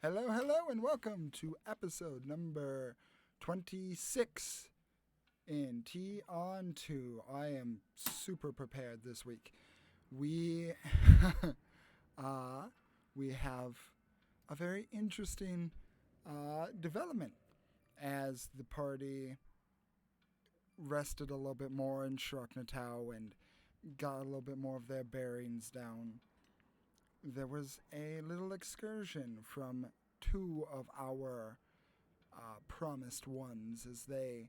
Hello, and welcome to episode number 26 in Tiān 2. I am super prepared this week. We we have a very interesting development as the party rested a little bit more in Shruknatau and got a little bit more of their bearings down. There was a little excursion from two of our promised ones as they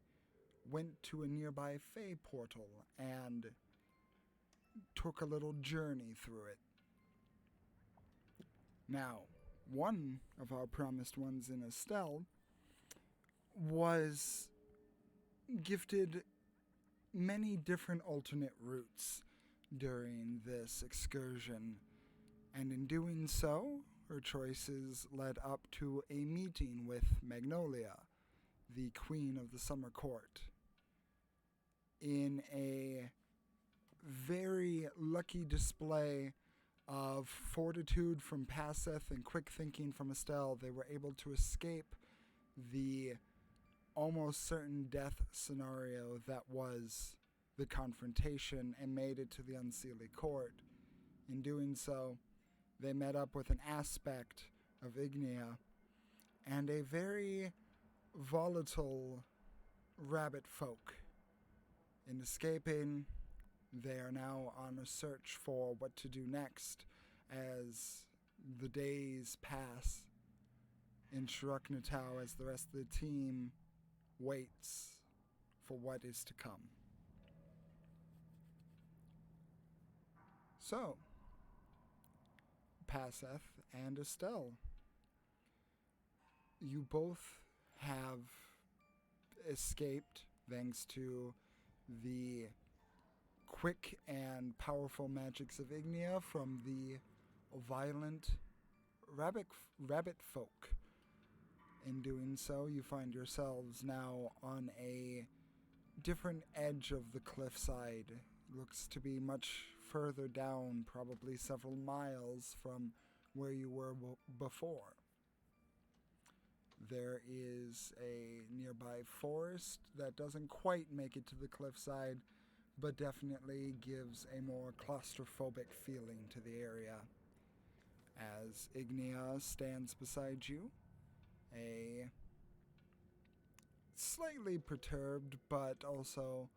went to a nearby Fey portal and took a little journey through it. Now, one of our promised ones in Estelle was gifted many different alternate routes during this excursion, and in doing so, her choices led up to a meeting with Magnolia, the Queen of the Summer Court. In a very lucky display of fortitude from Passeth and quick thinking from Estelle, they were able to escape the almost certain death scenario that was the confrontation and made it to the Unseelie Court. In doing so, they met up with an aspect of Ignia and a very volatile rabbit folk. In escaping, they are now on a search for what to do next as the days pass in Shruknatau as the rest of the team waits for what is to come. So, Passeth and Estelle, you both have escaped thanks to the quick and powerful magics of Ignia from the violent rabbit folk. In doing so, you find yourselves now on a different edge of the cliffside. Looks to be much further down, probably several miles from where you were before. There is a nearby forest that doesn't quite make it to the cliffside, but definitely gives a more claustrophobic feeling to the area. As Ignia stands beside you, a slightly perturbed but also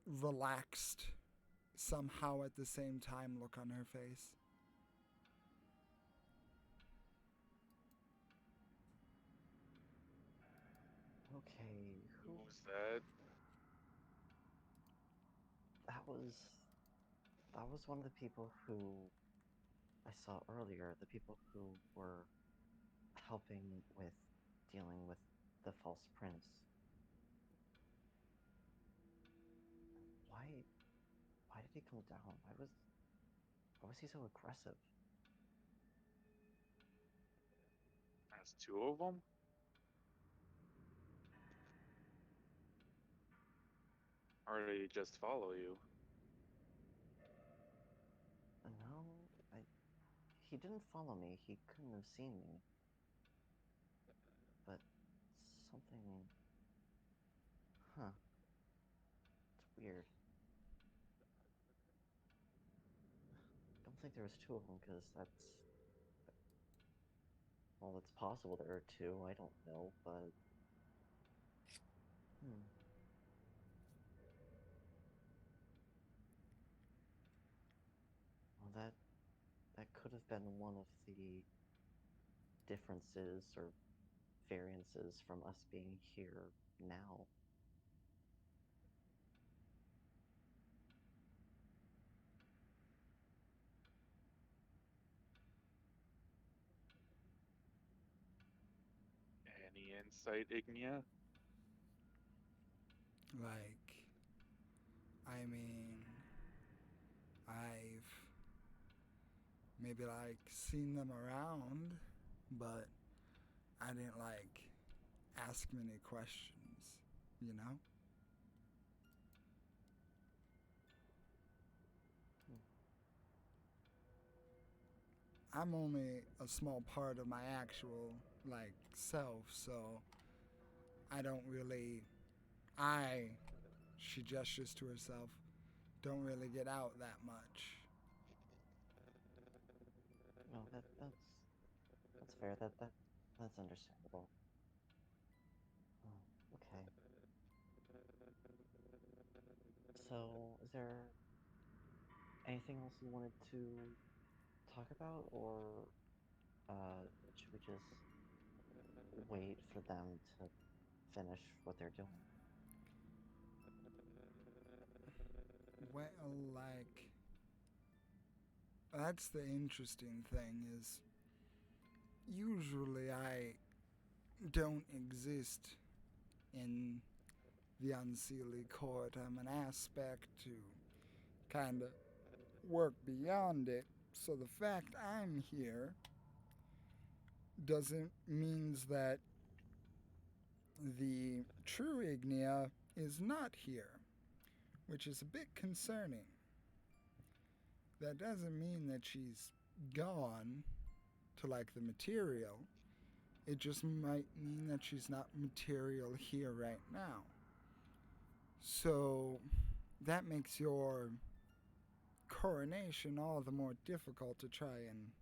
relaxed, somehow at the same time, look on her face. Okay, Who's that? that was that was one of the people who I saw earlier, the people who were helping with dealing with the false prince. Why did he come down? Why was he so aggressive? There's two of them? Or did he just follow you? No, I he didn't follow me. He couldn't have seen me. But something, huh? It's weird. Don't think there was two of them because well, it's possible there are two. I don't know, but hmm. Well, that could have been one of the differences or variances from us being here now. Any insight, Ignia? I've maybe seen them around, but I didn't ask many questions, you know? Hmm. I'm only a small part of my actual, like, self, so I don't really. She gestures to herself, don't really get out that much. No, that's fair. That's understandable. Oh, okay. So, is there anything else you wanted to talk about, or should we just wait for them to finish what they're doing? Well, like, that's the interesting thing is usually I don't exist in the Unseelie Court. I'm an aspect to kind of work beyond it. So the fact I'm here doesn't means that the true Ignia is not here, which is a bit concerning. That doesn't mean that she's gone to like the material. It just might mean that she's not material here right now. So that makes your coronation all the more difficult to try and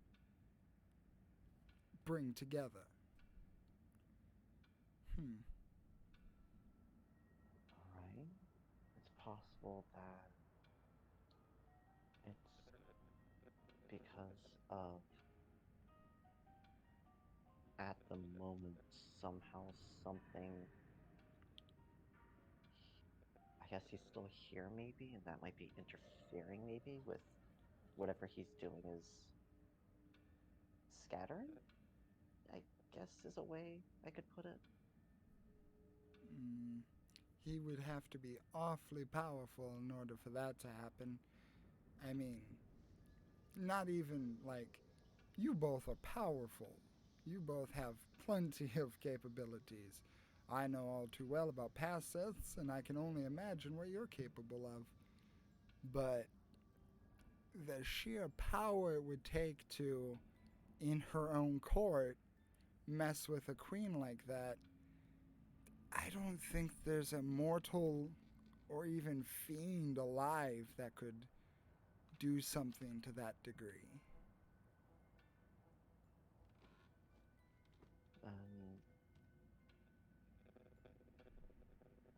bring together. Alright. It's possible that it's because of, at the moment, somehow something. I guess he's still here, maybe, and that might be interfering, maybe, with whatever he's doing is scattering? I guess is a way I could put it. Mm, he would have to be awfully powerful in order for that to happen. I mean, not even like you both are powerful. You both have plenty of capabilities. I know all too well about past Seths, and I can only imagine what you're capable of. But the sheer power it would take to, in her own court, mess with a queen like that, I don't think there's a mortal or even fiend alive that could do something to that degree. Um,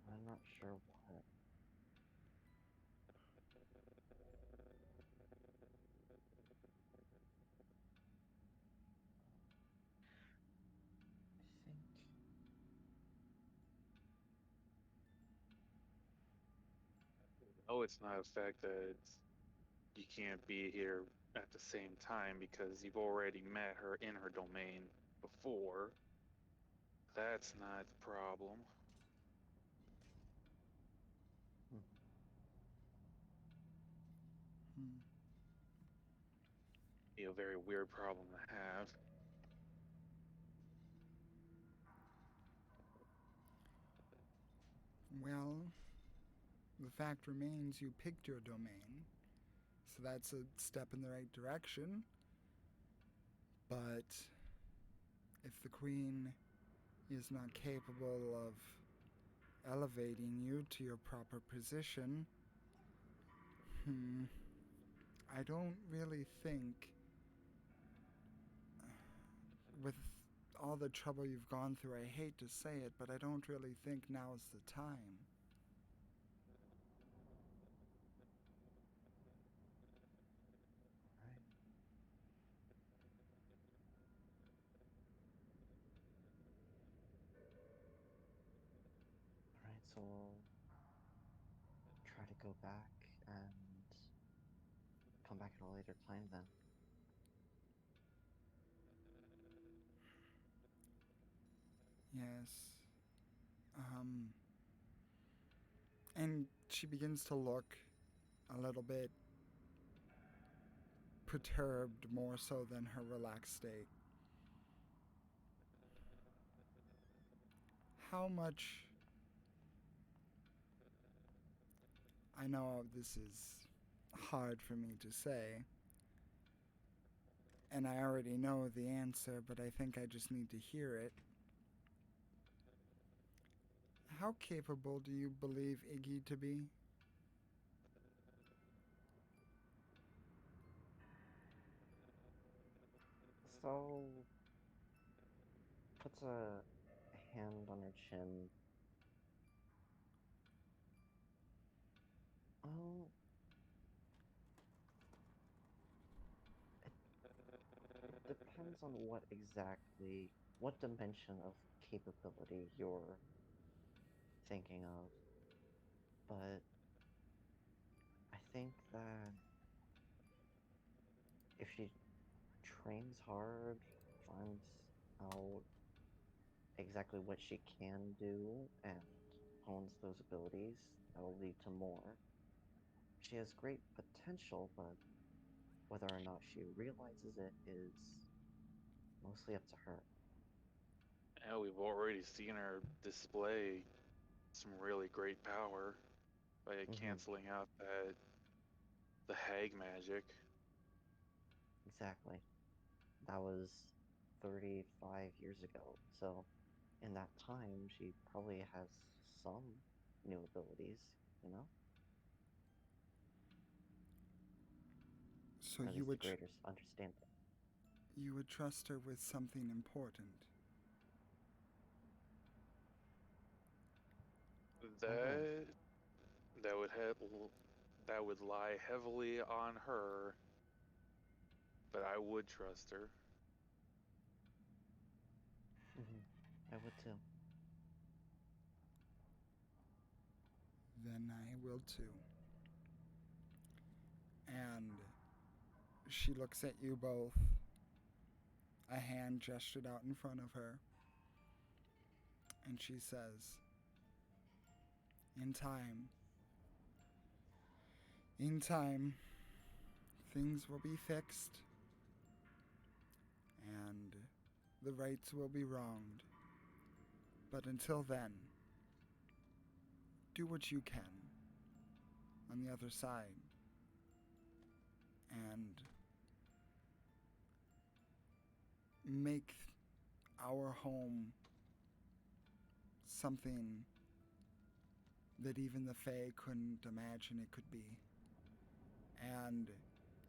I'm not sure what. I think. No, it's not a fact that you can't be here at the same time because you've already met her in her domain before. That's not the problem. Hmm. Hmm. Be a very weird problem to have. Well, the fact remains you picked your domain, so that's a step in the right direction. But if the queen is not capable of elevating you to your proper position, I don't really think, with all the trouble you've gone through, I hate to say it, but I don't really think now's the time. Right. Alright, so we'll try to go back and come back at a later time then. Yes. And she begins to look a little bit perturbed more so than her relaxed state. How much. I know this is hard for me to say, and I already know the answer, but I think I just need to hear it. How capable do you believe Iggy to be? So, puts a hand on her chin. Oh, it depends on what dimension of capability you're thinking of. But I think that if she trains hard, finds out exactly what she can do, and hones those abilities, that will lead to more. She has great potential, but whether or not she realizes it is mostly up to her. Yeah, we've already seen her display some really great power by Mm-hmm. canceling out the hag magic. Exactly. That was 35 years ago. So, in that time, she probably has some new abilities, you know? So Or at least a greater understanding. you would trust her with something important. I would. That that would have that would lie heavily on her, but I would trust her. Mm-hmm. I would too. Then I will too. And she looks at you both, a hand gestured out in front of her, and she says, In time, in time, things will be fixed, and the rights will be wronged. But until then, do what you can on the other side, and make our home something that even the Fae couldn't imagine it could be. And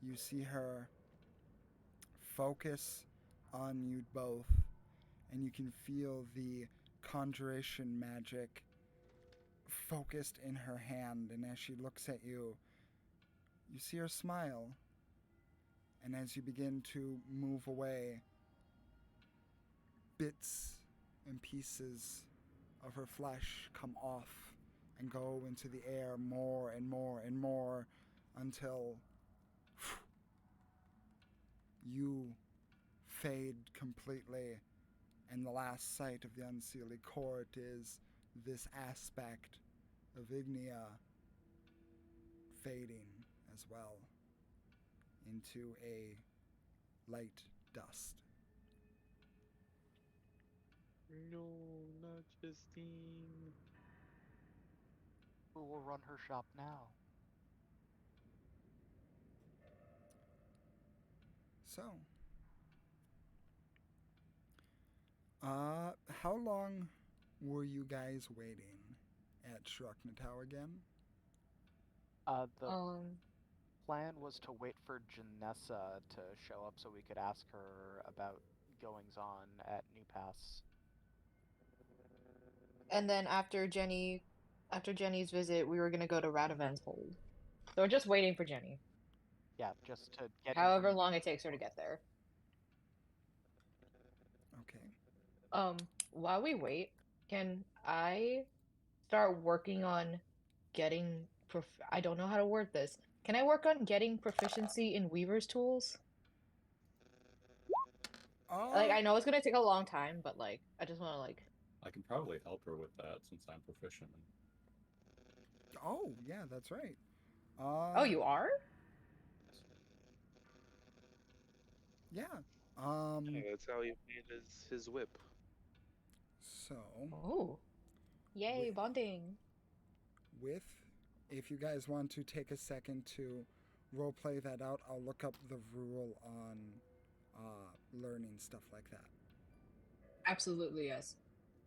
you see her focus on you both, and you can feel the conjuration magic focused in her hand. And as she looks at you, you see her smile. And as you begin to move away, bits and pieces of her flesh come off and go into the air more and more and more until you fade completely, and the last sight of the Unseelie Court is this aspect of Ignia fading as well into a light dust. No, not Justine. Who will run her shop now? So, how long were you guys waiting at Shrucknatau again? The Um, plan was to wait for Janessa to show up so we could ask her about goings on at New Pass. and then after Jenny's visit, we were gonna go to Radovan's hold. So we're just waiting for Jenny. Yeah, just to get However information. long it takes her to get there. Okay. While we wait, can I start working on getting I don't know how to word this. Can I work on getting proficiency in Weaver's tools? Like, Uh, I know it's gonna take a long time, but like, I just want to like. I can probably help her with that since I'm proficient in. oh, yeah, that's right. Oh, you are? Yeah. Yeah, that's how he made his whip. So, Oh, yay, with, bonding. with, if you guys want to take a second to roleplay that out, I'll look up the rule on learning stuff like that. Absolutely, yes.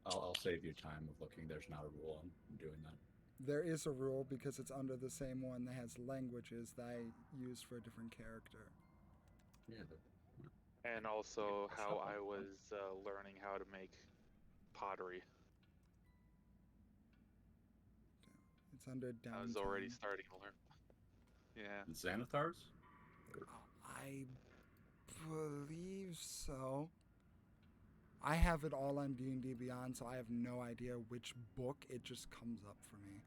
I'll save you time of looking. There's not a rule on doing that. There is a rule because it's under the same one that has languages that I use for a different character. Yeah. And also how I was learning how to make pottery. It's under downtime. I was already starting to learn. Yeah. Xanathars? I believe so. I have it all on D&D Beyond, so I have no idea which book. It just comes up for me.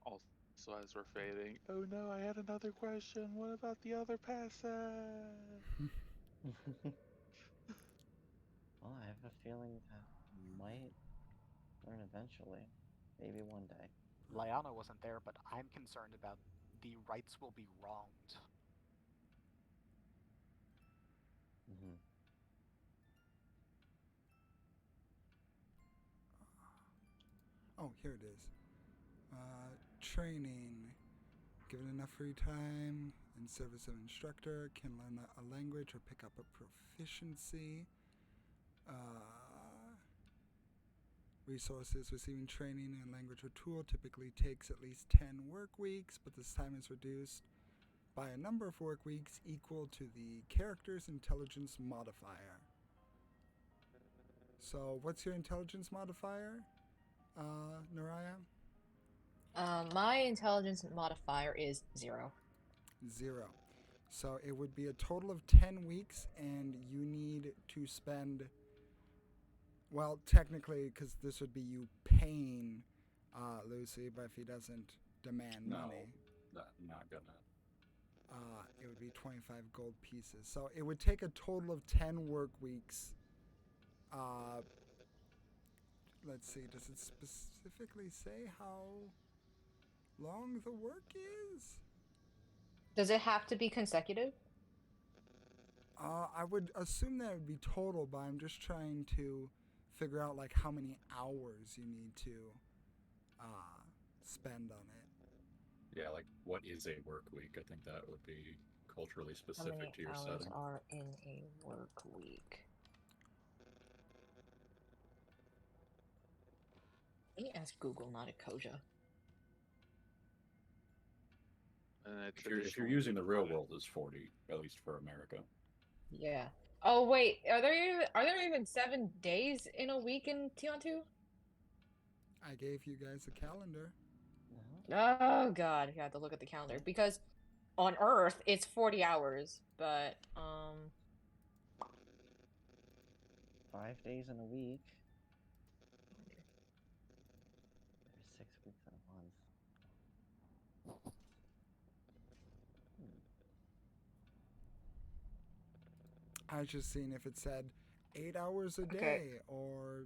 Also, as we're fading, oh no, I had another question. What about the other passive? Well, I have a feeling that we might learn eventually. Maybe one day. Leiana wasn't there, but I'm concerned about the rights will be wronged. Mm-hmm. Oh, here it is. Training. Given enough free time in service of instructor, can learn a language or pick up a proficiency. Resources. Receiving training in language or tool typically takes at least 10 work weeks, but this time is reduced by a number of work weeks equal to the character's intelligence modifier. So, what's your intelligence modifier, Naraya? My intelligence modifier is 0. 0. So it would be a total of 10 weeks, and you need to spend, well, technically, because this would be you paying Lucy, but if he doesn't demand money, not gonna. it would be 25 gold pieces. So it would take a total of 10 work weeks. Let's see, does it specifically say how long the work is? Does it have to be consecutive? I would assume that would be total, but I'm just trying to figure out like how many hours you need to spend on it. Yeah, like what is a work week? I think that would be culturally How specific many to your hours setting. are in a work week? Let me ask Google, not a Koja. And it's If you're using the real world, it's 40, at least for America. Yeah. Oh wait, are there even 7 days in a week in Tiān 2? I gave you guys a calendar. Oh god, you have to look at the calendar because on Earth it's 40 hours, but 5 days in a week. There's 6 weeks in a month. I was just seeing if it said 8 hours a day or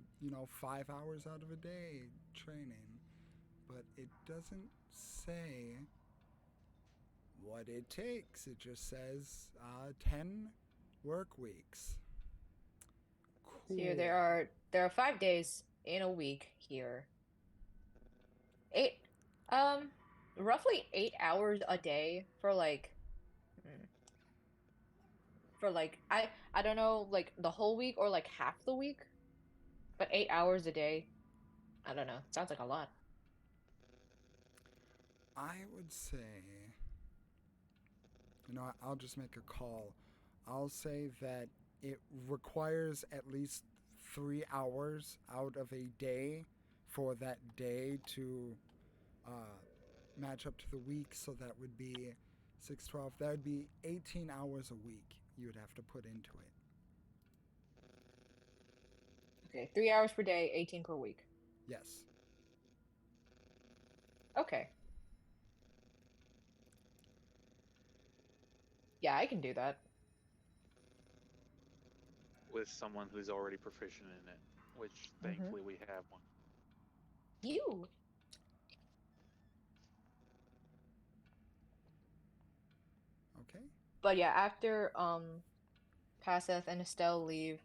5 hours out of a day training, but it doesn't say what it takes. It just says 10 work weeks. Cool. So here there are 5 days in a week here. Roughly 8 hours a day for like I don't know, like the whole week or like half the week, but 8 hours a day. I don't know. Sounds like a lot. I would say, I'll just make a call. I'll say that it requires at least 3 hours out of a day for that day to match up to the week. So that would be 6, 12. That would be 18 hours a week you would have to put into it. Okay, 3 hours per day, 18 per week. Yes. Okay. Yeah, I can do that. with someone who's already proficient in it, which thankfully we have one. You. Okay. But yeah, after Passeth and Estelle leave,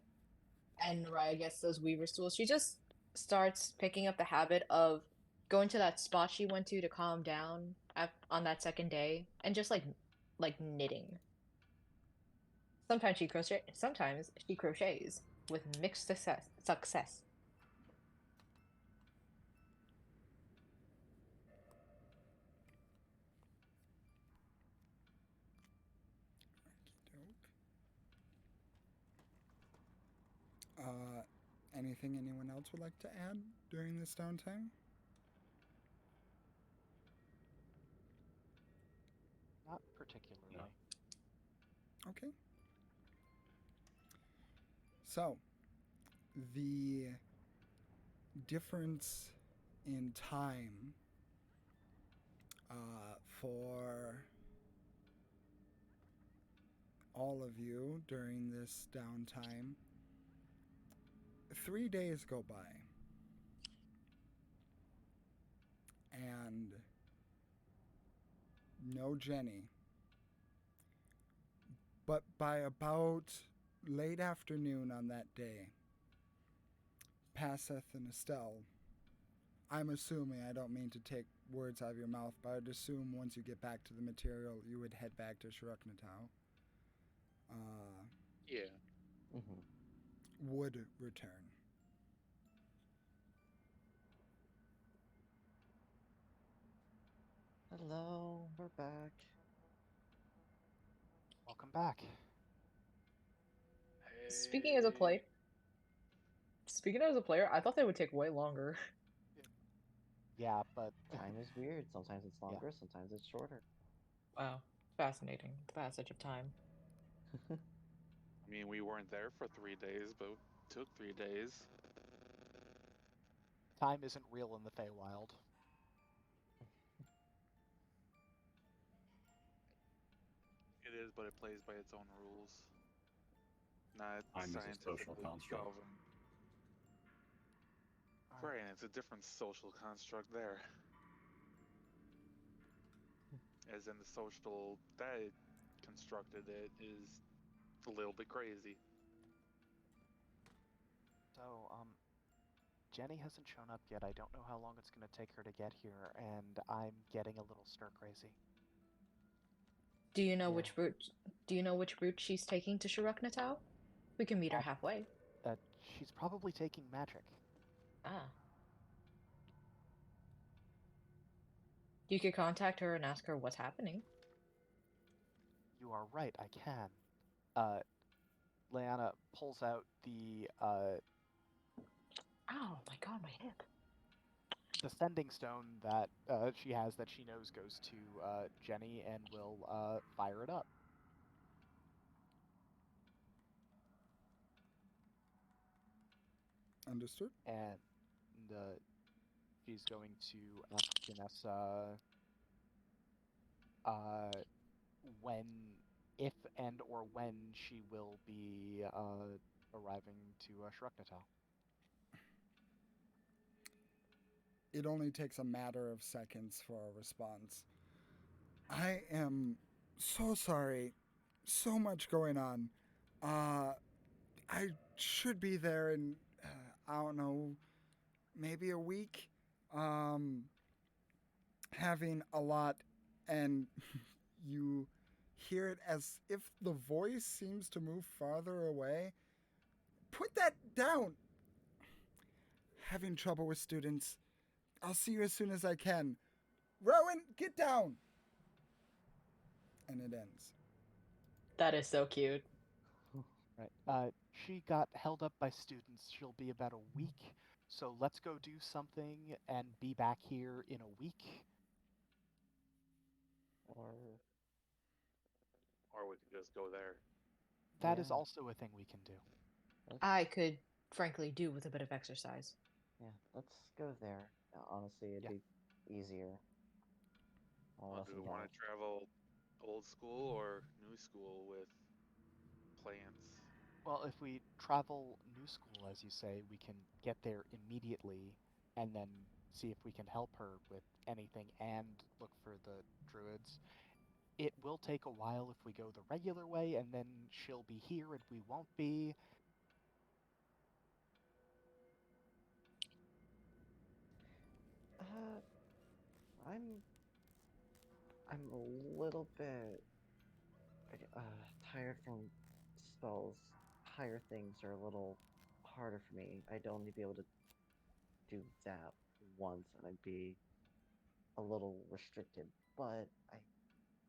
and Raya gets those Weaver's tools, she just starts picking up the habit of going to that spot she went to calm down on that second day, and just like knitting. Sometimes she crochets with mixed success. Anything anyone else would like to add during this downtime? Not particularly. No. Okay. So, the difference in time for all of you during this downtime, 3 days go by. And no Jenny. But by about late afternoon on that day, Passeth and Estelle, I'm assuming, I don't mean to take words out of your mouth, but I'd assume once you get back to the material, you would head back to Shuruknatau. Yeah. Would return. Hello, we're back. Welcome back. Speaking as a player, I thought they would take way longer. Yeah, but Time is weird. Sometimes it's longer, sometimes it's shorter. Wow, fascinating. The passage of time. I mean, we weren't there for 3 days, but it took 3 days. time isn't real in the Feywild. It is, but it plays by its own rules. Not Time is a social scientifically construct. governed. Right, and it's a different social construct there. As in the social that it constructed it is a little bit crazy. So, Jenny hasn't shown up yet. I don't know how long it's going to take her to get here, and I'm getting a little stir crazy. Do you know Yeah. which route? Do you know which route she's taking to Shuruknatau? We can meet her halfway. She's probably taking magic. Ah. You could contact her and ask her what's happening. You are right, I can. Leiana pulls out the Oh my god, my hip. the sending stone that she has that she knows goes to Jenny and will fire it up. Understood? And she's going to ask Janessa when, if and or when she will be arriving to Shuruknatau. It only takes a matter of seconds for a response. I am so sorry. So much going on. I should be there in, I don't know, maybe a week. Having a lot, and you hear it as if the voice seems to move farther away. Put that down. Having trouble with students. I'll see you as soon as I can. Rowan, get down. And it ends. That is so cute. Right. She got held up by students. She'll be about a week. So let's go do something and be back here in a week. Or we could just go there. That is Yeah. also a thing we can do. I could, frankly, do with a bit of exercise. Yeah, let's go there. Honestly, it'd be easier. Do we want to travel old school or new school with plants? Well, if we travel new school, as you say, we can get there immediately and then see if we can help her with anything and look for the druids. It will take a while if we go the regular way, and then she'll be here and we won't be. I'm a little bit tired from spells. Higher things are a little harder for me. I'd only be able to do that once, and I'd be a little restricted. But I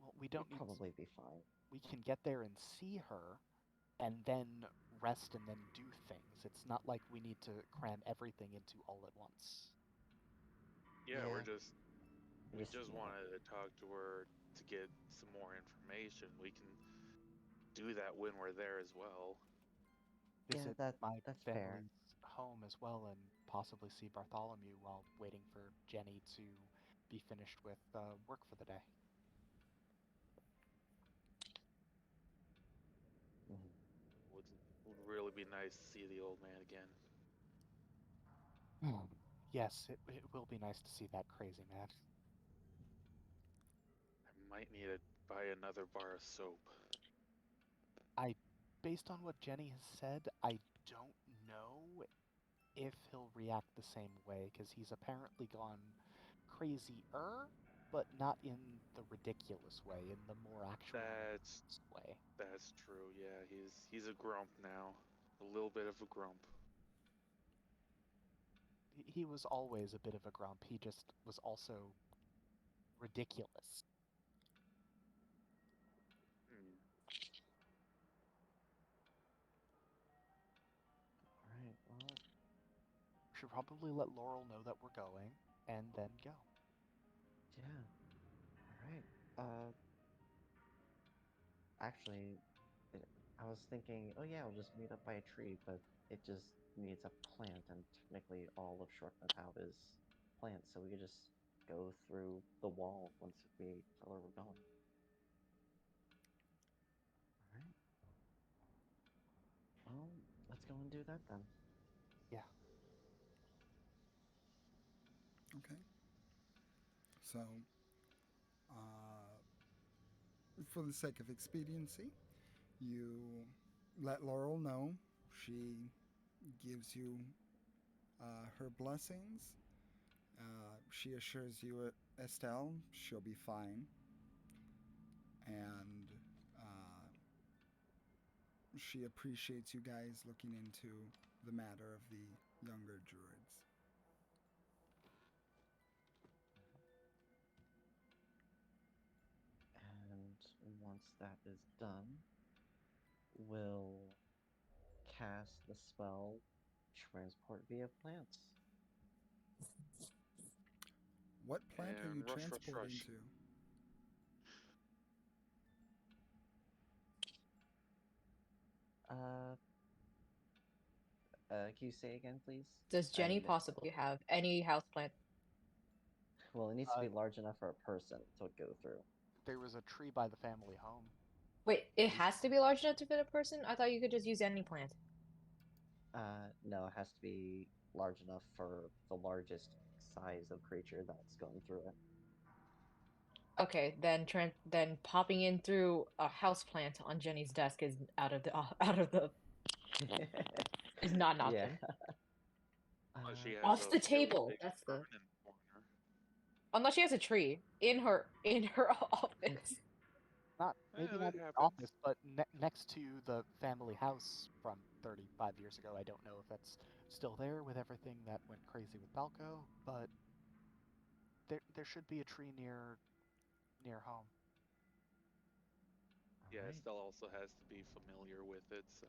Well, we would don't need. probably be fine. We can get there and see her, and then rest and then do things. It's not like we need to cram everything into all at once. Yeah, Yeah. we just wanted to talk to her to get some more information. We can do that when we're there as well. Visit that's my fair. family's home as well, and possibly see Bartholomew while waiting for Jenny to be finished with work for the day. Would really be nice to see the old man again. Yes, it will be nice to see that crazy man. I might need to buy another bar of soap. Based on what Jenny has said, I don't know if he'll react the same way, because he's apparently gone crazier, but not in the ridiculous way, in the more actual way. That's true. Yeah, he's a grump now. A little bit of a grump. He was always a bit of a grump. He just was also ridiculous. Alright, well, Should probably let Laurel know that we're going, and then go. yeah. Alright. Actually, I was thinking, oh yeah, we'll just meet up by a tree, but it just needs a plant, and technically all of Shortcut House is plants, so we could just go through the wall once we tell her we're going. Alright. Well, let's go and do that then. Yeah. Okay. So, for the sake of expediency, you let Laurel know. She gives you her blessings. She assures you, Estelle, she'll be fine. And she appreciates you guys looking into the matter of the younger druids. And once that is done, we'll cast the spell Transport via Plants. What plant are And you rush, transporting rush. to? Can you say again, please? Does I Jenny missed that. possibly have any houseplant? Well, it needs to be large enough for a person to go through. There was a tree by the family home. Wait, it has to be large enough to fit a person? I thought you could just use any plant. No, it has to be large enough for the largest size of creature that's going through it. Okay, then popping in through a houseplant on Jenny's desk is out of the is not an Yeah. option. Unless she has Off a the really table. big That's the. fern in the corner. Unless she has a tree in her office. Maybe that not in the happens. office, but next to the family house from 35 years ago. I don't know if that's still there with everything that went crazy with Balco, but there should be a tree near home. Yeah, Alright. Estelle also has to be familiar with it, so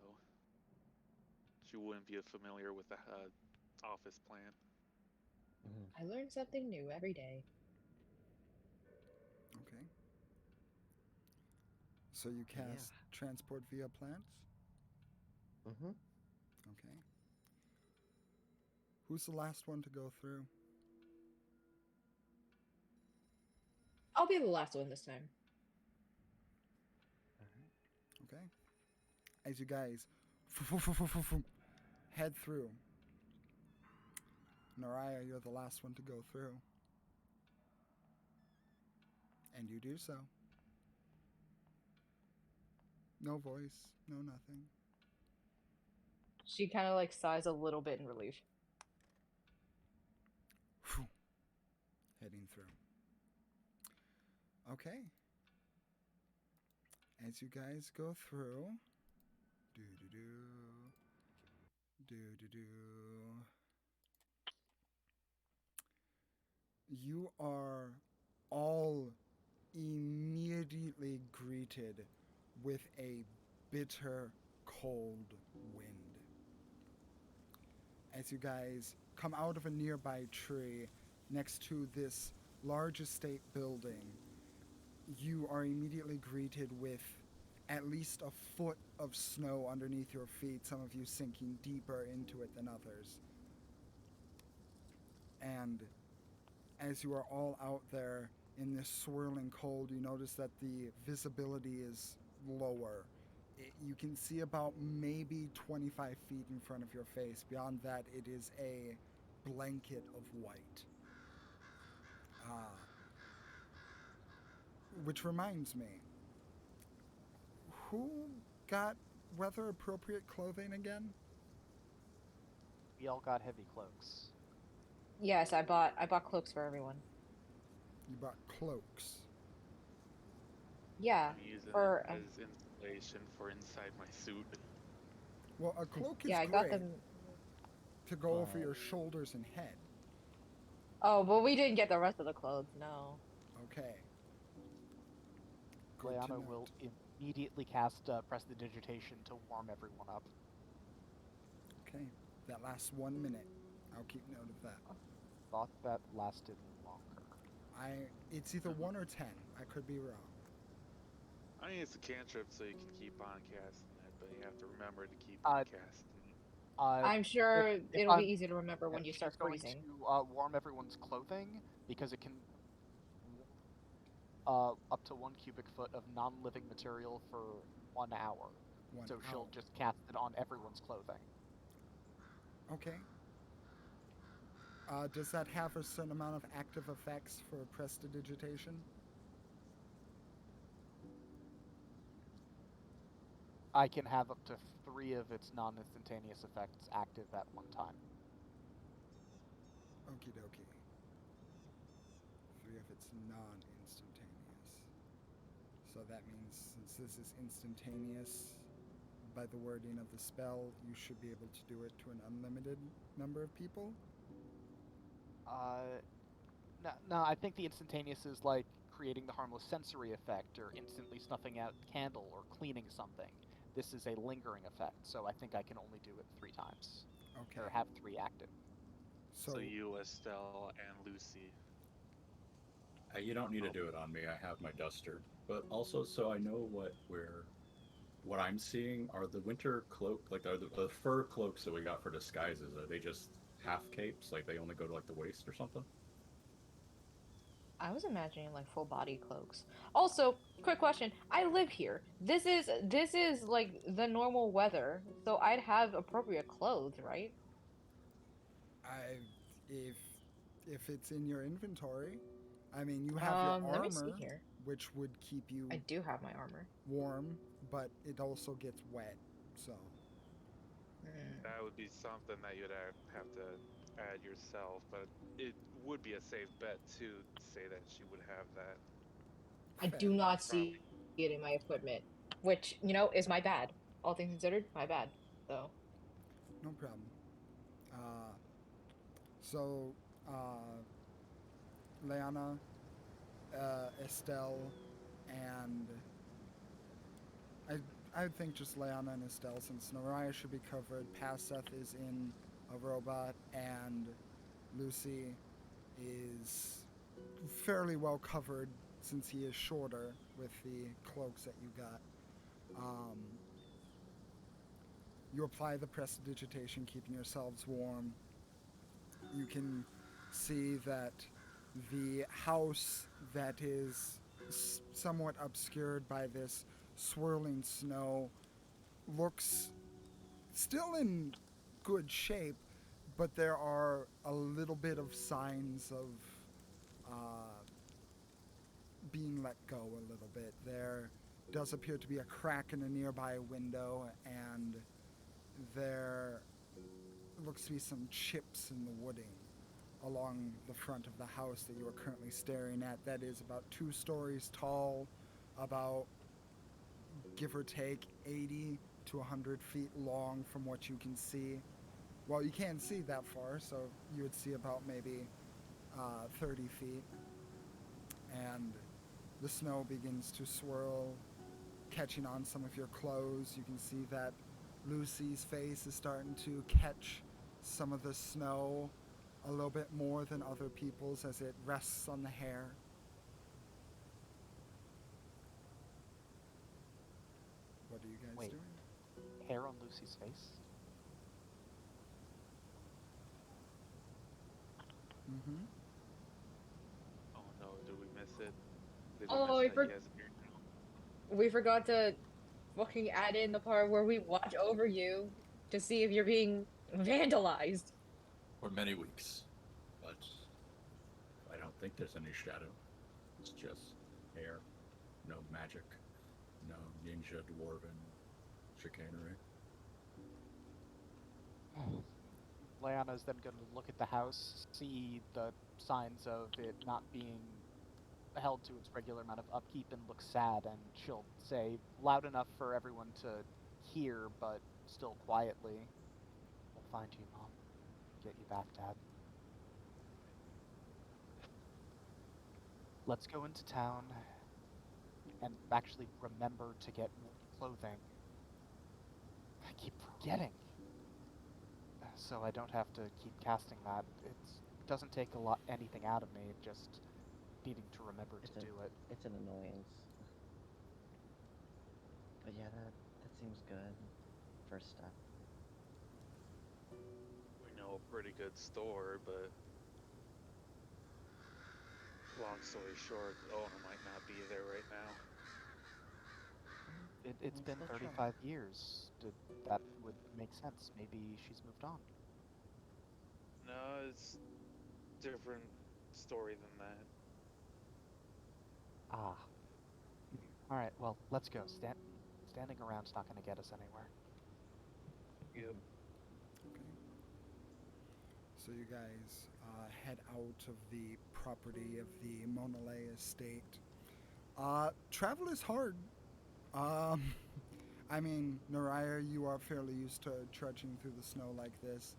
she wouldn't be familiar with the office plant. I learn something new every day. Okay. So you cast transport via plants? Mm-hmm. Okay. Who's the last one to go through? I'll be the last one this time. Alright. Okay. As you guys head through, Naraya, you're the last one to go through. And you do so. No voice, no nothing. She kind of like sighs a little bit in relief. Heading through. Okay. As you guys go through, do do do, do do do, you are all immediately greeted with a bitter cold wind. As you guys come out of a nearby tree next to this large estate building, you are immediately greeted with at least a foot of snow underneath your feet, some of you sinking deeper into it than others. And as you are all out there in this swirling cold, you notice that the visibility is lower. You can see about maybe 25 feet in front of your face. Beyond that, it is a blanket of white. Which reminds me, who got weather appropriate clothing again? We all got heavy cloaks. Yes, I bought cloaks for everyone. You bought cloaks. Yeah, I'm using for it as insulation for inside my suit. Well, a cloak is yeah, I got great them. to go over your shoulders and head. Oh, but we didn't get the rest of the clothes. No. Okay. Good to Leiana note. will immediately cast Prestidigitation to warm everyone up. Okay, that lasts 1 minute. I'll keep note of that. Thought that lasted longer. It's either 1 or 10. I could be wrong. I mean, it's a cantrip, so you can keep on casting it, but you have to remember to keep on casting it. I'm sure if it'll be I'm- easy to remember when you she's start going freezing. to warm everyone's clothing because it can up to 1 cubic foot of non-living material for 1 hour. So she'll just cast it on everyone's clothing. Okay. Does that have a certain amount of active effects for prestidigitation? I can have up to 3 of its non-instantaneous effects active at one time. Okie dokie. 3 of its non-instantaneous. So that means since this is instantaneous, by the wording of the spell, you should be able to do it to an unlimited number of people? No, I think the instantaneous is like creating the harmless sensory effect, or instantly snuffing out candle, or cleaning something. This is a lingering effect, so I think I can only do it 3 times. Okay. Or have 3 active. So you, Estelle, and Lucy. You don't need to do it on me. I have my duster. But also, so I know what I'm seeing are the winter cloak, like are the fur cloaks that we got for disguises. Are they just half capes? Like they only go to like the waist or something? I was imagining like full body cloaks. Also, quick question. I live here. This is like the normal weather, so I'd have appropriate clothes, right? If it's in your inventory, I mean, you have your Let me see armor, here. which would keep you I do have my armor. warm, but it also gets wet, so. That would be something that you'd have to add yourself, but it would be a safe bet to say that she would have that. I do not see it in my equipment, which, is my bad. All things considered, my bad. So. No problem. So, Leiana, Estelle, and I would think just Leiana and Estelle, since Noraya should be covered. Paseth is in a robot, and Lucy is fairly well covered since he is shorter with the cloaks that you got. You apply the prestidigitation, keeping yourselves warm. You can see that the house that is somewhat obscured by this swirling snow looks still in good shape, but there are a little bit of signs of being let go a little bit. There does appear to be a crack in a nearby window, and there looks to be some chips in the wooding. along the front of the house that you are currently staring at. That is about 2 stories tall, about give or take 80 to 100 feet long from what you can see. Well, you can't see that far, so you would see about maybe 30 feet. And the snow begins to swirl, catching on some of your clothes. You can see that Lucy's face is starting to catch some of the snow a little bit more than other people's as it rests on the hair. What are you guys Wait. doing? Hair on Lucy's face? Mm-hmm. Oh no, did we miss it? Did we Oh, miss that he has a beard now? we forgot to fucking add in the part where we watch over you to see if you're being vandalized. For many weeks. But I don't think there's any shadow. It's just hair. No magic. No ninja dwarven chicanery. Leiana's then going to look at the house, see the signs of it not being held to its regular amount of upkeep, and look sad, and she'll say, loud enough for everyone to hear, but still quietly, "We'll find you, Mom. Get you back, Dad. Let's go into town and actually remember to get more clothing. I keep forgetting. So I don't have to keep casting that. It doesn't take anything out of me, just needing to remember to do it. It's an annoyance. But yeah, that seems good. First step. We know a pretty good store, but long story short, the owner might not be there right now. It's been Still try. 35 years. That would make sense. Maybe she's moved on. No, it's different story than that. Ah. Alright, well, let's go. Standing around's not going to get us anywhere. Yep. Okay. So you guys head out of the property of the Monalea estate. Travel is hard. I mean, Naraya, you are fairly used to trudging through the snow like this.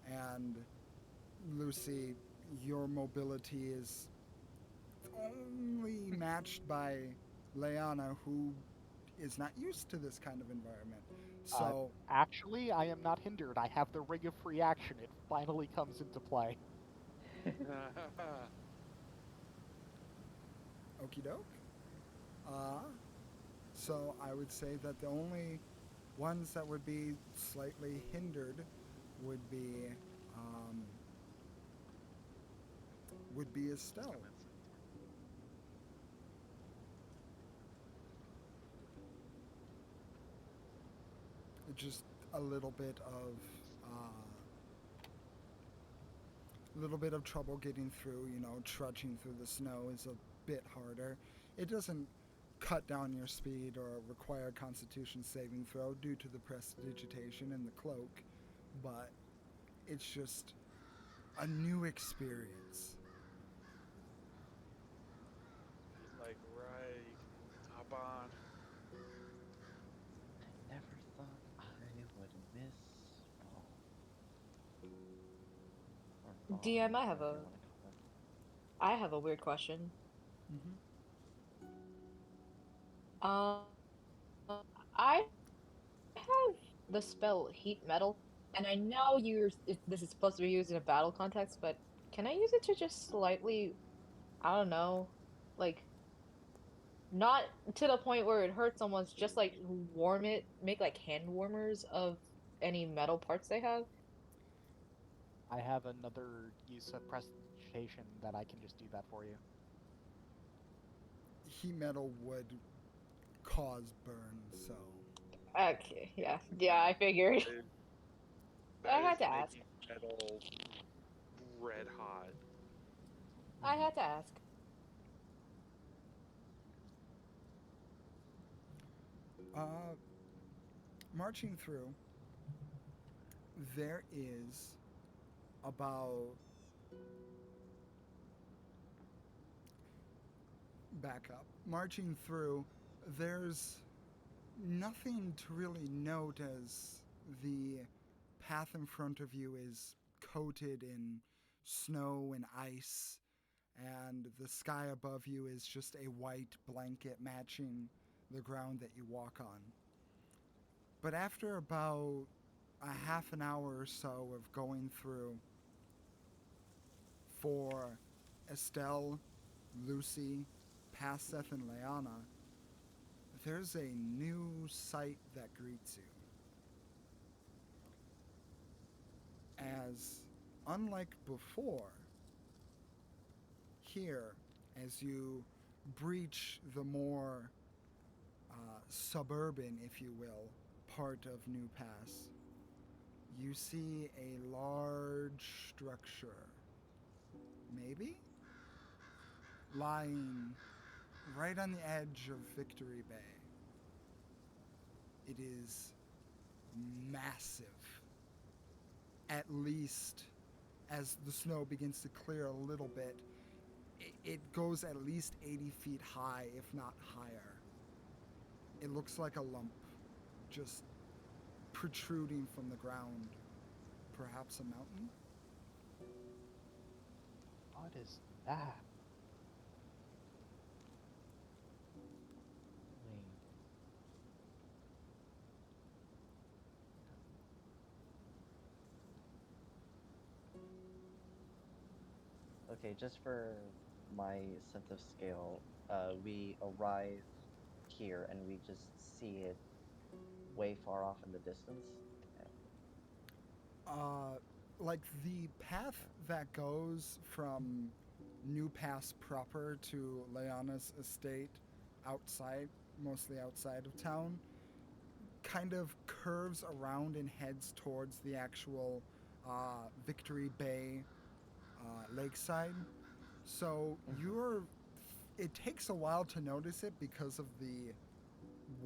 And Lucy, your mobility is only matched by Leiana, who is not used to this kind of environment. So, Actually, I am not hindered. I have the Ring of Free Action. It finally comes into play. okie doke. So I would say that the only ones that would be slightly hindered would be Estelle. Just a little bit of trouble getting through. Trudging through the snow is a bit harder. It doesn't cut down your speed or require a Constitution saving throw due to the prestidigitation in the cloak, but it's just a new experience. He's like, right, you can hop on. I never thought I would miss fall. Or fall, DM, whatever you want to call it. I have a weird question. Mm-hmm. I have the spell Heat Metal, and I know this is supposed to be used in a battle context, but can I use it to just slightly, I don't know, like not to the point where it hurts someone's, just like warm it, make like hand warmers of any metal parts they have? I have another use of prestidigitation that I can just do that for you. Heat metal would cause burn, so Okay, yeah, I figured. I That had is to ask. making metal red hot. I had to ask. marching through, there is about Back up. Marching through, there's nothing to really note as the path in front of you is coated in snow and ice, and the sky above you is just a white blanket matching the ground that you walk on. But after about a half an hour or so of going through, for Estelle, Lucy, Paseth, and Leiana, there's a new sight that greets you. As, unlike before, here, as you breach the more suburban, if you will, part of New Pass, you see a large structure, maybe, lying right on the edge of Victory Bay. It is massive. At least, as the snow begins to clear a little bit, it goes at least 80 feet high, if not higher. It looks like a lump just protruding from the ground. Perhaps a mountain? What is that? Wait. Okay, just for my sense of scale, we arrive here and we just see it way far off in the distance. Like the path that goes from New Pass proper to Leiana's estate outside, mostly outside of town, kind of curves around and heads towards the actual Victory Bay lakeside. So it takes a while to notice it because of the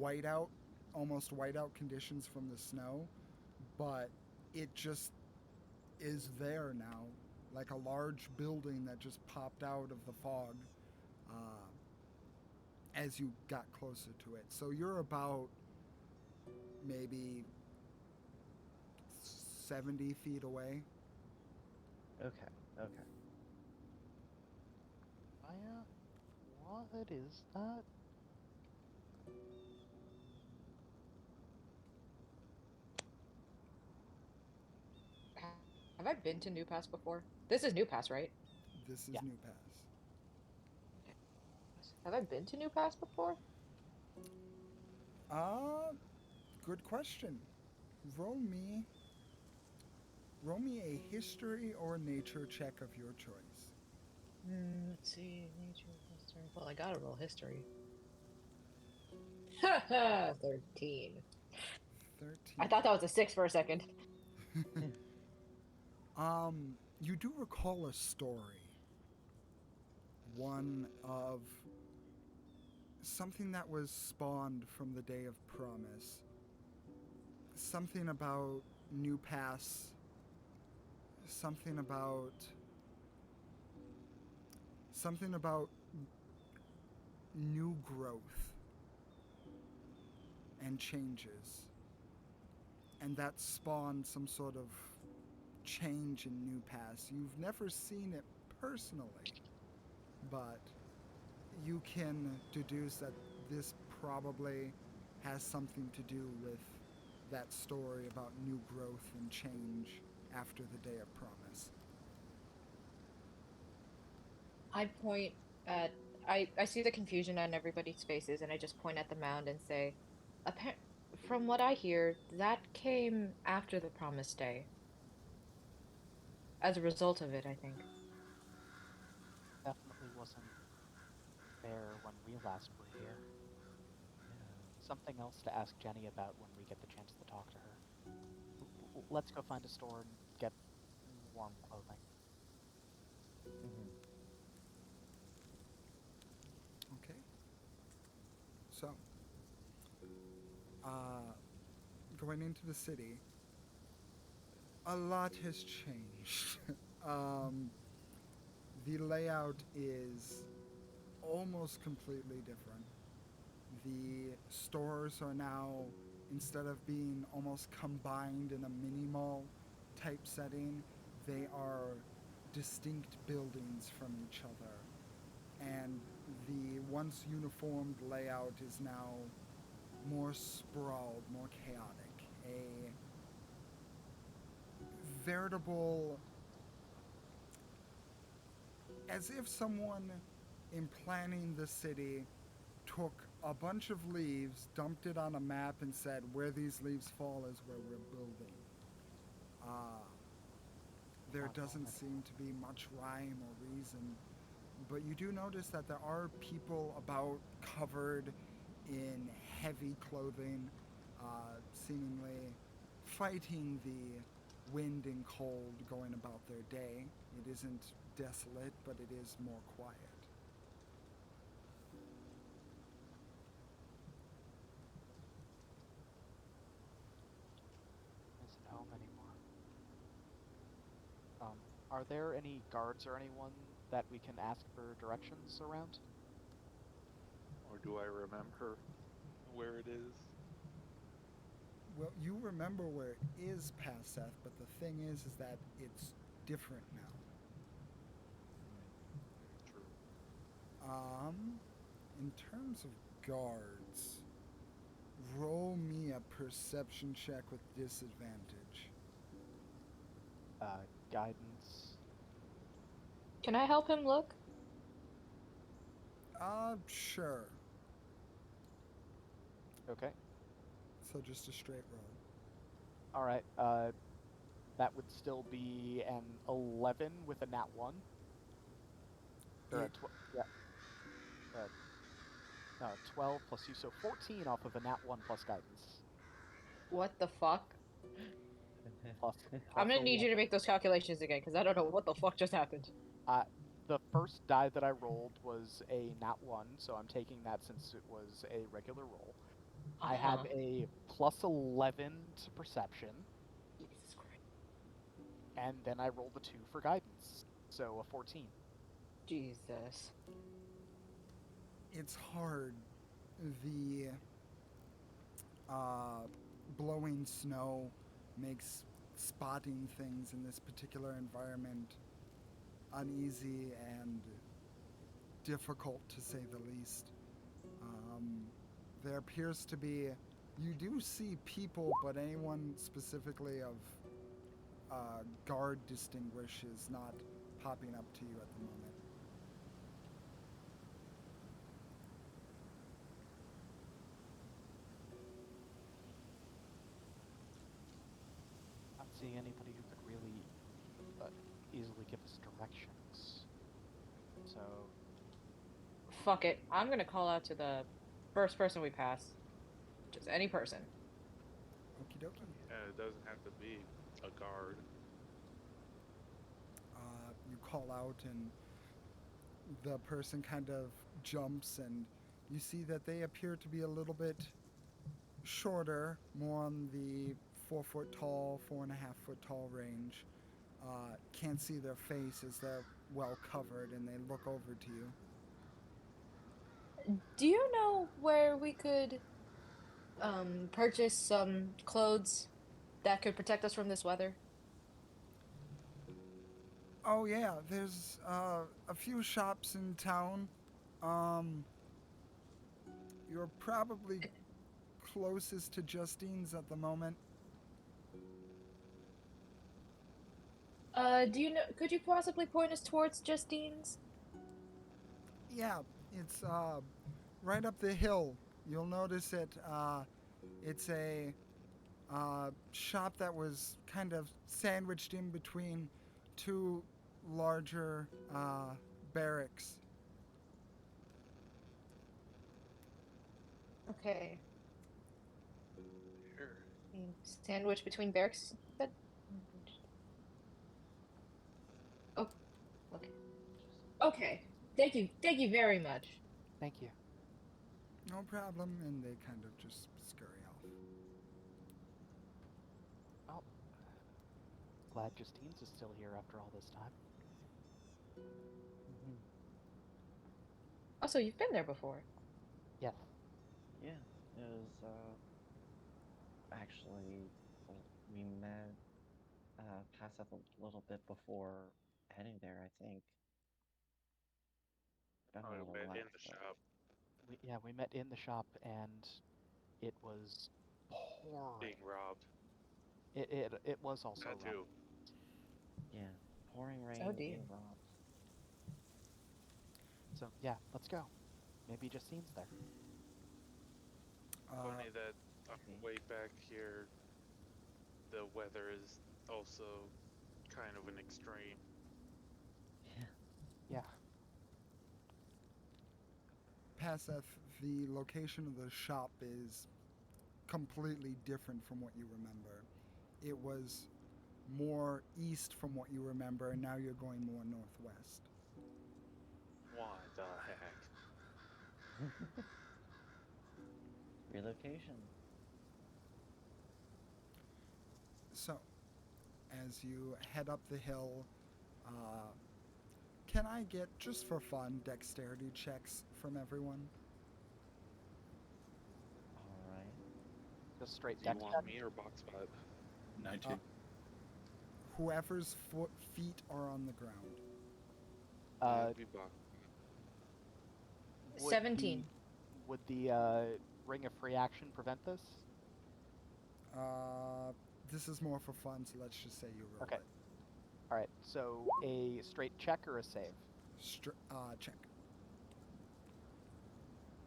whiteout, almost whiteout conditions from the snow, but it just is there now, like a large building that just popped out of the fog as you got closer to it. So you're about maybe 70 feet away. Okay, okay. Maya, what is that? Have I been to New Pass before? This is New Pass, right? This is Yeah. New Pass. Have I been to New Pass before? Good question. Roll me a history or nature check of your choice. Let's see. Nature, history. Well, I gotta roll history. Haha, 13. 13. I thought that was a 6 for a second. You do recall a story. One of something that was spawned from the Day of Promise. Something about New Pass. Something about new growth and changes. And that spawned some sort of change in New Pass. You've never seen it personally, but you can deduce that this probably has something to do with that story about new growth and change after the Day of Promise. I point at. I see the confusion on everybody's faces, and I just point at the mound and say, from what I hear, that came after the Promise Day. As a result of it, I think. Definitely wasn't there when we last were here. Something else to ask Jenny about when we get the chance to talk to her. Let's go find a store and get warm clothing. Mm-hmm. Okay. So, going into the city, a lot has changed. the layout is almost completely different. The stores are now, instead of being almost combined in a mini mall type setting, they are distinct buildings from each other. And the once uniformed layout is now more sprawled, more chaotic. A veritable, as if someone in planning the city took a bunch of leaves, dumped it on a map, and said, where these leaves fall is where we're building. There doesn't seem to be much rhyme or reason, but you do notice that there are people about covered in heavy clothing, seemingly fighting the wind and cold, going about their day. It isn't desolate, but it is more quiet. Isn't home anymore. Are there any guards or anyone that we can ask for directions around? Or do I remember where it is? Well, you remember where it is past Seth, but the thing is that it's different now. True. In terms of guards, roll me a perception check with disadvantage. Guidance. Can I help him look? Sure. Okay. So just a straight roll. All right. That would still be an 11 with a nat 1. Or It- yeah. No, 12 plus you, so 14 off of a nat 1 plus guidance. What the fuck? Plus I'm gonna a need you to 11. make those calculations again, because I don't know what the fuck just happened. The first die that I rolled was a nat 1, so I'm taking that since it was a regular roll. I had a plus 11 to perception, Jesus Christ. and then I rolled a 2 for guidance, so a 14. Jesus. It's hard. The blowing snow makes spotting things in this particular environment uneasy and difficult, to say the least. There appears to be, you do see people, but anyone specifically of guard distinguish is not popping up to you at the moment. Not seeing anybody who could really easily give us directions. So, Fuck it. I'm gonna call out to the first person we pass. Just any person. Okie dokie. Yeah, it doesn't have to be a guard. You call out, and the person kind of jumps, and you see that they appear to be a little bit shorter, more on the 4 foot tall, 4.5 foot tall range. Can't see their face as they're well covered, and they look over to you. Do you know where we could purchase some clothes that could protect us from this weather? Oh yeah, there's a few shops in town. You're probably closest to Justine's at the moment. Do you know? Could you possibly point us towards Justine's? Yeah, it's right up the hill. You'll notice it. It's a shop that was kind of sandwiched in between two larger barracks. Okay. Here. Sandwich between barracks. Oh, okay. Okay. Thank you. Thank you very much. thank you. No problem, and they kind of just scurry off. Well, glad Justine's is still here after all this time. Also, you've been there before. Yes. Yeah, it was actually we met Paseth a little bit before heading there. I think been a Oh, little we met while, in the but shop, We met in the shop, and it was pouring. being robbed. It was also That too. yeah, pouring rain, Oh, dear. being robbed. So yeah, let's go. Maybe Justine's there. Funny that on Maybe. the way back here, the weather is also kind of an extreme. Yeah. Yeah. Paseth, the location of the shop is completely different from what you remember. It was more east from what you remember, and now you're going more northwest. What the heck? Relocation. So, as you head up the hill, can I get, just for fun, dexterity checks from everyone? All right. Just straight Do you dex want check. me or Boxbot? 19. Whoever's feet are on the ground. That'd be Box. Would 17. Would the ring of free action prevent this? This is more for fun, so let's just say you roll Okay. it. All right. So a straight check or a save? Check.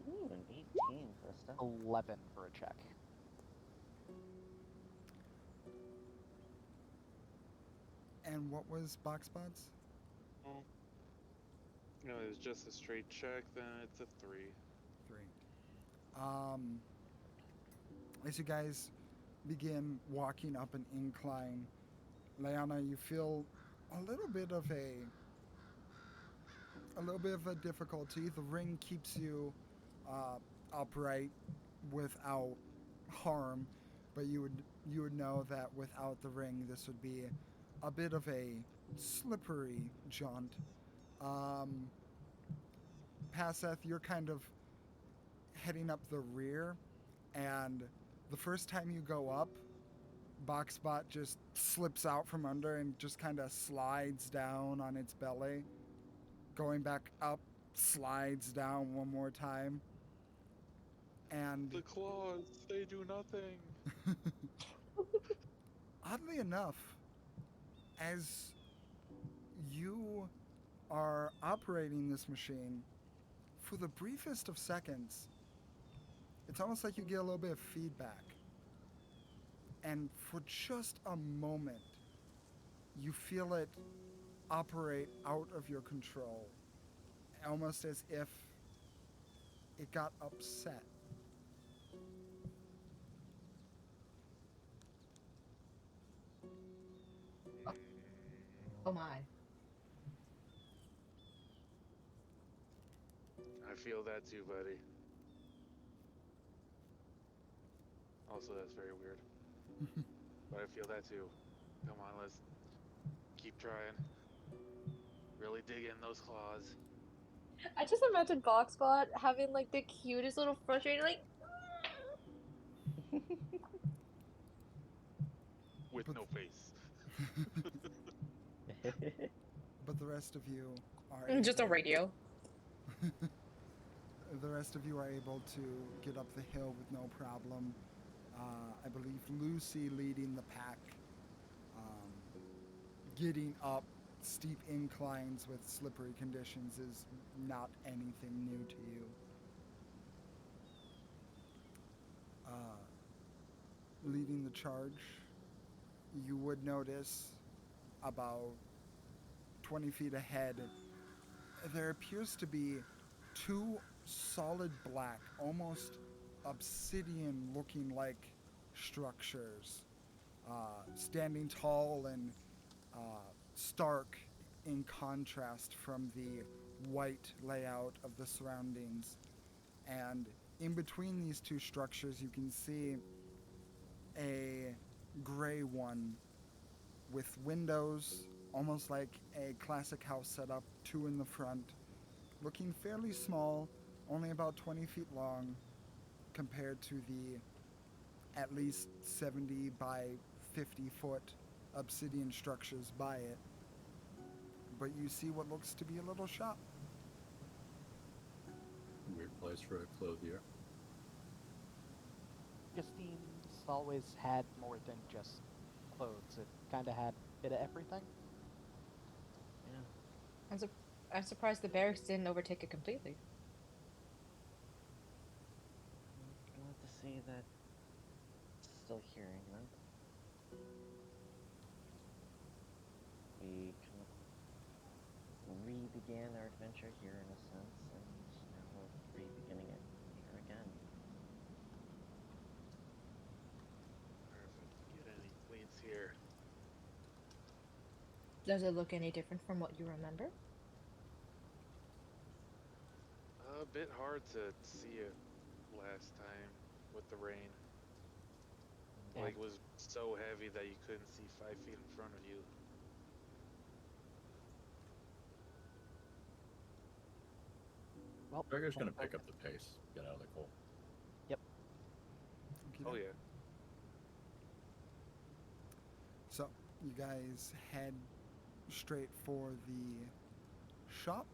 Ooh, an 18 for a step. 11 for a check. And what was Boxbot's? Oh. No, it's just a straight check, then it's a 3. 3. As you guys begin walking up an incline, Leiana, you feel a little bit of a difficulty. The ring keeps you upright without harm, but you would know that without the ring, this would be a bit of a slippery jaunt. Paseth, you're kind of heading up the rear, and the first time you go up, Boxbot just slips out from under and just kind of slides down on its belly. Going back up, slides down one more time. And The claws, they do nothing. oddly enough, as you are operating this machine, for the briefest of seconds, it's almost like you get a little bit of feedback. And for just a moment, you feel it operate out of your control, almost as if it got upset. Oh my. I feel that too, buddy. Also, that's very weird. But I feel that too. Come on, let's keep trying. Really dig in those claws. I just imagine Boxbot having like the cutest little frustrated like With But- no face. But the rest of you are just a able, radio. the rest of you are able to get up the hill with no problem. I believe Lucy leading the pack, getting up steep inclines with slippery conditions is not anything new to you. Leading the charge, you would notice about 20 feet ahead, there appears to be two solid black, almost obsidian looking like structures, standing tall and stark in contrast from the white layout of the surroundings. And in between these two structures, you can see a gray one with windows, almost like a classic house setup, two in the front, looking fairly small, only about 20 feet long, compared to the at least 70 by 50-foot obsidian structures by it. But you see what looks to be a little shop. Weird place for a clothier. Justine's always had more than just clothes. It kind of had a bit of everything. Yeah. I'm surprised the barracks didn't overtake it completely. Glad to see that it's still hearing them. We kind of re-began our adventure here in a sense, and now we're re-beginning it here again. Perfect. Get any points here. Does it look any different from what you remember? A bit hard to see it last time with the rain. Yeah. Like, it was so heavy that you couldn't see 5 feet in front of you. Well, Gregor's then gonna pick up the pace, get out of the cold. Oh, yeah. So, you guys head straight for the shop,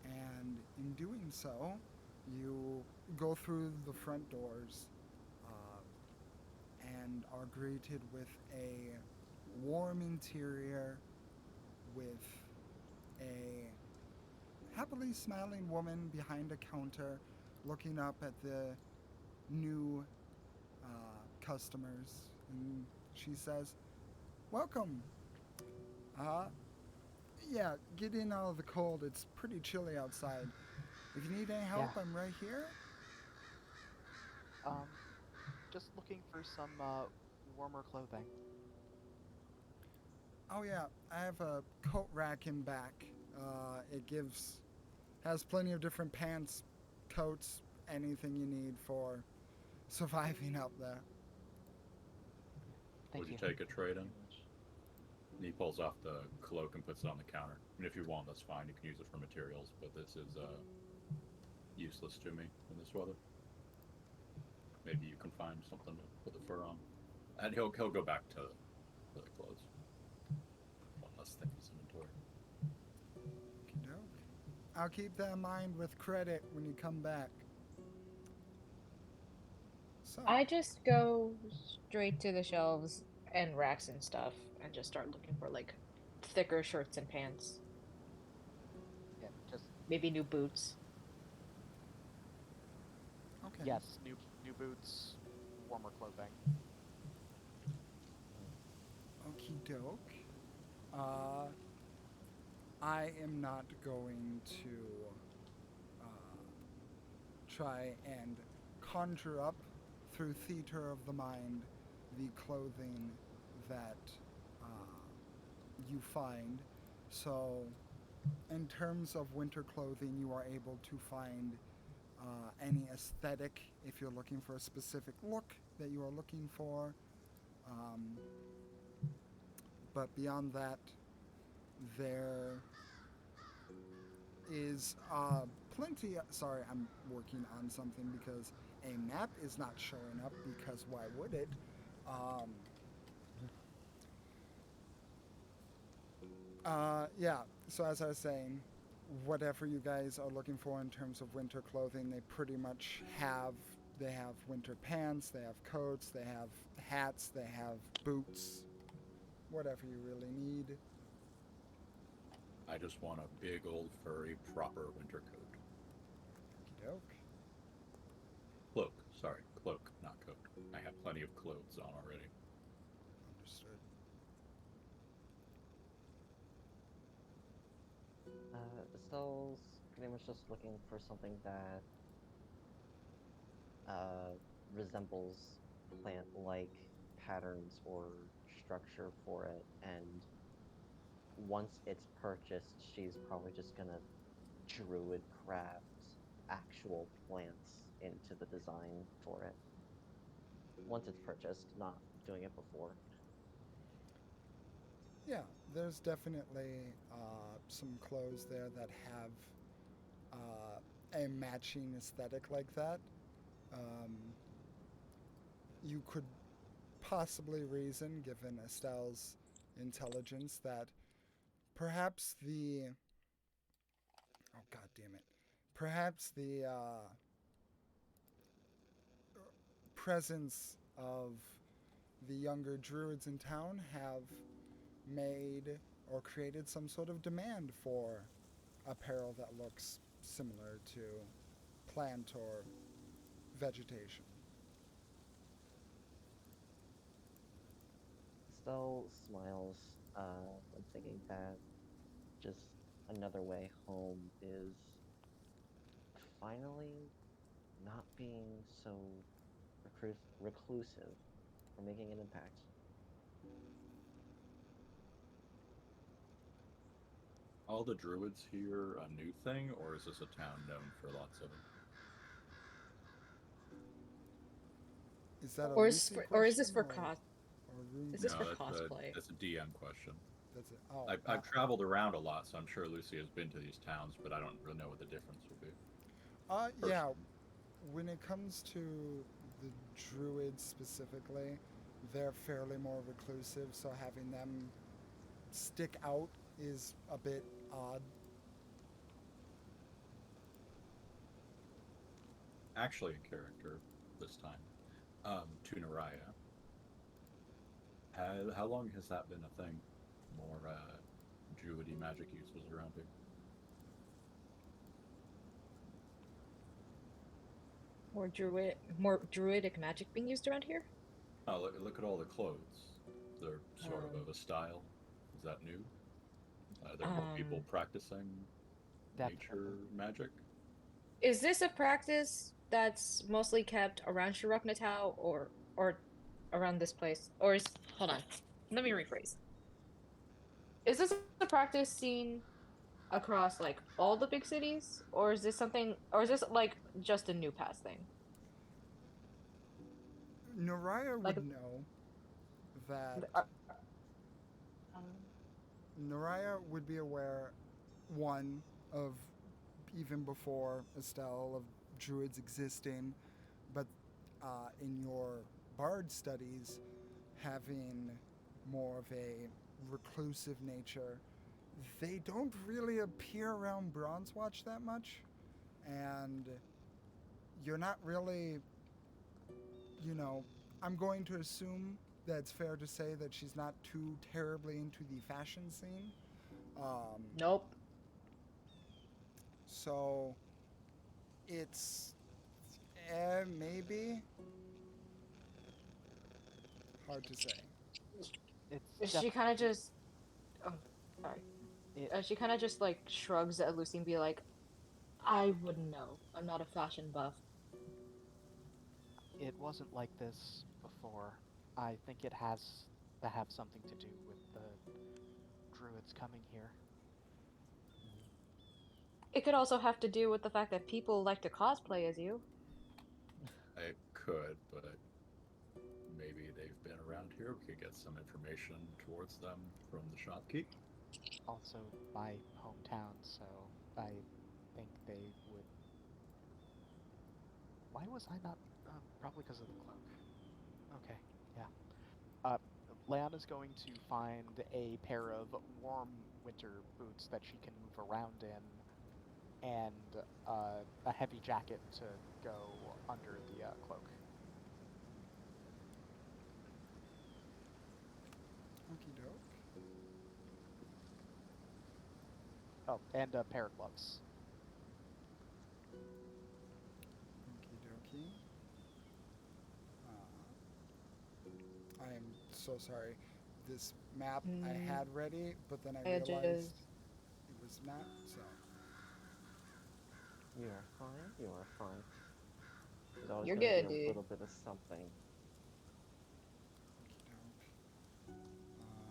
and in doing so, you go through the front doors and are greeted with a warm interior with a happily smiling woman behind a counter looking up at the new customers, and she says, "Welcome. Yeah, get in out of the cold. It's pretty chilly outside. If you need any help, Yeah. I'm right here." Just looking for some warmer clothing. Oh yeah, I have a coat rack in back. It has plenty of different pants, coats, anything you need for surviving out there. Thank Would you you. take a trade in? Pretty much. And he pulls off the cloak and puts it on the counter. I mean, if you want, that's fine. You can use it for materials, but this is useless to me in this weather. Maybe you can find something to put the fur on. And he'll go back to the clothes. One less thing in his inventory. Okey-doke. I'll keep that in mind with credit when you come back. So, I just go straight to the shelves and racks and stuff and just start looking for like thicker shirts and pants. Yeah, just Maybe new boots. okay. yes, new boots, warmer clothing. Okie doke. I am not going to try and conjure up through theater of the mind the clothing that you find. So, in terms of winter clothing, you are able to find any aesthetic if you're looking for a specific look that you are looking for. But beyond that, there is plenty. Sorry, I'm working on something because a map is not showing up because why would it? Yeah, so as I was saying, whatever you guys are looking for in terms of winter clothing, they pretty much have. They have winter pants, they have coats, they have hats, they have boots, whatever you really need. I just want a big old furry proper winter coat. Okey doke. Cloak. Sorry, cloak, not coat. I have plenty of clothes on already. Understood. Estelle's pretty much just looking for something that resembles plant-like patterns or structure for it, and once it's purchased, she's probably just gonna druid craft actual plants into the design for it. Once it's purchased, not doing it before. Yeah, there's definitely some clothes there that have a matching aesthetic like that, you could possibly reason, given Estelle's intelligence, that perhaps the oh god damn it, perhaps the presence of the younger druids in town have made or created some sort of demand for apparel that looks similar to plant or vegetation. Estelle smiles when thinking that just another way home is finally not being so reclusive or making an impact. All the druids here a new thing, or is this a town known for lots of them? Is that a Or Lucy is question this for or Rune Is this No, for that's cosplay? that's a DM question. That's it. Oh, I've traveled around a lot, so I'm sure Lucy has been to these towns, but I don't really know what the difference would be. yeah. When it comes to the druids specifically, they're fairly more reclusive, so having them stick out is a bit odd. Actually, a character this time, Tunaraya. How long has that been a thing? More druidy magic use was around here. More druidic magic being used around here? Oh, look at all the clothes. They're sort of a style. Is that new? Are there more people practicing nature magic? Is this a practice that's mostly kept around Shirok Natal or around this place? Or is hold on. Let me rephrase. Is this a practice seen across like all the big cities? Or is this like just a new pass thing? Naraya Like would know that. um, Naraya would be aware, one, of even before Estelle, of druids existing, but in your bard studies, having more of a reclusive nature, they don't really appear around Bronzewatch that much, and you're not really, I'm going to assume that it's fair to say that she's not too terribly into the fashion scene. nope. So it's maybe hard to say. It's She kind of just oh, sorry. She kind of just like shrugs at Lucy and be like, I wouldn't know. I'm not a fashion buff. It wasn't like this before. I think it has to have something to do with the druids coming here. It could also have to do with the fact that people like to cosplay as you. It could, but maybe they've been around here. We could get some information towards them from the shopkeep. Also my hometown, so I think they would. Why was I not? Probably because of the cloak. Okay, yeah. Leiana's going to find a pair of warm winter boots that she can move around in, and a heavy jacket to go under the cloak. Okie doke. Oh, and a pair of gloves. Okie dokie. I am so sorry. This map I had ready, but then I realized it was not, so. You are fine. You are fine. There's always You're gonna good, be a dude. little bit of something.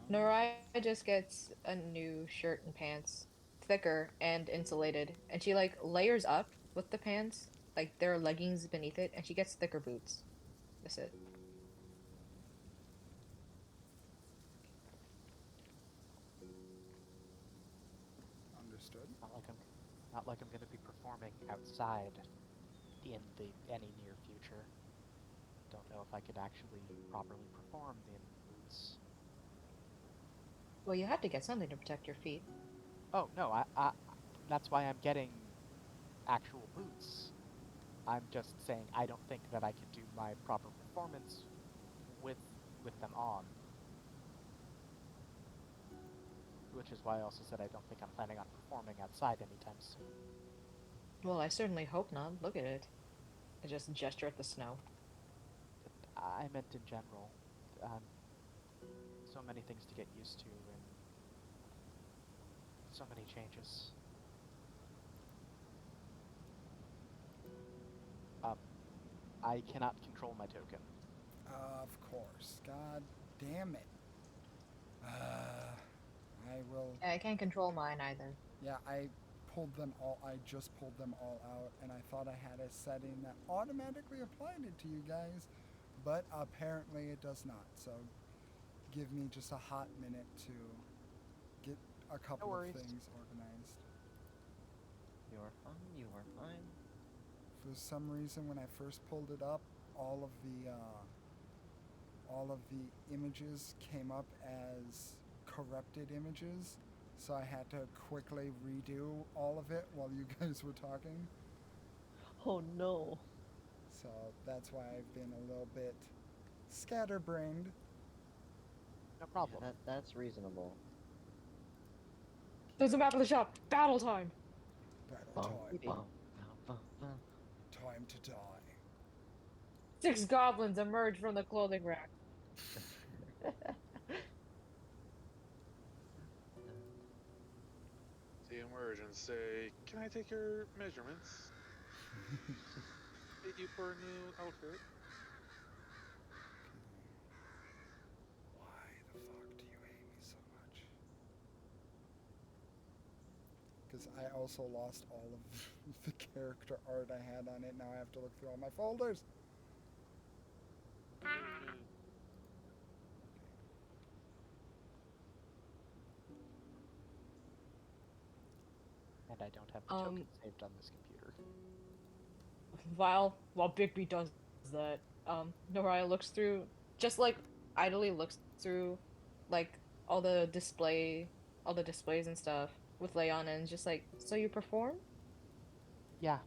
Noraya just gets a new shirt and pants, thicker and insulated, and she like layers up with the pants, like there are leggings beneath it, and she gets thicker boots. That's it. Understood. Not like not like I'm going to be performing outside in any near future. Don't know if I could actually properly perform in boots. Well, you had to get something to protect your feet. Oh no, that's why I'm getting actual boots. I'm just saying I don't think that I could do my proper performance with them on. Which is why I also said I don't think I'm planning on performing outside anytime soon. Well, I certainly hope not. Look at it. I just gesture at the snow. I meant in general. So many things to get used to and so many changes. I cannot control my token. Of course. God damn it. I will. I can't control mine either. Yeah, I just pulled them all out, and I thought I had a setting that automatically applied it to you guys, but apparently it does not. So give me just a hot minute to get a couple of things organized. You are fine. You are fine. For some reason, when I first pulled it up, all of the images came up as corrupted images, so I had to quickly redo all of it while you guys were talking. Oh no. So that's why I've been a little bit scatterbrained. No problem. Yeah, that's reasonable. There's a map of the shop. Battle time. Battle time. Time to die. 6 goblins emerge from the clothing rack. They emerge and say, "Can I take your measurements? Fit you for a new outfit?" Why the fuck do you hate me so much? Because I also lost all of the character art I had on it. Now I have to look through all my folders. And I don't have the token saved on this computer. While Bigby does that, Noriah looks through, just like idly looks through, like all the displays and stuff with Leiana, and just like, so you perform? Yeah,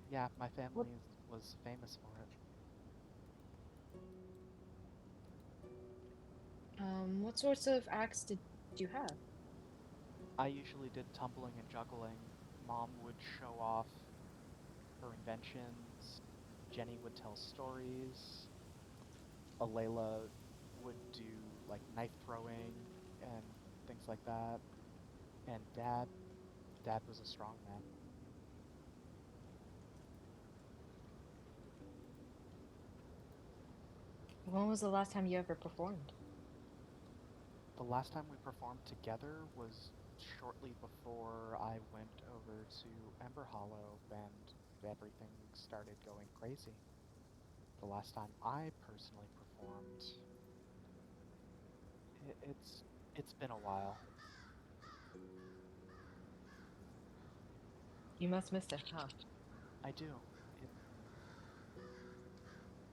yeah, my family was famous for it. What sorts of acts did you have? I usually did tumbling and juggling. Mom would show off her inventions. Jenny would tell stories. Alayla would do like knife throwing and things like that. And Dad was a strong man. When was the last time you ever performed? The last time we performed together was shortly before I went over to Ember Hollow and everything started going crazy. The last time I personally performed, it's been a while. You must miss it, huh? I do.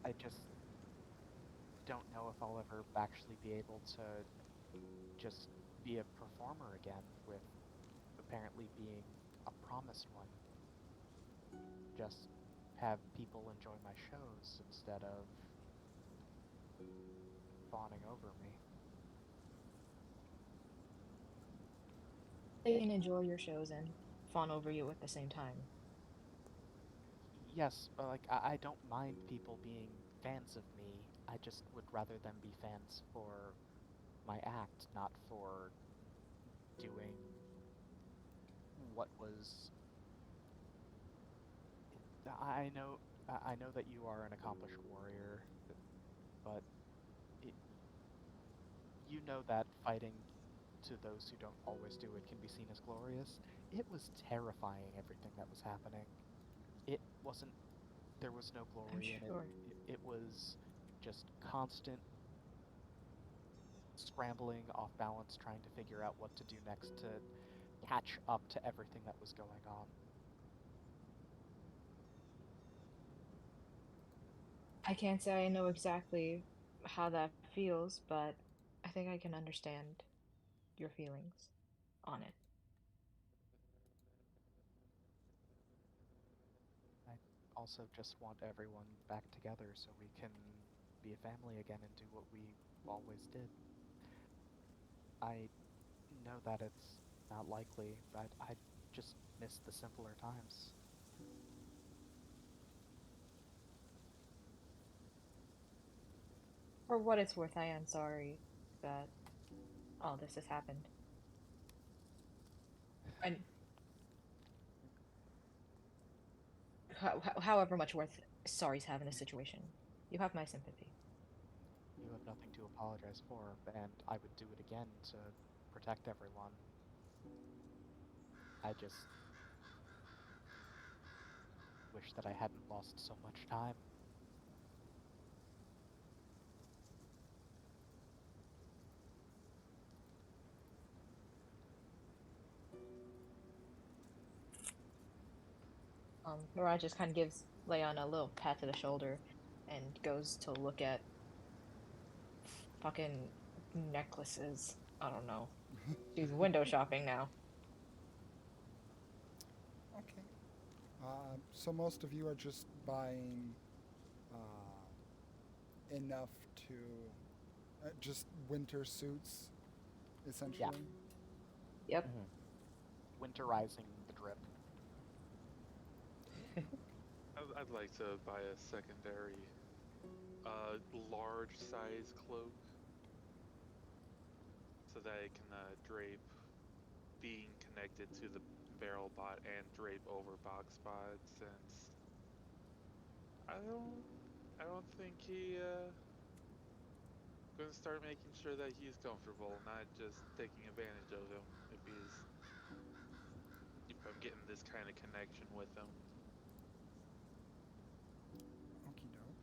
I just don't know if I'll ever actually be able to just be a performer again with apparently being a promised one. Just have people enjoy my shows instead of fawning over me. They can enjoy your shows and fawn over you at the same time. Yes, but like I don't mind people being fans of me. I just would rather them be fans for my act, not for doing what was. I know that you are an accomplished warrior, but you know that fighting to those who don't always do it can be seen as glorious. It was terrifying, everything that was happening. It wasn't. There was no glory in it. Sure. It was just constant scrambling, off balance, trying to figure out what to do next to catch up to everything that was going on. I can't say I know exactly how that feels, but I think I can understand your feelings on it. I also just want everyone back together so we can be a family again and do what we always did. I know that it's not likely, but I just miss the simpler times. For what it's worth, I am sorry that all this has happened. And however much worth sorry's have in this situation, you have my sympathy. You have nothing to apologize for, and I would do it again to protect everyone. I just wish that I hadn't lost so much time. Nora just kind of gives Leiana a little pat to the shoulder and goes to look at fucking necklaces. I don't know. She's window shopping now. Okay. So most of you are just buying enough to just winter suits, essentially. Yep. Winterizing the drip. I'd like to buy a secondary, large size cloak so that it can drape, being connected to the barrel bot and drape over box bot. Since I don't think he gonna start making sure that he's comfortable, not just taking advantage of him. If I'm getting this kind of connection with him. Okie doke.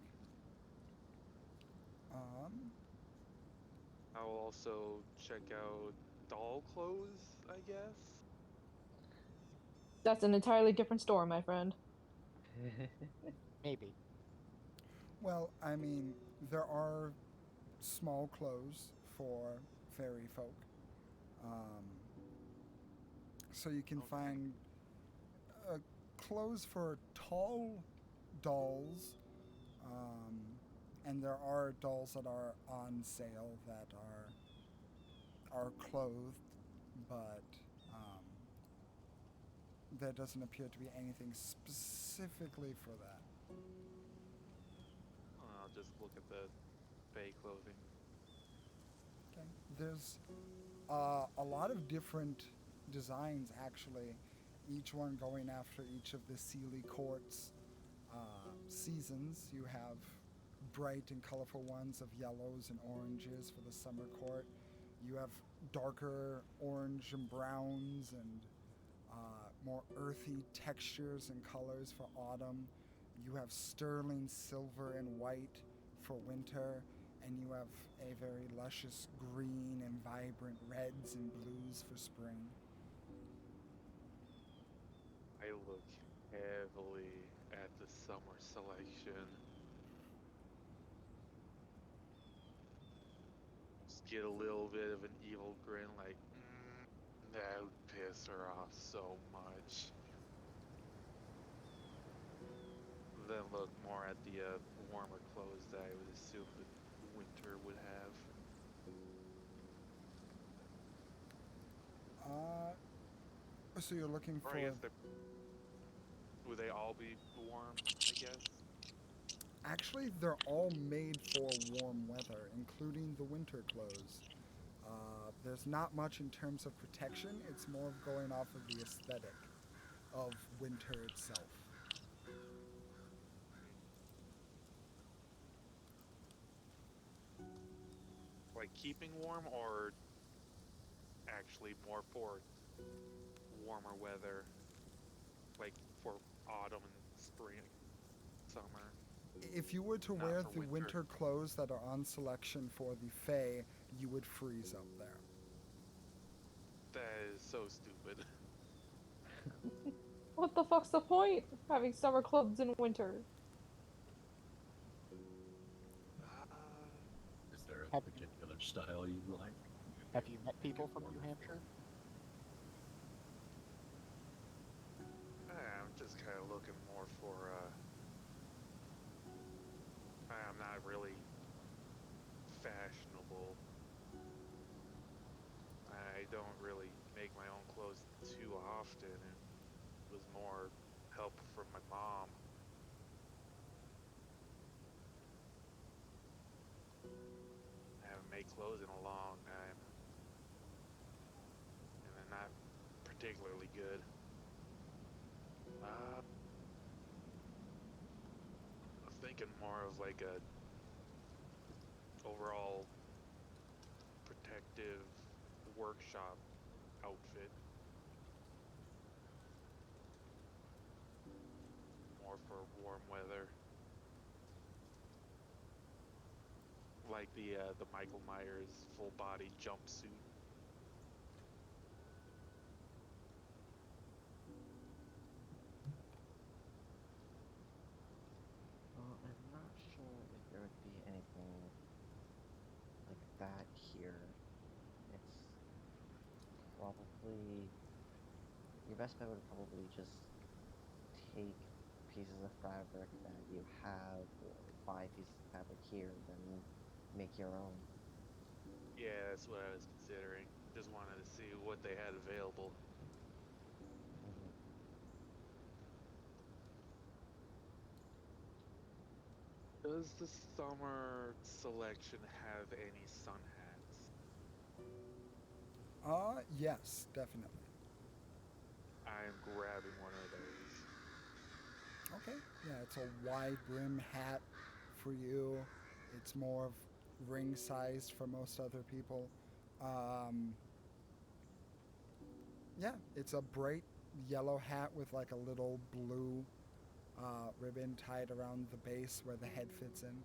I will also check out doll clothes, I guess. That's an entirely different store, my friend. Maybe. Well, I mean, there are small clothes for fairy folk. So you can Okay. find clothes for tall dolls, and there are dolls that are on sale that are clothed, but there doesn't appear to be anything specifically for that. I'll just look at the Fae clothing. Okay. There's a lot of different designs, actually, each one going after each of the Sealy Court's seasons. You have bright and colorful ones of yellows and oranges for the summer court. You have darker orange and browns and more earthy textures and colors for autumn. You have sterling silver and white for winter, and you have a very luscious green and vibrant reds and blues for spring. I look heavily at the summer selection. Just get a little bit of an evil grin, like, that would piss her off so much. Then look more at the warmer clothes that I would assume the winter would have. So you're looking Or for... I guess would they all be warm, I guess? Actually, they're all made for warm weather, including the winter clothes. There's not much in terms of protection. It's more of going off of the aesthetic of winter itself. Like keeping warm, or actually more for warmer weather, like for autumn and spring, summer. If you were to Not wear for the winter clothes that are on selection for the Fae, you would freeze up there. That is so stupid. What the fuck's the point? Having summer clothes in winter. Is there a Have- particular style you like? Have you met people from New Hampshire? I'm just kind of looking more for. I'm not really fashionable. I don't really make my own clothes too often. It was more help from my mom. I haven't made clothes in a long time, and they're not particularly good. I was thinking more of like a overall protective workshop outfit. More for warm weather. Like the Michael Myers full body jumpsuit. Well, I'm not sure if there would be anything like that here. It's probably your best bet would probably just take pieces of fabric that you have, or buy pieces of fabric here, then make your own. Yeah, that's what I was considering. Just wanted to see what they had available. Mhm. Does the summer selection have any sun hats? Yes, definitely. I'm grabbing one of those. Okay. Yeah, it's a wide brim hat for you. It's more of ring sized for most other people. Um, yeah, it's a bright yellow hat with like a little blue ribbon tied around the base where the head fits in.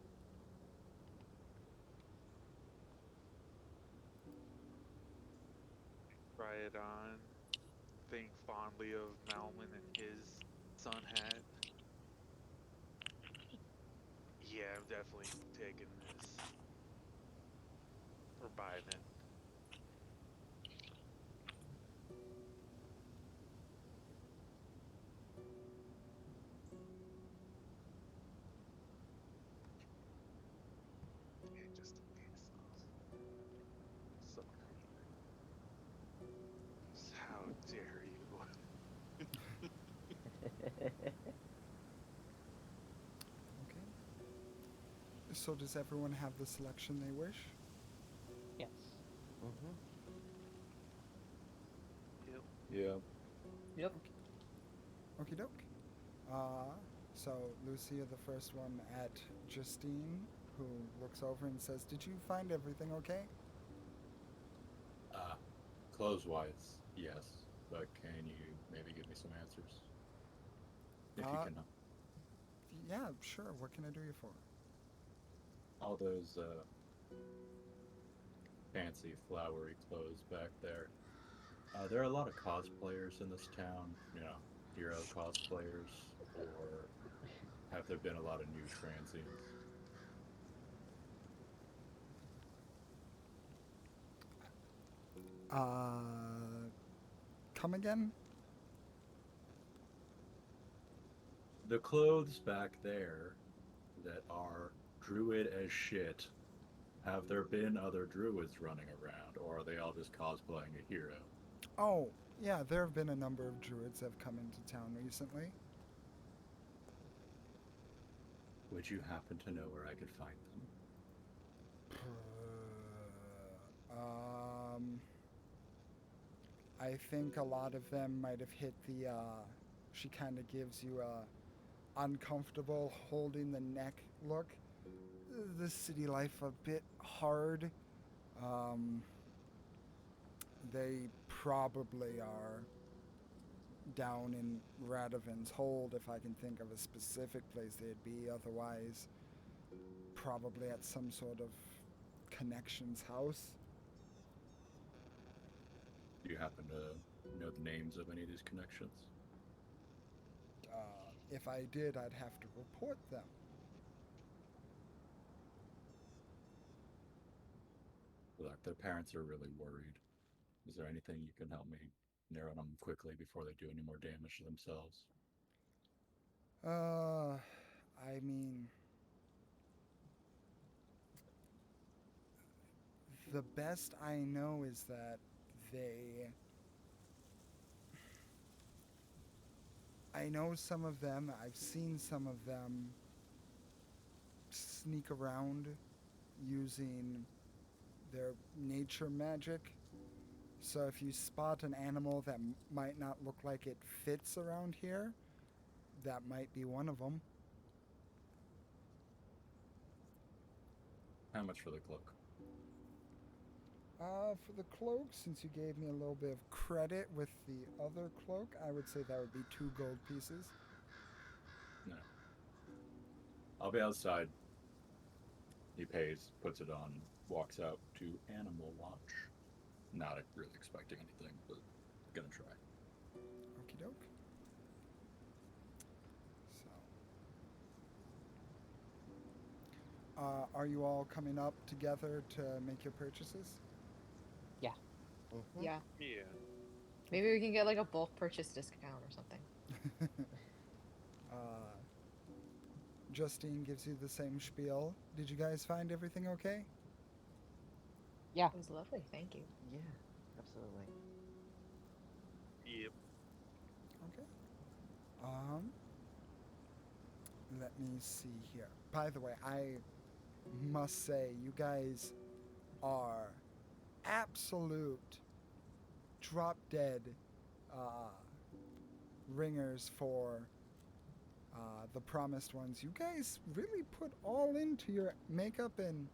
Try it on. Think fondly of Malman and his sun hat. Yeah, I'm definitely taking this. Or buying it. Yeah, just in case. So how dare you? Okay. So does everyone have the selection they wish? Yes. Mhm. Yep. Yeah. Yep. Okie doke. Uh, so Lucy, you're the first one at Justine, who looks over and says, "Did you find everything okay?" Clothes wise, yes. But can you maybe give me some answers? If you Uh, can. yeah, sure. What can I do you for? All those fancy, flowery clothes back there. There are a lot of cosplayers in this town, hero cosplayers, or have there been a lot of new transients? Come again? The clothes back there that are druid as shit, have there been other druids running around, or are they all just cosplaying a hero? Oh, yeah, there have been a number of druids that have come into town recently. Would you happen to know where I could find them? um, I think a lot of them might have hit the, she kind of gives you a uncomfortable holding the neck look. The city life a bit hard. Um, they probably are down in Radovan's Hold, if I can think of a specific place they'd be. Otherwise, probably at some sort of connection's house. you happen to know the names of any of these connections? If I did, I'd have to report them. Look, their parents are really worried. Is there anything you can help me narrow them quickly before they do any more damage to themselves? I mean, the best I know is that I know some of them, I've seen some of them sneak around using their nature magic. So if you spot an animal that might not look like it fits around here, that might be one of them. How much for the cloak? For the cloak, since you gave me a little bit of credit with the other cloak, I would say that would be 2 gold pieces. No. I'll be outside. He pays, puts it on, walks out to Animal Watch. Not really expecting anything, but gonna try. Okie doke. So, are you all coming up together to make your purchases? Mm-hmm. Yeah. Yeah. Maybe we can get like a bulk purchase discount or something. Justine gives you the same spiel. Did you guys find everything okay? Yeah. It was lovely, thank you. Yeah, absolutely. Yep. Okay. Let me see here. By the way, I must say, you guys are absolute drop dead ringers for the promised ones. You guys really put all into your makeup and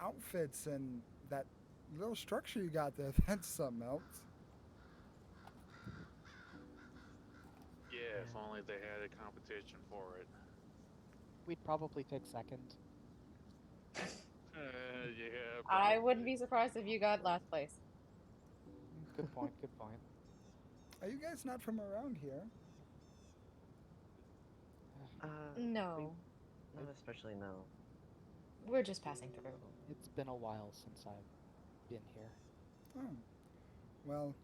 outfits, and that little structure you got there, that's something else. Yeah, if only they had a competition for it. We'd probably take second. Yeah. I Probably. wouldn't be surprised if you got last place. Good point, good point. Are you guys not from around here? No, Not especially, no. we're just passing through. It's been a while since I've been here. Oh. Well,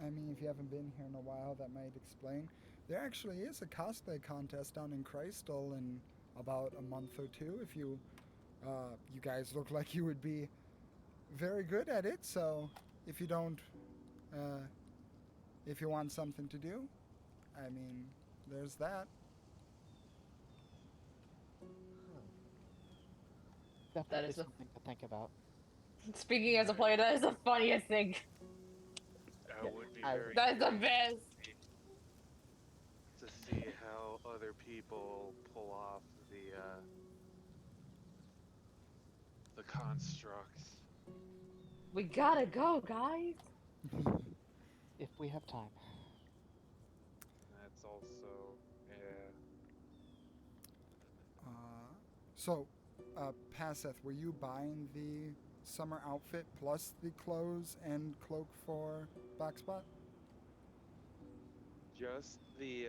I mean, if you haven't been here in a while, that might explain. There actually is a cosplay contest down in Crystal in about a month or two. If you guys look like you would be very good at it, so if you don't, if you want something to do, I mean, there's that. Definitely is the- something to think about. Speaking as a player, that is the funniest thing. That Yeah, would be I- very That's the great best. to see how other people pull off the constructs. We gotta go, guys. If we have time. That's also yeah. So, Passeth, were you buying the summer outfit plus the clothes and cloak for Blackspot? Just the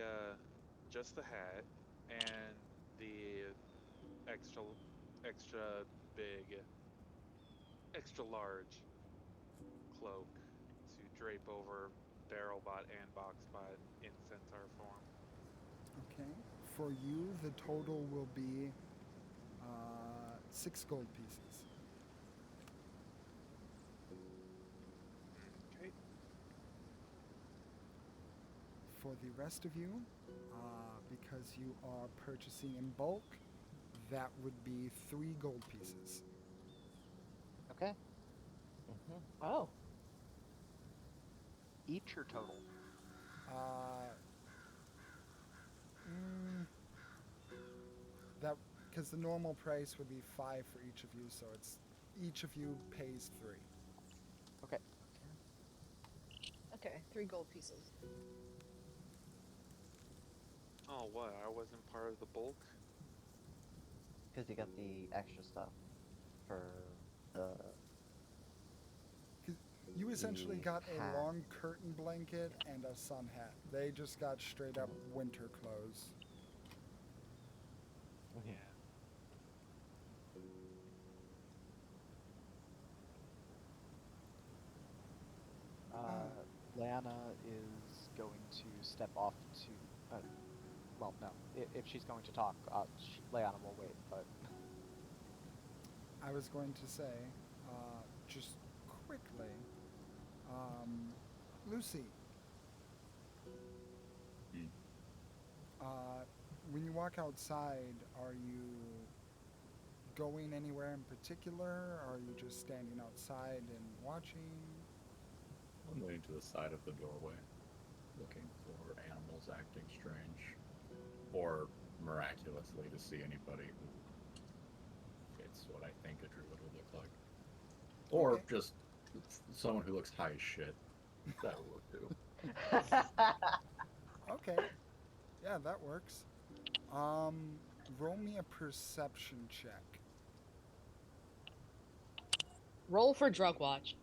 hat and the extra big, extra large cloak to drape over Barrelbot and Boxbot in centaur form. Okay. For you, the total will be 6 gold pieces. Okay. For the rest of you, because you are purchasing in bulk, that would be 3 gold pieces. Okay. Oh. Each or total? That because the normal price would be 5 for each of you, so it's each of you pays 3. Okay. Okay, 3 gold pieces. Oh, what? I wasn't part of the bulk? Because you got the extra stuff for the... You essentially The got a hat. long curtain blanket and a sun hat. They just got straight up winter clothes. Yeah. Leiana is going to step off to. Well, no. If she's going to talk, Leiana will wait. But I was going to say, just quickly, Lucy, Hmm. when you walk outside, are you going anywhere in particular? Are you just standing outside and watching? I'm leaning to the side of the doorway, looking for animals acting strange, or miraculously to see anybody who fits what I think a druid would look like, or Okay. just someone who looks high as shit. That would work too. Okay. Yeah, that works. Roll me a perception check. Roll for drug watch.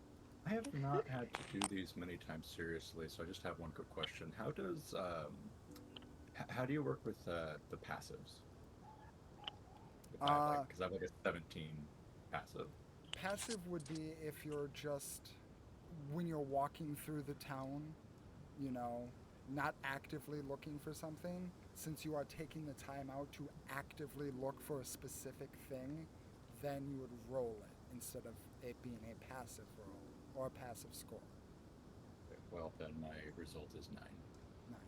I have not had to do these many times seriously, so I just have one quick question. How does how do you work with the passives? If I have because I have like a 17 passive. Passive would be if you're just, when you're walking through the town, you know, not actively looking for something. Since you are taking the time out to actively look for a specific thing, then you would roll it instead of it being a passive roll or a passive score. Well, then my result is 9. 9.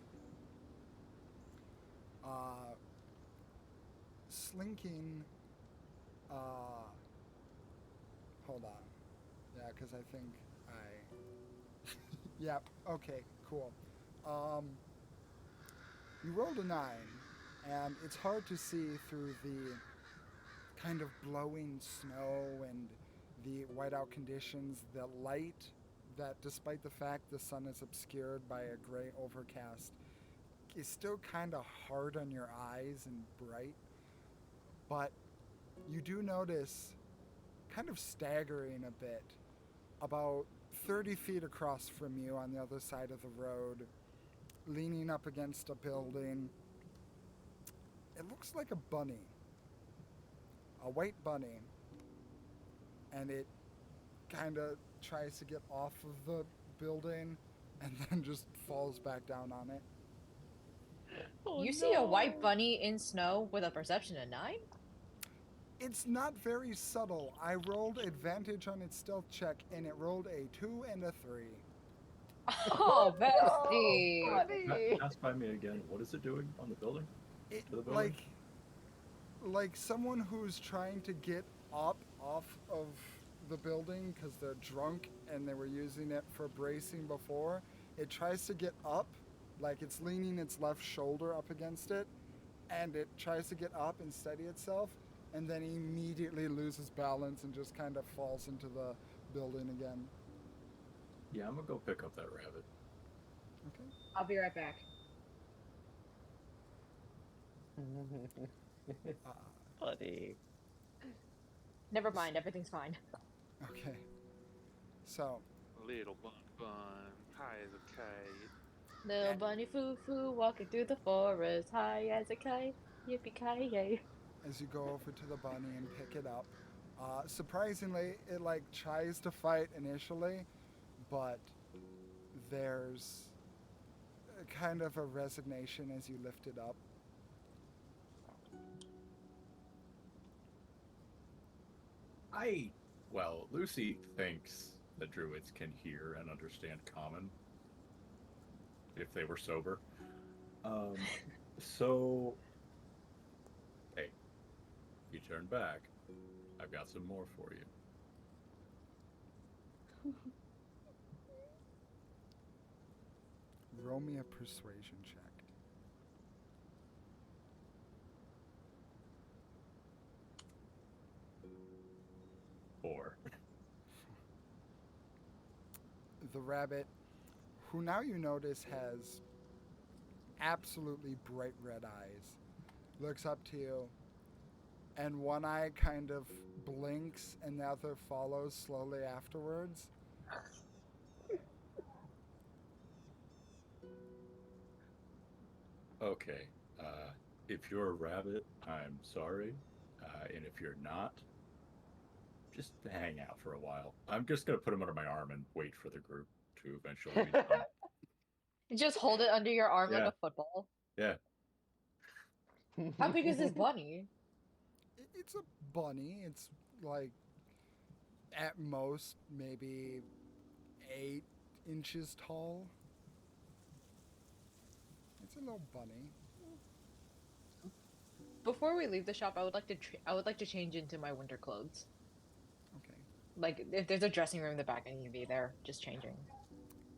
Slinking. Hold on. Yeah, because I think I. Yep. Okay. Cool. You rolled a 9, and it's hard to see through the kind of blowing snow and the whiteout conditions. The light that, despite the fact the sun is obscured by a gray overcast, is still kind of hard on your eyes and bright. But you do notice, kind of staggering a bit, about 30 feet across from you on the other side of the road, leaning up against a building. It looks like a bunny, a white bunny, and it kind of tries to get off of the building and then just falls back down on it. Oh, You see a white no. bunny in snow with a perception of 9? It's not very subtle. I rolled advantage on its stealth check, and it rolled a 2 and a 3. Oh, No, bestie. buddy. Pass by me again. What is it doing on the building? It, To the building? like someone who's trying to get up off of the building because they're drunk and they were using it for bracing before. It tries to get up, like it's leaning its left shoulder up against it, and it tries to get up and steady itself, and then immediately loses balance and just kind of falls into the building again. Yeah, I'm gonna go pick up that rabbit. Okay. I'll be right back. Buddy. Never mind, everything's fine. Okay. So, Little bun, high as a kite. Little bunny foo walking through the forest, high as a kite, yippee-ki-yay. as you go over to the bunny and pick it up, surprisingly, it like tries to fight initially, but there's kind of a resignation as you lift it up. Well, Lucy thinks that druids can hear and understand common if they were sober. So, hey, you turn back. I've got some more for you. Roll me a persuasion check. Four. The rabbit, who now you notice has absolutely bright red eyes, looks up to you, and one eye kind of blinks and the other follows slowly afterwards. Okay. If you're a rabbit, I'm sorry. And if you're not, just hang out for a while. I'm just gonna put him under my arm and wait for the group to eventually be done. Just hold it under your arm like Yeah. a football. Yeah. How big is this bunny? It's a bunny. It's like at most maybe 8 inches tall. It's a little bunny. Before we leave the shop, I would like to change into my winter clothes. Okay. Like if there's a dressing room in the back, I need to be there just changing.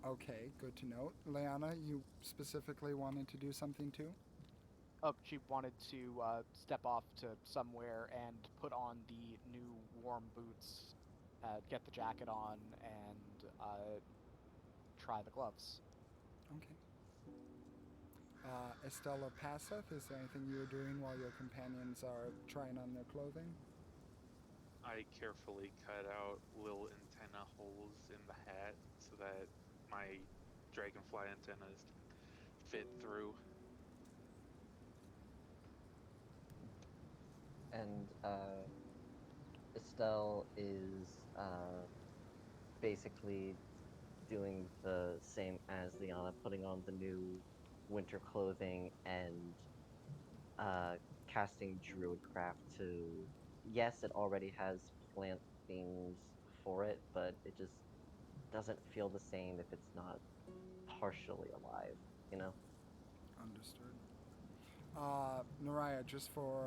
Okay, good to know. Leiana, you specifically wanted to do something too? Oh, she wanted to step off to somewhere and put on the new warm boots, get the jacket on, and try the gloves. Okay. Estella Passeth, is there anything you are doing while your companions are trying on their clothing? I carefully cut out little antenna holes in the hat so that my dragonfly antennas fit through. And Estelle is basically doing the same as Liana, putting on the new winter clothing and casting Druidcraft to. Yes, it already has plant things for it, but it just doesn't feel the same if it's not partially alive, you know? Understood. Naraya, just for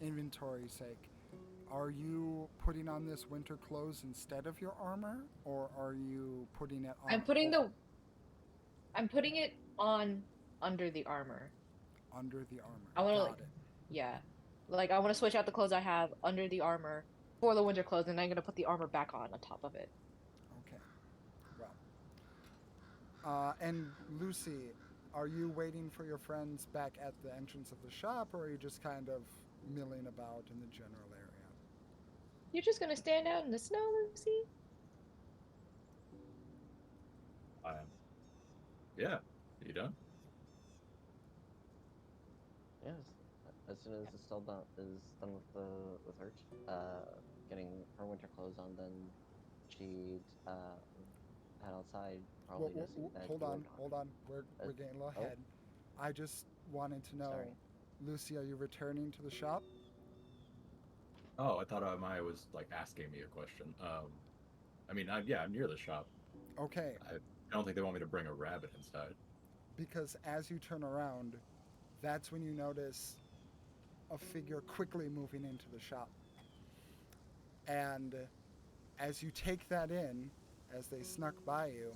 inventory's sake, are you putting on this winter clothes instead of your armor, or are you putting it on? I'm putting it on under the armor. Under the armor. I want to Got it. yeah. Like I want to switch out the clothes I have under the armor for the winter clothes, and I'm gonna put the armor back on top of it. Okay. Well. And Lucy, are you waiting for your friends back at the entrance of the shop, or are you just kind of milling about in the general area? You're just gonna stand out in the snow, Lucy? I am. Yeah. You done? Yes. As soon as Estelle is done with her getting her winter clothes on, then she'd head outside, probably to see that hold you are on, gone. hold on. We're getting a little ahead. I just wanted to know, Sorry. Lucy, are you returning to the shop? Oh, I thought Maya was like asking me a question. I mean, yeah, I'm near the shop. Okay. I don't think they want me to bring a rabbit inside. Because as you turn around, that's when you notice a figure quickly moving into the shop. And as you take that in, as they snuck by you,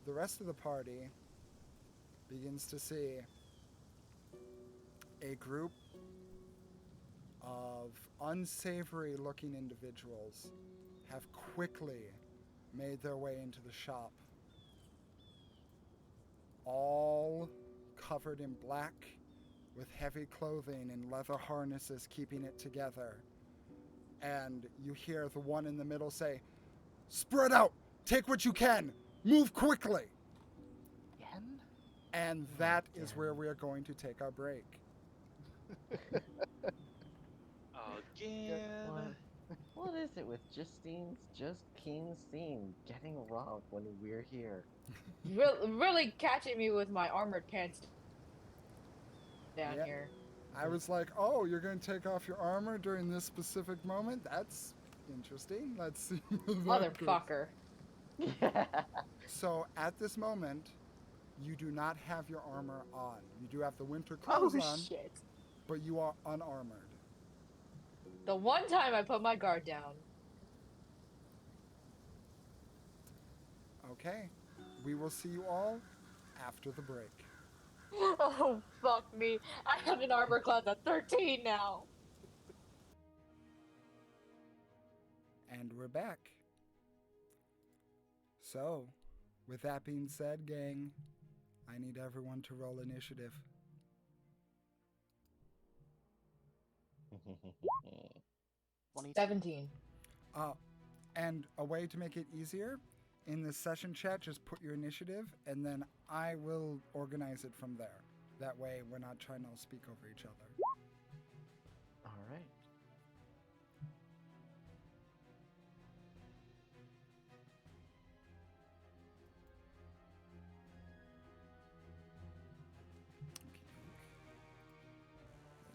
the rest of the party begins to see a group of unsavory looking individuals have quickly made their way into the shop, all covered in black with heavy clothing and leather harnesses keeping it together. And you hear the one in the middle say, "Spread out! Take what you can! Move quickly!" Again? And that is where we are going to take our break. Again. What is it with just Keen's theme getting robbed when we're here? Really catching me with my armored pants down here. I was like, oh, you're going to take off your armor during this specific moment? That's interesting. Let's see. Motherfucker. So at this moment, you do not have your armor on. You do have the winter clothes on, Shit. but you are unarmored. The one time I put my guard down. Okay. We will see you all after the break. Oh, fuck me. I have an armor class at 13 now. And we're back. So, with that being said, gang, I need everyone to roll initiative. 17. And a way to make it easier, in the session chat, just put your initiative, and then I will organize it from there. That way, we're not trying to speak over each other. All right.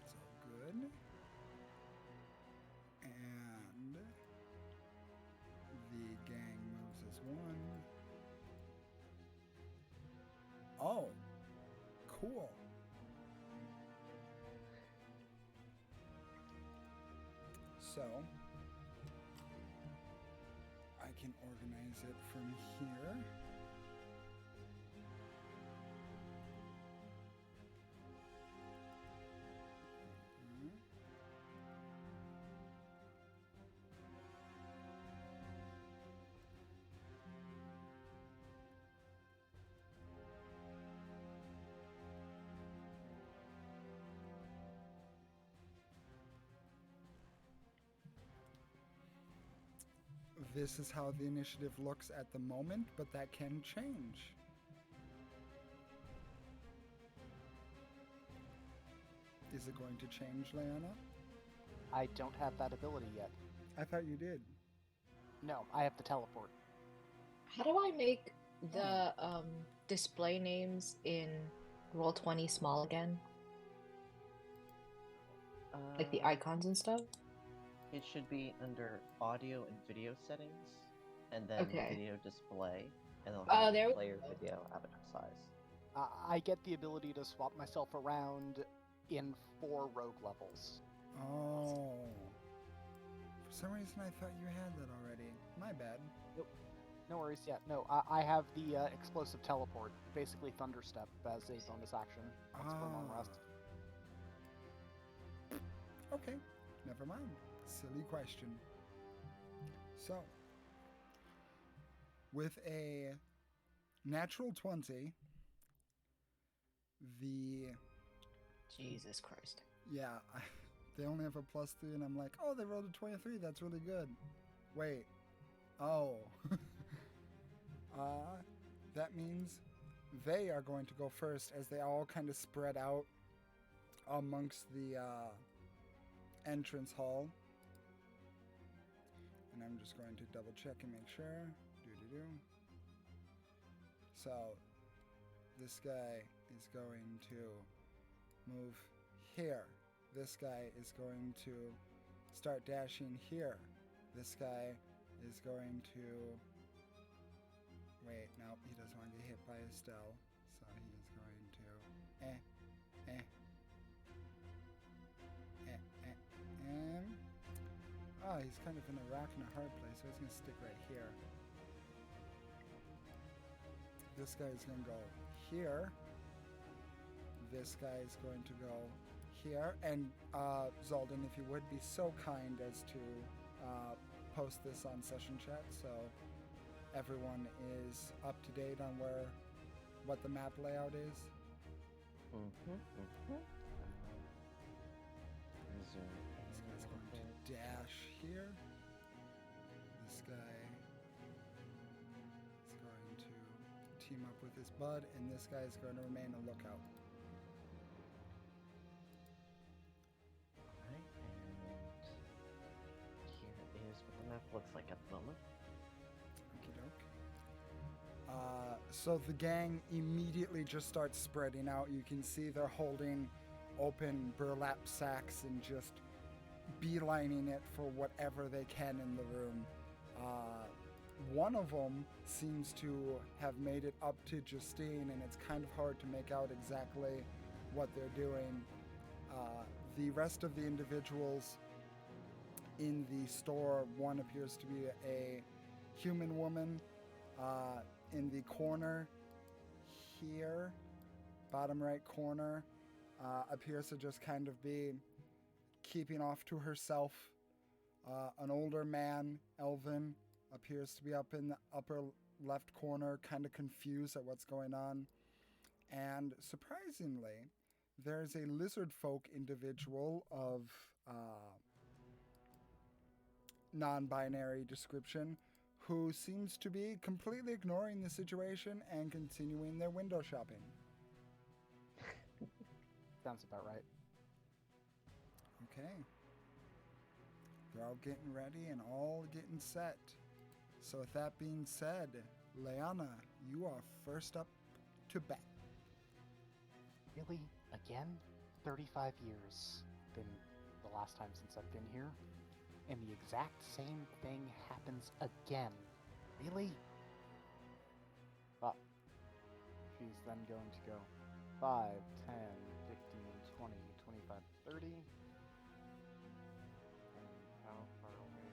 That's all good. And the gang moves as one. Oh, cool. So, I can organize it from here. This is how the initiative looks at the moment, but that can change. Is it going to change, Leiana? I don't have that ability yet. I thought you did. No, I have the teleport. How do I make the display names in Roll20 small again? Like the icons and stuff? It should be under audio and video settings, and then Okay. video display, and they'll Oh, have there we player go. video avatar size. I get the ability to swap myself around in 4 rogue levels. Oh. For some reason, I thought you had that already. My bad. No worries, yeah. No, I have the explosive teleport, basically Thunderstep, as a bonus action once for long rest. Okay, never mind. Silly question. So, with a natural 20, the... Jesus Christ. Yeah, they only have a +3, and I'm like, oh, they rolled a 23. That's really good. Wait. Oh. That means they are going to go first as they all kind of spread out amongst the entrance hall. And I'm just going to double check and make sure. Do. So, this guy is going to move here. This guy is going to start dashing here. This guy is going to... Wait, no, he doesn't want to get hit by Estelle. So he is going to... Oh, he's kind of in a rock and a hard place, so he's going to stick right here. This guy is going to go here. This guy is going to go here. And Zoldan, if you would be so kind as to post this on session chat so everyone is up to date on what the map layout is. This guy's going to dash here. This guy is going to team up with his bud, and this guy is going to remain a lookout. Alright, and here is what the map looks like at the moment. Okie doke. So the gang immediately just starts spreading out. You can see they're holding open burlap sacks and just beelining it for whatever they can in the room. One of them seems to have made it up to Justine, and it's kind of hard to make out exactly what they're doing. The rest of the individuals in the store, one appears to be a human woman. In the corner here, bottom right corner, appears to just kind of be keeping off to herself. An older man, Elvin, appears to be up in the upper left corner, kind of confused at what's going on. And surprisingly, there's a lizard folk individual of non-binary description who seems to be completely ignoring the situation and continuing their window shopping. Sounds about right. Okay. They're all getting ready and all getting set. So with that being said, Leiana, you are first up to bat. Really? Again? 35 years. Been the last time since I've been here. And the exact same thing happens again. Really? But she's then going to go 5, 10, 15, 20, 25, 30. And how far away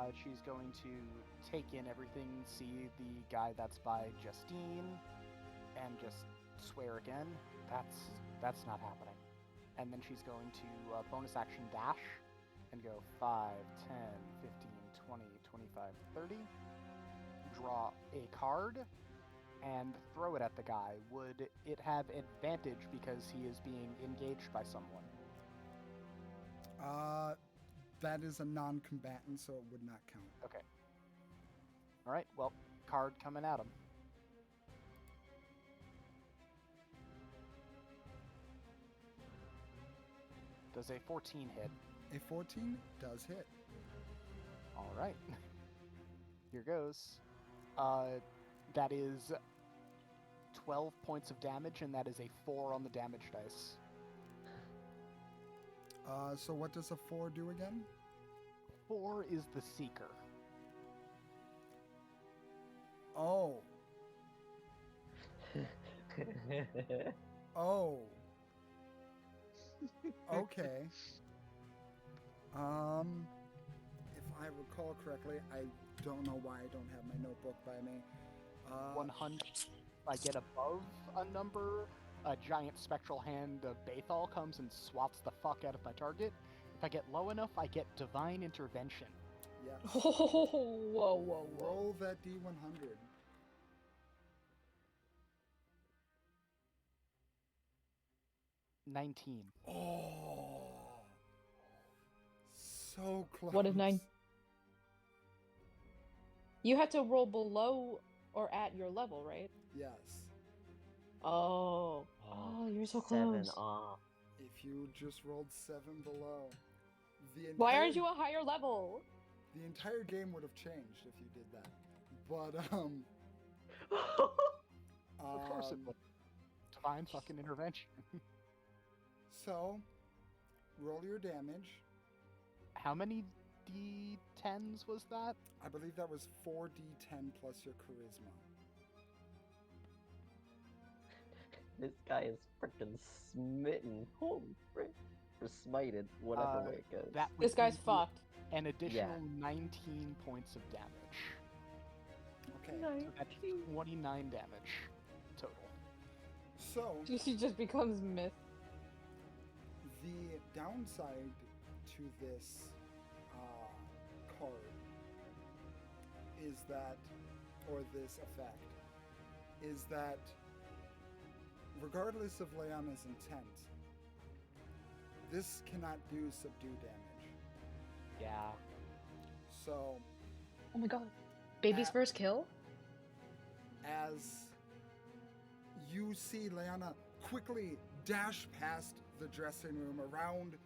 is she's going to take in everything, see the guy that's by Justine, and just swear again. That's not happening. And then she's going to bonus action dash and go 5, 10, 15, 20, 25, 30. Draw a card and throw it at the guy. Would it have advantage because he is being engaged by someone? That is a non-combatant, so it would not count. Okay. Alright, well, card coming at him. Does a 14 hit? A 14 does hit. Alright. Here goes. That is 12 points of damage, and that is a 4 on the damage dice. So what does a 4 do again? 4 is the Seeker. Oh. Oh. Okay. If I recall correctly, I don't know why I don't have my notebook by me. 100. If I get above a number, a giant spectral hand of Bathol comes and swats the fuck out of my target. If I get low enough, I get Divine Intervention. Yes. Oh, whoa, whoa, whoa. Roll that D100. 19. Oh. So close. What is 9? You had to roll below or at your level, right? Yes. Oh. Oh, you're so 7 close. off. If you just rolled 7 below, Why aren't you a higher level? The entire game would have changed if you did that. But Of course it would. Divine fucking Intervention. So, roll your damage. How many D10s was that? I believe that was 4d10 plus your charisma. This guy is freaking smitten. Holy frick. Or smited, whatever way it goes. That would This guy's be fucked. An additional 19 points of damage. Okay. So that's 29 damage total. So, She just becomes myth. the downside to this card is that, or this effect, is that regardless of Leiana's intent, this cannot do subdue damage. Yeah. So, Oh my god. Baby's first kill? as you see Leiana quickly dash past the dressing room, around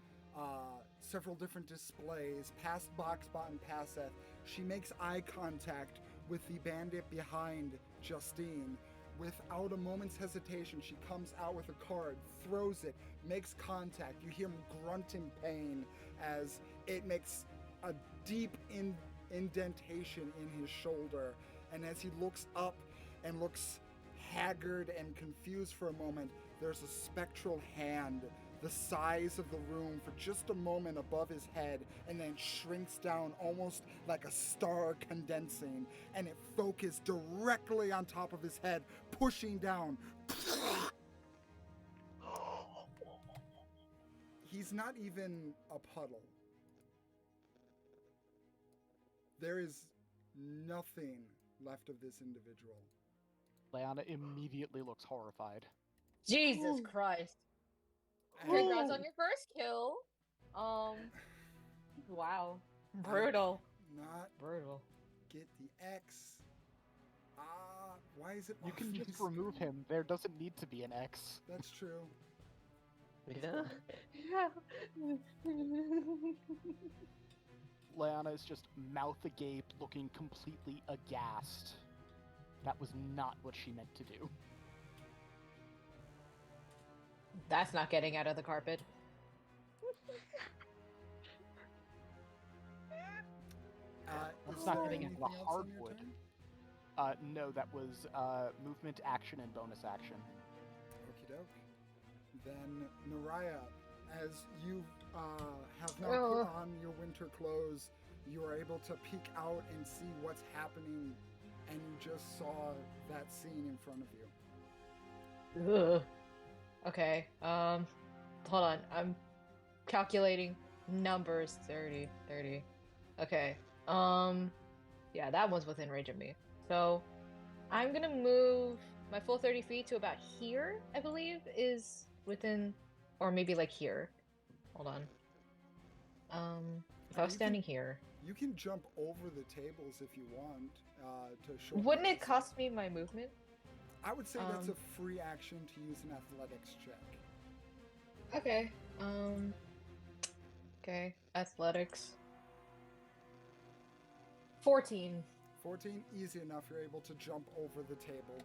several different displays, past Boxbot and past Seth, she makes eye contact with the bandit behind Justine. Without a moment's hesitation, she comes out with a card, throws it, makes contact. You hear him grunt in pain as it makes a deep indentation in his shoulder. And as he looks up and looks haggard and confused for a moment, there's a spectral hand the size of the room for just a moment above his head, and then shrinks down almost like a star condensing, and it focuses directly on top of his head, pushing down. He's not even a puddle. There is nothing left of this individual. Leiana immediately looks horrified. Jesus Ooh. Christ. And Congrats on your first kill. Wow. Brutal. Not Brutal. get the X. Why is it? You can just always- remove him. There doesn't need to be an X. That's true. Yeah. Yeah. Leiana is just mouth agape, looking completely aghast. That was not what she meant to do. That's not getting out of the carpet. Is It's not there getting into the anything else on your hardwood. turn? No, that was movement, action, and bonus action. Okie doke. Then Naraya, as you have now Oh. put on your winter clothes, you are able to peek out and see what's happening, and you just saw that scene in front of you. Ugh. Okay. Hold on. I'm calculating numbers. 30. Okay. Yeah, that one's within range of me. So, I'm gonna move my full 30 feet to about here, I believe, is within, or maybe like here. Hold on. If I was You standing can- here, You can jump over the tables if you want to shorten wouldn't the it cost me my movement? I would say that's a um, free action to use an athletics check. Okay. Okay. Athletics. 14. 14, easy enough. You're able to jump over the table.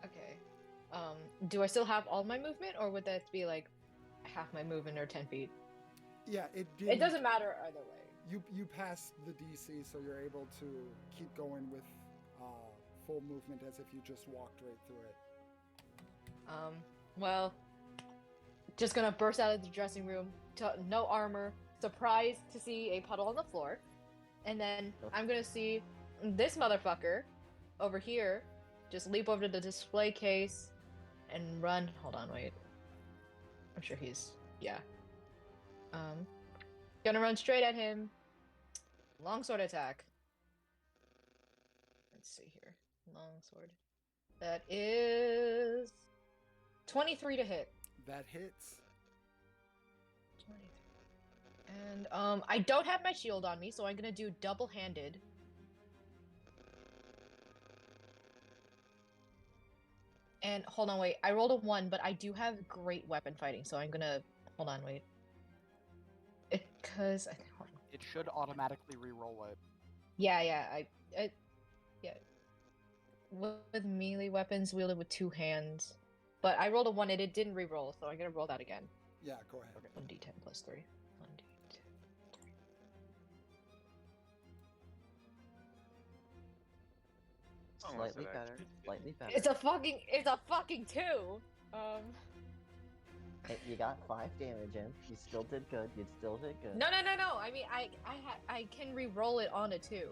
Okay. Do I still have all my movement, or would that be like half my movement or 10 feet? Yeah, it did. It doesn't matter either way. You passed the DC, so you're able to keep going with full movement as if you just walked right through it. Well, just gonna burst out of the dressing room, no armor, surprised to see a puddle on the floor, and then I'm gonna see this motherfucker over here just leap over to the display case and run. Hold on, wait. I'm sure he's, yeah. Gonna run straight at him. Longsword attack. Let's see here. Longsword. That is 23 to hit. That hits. 23. And I don't have my shield on me, so I'm gonna do double-handed. And hold on, wait. I rolled a 1, but I do have great weapon fighting, so I'm gonna hold on, wait. Because hold on. It should automatically re-roll it. Yeah, yeah. With melee weapons wielded with 2 hands, but I rolled a 1 and it didn't re-roll, so I'm gonna roll that again. Yeah, go ahead. 1d10 plus 3. 1d10. Unless Slightly it better. actually Slightly better. It's a fucking 2. Hey, you got 5 damage in. You still did good. You still did good. No. I mean, I can re-roll it on a 2.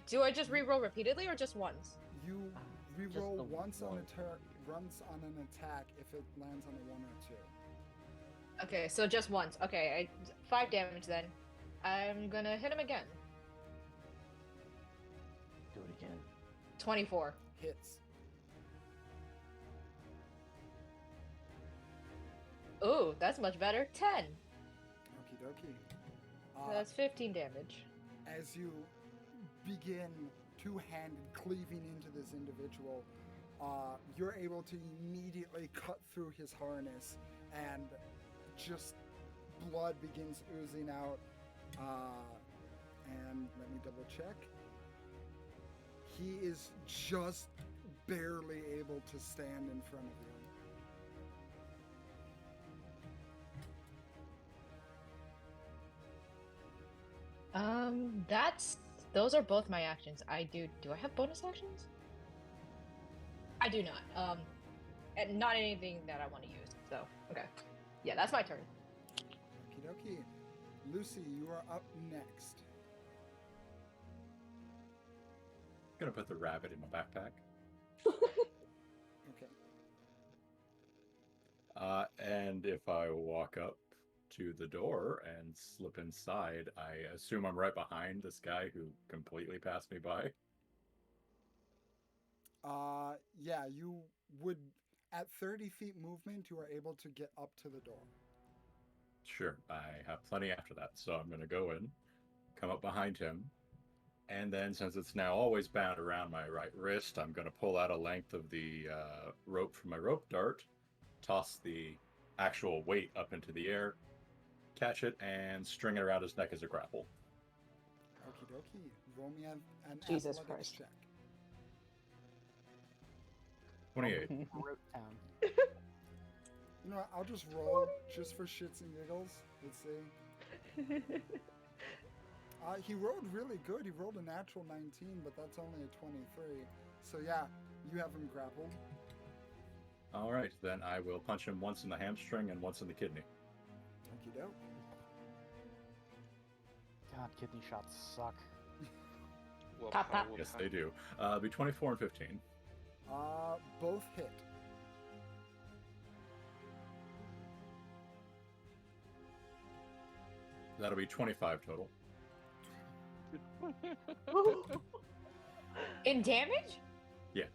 Do I just re-roll repeatedly or just once? You Just reroll the once on one. runs on an attack if it lands on a 1 or 2. Okay, so just once. Okay, 5 damage then. I'm gonna hit him again. Do it again. 24. Hits. Ooh, that's much better. 10. Okie dokie. So that's 15 damage. As you begin two-handed cleaving into this individual, you're able to immediately cut through his harness, and just blood begins oozing out. And let me double check. He is just barely able to stand in front of you. Those are both my actions. Do I have bonus actions? I do not. And not anything that I want to use. So, okay. Yeah, that's my turn. Okie dokie. Lucy, you are up next. Gonna put the rabbit in my backpack. Okay. And if I walk up to the door and slip inside, I assume I'm right behind this guy who completely passed me by. Yeah, you would, at 30 feet movement, you are able to get up to the door. Sure, I have plenty after that, so I'm going to go in, come up behind him, and then since it's now always bound around my right wrist, I'm going to pull out a length of the rope from my rope dart, toss the actual weight up into the air, catch it, and string it around his neck as a grapple. Okie dokie. Roll me an Jesus athletics Christ. check. 28. Root town. You know what? I'll just roll just for shits and giggles. Let's see. He rolled really good. He rolled a natural 19, but that's only a 23. So yeah, you have him grappled. All right, then I will punch him once in the hamstring and once in the kidney. Okie doke. God, kidney shots suck. Well, Pop, pop. Yes, they do. Be 24 and 15. Both hit. That'll be 25 total. In damage? Yeah.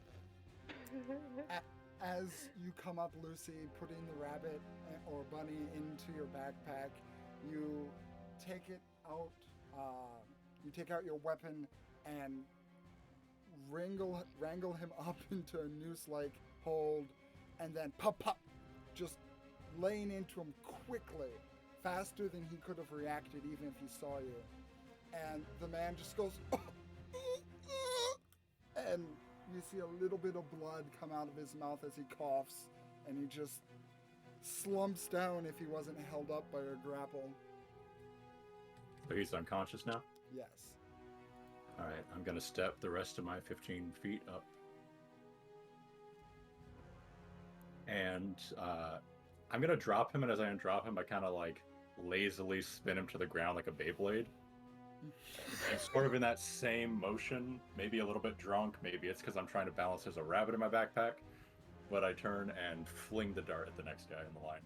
As you come up, Lucy, putting the rabbit or bunny into your backpack, you take it out. You take out your weapon and wrangle him up into a noose-like hold, and then pop, just laying into him quickly, faster than he could have reacted even if he saw you. And the man just goes, and you see a little bit of blood come out of his mouth as he coughs, and he just slumps down if he wasn't held up by a grapple. So he's unconscious now? Yes. All right, I'm going to step the rest of my 15 feet up. And I'm going to drop him, and as I undrop him, I kind of like lazily spin him to the ground like a Beyblade. And sort of in that same motion, maybe a little bit drunk, maybe it's because I'm trying to balance there's a rabbit in my backpack, but I turn and fling the dart at the next guy in the line.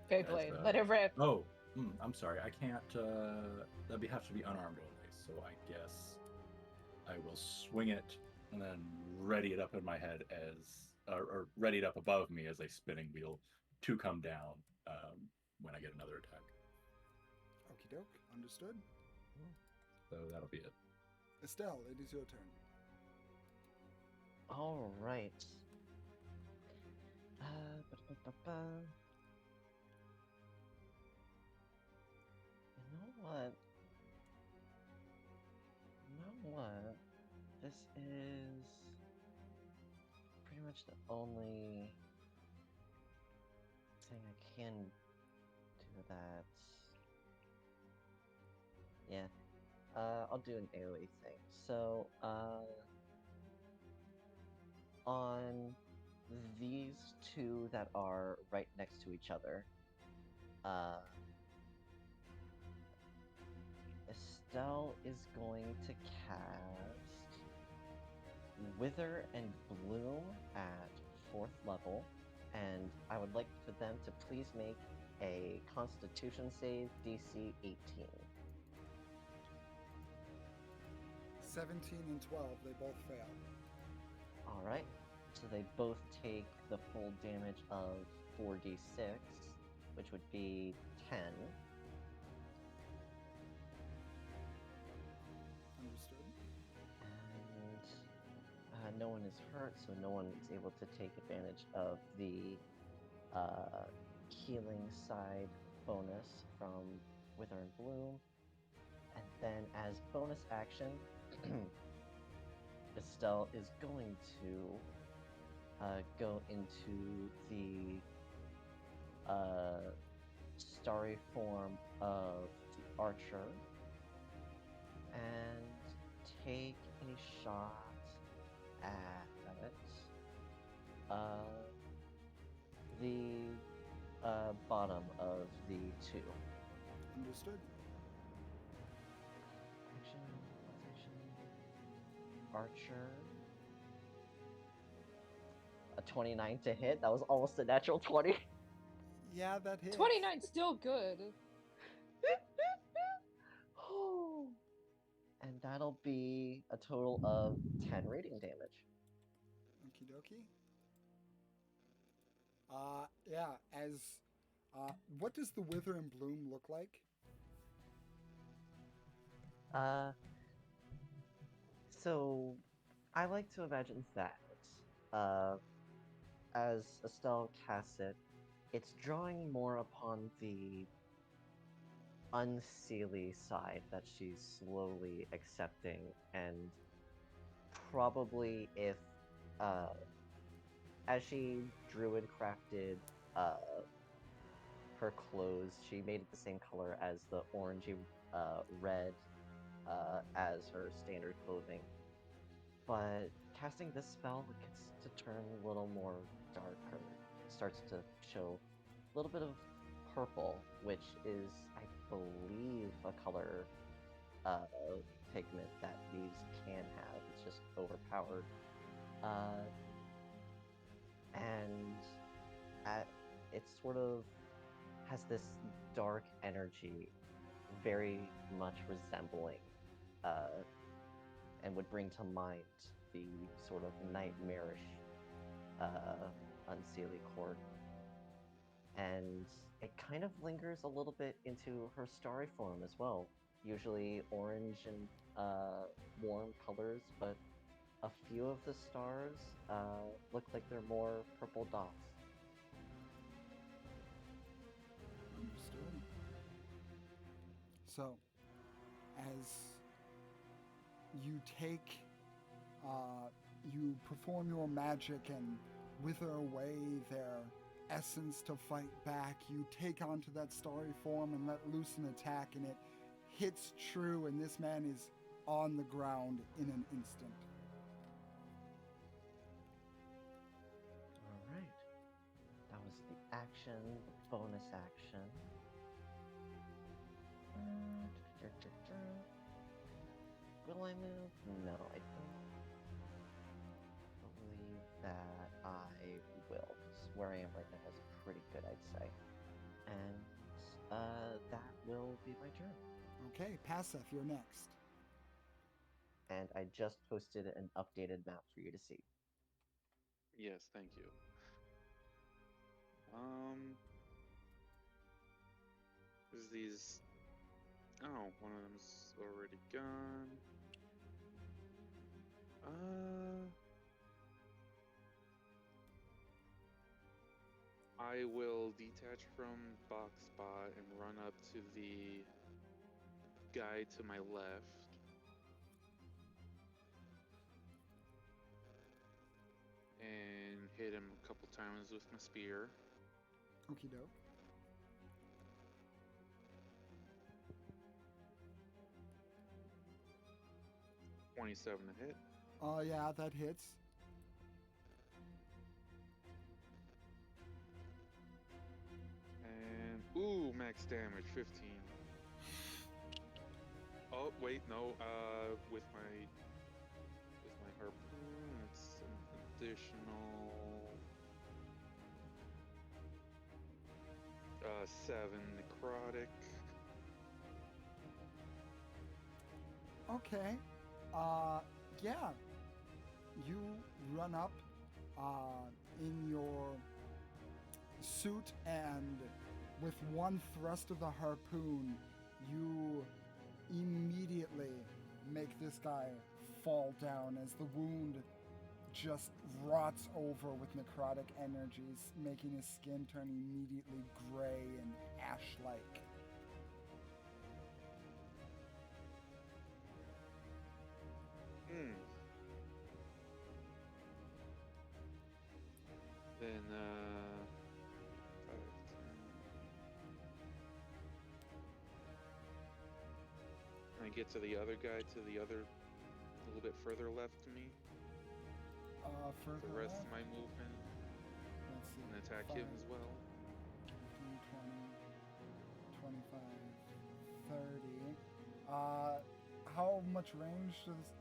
Beyblade, let it rip. Oh, I'm sorry, I can't, that'd have to be unarmed only, so I guess I will swing it and then ready it up in my head as, or ready it up above me as a spinning wheel to come down when I get another attack. Okie doke. Understood. So that'll be it. Estelle, it is your turn. All right. Ba-da-ba-ba-ba. You know what? This is pretty much the only thing I can do that. Yeah. I'll do an AoE thing. So, on these two that are right next to each other, Estelle is going to cast Wither and Bloom at 4th level, and I would like for them to please make a Constitution save DC 18. 17 and 12, they both fail. Alright, so they both take the full damage of 4d6, which would be 10. Understood. And no one is hurt, so no one is able to take advantage of the healing side bonus from Wither and Bloom. And then as bonus action, Estelle is going to go into the starry form of the archer and take a shot at the bottom of the two. Understood. Archer. A 29 to hit. That was almost a natural 20. Yeah, that hits. 29's still good. And that'll be a total of 10 radiant damage. Okie dokie. Yeah, as What does the wither and bloom look like? So I like to imagine that, as Estelle casts it, it's drawing more upon the unseelie side that she's slowly accepting, and probably if, uh, as she druid crafted, her clothes, she made it the same color as the orangey, red, as her standard clothing. But casting this spell, it gets to turn a little more darker. It starts to show a little bit of purple, which is, I believe, a color pigment that these can have. It's just overpowered. And it sort of has this dark energy, very much resembling, and would bring to mind the sort of nightmarish Unseelie Court. And it kind of lingers a little bit into her starry form as well. Usually orange and warm colors, but a few of the stars look like they're more purple dots. Understood. So, as you take, you perform your magic and wither away their essence to fight back, you take onto that starry form and let loose an attack, and it hits true, and this man is on the ground in an instant. Alright. That was the action, the bonus action. Will I move? No, I don't believe that I will, because where I am right now is pretty good, I'd say. And that will be my turn. Okay, Paseth, you're next. And I just posted an updated map for you to see. Yes, thank you. There's these. Oh, one of them's already gone. I will detach from box spot and run up to the guy to my left. And hit him a couple times with my spear. Okie doke. $27 to hit. Yeah, that hits. And ooh, max damage 15. Oh wait, no. With my harpoon, it's an additional 7 necrotic. Okay. Yeah. You run up in your suit, and with one thrust of the harpoon, you immediately make this guy fall down as the wound just rots over with necrotic energies, making his skin turn immediately gray and ash-like. Then 5, 10. Can I get to the other guy, to the other, a little bit further left to me? Further The rest left, of my movement, let's see, and attack 5, him as well. 15, 20, 25, 30. How much range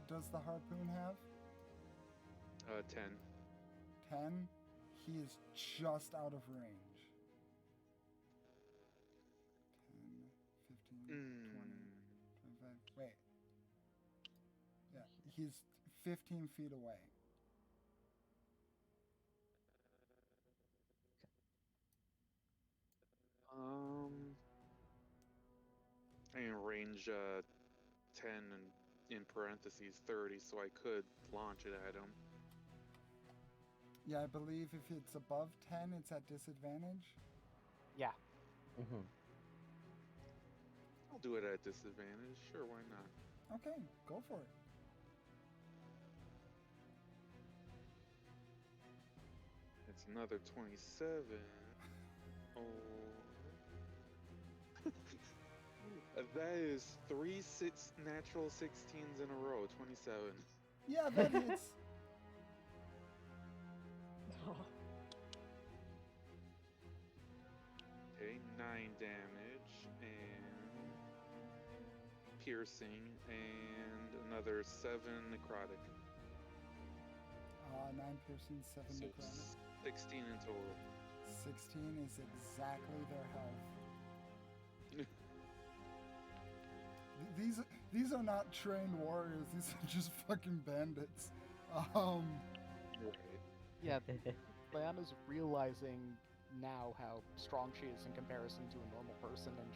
does the harpoon have? 10. 10? He is just out of range. 10, 15, 20, 25. Wait. Yeah, he's 15 feet away. range 10 and in parentheses 30, so I could launch it at him. Yeah, I believe if it's above 10, it's at disadvantage. Yeah. Mm-hmm. I'll do it at disadvantage. Sure, why not? Okay, go for it. It's another 27. Oh. That is six natural 16s in a row. 27. Yeah, that hits. Okay, 9 damage and piercing, and another 7 necrotic. 9 piercing, 7 So necrotic. 16 in total. 16 is exactly their health. These are not trained warriors. These are just fucking bandits. Right. Yeah, Leiana's realizing now how strong she is in comparison to a normal person, and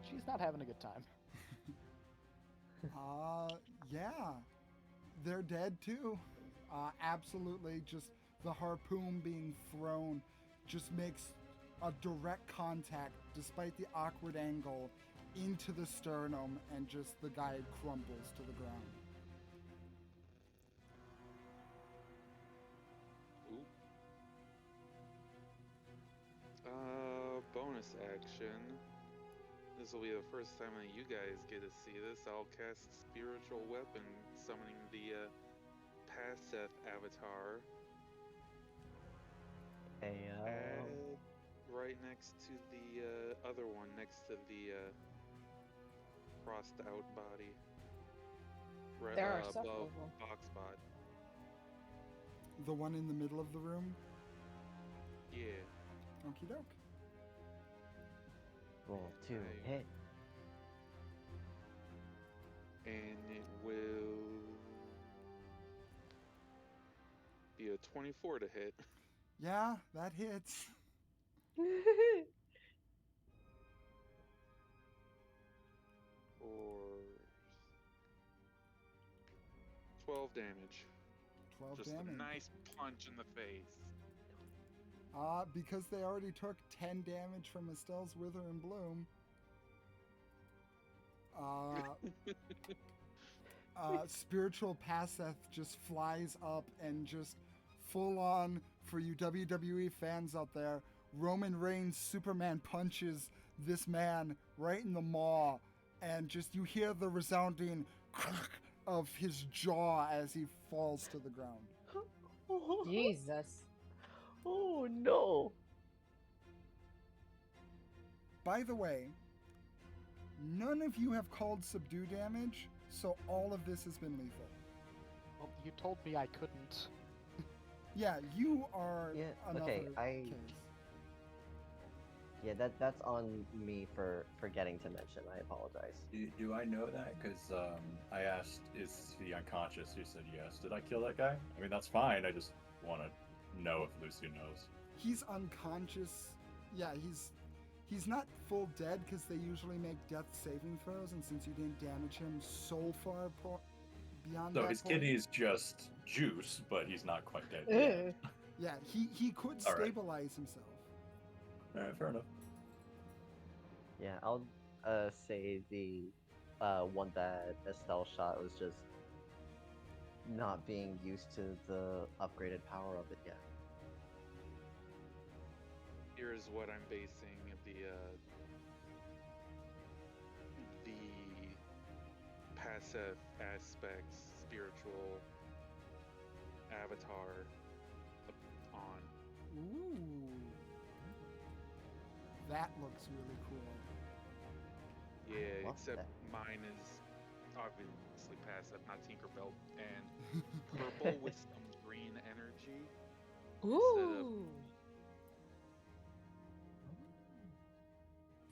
she's not having a good time. Yeah. They're dead too. Absolutely, just the harpoon being thrown just makes a direct contact, despite the awkward angle, into the sternum, and just the guy crumbles to the ground. Ooh. Bonus action. This will be the first time that you guys get to see this. I'll cast Spiritual Weapon, summoning the Paseth avatar. Hey, Right next to the other one, next to the crossed out body. Right There are several above of them. box bot. The one in the middle of the room. Yeah. Okie doke. roll 2, Nice. hit. And it will be a 24 to hit. Yeah, that hits. Or 12 damage. 12 Just damage. a nice punch in the face. Because they already took 10 damage from Estelle's Wither and Bloom. Spiritual Paseth just flies up and just full on, for you WWE fans out there, Roman Reigns Superman punches this man right in the maw, and just you hear the resounding crack of his jaw as he falls to the ground. Jesus. Oh no! By the way, none of you have called subdue damage, so all of this has been lethal. Well, you told me I couldn't. Yeah, you are Yeah, another okay, case. Yeah, that's on me for forgetting to mention. I apologize. Do I know that? Because I asked, is he unconscious? He said yes. Did I kill that guy? I mean, that's fine. I just want to know if Lucy knows. He's unconscious. Yeah, he's not full dead because they usually make death saving throws, and since you didn't damage him so far beyond So that his point, kidney's just juice, but he's not quite dead yet. yeah, he could All right. stabilize himself. All right, fair enough. Yeah, I'll say the one that Estelle shot was just not being used to the upgraded power of it yet. Here's what I'm basing the passive aspects, spiritual avatar on. Ooh, that looks really cool. Yeah, love except that. mine is obviously passive, not Tinkerbell, and purple with some green energy. Ooh.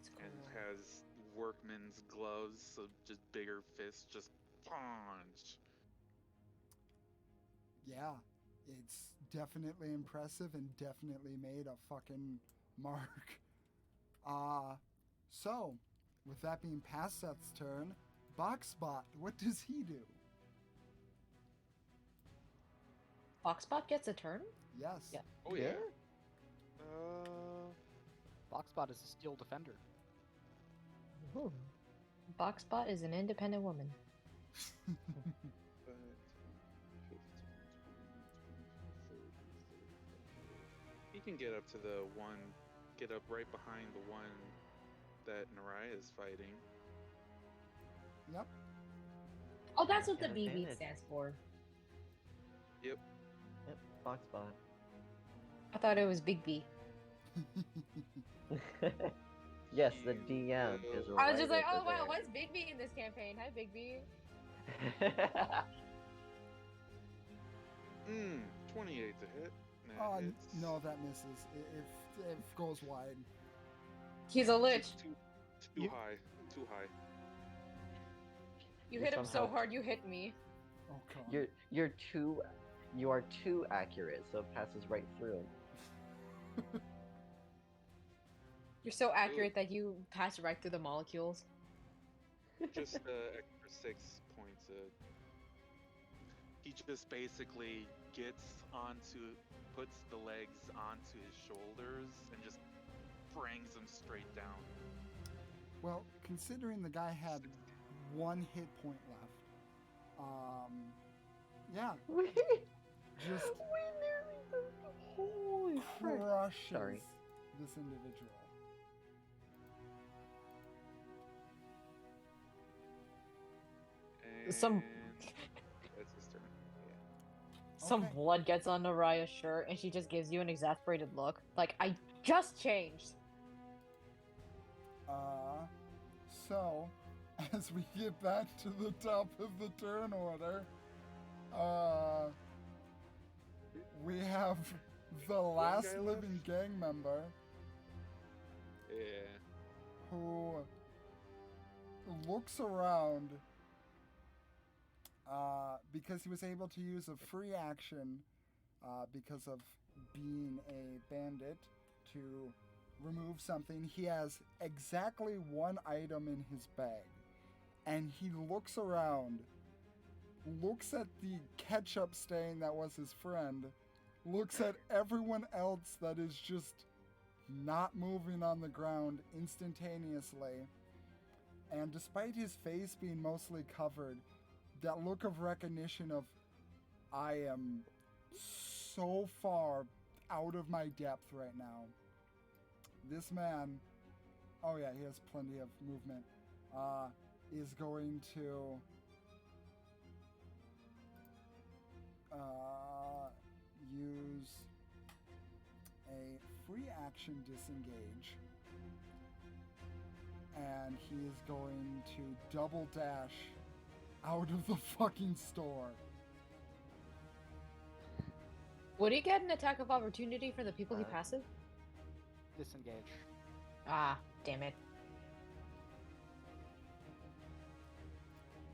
It's And cool. has workman's gloves, so just bigger fists, just punch. Yeah, it's definitely impressive and definitely made a fucking mark. So, with that being past Seth's turn, Boxbot, what does he do? Foxbot gets a turn? Yes. Yeah. Oh yeah. Boxbot is a steel defender. Ooh. Boxbot is an independent woman. 5, 10, 15, 20, 30. He can get up to the one, get up right behind the one that Naraya is fighting. Yep. Oh, that's what the Get BB advantage. stands for. Yep, Foxbot. I thought it was Big B. Yes, the You DM will- is I right was just like, oh over wow, there. what's Big B in this campaign? Hi, Big B. 28 to hit. That Oh, hits. no, that misses. It goes wide. He's a lich. Too You- high. Too high. You You hit him so somehow- hard, you hit me. Oh, God. You are too accurate, so it passes right through. You're so accurate that you pass right through the molecules. Just extra 6 points. He just basically puts the legs onto his shoulders and just brings them straight down. Well, considering the guy had 1 hit point left, yeah, just We nearly did it. Holy frick. crushes Sorry. this individual. And Some- that's his turn. Yeah. Some Okay. blood gets on Naraya's shirt, and she just gives you an exasperated look. Like, I just changed. So, as we get back to the top of the turn order, we have the last guy living gang member Yeah. who looks around because he was able to use a free action because of being a bandit to remove something. He has exactly 1 item in his bag, and he looks around, looks at the ketchup stain that was his friend, looks at everyone else that is just not moving on the ground instantaneously, and despite his face being mostly covered, that look of recognition of, I am so far out of my depth right now. This man, oh yeah, he has plenty of movement, is going to use a free action disengage, and he is going to double dash out of the fucking store. Would he get an attack of opportunity for the people he Uh, passes? Disengage. Ah, damn it.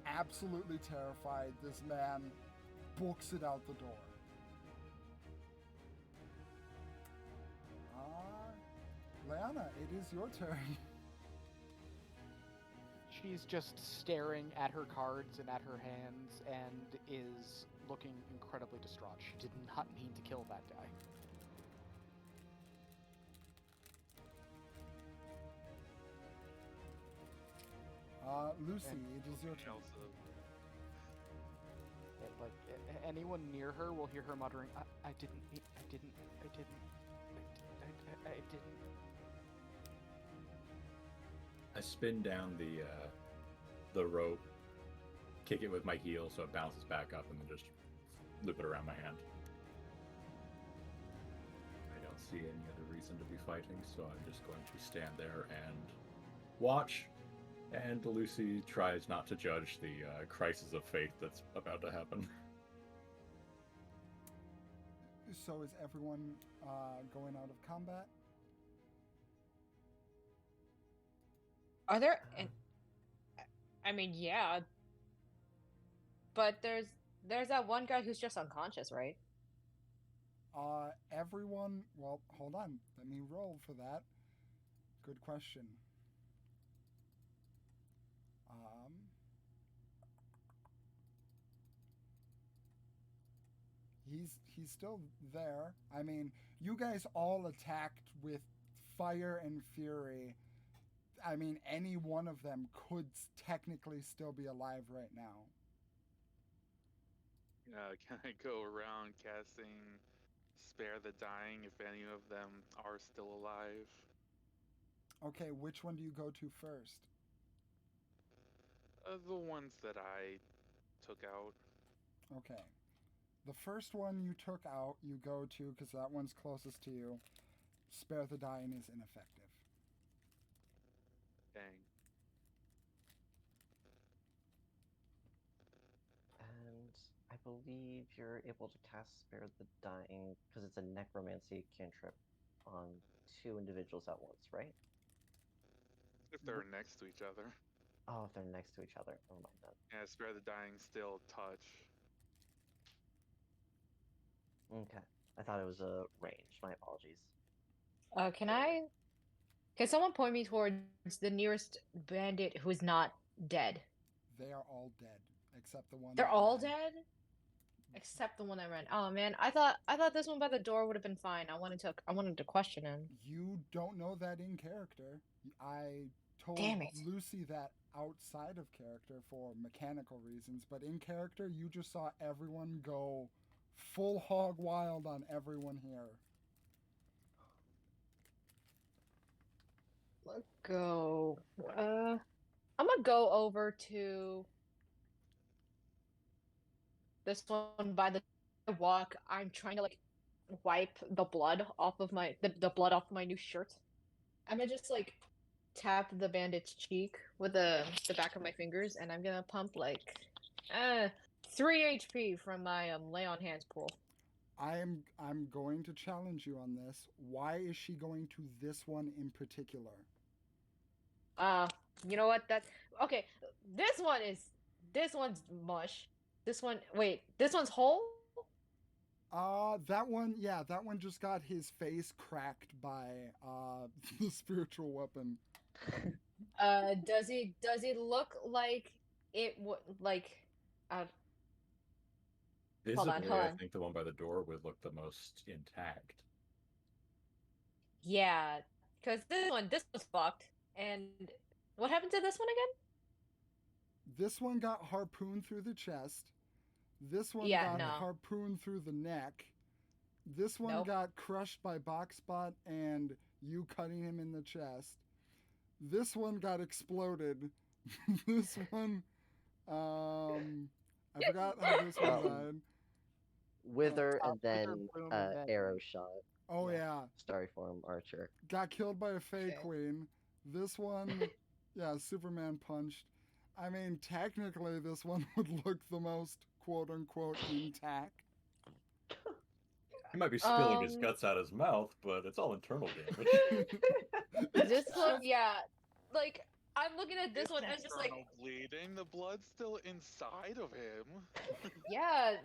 Absolutely terrified, this man books it out the door. Leiana, it is your turn. She's just staring at her cards and at her hands and is looking incredibly distraught. She did not mean to kill that guy. Lucy, it is your turn. Also, Like anyone near her will hear her muttering, I didn't. I spin down the rope, kick it with my heel so it bounces back up, and then just loop it around my hand. I don't see any other reason to be fighting, so I'm just going to stand there and watch. And Lucy tries not to judge the crisis of faith that's about to happen. So is everyone going out of combat? Are there... I mean, yeah. But there's that one guy who's just unconscious, right? Everyone, well, hold on. Let me roll for that. Good question. he's still there. I mean, you guys all attacked with fire and fury. I mean, any one of them could technically still be alive right now. Can I go around casting Spare the Dying if any of them are still alive? Okay, which one do you go to first? The ones that I took out. Okay. The first one you took out, you go to, because that one's closest to you. Spare the Dying is ineffective. Dang. And I believe you're able to cast Spare the Dying because it's a necromancy cantrip on 2 individuals at once, right? If they're next to each other. Oh, if they're next to each other. Never mind that. Yeah, Spare the Dying still touch. Okay. I thought it was a range. My apologies. Can someone point me towards the nearest bandit who is not dead? They are all dead, except the one. They're that all ran. dead? Except the one that ran. Oh man, I thought this one by the door would have been fine. I wanted to question him. You don't know that in character. I told Damn it. Lucy that outside of character for mechanical reasons, but in character, you just saw everyone go full hog wild on everyone here. Let's go. I'm gonna go over to this one by the walk. I'm trying to like wipe the blood off of the blood off my new shirt. I'm gonna just like tap the bandit's cheek with the back of my fingers, and I'm gonna pump like 3 HP from my lay on hands pool. I'm going to challenge you on this. Why is she going to this one in particular? You know what? That's okay. This one's mush. This one's whole. That one, yeah, that one just got his face cracked by the spiritual weapon. Does it look like it would like Visibly, hold I on. think the one by the door would look the most intact. Yeah, because this one's fucked. And what happened to this one again? This one got harpooned through the chest. This one Yeah, got no. harpooned through the neck. This one Nope. got crushed by Boxbot and you cutting him in the chest. This one got exploded. This one, I forgot how this one died. Wither and Wither, then Bloom, and then- Arrow Shot. Oh yeah, Starryform Archer. got killed by a Fey Okay. Queen. This one, yeah, Superman punched. I mean, technically, this one would look the most quote unquote intact. He might be spilling his Um, guts out his mouth, but it's all internal damage. This one, yeah, like I'm looking at this It's one and just like, internal bleeding. The blood's still inside of him. yeah,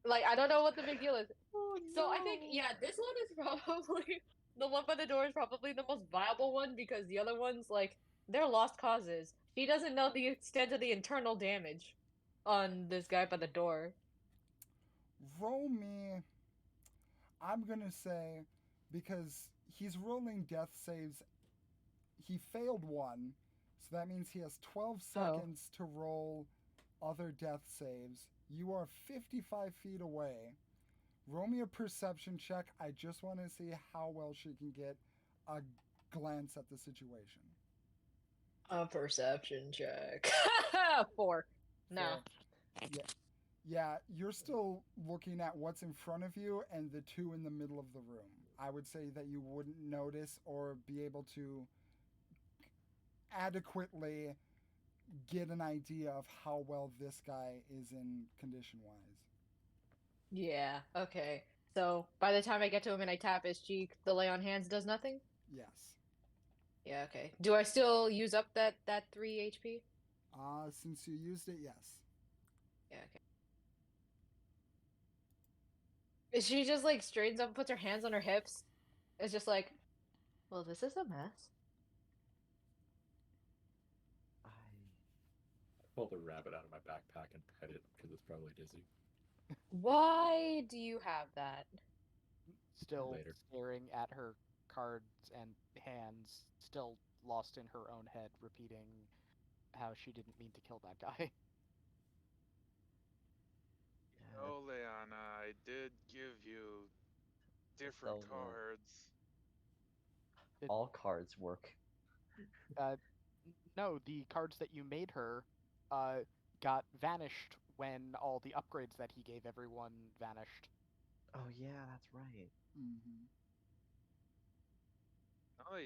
like I don't know what the big deal is. Oh, So I think, yeah, this one is probably the one by the door is probably the most viable one because the other ones, like, they're lost causes. She doesn't know the extent of the internal damage on this guy by the door. Roll me. I'm gonna say, because he's rolling death saves, he failed one, so that means he has 12 seconds to roll other death saves. You are 55 feet away. Roll me a perception check. I just want to see how well she can get a glance at the situation. A perception check. 4. No. Yeah, you're still looking at what's in front of you and the two in the middle of the room. I would say that you wouldn't notice or be able to adequately get an idea of how well this guy is in condition-wise. Yeah, okay. So by the time I get to him and I tap his cheek, the lay on hands does nothing? Yes. Yeah, okay. Do I still use up that 3 HP? Since you used it, yes. Yeah, okay. She just like straightens up and puts her hands on her hips. It's just like, well, this is a mess. I pulled a rabbit out of my backpack and pet it because it's probably dizzy. Why do you have that? Still Later. staring at her cards and hands, still lost in her own head, repeating how she didn't mean to kill that guy. Yeah, Oh, Leiana, I did give you different Estelle, cards. all cards work. No, the cards that you made her got vanished when all the upgrades that he gave everyone vanished. Oh yeah, that's right. Mm-hmm. No,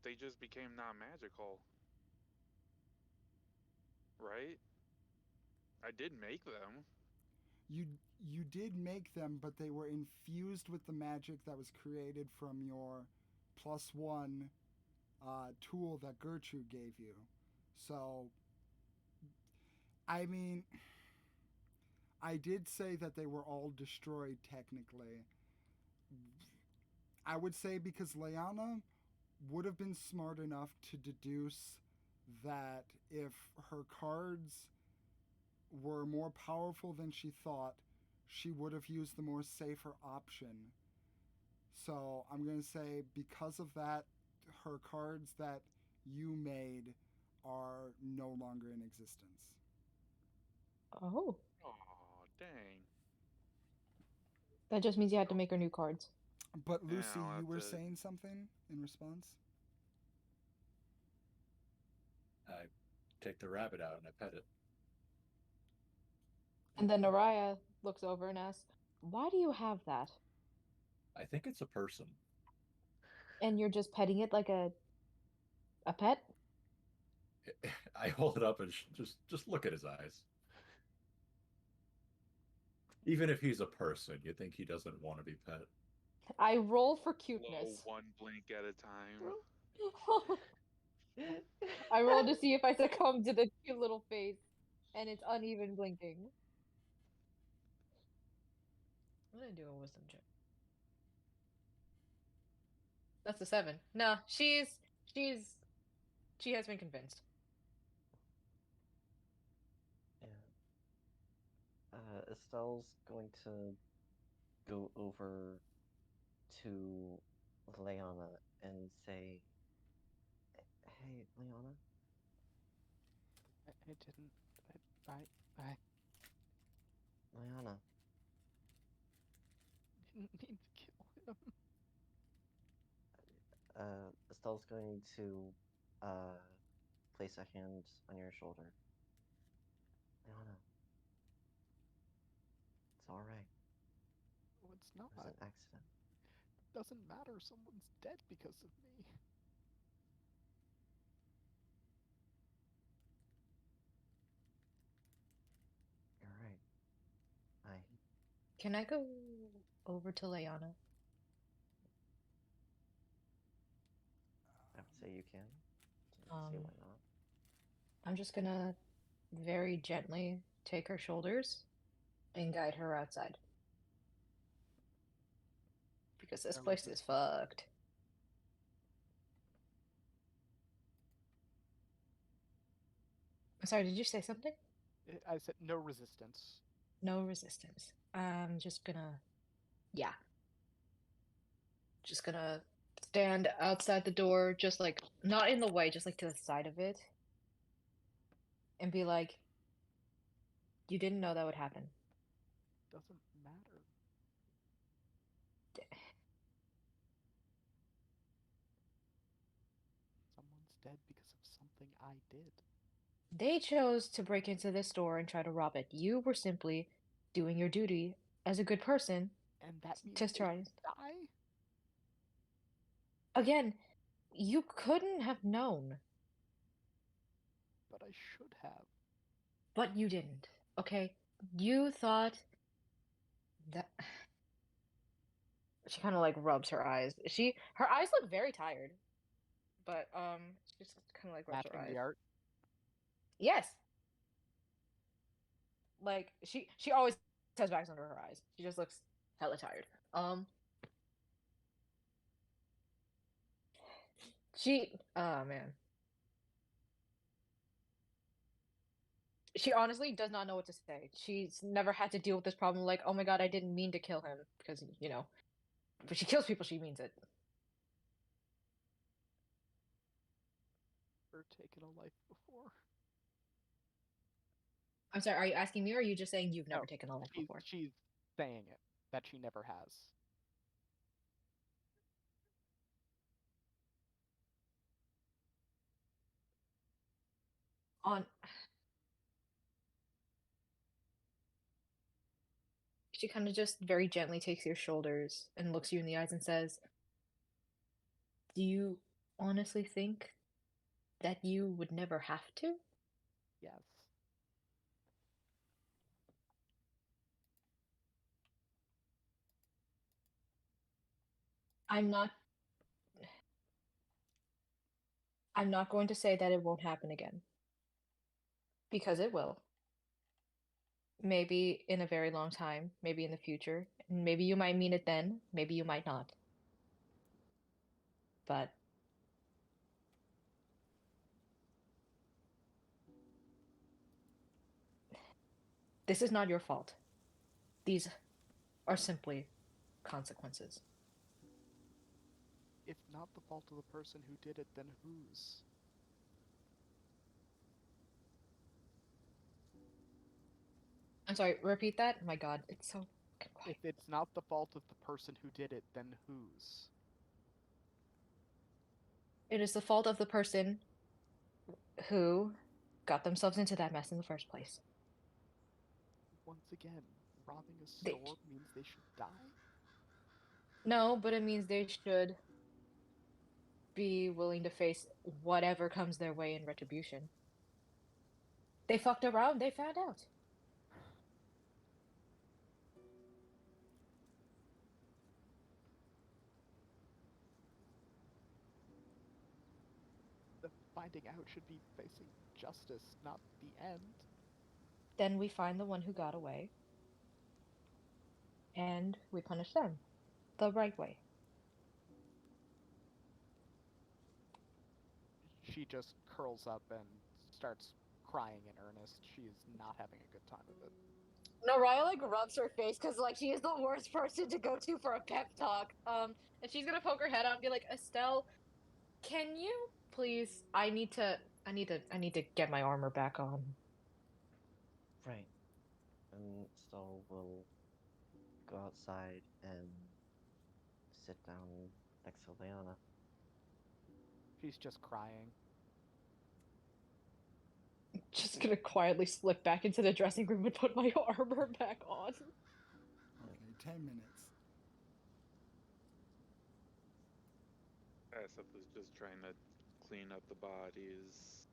they just became not magical, right? I did make them. You did make them, but they were infused with the magic that was created from your +1 tool that Gertrude gave you. So, I mean, I did say that they were all destroyed technically. I would say because Leiana would have been smart enough to deduce that if her cards were more powerful than she thought, she would have used the more safer option. So I'm going to say because of that, her cards that you made are no longer in existence. Oh, Oh, dang. that just means you had to make her new cards. But Yeah, Lucy, I'll you have were to. saying something in response? I take the rabbit out and I pet it. And then Naraya looks over and asks, "Why do you have that? I think it's a person. And you're just petting it like a pet?" I hold it up and just look at his eyes. Even if he's a person, you think he doesn't want to be pet. I roll for Blow cuteness. one blink at a time. I roll to see if I succumb to the cute little face, and it's uneven blinking. I'm gonna do a wisdom check. That's a 7. No, she has been convinced. Yeah. Estelle's going to go over to Leona and say, "Hey, Leona, I didn't. I Leona, didn't mean to kill him. Estelle's going to place a hand on your shoulder. Leona, it's all right. No, it's It was not. an accident. It doesn't matter. Someone's dead because of me. You're right. I Can I go over to Leiana? I would say you can. Can't see Um, why not. I'm just gonna very gently take her shoulders and guide her outside. Because this No place is resistance. fucked. Sorry, did you say something? I said no resistance. No resistance. I'm just gonna, yeah, just gonna stand outside the door, just like, not in the way, just like to the side of it, and be like, you didn't know that would happen. Doesn't matter. Someone's dead because of something I did. They chose to break into this store and try to rob it. You were simply doing your duty as a good person And that means to they try. should die? Again, you couldn't have known, But I should have. but you didn't. Okay? You thought that. She kind of like rubs her eyes. Her eyes look very tired, but she just kind of like rubs her Matching eyes. the art. Yes, like she always has bags under her eyes. She just looks hella tired. Oh man. She honestly does not know what to say. She's never had to deal with this problem. Like, oh my god, I didn't mean to kill him because If she kills people, she means it. Never taken a life before. I'm sorry. Are you asking me, or are you just saying you've never No, taken a life before? She's saying it that she never has. On. She kind of just very gently takes your shoulders and looks you in the eyes and says, "Do you honestly think that you would never have to?" Yes. I'm not. I'm not going to say that it won't happen again. Because it will. Maybe in a very long time, maybe in the future. Maybe you might mean it then, maybe you might not. But this is not your fault. These are simply consequences. If not the fault of the person who did it, then whose? I'm sorry, repeat that? My god, it's so quiet. If it's not the fault of the person who did it, then whose? It is the fault of the person who got themselves into that mess in the first place. Once again, robbing a They, store means they should die? no, but it means they should be willing to face whatever comes their way in retribution. They fucked around, they found out. The finding out should be facing justice, not the end. Then we find the one who got away, and we punish them the right way. She just curls up and starts crying in earnest. She is not having a good time of it. Naraya like rubs her face because like she is the worst person to go to for a pep talk. And she's gonna poke her head out and be like, Estelle, can you please? I need to get my armor back on. Right. And so we'll go outside and sit down next to Leiana. She's just crying. Just gonna quietly slip back into the dressing room and put my armor back on. Okay, 10 minutes. Asap was just trying to clean up the bodies,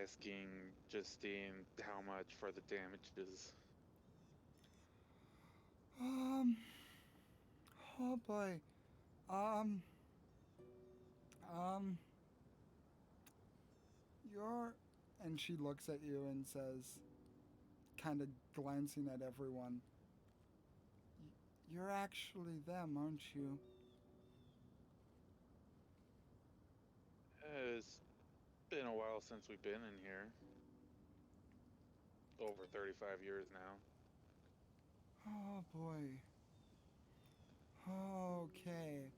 asking Justine how much for the damages. Oh boy. Um, you're, and she looks at you and says, kind of glancing at everyone, you're actually them, aren't you? It's been a while since we've been in here. Over 35 years now. Oh boy. Okay.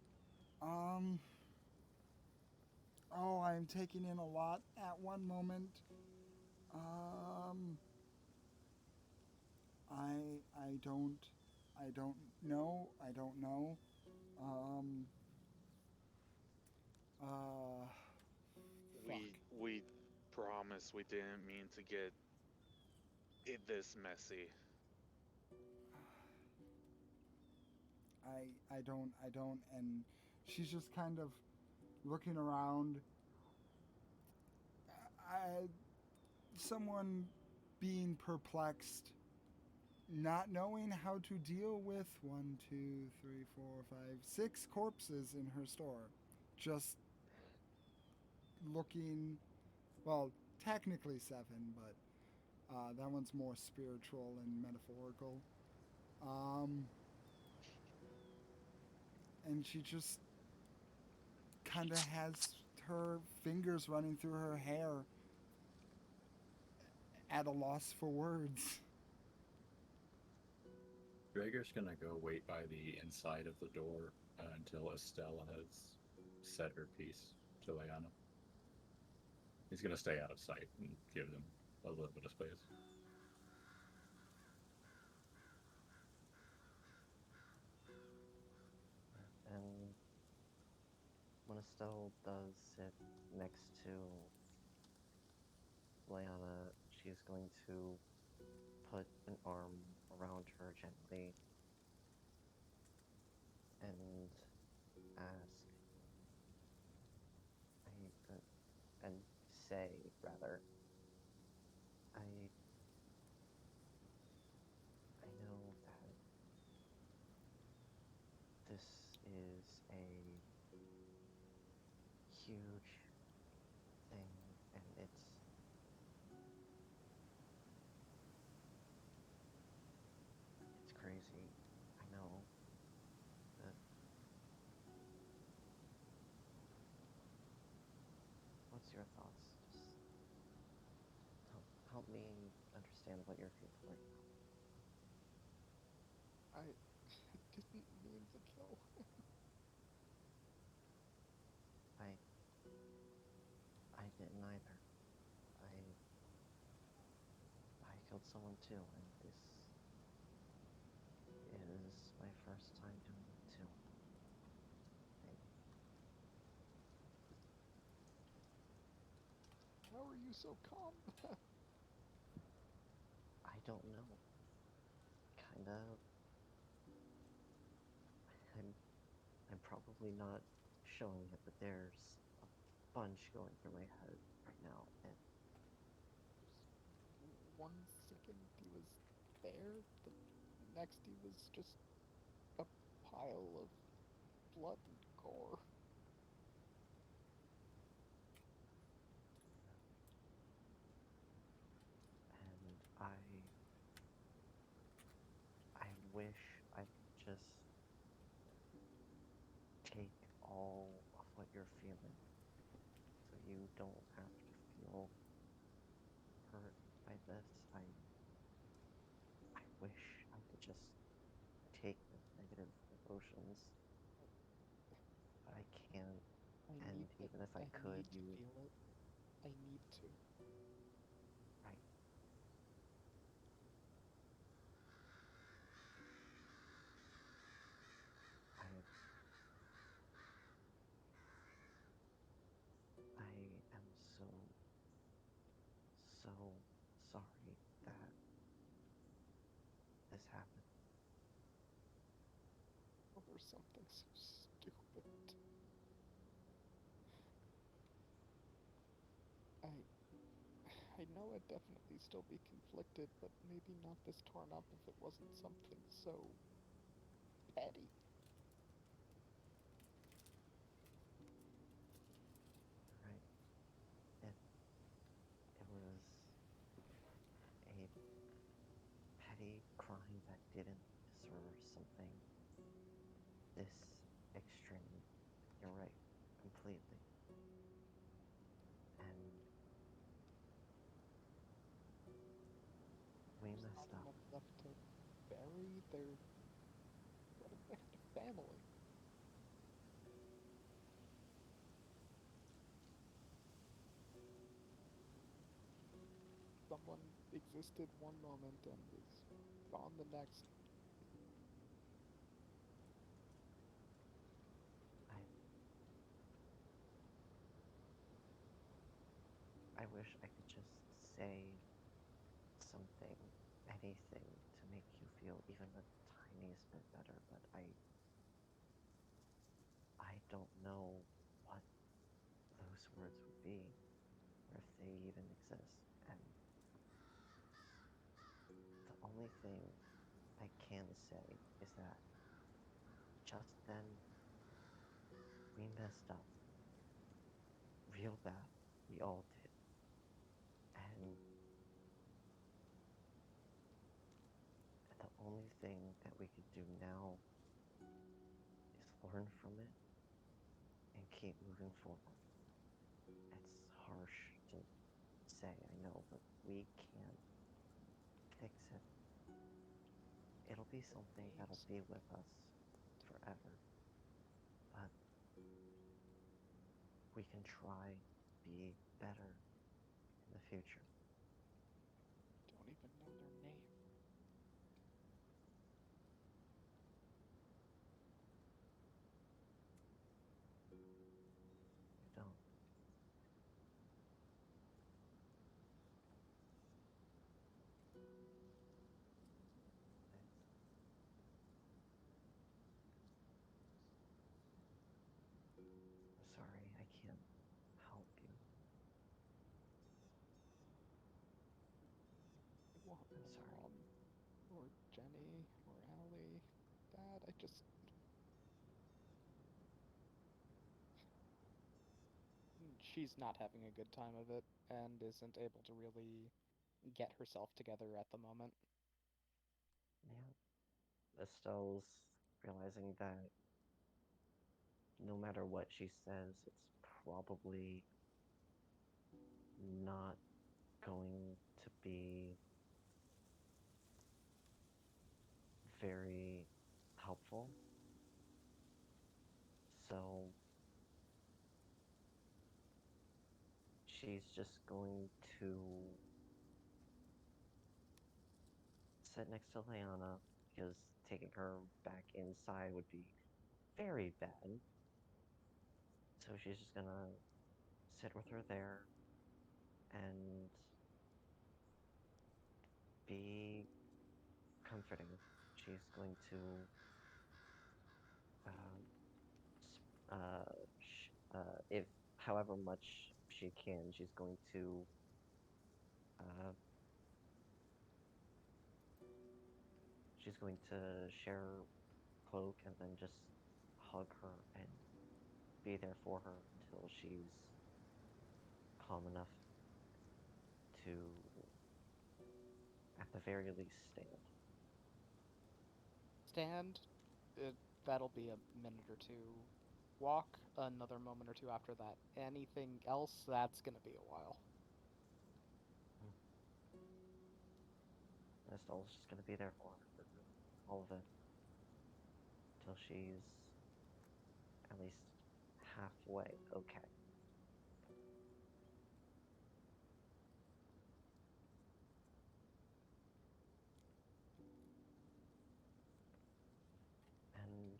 Um. Oh, I'm taking in a lot at one moment. Um. I don't know. I don't know. Um. Uh. Fuck. We promise we didn't mean to get it this messy. I don't, and she's just kind of looking around. Someone being perplexed, not knowing how to deal with 1, 2, 3, 4, 5, 6 corpses in her store. Just looking, well, technically 7, but that one's more spiritual and metaphorical. And she just kind of has her fingers running through her hair, at a loss for words. Drager's gonna go wait by the inside of the door until Estella has said her piece to Leiana. He's gonna stay out of sight and give them a little bit of space. And when Estelle does sit next to Leiana, she's going to put an arm around her gently and ask, and say, rather, I know that this is a huge thing, and it's crazy. I know that. What's your thoughts? Just help me understand what you're feeling right now. I didn't mean to kill. I didn't either. I killed someone too, and this is my first time doing it too. How are you so calm? I don't know. Kinda. I'm probably not showing it, but there's a bunch going through my head right now, and Just 1 second he was there, the next he was just a pile of blood and gore. and I wish I could just take all of what you're feeling, so you don't have to feel hurt by this. I wish I could just take the negative emotions, but I can't. I And need it. even if I I could, need to feel it. I need to. right. I am so sorry that this happened. Over something so stupid. I know I'd definitely still be conflicted, but maybe not this torn up if it wasn't something so petty. Right? It was a petty crime that didn't deserve something this extreme. You're right, completely. And we There's not messed up. enough left to bury. They're running back to family. Someone existed one moment and is gone the next. I wish I could just say something, anything, to make you feel even the tiniest bit better, but I don't know what those words would be, or if they even exist. And the only thing I can say is that just then we messed up real bad. We all did. And the only thing that we could do now is learn from it and keep moving forward. It's harsh to say, I know, but we can't fix it. It'll be something that'll be with us forever. But we can try to be better in the future. Don't even know their name. You don't. I'm sorry, I can't help you. I want I'm my sorry. mom, or Jenny, or Allie, Dad. She's not having a good time of it and isn't able to really get herself together at the moment. Yeah. Estelle's realizing that no matter what she says, it's probably not going to be very helpful. So she's just going to sit next to Leiana because taking her back inside would be very bad. So she's just gonna sit with her there and be comforting. She's going to, if however much she can, she's going to uh, share cloak and then just hug her and be there for her until she's calm enough to, at the very least, stand. Stand, that'll be a minute or two. Walk, another moment or two after that. Anything else, that's gonna be a while. Estelle's just gonna be there for her for all of it until she's at least halfway okay. And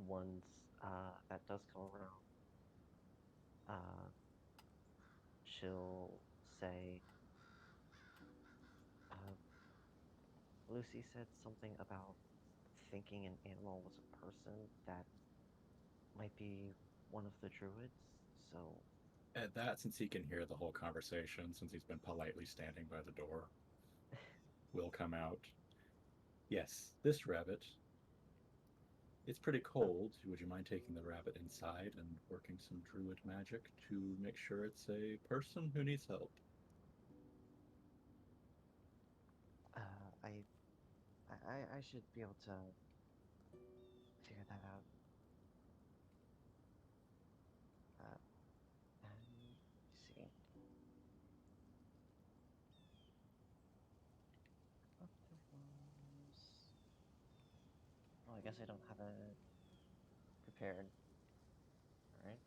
once that does come around, she'll say, uh, Lucy said something about thinking an animal was a person that might be one of the druids, so. At that, since he can hear the whole conversation, since he's been politely standing by the door, will come out. Yes, this rabbit. It's pretty cold. Would you mind taking the rabbit inside and working some druid magic to make sure it's a person who needs help? I should be able to figure that out. And let's see. What there was. Oh, I guess I don't have it prepared. All right.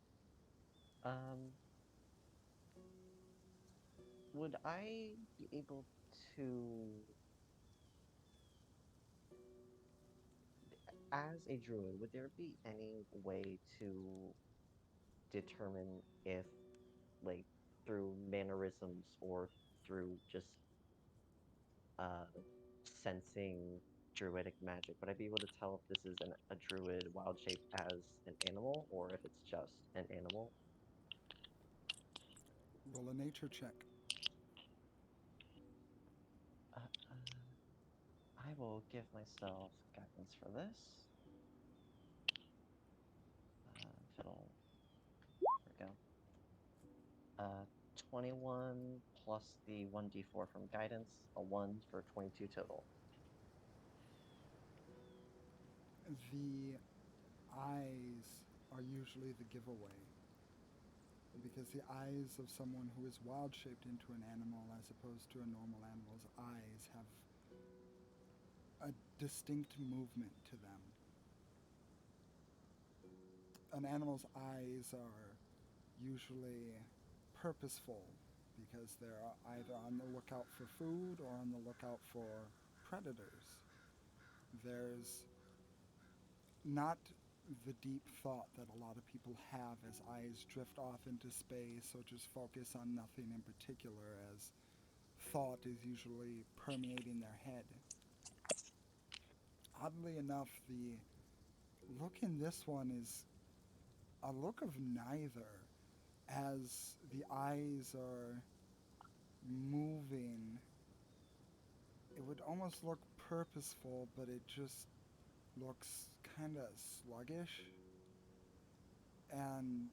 Would I be able to, as a druid, would there be any way to determine if, like, through mannerisms or through just uh, sensing druidic magic, would I be able to tell if this is a druid wild shape as an animal or if it's just an animal? Roll a nature check. Uh, I will give myself guidance for this. If it'll, there we go. 21 plus the 1d4 from guidance, a 1 for 22 total. The eyes are usually the giveaway. because the eyes of someone who is wild shaped into an animal as opposed to a normal animal's eyes have a distinct movement to them. An animal's eyes are usually purposeful because they're either on the lookout for food or on the lookout for predators. There's not the deep thought that a lot of people have as eyes drift off into space or just focus on nothing in particular, as thought is usually permeating their head. Oddly enough, the look in this one is a look of neither, as the eyes are moving. It would almost look purposeful, but it just looks kind of sluggish. And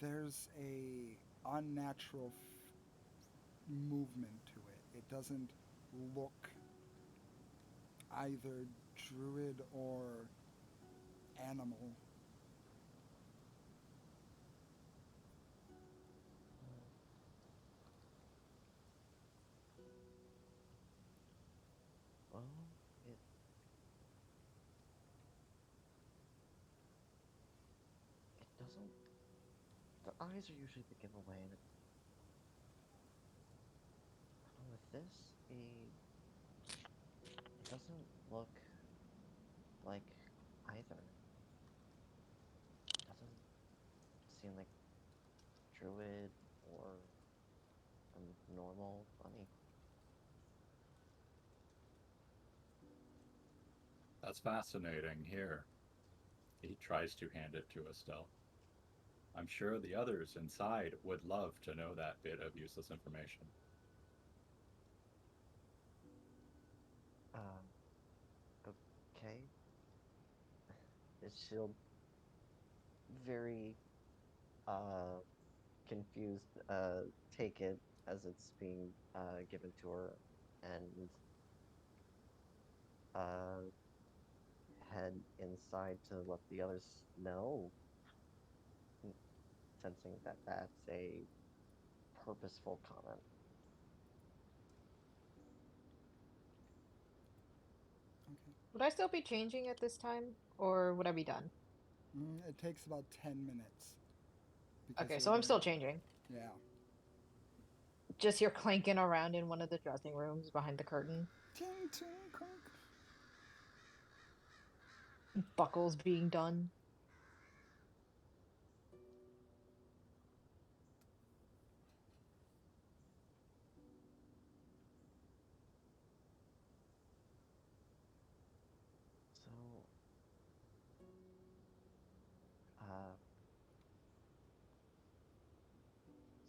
there's a unnatural movement to it. It doesn't look either druid or animal. Well, it it doesn't. The eyes are usually the giveaway, and with this, it doesn't look like either. It doesn't seem like druid or a normal bunny. That's fascinating. Here. He tries to hand it to Estelle. I'm sure the others inside would love to know that bit of useless information. Um, okay. She'll very confused take it as it's being given to her and uh head inside to let the others know, sensing that that's a purposeful comment. Okay. Would I still be changing at this time, or would I be done? It takes about 10 minutes. Because Okay, you're so I'm still there. changing. Yeah. Just you're clanking around in one of the dressing rooms behind the curtain. Ting, ting, clink. Buckles being done.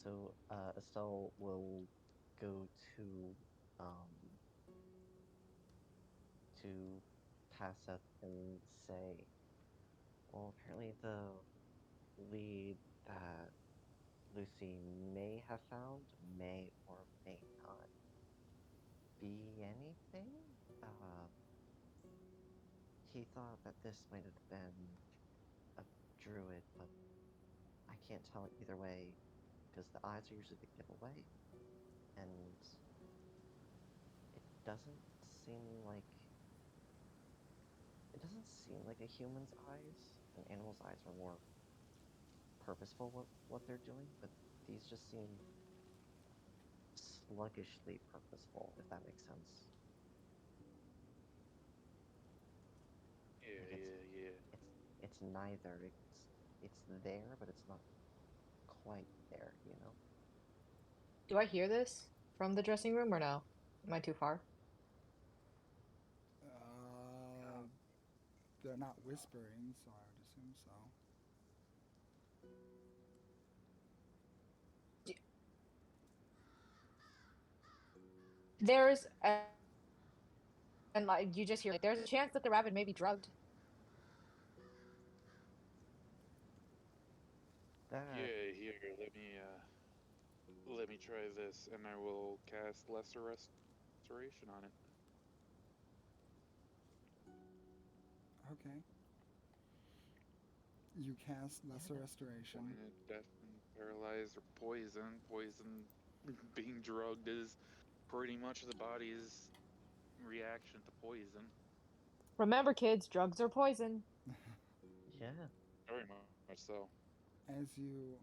So, uh, Estelle will go um to Passeth and say, well, apparently the lead that Lucy may have found may or may not be anything. Uh, he thought that this might have been a druid, but I can't tell either way because the eyes are usually the giveaway, and it doesn't seem like it doesn't seem like a human's eyes. An animal's eyes are more purposeful what they're doing, but these just seem sluggishly purposeful, if that makes sense. Yeah, Like yeah, yeah. it's neither. It's there, but it's not quite there, you know? Do I hear this from the dressing room or no? Am I too far? They're not whispering, so I would assume so. There's and like you just hear like there's a chance that the rabbit may be drugged. That Yeah, here, let me try this, and I will cast Lesser Restoration on it. Okay. You cast Lesser Yeah. Restoration. Blinded, deafened, paralyzed, or poisoned. Poison, being drugged is pretty much the body's reaction to poison. Remember, kids, drugs are poison. Yeah. Very much so. As you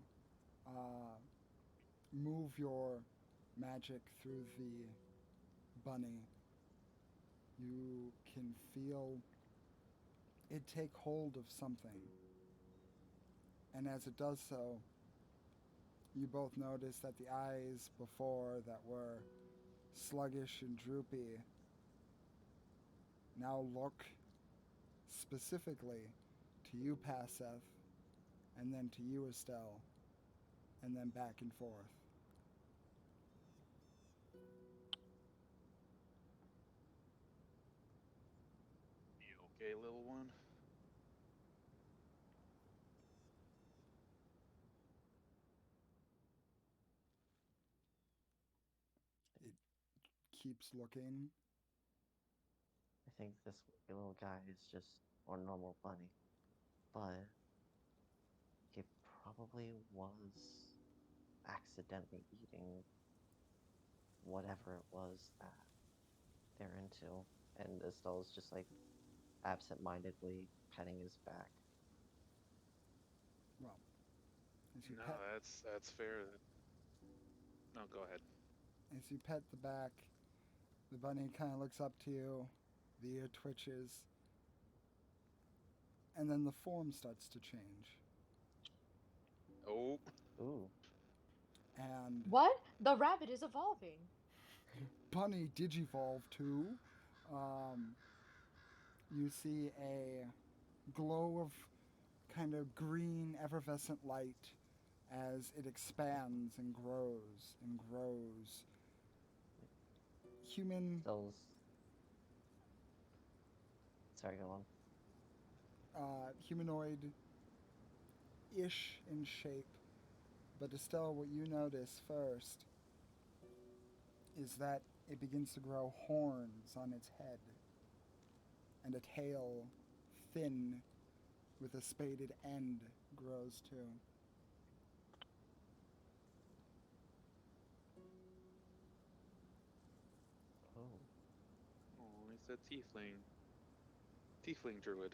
move your magic through the bunny, you can feel it take hold of something. And as it does so, you both notice that the eyes before that were sluggish and droopy now look specifically to you, Paseth, and then to you, Estelle, and then back and forth. You okay, little one? It keeps looking. I think this little guy is just our normal bunny. But he probably was accidentally eating whatever it was that they're into. And Estelle's just like absent-mindedly petting his back. Well, as you No, pet that's fair. No, go ahead. as you pet the back, the bunny kind of looks up to you. The ear twitches, and then the form starts to change. Oh, Ooh. And What? The rabbit is evolving. bunny digivolve too. Um, you see a glow of kind of green effervescent light as it expands and grows and grows. Human, Estelle's. Sorry, go on. humanoid-ish in shape. But Estelle, what you notice first is that it begins to grow horns on its head and a tail thin with a spaded end grows too. Oh. oh, it's a tiefling. Tiefling druid.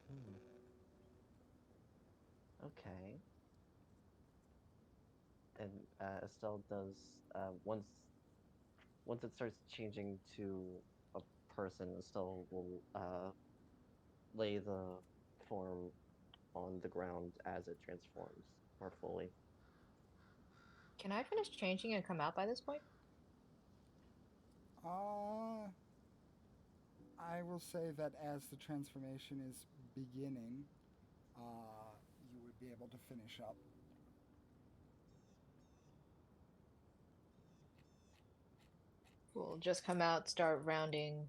Hmm. Okay. And Estelle does once it starts changing to a person, Estelle will lay the form on the ground as it transforms more fully. Can I finish changing and come out by this point? Uh, I will say that as the transformation is beginning, you would be able to finish up. We'll just come out, start rounding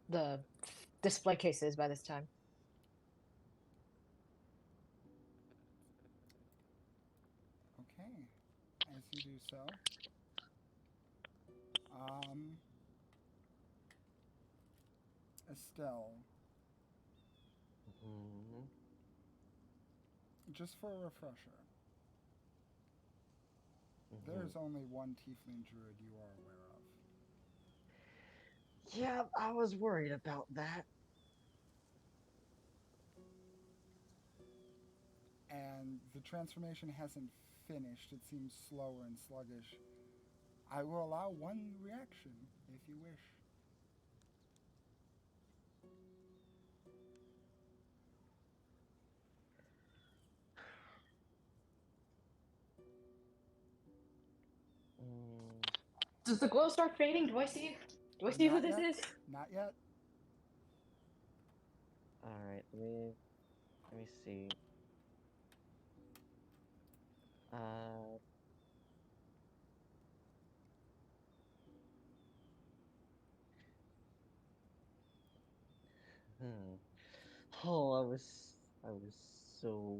the display cases by this time. Okay, as you do so, um, Estelle, Hmm. just for a refresher, Hmm. there's only one tiefling druid you are aware of. Yeah, I was worried about that. And the transformation hasn't finished. It seems slower and sluggish. I will allow one reaction if you wish. Mm, Does the glow start fading? Do I see? Do I see who Not this yet. is? Not yet. all right, let me see. Uh, hmm. Oh, I was so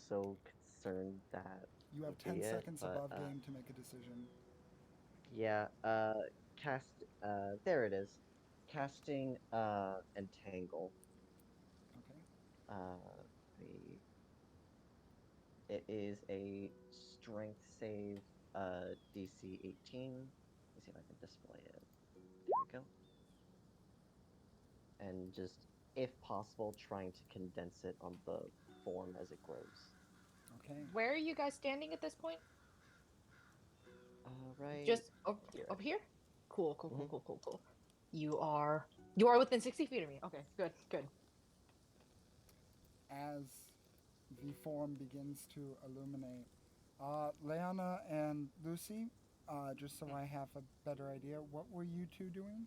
so concerned that You have would be 10 it, seconds but above game to make a decision. yeah. There it is. Casting Entangle. Okay. The It is a strength save, DC 18. Let me see if I can display it. There we go. And just, if possible, trying to condense it on the form as it grows. Okay. Where are you guys standing at this point? Right Just here. over here? Cool, cool, cool, Mhm. cool, cool, cool. You are within 60 feet of me. Okay, good, good. As the form begins to illuminate, Leiana and Lucy, just so I have a better idea, what were you two doing?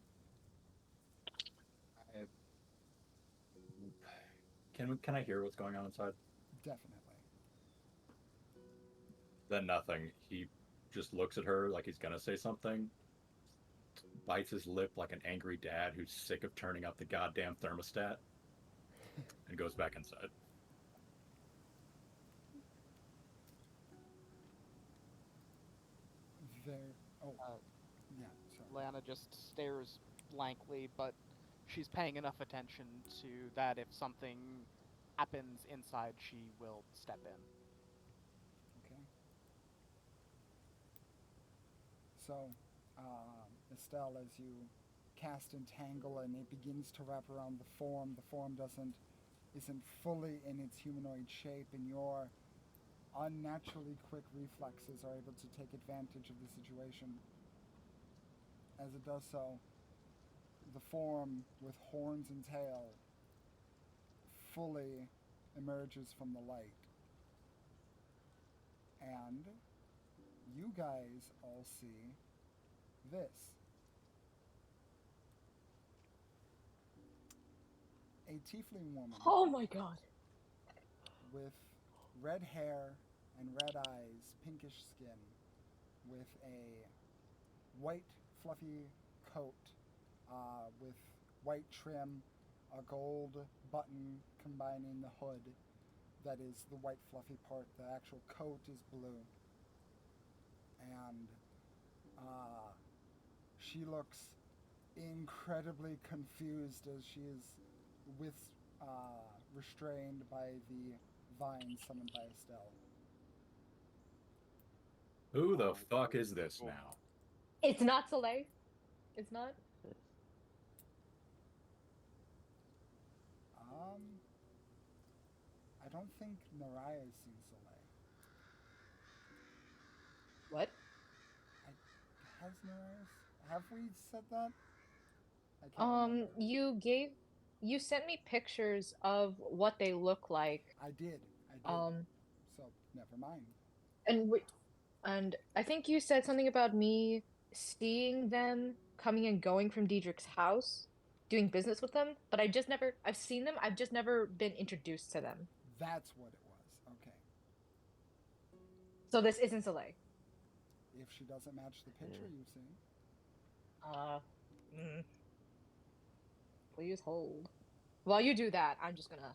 Can I hear what's going on inside? Definitely. Then nothing. He just looks at her like he's gonna say something, bites his lip like an angry dad who's sick of turning up the goddamn thermostat, and goes back inside. There. Oh, Uh, yeah. Sorry. Leiana just stares blankly, but she's paying enough attention to that if something happens inside, she will step in. Okay. So, Estelle, as you cast Entangle and it begins to wrap around the form isn't fully in its humanoid shape, and your unnaturally quick reflexes are able to take advantage of the situation. As it does so, the form with horns and tail fully emerges from the light. And you guys all see this. A tiefling woman Oh my god. with red hair and red eyes, pinkish skin, with a white fluffy coat with white trim, a gold button combining the hood. That is the white fluffy part. The actual coat is blue. And she looks incredibly confused as she is with restrained by the vine summoned by Estelle. Who the fuck is this now? It's not Soleil. It's not. I don't think Naraya's seen Soleil. What? Has Naraya? Have we said that? I can't remember. You sent me pictures of what they look like. I did. Um, So never mind. and I think you said something about me seeing them coming and going from Diedrich's house, doing business with them, but I've seen them, I've just never been introduced to them. That's what it was. Okay. So this isn't Soleil. If she doesn't match the picture you've seen. Please hold. While you do that, I'm just gonna.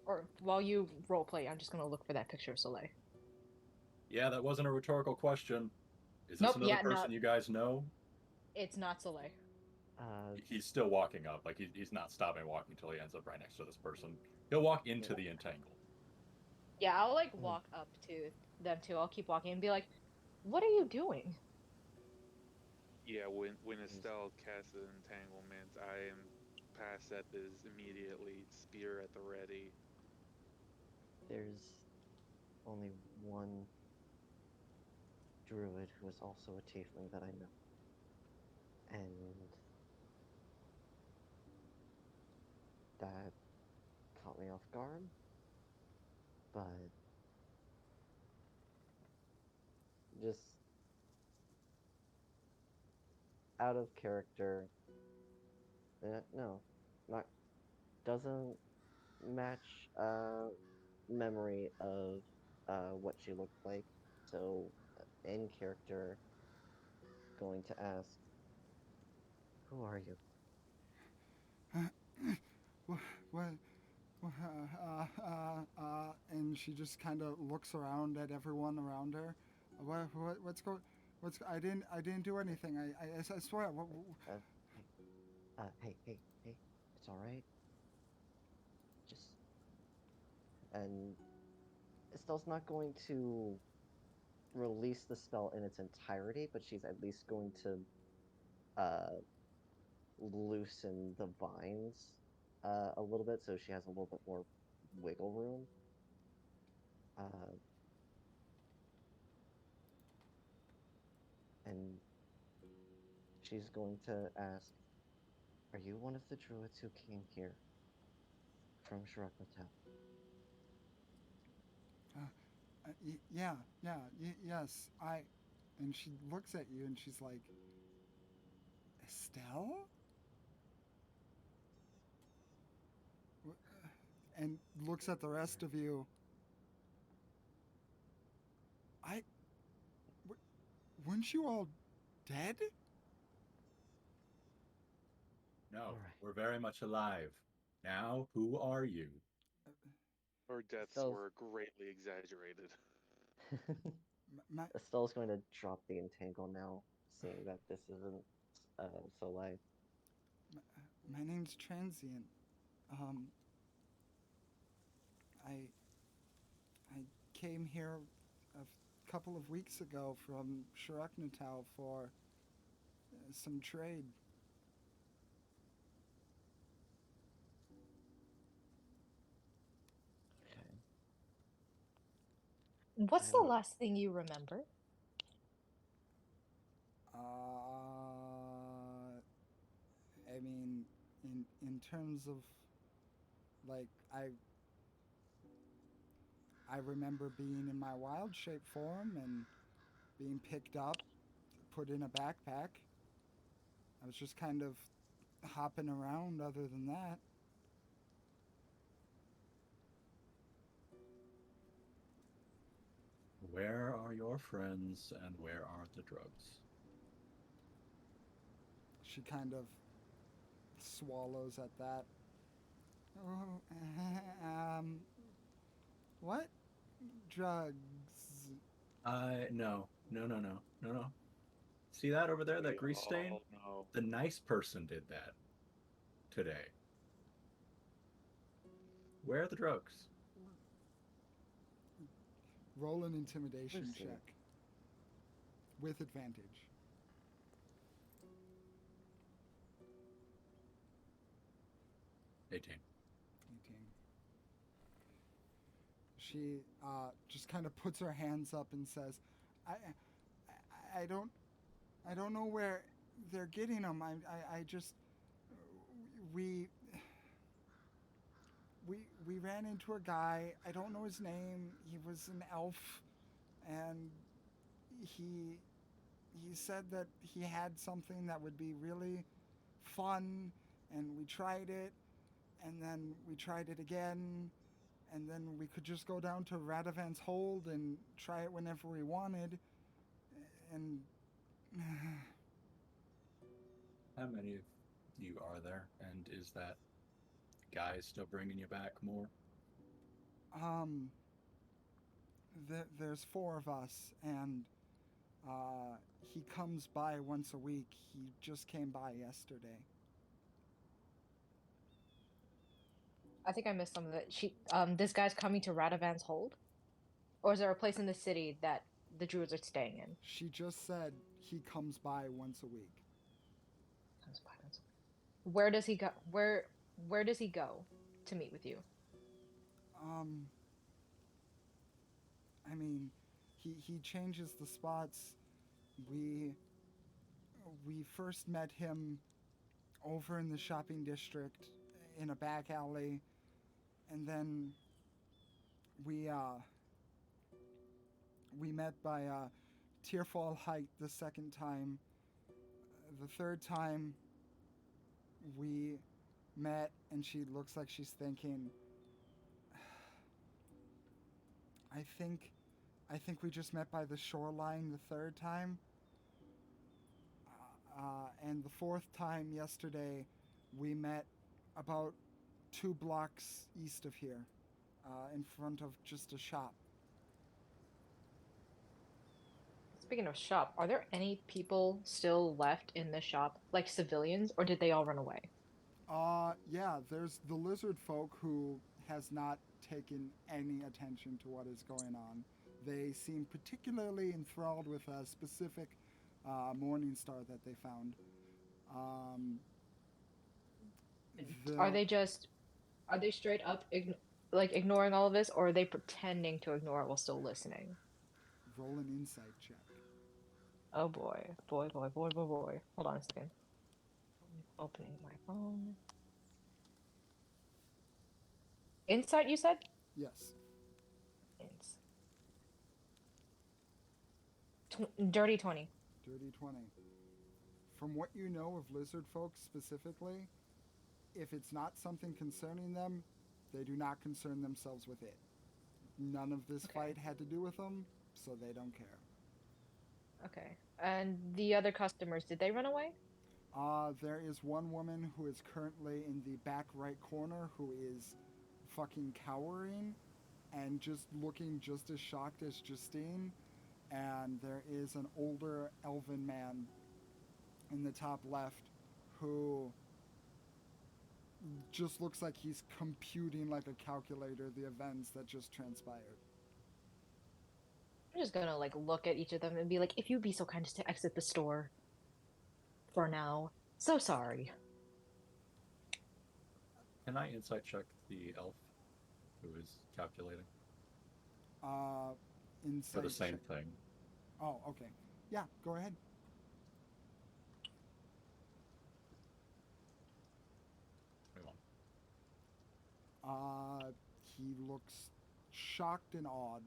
Or while you roleplay, I'm just gonna look for that picture of Soleil. Yeah, that wasn't a rhetorical question. Is this Nope, another yeah, person no. you guys know? It's not Soleil. He's still walking up. Like, he's not stopping walking until he ends up right next to this person. He'll walk into the entangle. Yeah, I'll like walk up to them too. I'll keep walking and be like, "What are you doing?" Yeah, when Estelle casts an entanglement, I am past at this immediately, spear at the ready. There's only one druid who is also a tiefling that I know. And that caught me off guard. But just out of character. No, not doesn't match memory of what she looked like. So in character, going to ask, who are you? What? And she just kind of looks around at everyone around her. What's going? I didn't do anything. I swear. Hey, it's all right. Just and Estelle's not going to release the spell in its entirety, but she's at least going to loosen the vines a little bit, so she has a little bit more wiggle room. And she's going to ask, "Are you one of the druids who came here from Shirakmatel?" Yes. And she looks at you and she's like, Estelle? And looks at the rest of you. Weren't you all dead? No, All right. we're very much alive. Now, who are you? Our deaths Estelle's- were greatly exaggerated. Estelle's going to drop the entangle now, seeing that this isn't so live. My name's Transient. I came here a couple of weeks ago from Shiraknatal for some trade. Okay. What's the last thing you remember? I mean, in terms of, like, I remember being in my wild shape form and being picked up, put in a backpack. I was just kind of hopping around other than that. Where are your friends and where are the drugs? She kind of swallows at that. Oh, what? Drugs? No. See that over there, that grease stain? No. The nice person did that today. Where are the drugs? Roll an intimidation Lucy. check. With advantage. 18. 18. She just kind of puts her hands up and says, I don't know where they're getting them. I just, we ran into a guy. I don't know his name. He was an elf, and he said that he had something that would be really fun, and we tried it, and then we tried it again, and then we could just go down to Radovan's Hold and try it whenever we wanted, and How many of you are there? And is that guy still bringing you back more? there's 4 of us, and he comes by once a week. He just came by yesterday. I think I missed some of it. This guy's coming to Radovan's Hold? Or is there a place in the city that the druids are staying in? She just said he comes by once a week. Where does he go? Where does he go to meet with you? I mean, he changes the spots. We first met him over in the shopping district in a back alley, and then we met by Tearfall Height the second time. The third time we met, and she looks like she's thinking. I think we just met by the shoreline the third time. And the fourth time yesterday, we met about 2 blocks east of here, in front of just a shop. It's Speaking of shop, are there any people still left in the shop, like civilians, or did they all run away? Yeah, there's the lizard folk who has not taken any attention to what is going on. They seem particularly enthralled with a specific morning star that they found. Um, Are the they just, are they straight up like ignoring all of this, or are they pretending to ignore it while still listening? roll an insight check. Oh boy, boy, boy, boy, boy, boy. Hold on a second. Opening my phone. Insight, you said? Yes. Ins. Dirty 20. Dirty 20. From what you know of lizard folk specifically, if it's not something concerning them, they do not concern themselves with it. None of this Okay. fight had to do with them, so they don't care. Okay. And the other customers, did they run away? There is one woman who is currently in the back right corner who is fucking cowering and just looking just as shocked as Justine. And there is an older elven man in the top left who just looks like he's computing like a calculator the events that just transpired. I'm just gonna like look at each of them and be like, if you'd be so kind as to exit the store for now. So sorry. Can I insight check the elf who is calculating Insight for the same check. thing? Oh, okay. Yeah, go ahead. He looks shocked and awed.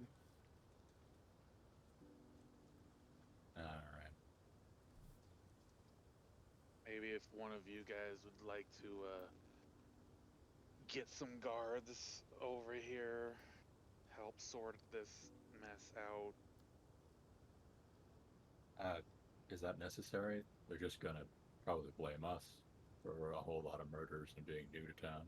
All right. Maybe if one of you guys would like to get some guards over here, help sort this mess out. Is that necessary? They're just gonna probably blame us for a whole lot of murders and being new to town.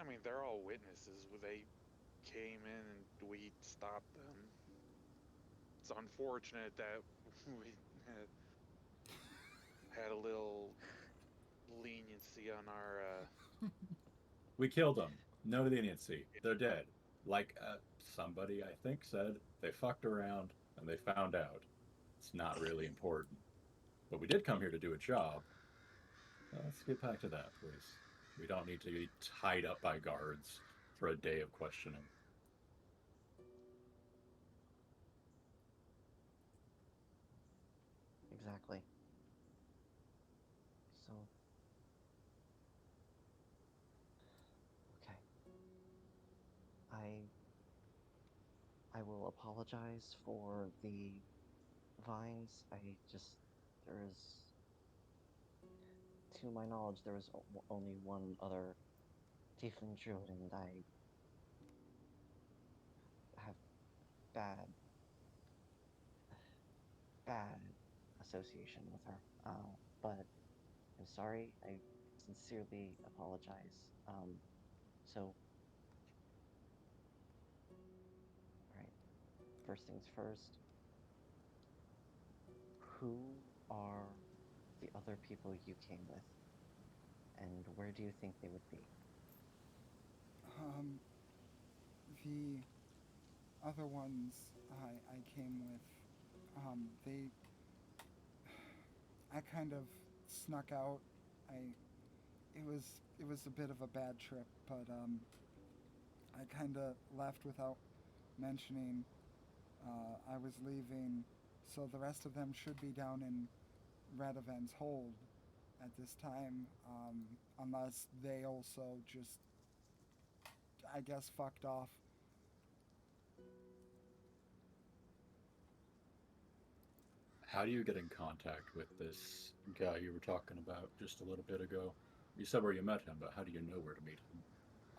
I mean, they're all witnesses. They came in and we stopped them. It's unfortunate that we had a little leniency on our. We killed them. No leniency. They're dead. Like somebody I think said, they fucked around and they found out. It's not really important. But we did come here to do a job. Let's get back to that, please. We don't need to be tied up by guards for a day of questioning. Exactly. So, okay. I will apologize for the vines. There is, to my knowledge, there was only one other tiefling druid, and I have bad, bad association with her. But I'm sorry. I sincerely apologize. So, alright. First things first. Who are the other people you came with? And where do you think they would be? The other ones I came with, they, I kind of snuck out. I, it was a bit of a bad trip, but I kind of left without mentioning I was leaving, so the rest of them should be down in Radovan's hold at this time, unless they also just, I guess, fucked off. How do you get in contact with this guy you were talking about just a little bit ago? You said where you met him, but how do you know where to meet him?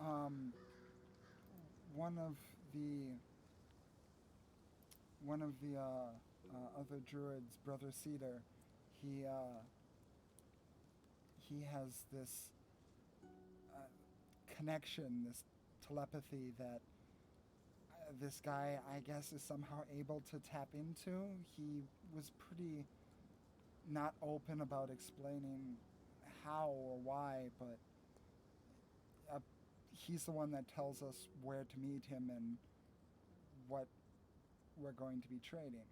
Um, one of the other druids, Brother Cedar, he he has this connection, this telepathy that this guy, I guess, is somehow able to tap into. He was pretty not open about explaining how or why, but he's the one that tells us where to meet him and what we're going to be trading.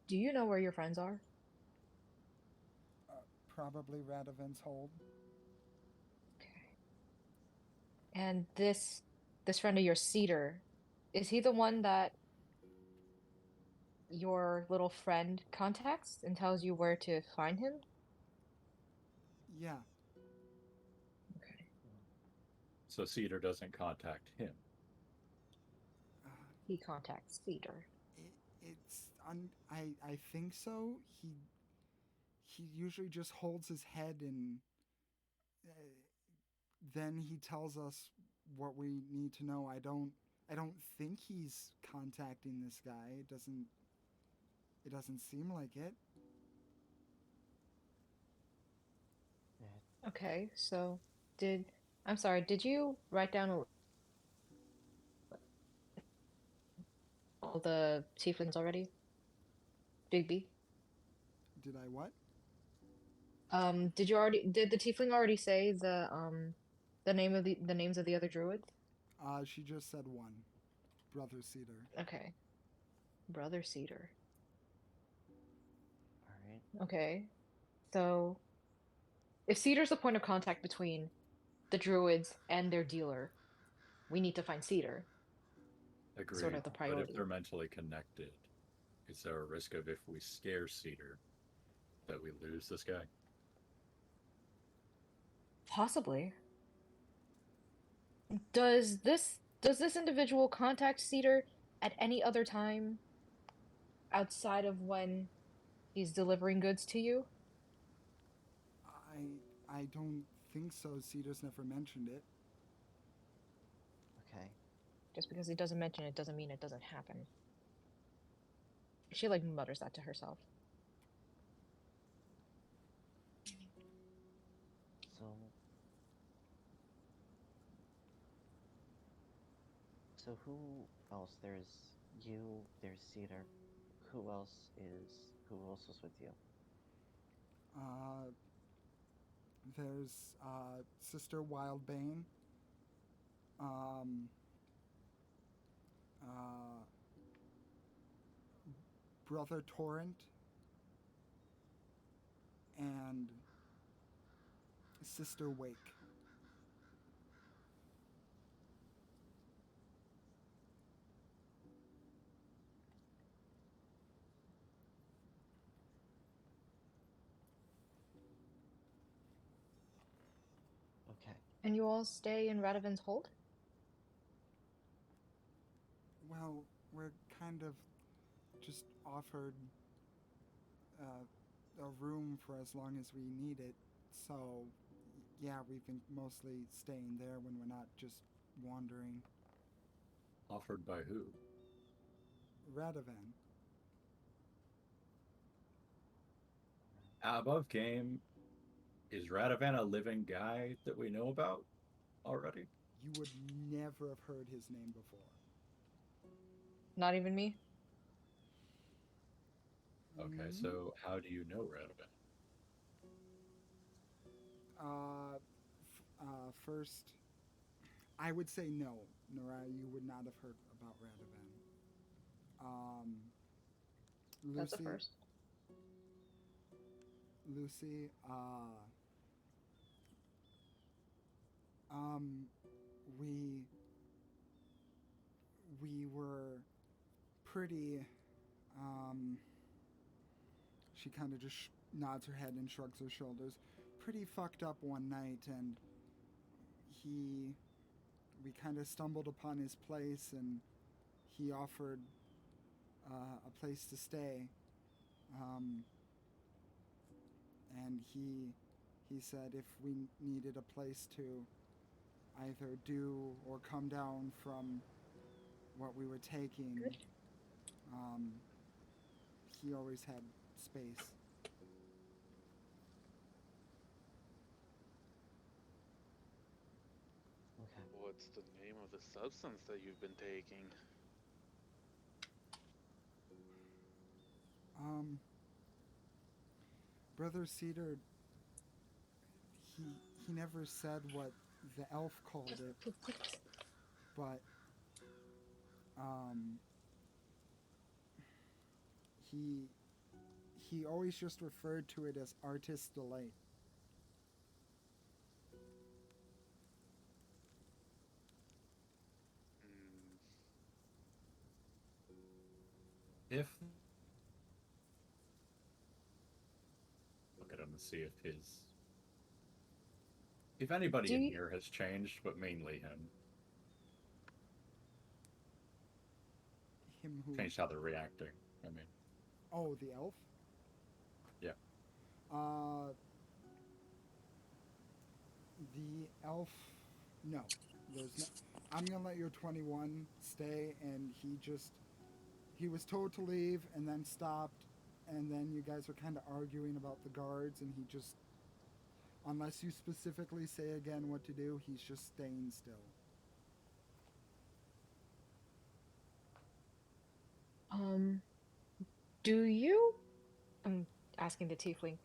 Do you know where your friends are? Probably Radovan's hold. Okay. And this friend of yours, Cedar, is he the one that your little friend contacts and tells you where to find him? Yeah. Okay. So Cedar doesn't contact him. He contacts Cedar. I think so. He usually just holds his head and then he tells us what we need to know. I don't think he's contacting this guy. It doesn't seem like it. Yeah. Okay, so I'm sorry, did you write down all the tieflings already? Big B? Did I what? Did the tiefling already say the names of the other druids? She just said one. Brother Cedar. Okay. Brother Cedar. All right. Okay. So if Cedar's the point of contact between the druids and their dealer, we need to find Cedar. Agreed. Sort of the But priority. if they're mentally connected, is there a risk of if we scare Cedar that we lose this guy? Possibly. Does this individual contact Cedar at any other time outside of when he's delivering goods to you? I don't think so. Cedar's never mentioned it. Okay. Just because he doesn't mention it doesn't mean it doesn't happen. She like mutters that to herself. So who else? There's you, there's Cedar. Who else is with you? There's Sister Wildbane. Brother Torrent. And Sister Wake. Okay. And you all stay in Radovan's hold? Well, we're kind of just offered a room for as long as we need it. So, yeah, we've been mostly staying there when we're not just wandering. Offered by who? Radovan. Above game, is Radovan a living guy that we know about already? You would never have heard his name before. Not even me? Okay, so how do you know Radovan? First, I would say no. Nora, you would not have heard about Radovan. Lucy, That's the first. Lucy, we were pretty, she kind of just nods her head and shrugs her shoulders, pretty fucked up one night, and we kind of stumbled upon his place, and he offered a place to stay, and he said if we needed a place to either do or come down from what we were taking, Good. he always had space. Okay. What's the name of the substance that you've been taking? Brother Cedar, he never said what the elf called it, but he he always just referred to it as artist delight. Mm, If look at him and see if anybody Do in you, here has changed, but mainly him. Him who? Changed how they're reacting. I mean, Oh, the elf. yeah. The elf. No, there's no. I'm gonna let your 21 stay, and he was told to leave, and then stopped, and then you guys were kind of arguing about the guards, and he just, unless you specifically say again what to do, he's just staying still. do you? I'm asking the tiefling.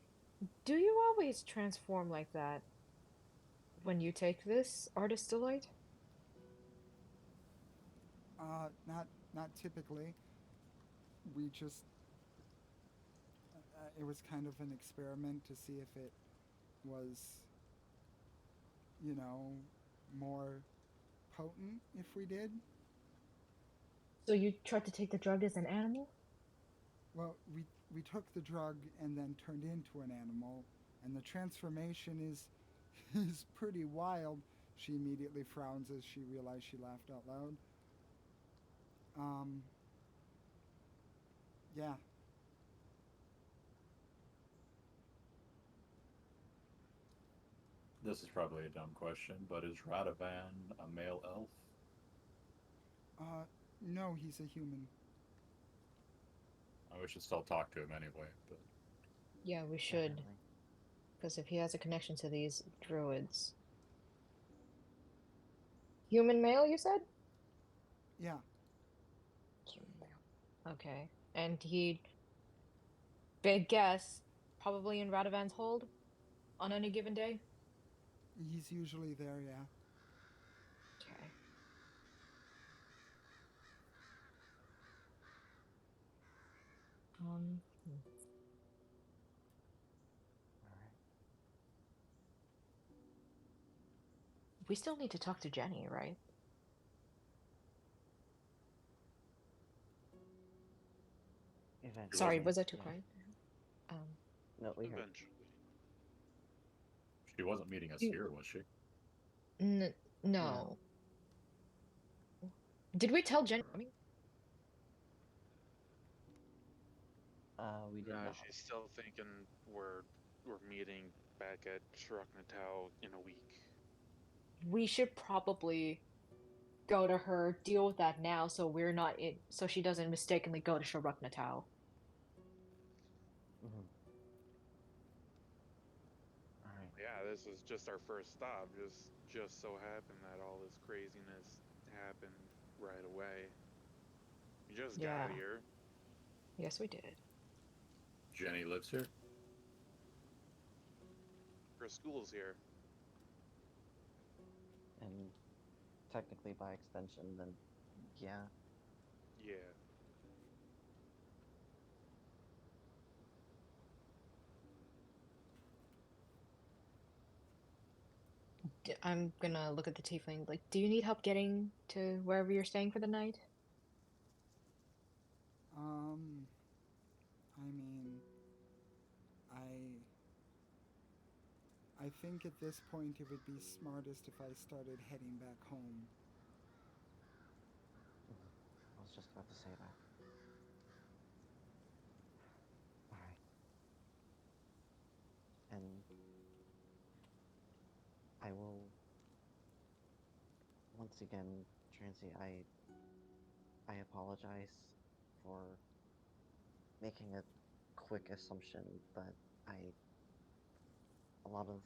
Do you always transform like that when you take this artist delight? Not typically. We just, it was kind of an experiment to see if it was, you know, more potent if we did. So you tried to take the drug as an animal? Well, we took the drug and then turned into an animal, and the transformation is is pretty wild. She immediately frowns as she realized she laughed out loud. Um, yeah. This is probably a dumb question, but is Radovan a male elf? No, he's a human. We should still talk to him anyway, but Yeah, we should. Definitely. Because if he has a connection to these druids. Human male, you said? Yeah, Human male. Okay. And he, big guess, probably in Radovan's hold on any given day? he's usually there, yeah. Okay. Um, hmm. All right. We still need to talk to Jenny, right? Eventually. Sorry, was I too Yeah. quiet? Um, No, we heard. eventually. she wasn't meeting us You- here, was she? no. No. Did we tell Jenny? We did not. She's still thinking we're meeting back at Shruknatau in a week. We should probably go to her, deal with that now, so we're not in, so she doesn't mistakenly go to Sharuk Natal. Mm-hmm. All right. Yeah, this was just our first stop. Just so happened that all this craziness happened right away. We just Yeah. got here. Yes, we did. Jenny lives here? Her school's here. And technically, by extension, then yeah. Yeah. I'm gonna look at the tiefling. Like, do you need help getting to wherever you're staying for the night? I mean, I think at this point it would be smartest if I started heading back home. I was just about to say that. All right. And I will once again, Transy. I apologize for making a quick assumption, but a lot of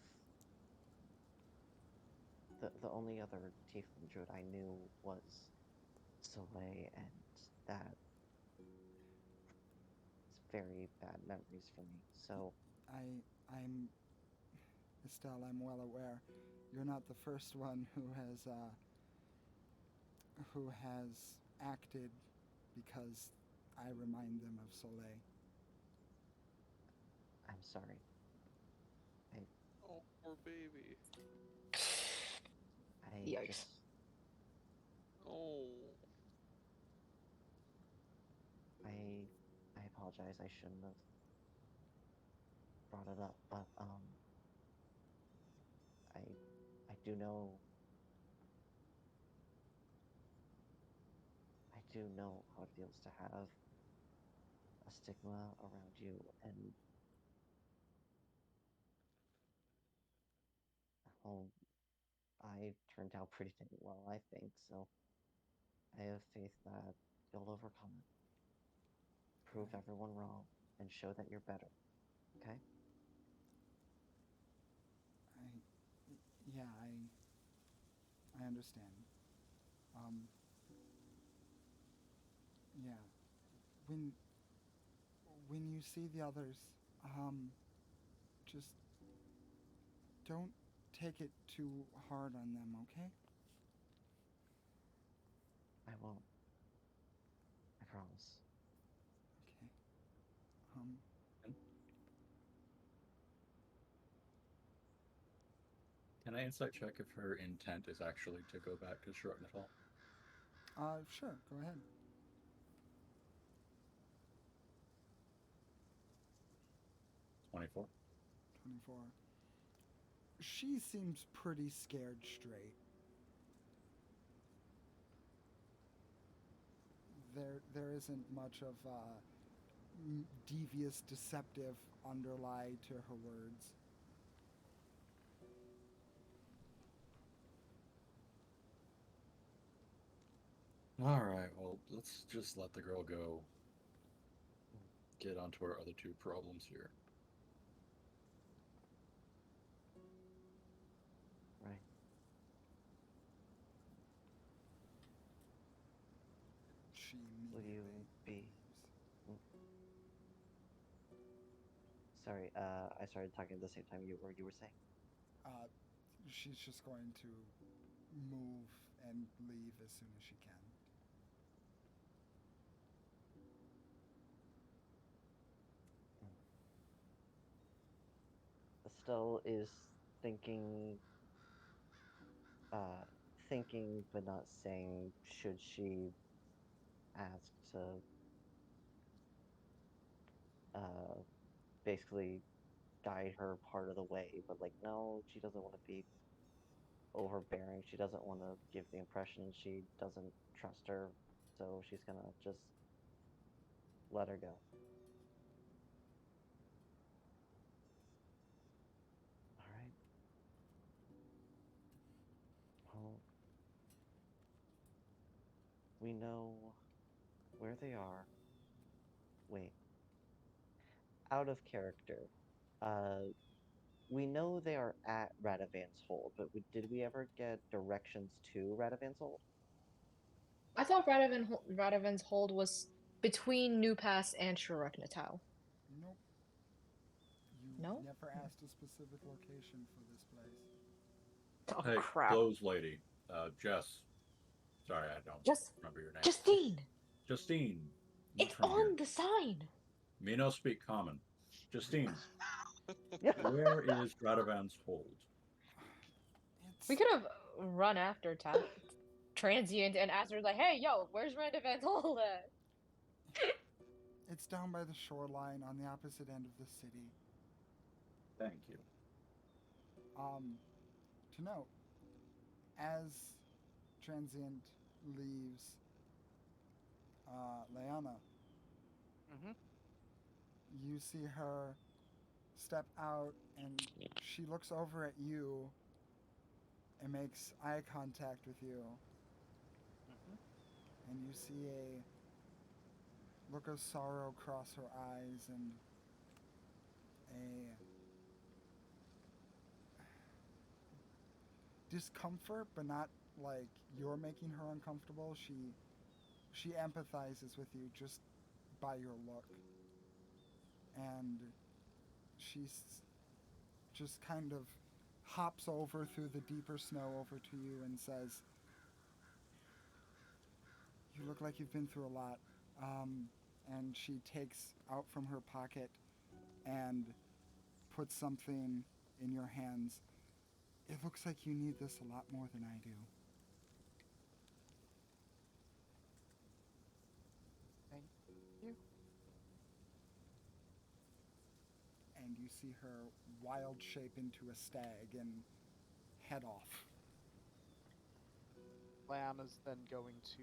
the only other tiefling druid I knew was Soleil, and that is very bad memories for me. So I'm Estelle. I'm well aware. You're not the first one who has acted because I remind them of Soleil. I'm sorry. Oh, poor baby. I Yikes. just Oh. I apologize. I shouldn't have brought it up, but I do know how it feels to have a stigma around you, and well, I turned out pretty dang well, I think. So I have faith that you'll overcome it, prove Right. everyone wrong, and show that you're better. Okay? I understand. Um, yeah. When you see the others, just don't take it too hard on them, okay? I won't. I promise. Okay. Um, Can I insight check if her intent is actually to go back to Shrugnatal? sure, go ahead. 24. 24. She seems pretty scared straight. There isn't much of devious, deceptive underlie to her words. Alright, well, let's just let the girl go. Get onto our other two problems here. Right. She Will you immediately be? leaves. Sorry. I started talking at the same time you were saying. She's just going to move and leave as soon as she can. Estelle is thinking, thinking but not saying. Should she ask to, uh, basically guide her part of the way? But like, no, she doesn't want to be overbearing. She doesn't want to give the impression she doesn't trust her, so she's gonna just let her go. All right. Well, we know where they are. Wait, out of character. Uh, we know they are at Radovan's Hold, but did we ever get directions to Radovan's Hold? I thought Radovan's hold was between New Pass and Shuruk-Natal. Nope. You No? never asked a specific location for this place. Oh Hey, crap. clothes lady. Jess. Sorry, I don't Just remember your name. Justine! Justine. Not It's from on here. the sign! Me no speak common. Justine, Yeah. where is Radovan's Hold? We It's could have run after Transient and asked her, like, hey, yo, where's Radovan's hold at? it's down by the shoreline on the opposite end of the city. Thank you. To note, as Transient leaves Leiana, Mm-hmm. you see her step out and she looks over at you and makes eye contact with you. Mm-hmm. and you see a look of sorrow cross her eyes and a discomfort, but not like you're making her uncomfortable. She empathizes with you just by your look, and she's just kind of hops over through the deeper snow over to you and says, "You look like you've been through a lot." And she takes out from her pocket and puts something in your hands. "It looks like you need this a lot more than I do." Thank you. And you see her wild shape into a stag and head off. Leiana's then going to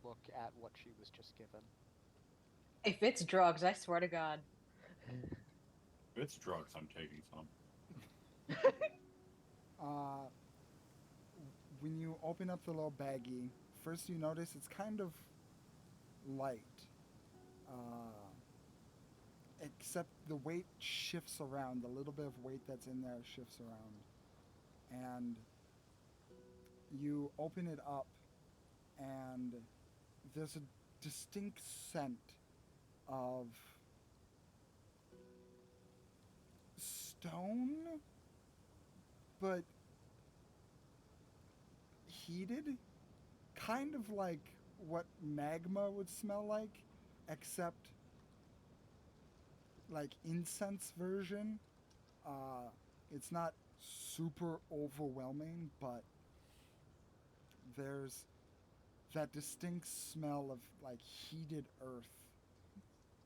look at what she was just given. If it's drugs, I swear to God. If it's drugs, I'm taking some. When you open up the little baggie, first you notice it's kind of light. Except the weight shifts around. The little bit of weight that's in there shifts around. And you open it up, and there's a distinct scent of stone, but heated, kind of like what magma would smell like, except like incense version. It's not super overwhelming, but there's that distinct smell of like heated earth,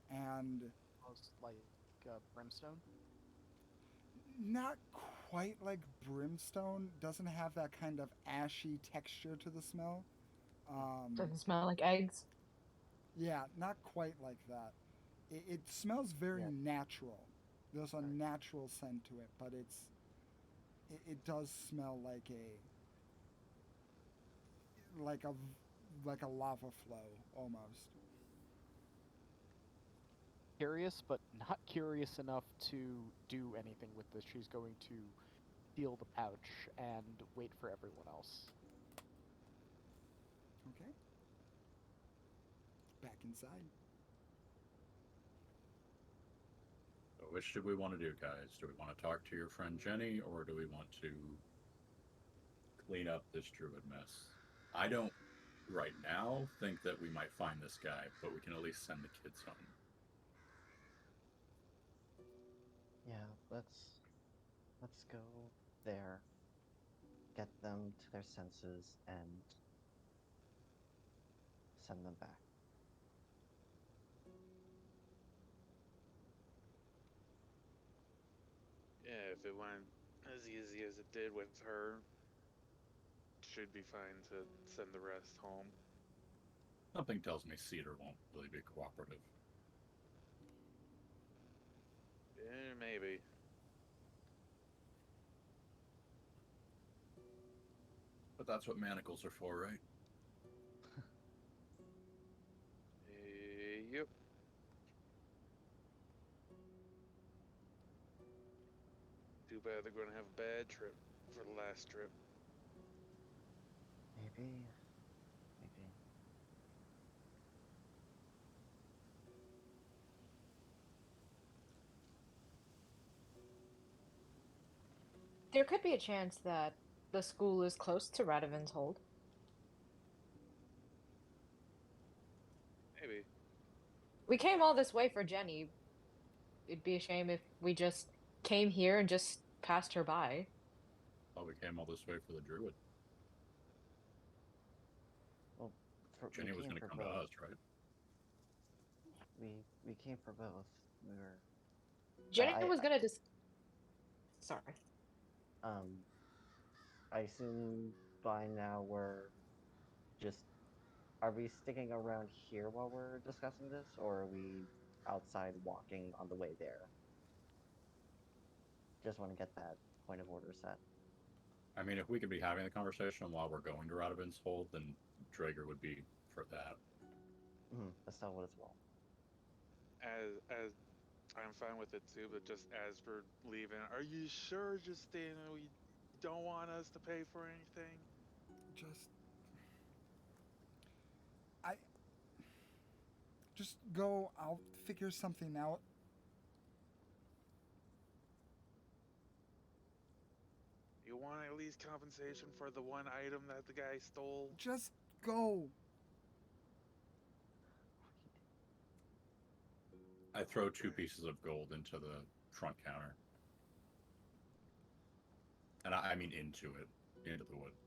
and Almost like brimstone. not quite like brimstone. Doesn't have that kind of ashy texture to the smell. Doesn't smell like eggs. Yeah, not quite like that. It smells very Yeah. natural. There's a Right. natural scent to it, but it does smell like a like a lava flow almost. Curious, but not curious enough to do anything with this. She's going to seal the pouch and wait for everyone else. Okay. Back inside. So which do we want to do, guys? Do we want to talk to your friend Jenny, or do we want to clean up this druid mess? I don't, right now, think that we might find this guy, but we can at least send the kids home. Yeah, let's go there, get them to their senses, and send them back. Yeah, if it went as easy as it did with her, should be fine to send the rest home. Something tells me Cedar won't really be cooperative. Yeah, maybe. But that's what manacles are for, right? Yep. Too bad they're going to have a bad trip for the last trip. Maybe. There could be a chance that the school is close to Radovan's hold. Maybe. We came all this way for Jenny. It'd be a shame if we just came here and just passed her by. Oh, we came all this way for the druid. Well, Jenny was going to come to us, right? We came for both. We were. Jenny I- was gonna Sorry. I assume by now we're just. Are we sticking around here while we're discussing this, or are we outside walking on the way there? Just want to get that point of order set. I mean, if we could be having the conversation while we're going to Radovan's hold, then Drager would be for that. Estelle would as well. As I'm fine with it too, but just as we're leaving, are you sure, Justine, we don't want us to pay for anything? Just. Just go, I'll figure something out. You want at least compensation for the one item that the guy stole? Just go. I throw 2 pieces of gold into the front counter. And I mean into the wood.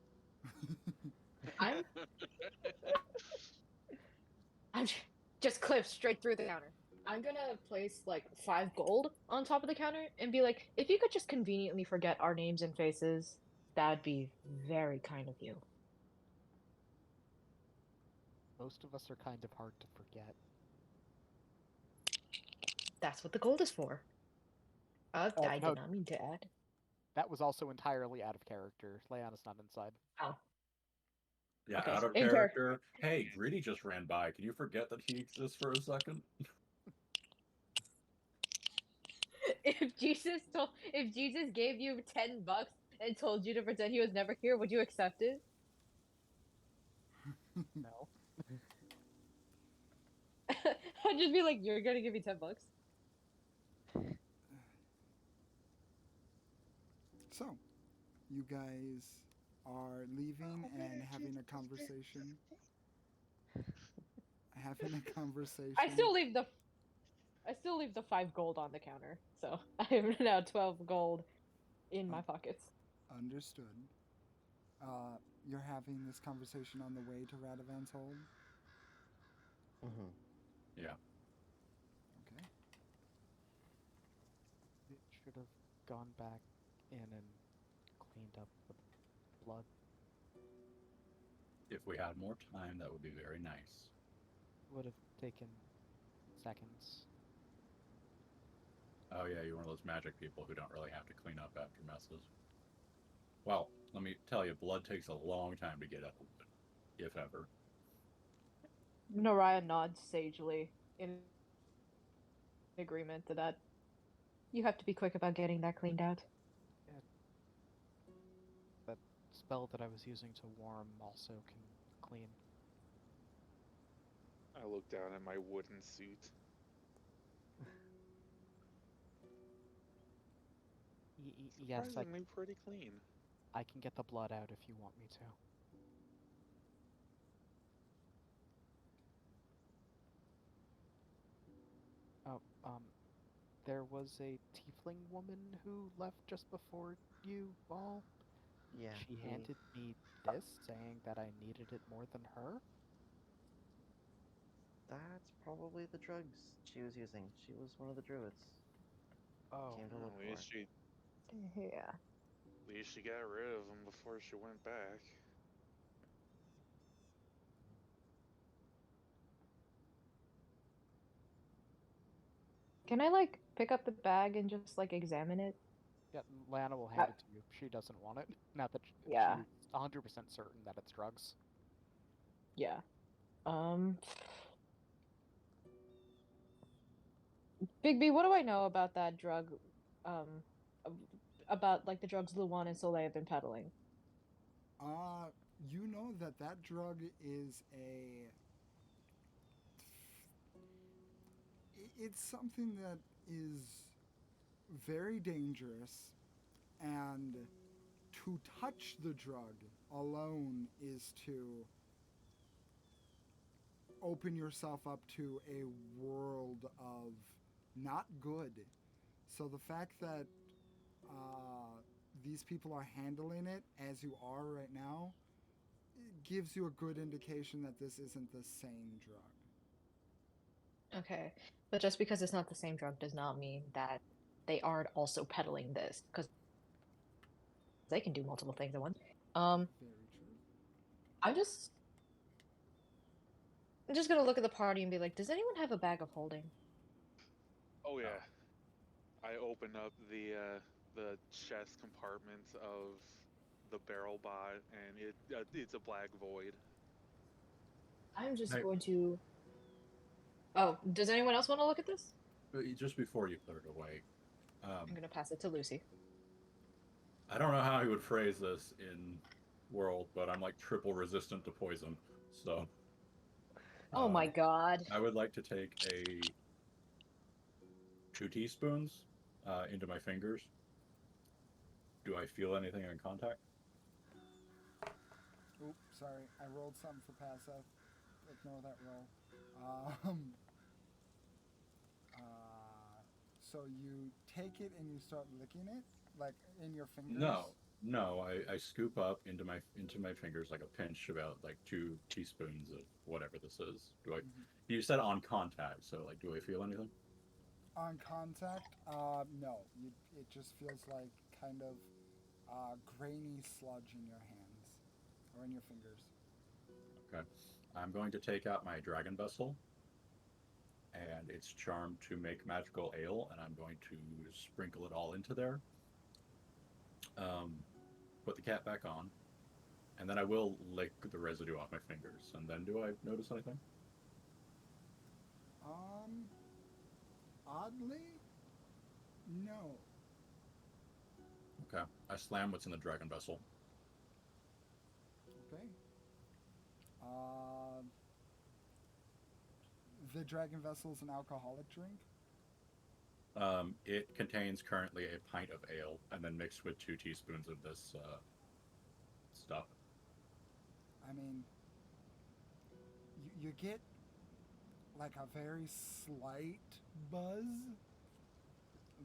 I'm just clip straight through the counter. I'm gonna place like 5 gold on top of the counter and be like, if you could just conveniently forget our names and faces, that'd be very kind of you. Most of us are kind of hard to forget. That's what the gold is for. I no. did not mean to add. That was also entirely out of character. Leiana's not inside. Oh. Yeah, Okay, out of in character. Hey, Greedy just ran by. Can you forget that he exists for a second? If Jesus gave you $10 and told you to pretend he was never here, would you accept it? No. I'd just be like, you're gonna give me $10? So, you guys are leaving and having a conversation. I still leave the 5 gold on the counter, so I have now 12 gold in my pockets. Understood. You're having this conversation on the way to Radovan's hold? Yeah. Okay. It should have gone back in and cleaned up the blood. If we had more time, that would be very nice. Would have taken seconds. Oh yeah, you're one of those magic people who don't really have to clean up after messes. Well, let me tell you, blood takes a long time to get out, if ever. Naraya nods sagely in agreement to that. You have to be quick about getting that cleaned out. Yeah. That spell that I was using to warm also can clean. I look down at my wooden suit. Yes, Surprisingly pretty clean. I can get the blood out if you want me to. Oh, there was a tiefling woman who left just before you all. Yeah. She handed me this, saying that I needed it more than her. That's probably the drugs she was using. She was one of the druids. Oh, Came to look At for least it. Yeah. at least she got rid of him before she went back. Can I like pick up the bag and just like examine it? yeah, Lana will hand it to you. She doesn't want it. Not that Yeah. she's 100% certain that it's drugs. Yeah. Big B, what do I know about that drug? Um, about like the drugs Luan and Soleil have been peddling. You know that drug is it's something that is very dangerous, and to touch the drug alone is to open yourself up to a world of not good. So the fact that these people are handling it as you are right now, it gives you a good indication that this isn't the same drug. Okay, but just because it's not the same drug does not mean that they aren't also peddling this, because they can do multiple things at once. Very true. I'm just gonna look at the party and be like, does anyone have a bag of holding? Oh yeah. I open up the chest compartment of the barrel bot, and it's a black void. I'm just Hey. going to. Oh, does anyone else want to look at this? Just before you put it away, I'm gonna pass it to Lucy. I don't know how he would phrase this in world, but I'm like triple resistant to poison. So Oh my god. I would like to take 2 teaspoons into my fingers. Do I feel anything in contact? Oops, sorry. I rolled something for pass up. Ignore that roll. So you take it and you start licking it, like in your fingers. No. I scoop up into my fingers like a pinch, about like 2 teaspoons of whatever this is. Do I? You said on contact, so like, do I feel anything? On contact, no. It just feels like kind of grainy sludge in your hands or in your fingers. Okay. I'm going to take out my dragon vessel and it's charmed to make magical ale, and I'm going to sprinkle it all into there. Put the cap back on, and then I will lick the residue off my fingers. And then, do I notice anything? Oddly, no. Okay. I slam what's in the dragon vessel. Okay. The dragon vessel is an alcoholic drink. It contains currently a pint of ale, and then mixed with 2 teaspoons of this stuff. I mean, you get like a very slight buzz,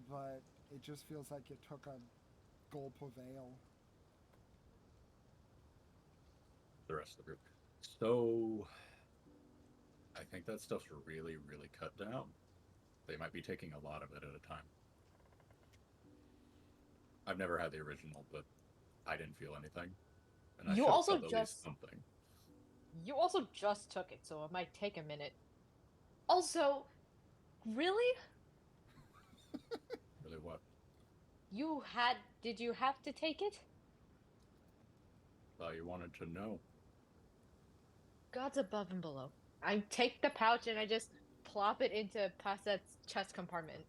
but it just feels like you took a gulp of ale. The rest of the group. So, I think that stuff's really, really cut down. They might be taking a lot of it at a time. I've never had the original, but I didn't feel anything. And I You should have also felt at least just- something. You also just took it, so it might take a minute. Also, really? Really, what? Did you have to take it? Thought you wanted to know. God's above and below. I take the pouch and I just plop it into Passet's chest compartment.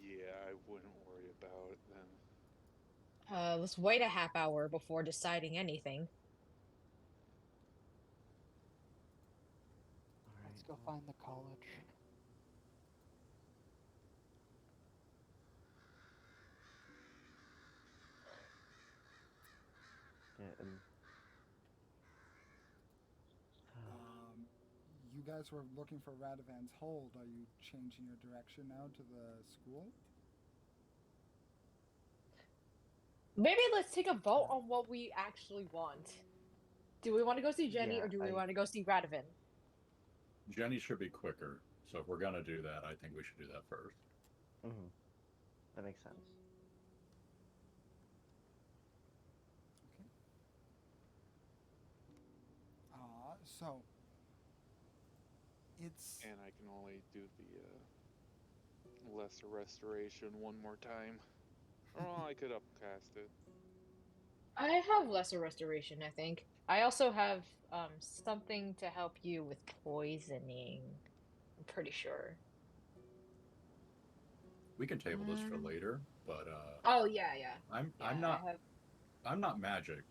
Yeah, I wouldn't worry about it then. Let's wait a half hour before deciding anything. Let's go find the college. Yeah, You guys were looking for Radovan's hold. Are you changing your direction now to the school? Maybe let's take a vote on what we actually want. Do we want to go see Jenny Yeah, or do we I- want to go see Radovan? Jenny should be quicker, so if we're gonna do that, I think we should do that first. that makes sense. So it's And I can only do the lesser restoration one more time. Or I could upcast it. I have lesser restoration, I think. I also have something to help you with poisoning. I'm pretty sure. We can table this for later, but Oh yeah. I'm not magic.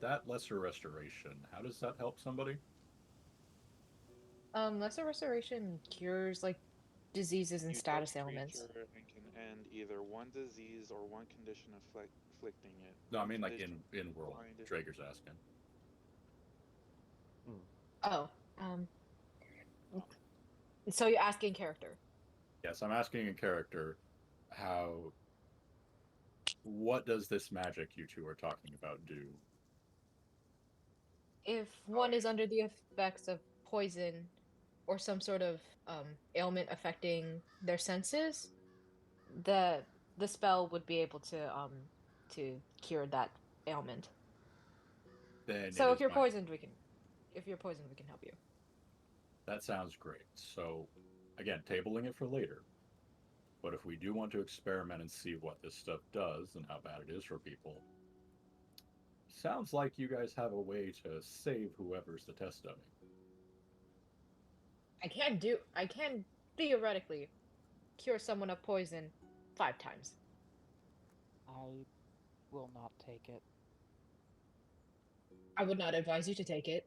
That lesser restoration, how does that help somebody? Lesser restoration cures like diseases and You status touch ailments. creature and can end either one disease or one condition afflicting it. No, I mean like Condition in world. blinded. Drager's asking. Oh, so you're asking character. Yes, I'm asking in character what does this magic you two are talking about do? If one is under the effects of poison or some sort of ailment affecting their senses, the spell would be able to cure that ailment. Then So it if is you're my- poisoned, we can help you. That sounds great. So again, tabling it for later. But if we do want to experiment and see what this stuff does and how bad it is for people, sounds like you guys have a way to save whoever's the test dummy. I can theoretically cure someone of poison 5 times. I will not take it. I would not advise you to take it,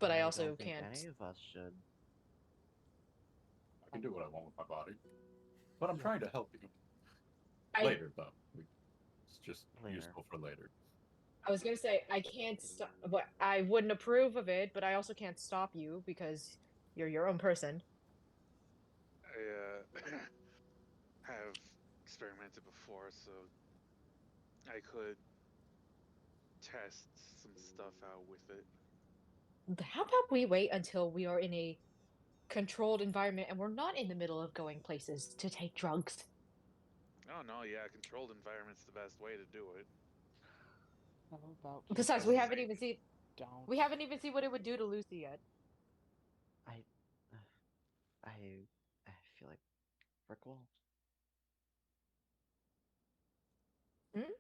but I also don't think can't. any of us should. I can do what I want with my body. But I'm Yeah. trying to help you. I, Later, though. It's just Later. useful for later. I was gonna say I can't stop, but I wouldn't approve of it. But I also can't stop you because you're your own person. I have experimented before, so I could test some stuff out with it. How about we wait until we are in a controlled environment and we're not in the middle of going places to take drugs? Oh no, yeah, controlled environment's the best way to do it. How about you Besides, we just haven't even don't? we haven't even seen what it would do to Lucy yet. I feel like Brickle. Hmm?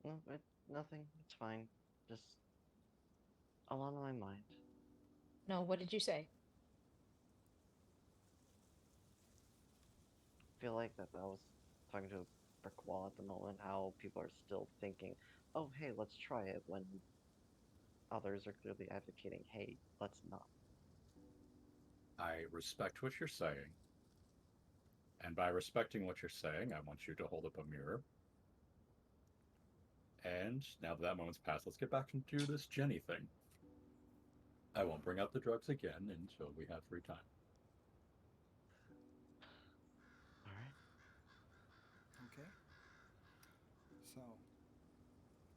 No, nothing. It's fine. Just a lot on my mind. No, what did you say? I feel like that I was talking to a brick wall at the moment. How people are still thinking, "Oh, hey, let's try it," when others are clearly advocating, "Hey, let's not." I respect what you're saying. And by respecting what you're saying, I want you to hold up a mirror. And now that moment's passed, let's get back into this Jenny thing. I won't bring up the drugs again until we have free time. All right. Okay. So,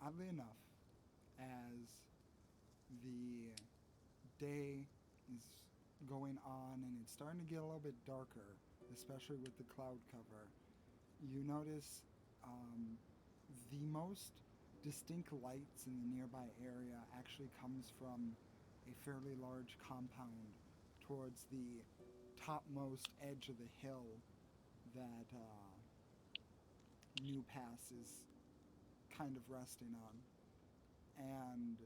oddly enough, as the day is going on and it's starting to get a little bit darker, especially with the cloud cover, you notice the most distinct lights in the nearby area actually comes from a fairly large compound towards the topmost edge of the hill that New Pass is kind of resting on. And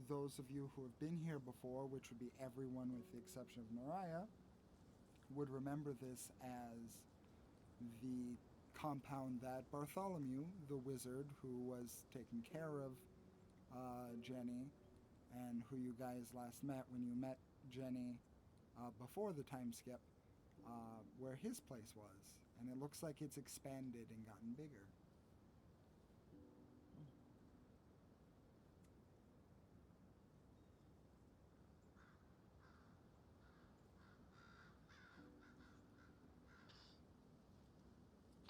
those of you who have been here before, which would be everyone with the exception of Mariah, would remember this as the compound that Bartholomew, the wizard who was taking care of Jenny, and who you guys last met when you met Jenny before the time skip, where his place was. And it looks like it's expanded and gotten bigger.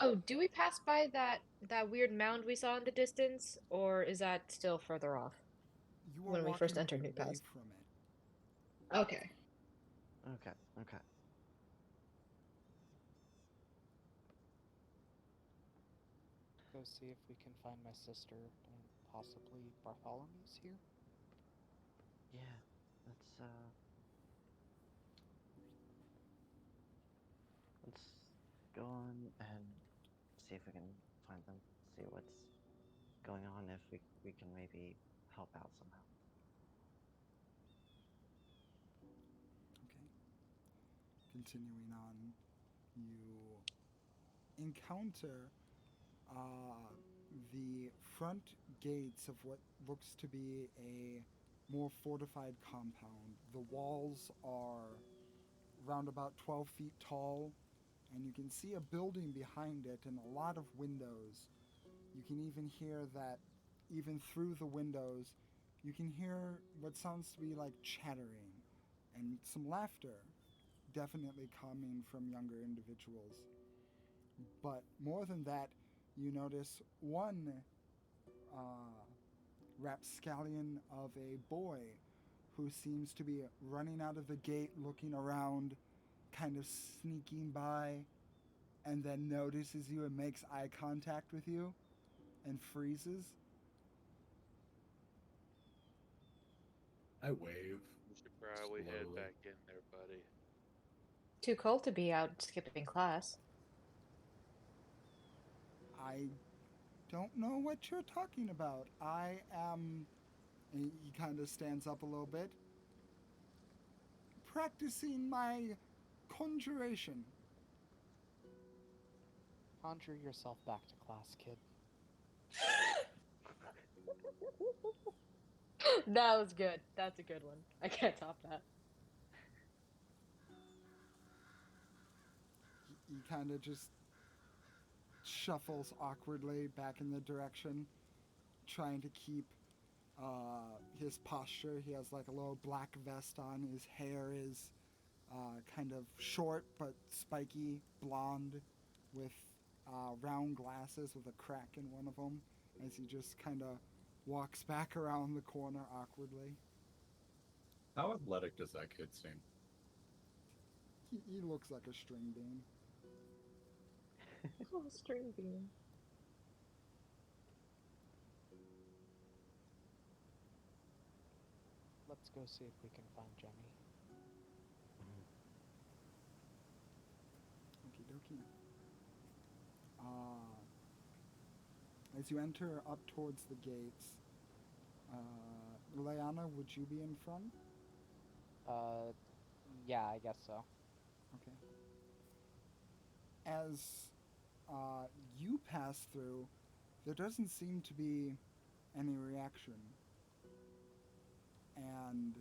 Oh, do we pass by that weird mound we saw in the distance, or is that still further off? You are When we first walking entered New away Pass. from it. Okay. Okay. Okay. Go see if we can find my sister and possibly Bartholomew's here. Yeah. Let's go on and see if we can find them. See what's going on. If we can maybe help out somehow. Okay. Continuing on, you encounter the front gates of what looks to be a more fortified compound. The walls are around about 12 feet tall, and you can see a building behind it and a lot of windows. You can even hear that, even through the windows, you can hear what sounds to be like chattering and some laughter, definitely coming from younger individuals. But more than that, you notice one rapscallion of a boy who seems to be running out of the gate, looking around, kind of sneaking by, and then notices you and makes eye contact with you and freezes. I wave. You should probably head Slowly. back in there, buddy. too cold to be out skipping class. I don't know what you're talking about. I am. And he kind of stands up a little bit. Practicing my conjuration. Conjure yourself back to class, kid. That was good. That's a good one. I can't top that. He kind of just shuffles awkwardly back in the direction, trying to keep his posture. He has like a little black vest on. His hair is kind of short but spiky, blonde, with round glasses with a crack in one of them, as he just kind of walks back around the corner awkwardly. How athletic does that kid seem? He looks like a string bean. Oh, string bean. Let's go see if we can find Jenny. Okie dokie. As you enter up towards the gates, Leiana, would you be in front? Yeah, I guess so. Okay. As you pass through, there doesn't seem to be any reaction. And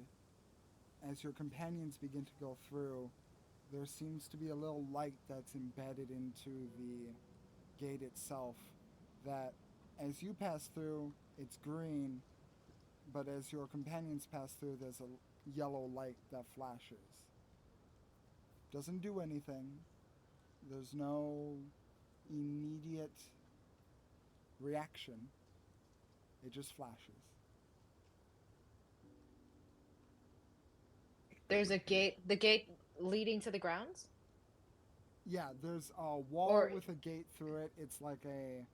as your companions begin to go through, there seems to be a little light that's embedded into the gate itself that as you pass through, it's green, but as your companions pass through, there's a yellow light that flashes. Doesn't do anything. There's no immediate reaction. It just flashes. There's a gate. The gate leading to the grounds? Yeah, there's a wall Or- with a gate through it. It's like a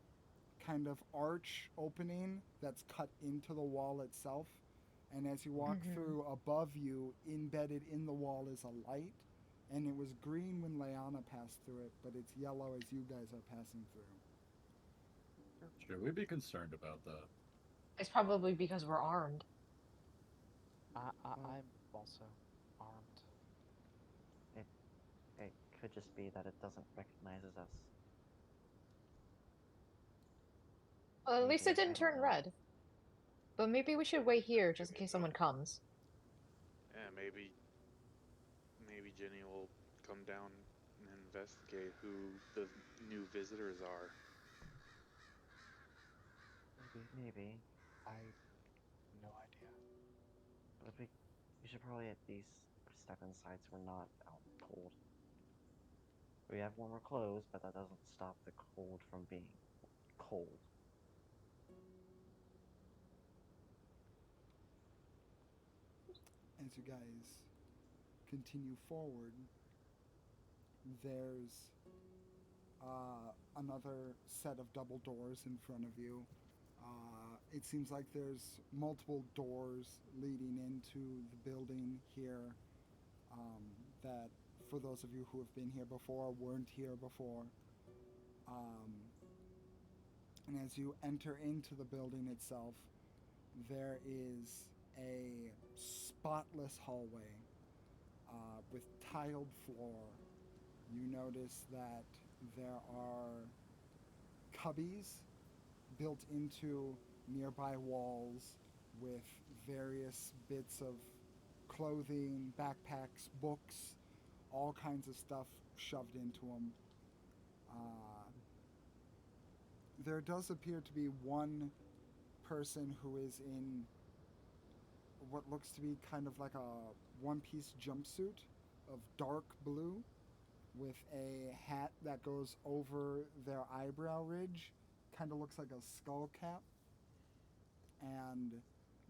kind of arch opening that's cut into the wall itself. And as you walk through, above you, embedded in the wall, is a light. And it was green when Leiana passed through it, but it's yellow as you guys are passing through. Should we be concerned about that? It's probably because we're armed. I'm also armed. It could just be that it doesn't recognize us. Well, at least Maybe, it didn't I don't turn know. red. But maybe we should wait here just in case someone comes. Yeah, maybe Jenny will come down and investigate who the new visitors are. Maybe. I no idea. But we should probably at least step inside so we're not out in the cold. We have warmer clothes, but that doesn't stop the cold from being cold. As you guys continue forward, there's another set of double doors in front of you. It seems like there's multiple doors leading into the building here that, for those of you who have been here before, weren't here before. And as you enter into the building itself, there is a spotless hallway with tiled floor. You notice that there are cubbies built into nearby walls with various bits of clothing, backpacks, books, all kinds of stuff shoved into them. There does appear to be one person who is in what looks to be kind of like a one-piece jumpsuit of dark blue with a hat that goes over their eyebrow ridge. Kind of looks like a skull cap. And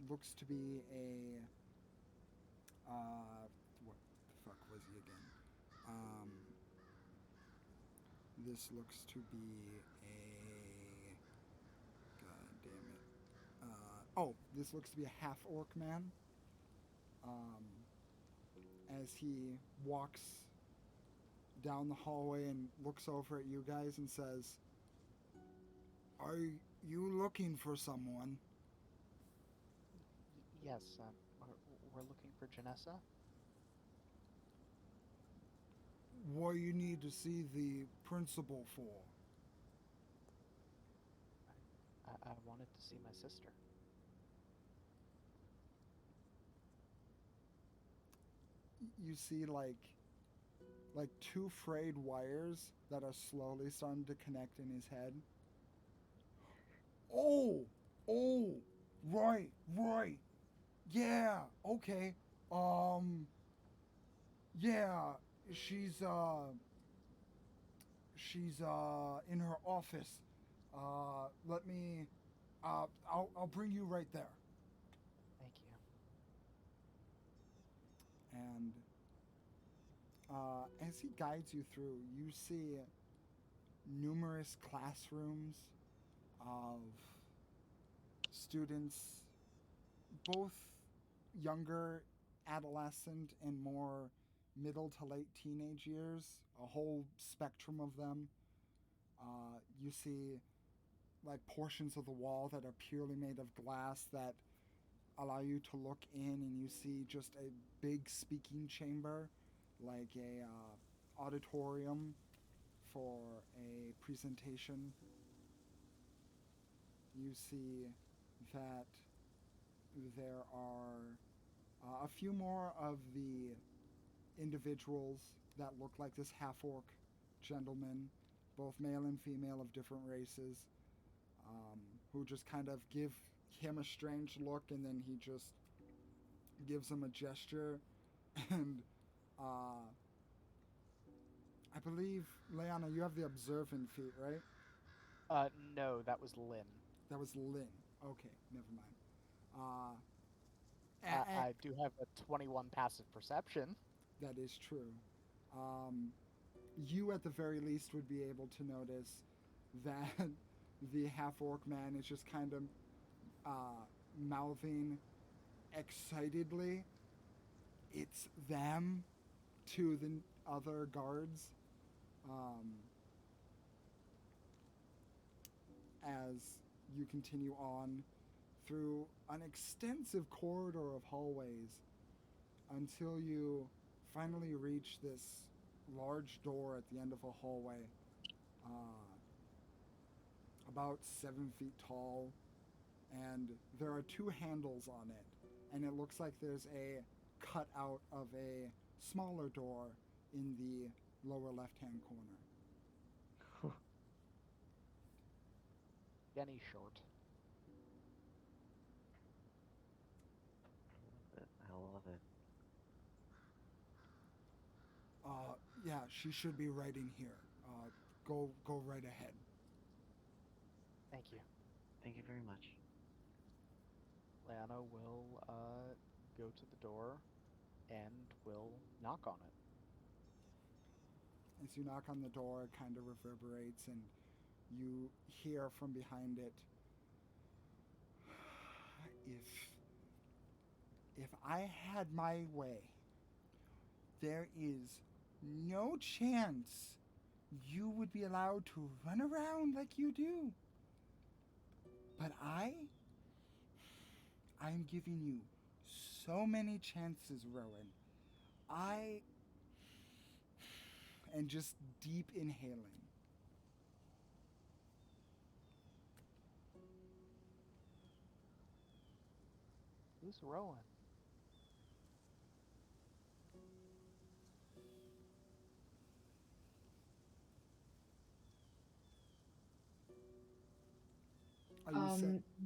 looks to be a... what the fuck was he again? This looks to be a... God damn it. This looks to be a half-orc man. As he walks down the hallway and looks over at you guys and says, "Are you looking for someone?" Yes, we're looking for Janessa. What do you need to see the principal for? I wanted to see my sister. You see like two frayed wires that are slowly starting to connect in his head. Oh, right. Yeah, okay. Yeah, she's in her office. Let me I'll bring you right there. Thank you. And as he guides you through, you see numerous classrooms of students, both younger, adolescent, and more middle to late teenage years, a whole spectrum of them. You see like portions of the wall that are purely made of glass that allow you to look in, and you see just a big speaking chamber, like a auditorium for a presentation. You see that there are a few more of the individuals that look like this half-orc gentleman, both male and female of different races, who just kind of give him a strange look, and then he just gives him a gesture. And I believe, Leiana, you have the observant feat, right? No, that was Lynn. That was Lynn. Okay, never mind. I do have a 21 passive perception. That is true. You, at the very least, would be able to notice that the half-orc man is just kind of mouthing excitedly, "It's them," to the other guards. As you continue on through an extensive corridor of hallways until you finally reach this large door at the end of a hallway, about 7 feet tall, and there are two handles on it, and it looks like there's a cutout of a smaller door in the lower left-hand corner. Jenny short. I love it. Yeah, she should be right in here. Go right ahead. Thank you. Thank you very much. Leiana will go to the door and will knock on it. As you knock on the door, it kind of reverberates, and you hear from behind it, If I had my way, there is no chance you would be allowed to run around like you do. But I'm giving you so many chances, Rowan. And just deep inhaling. Who's Rowan?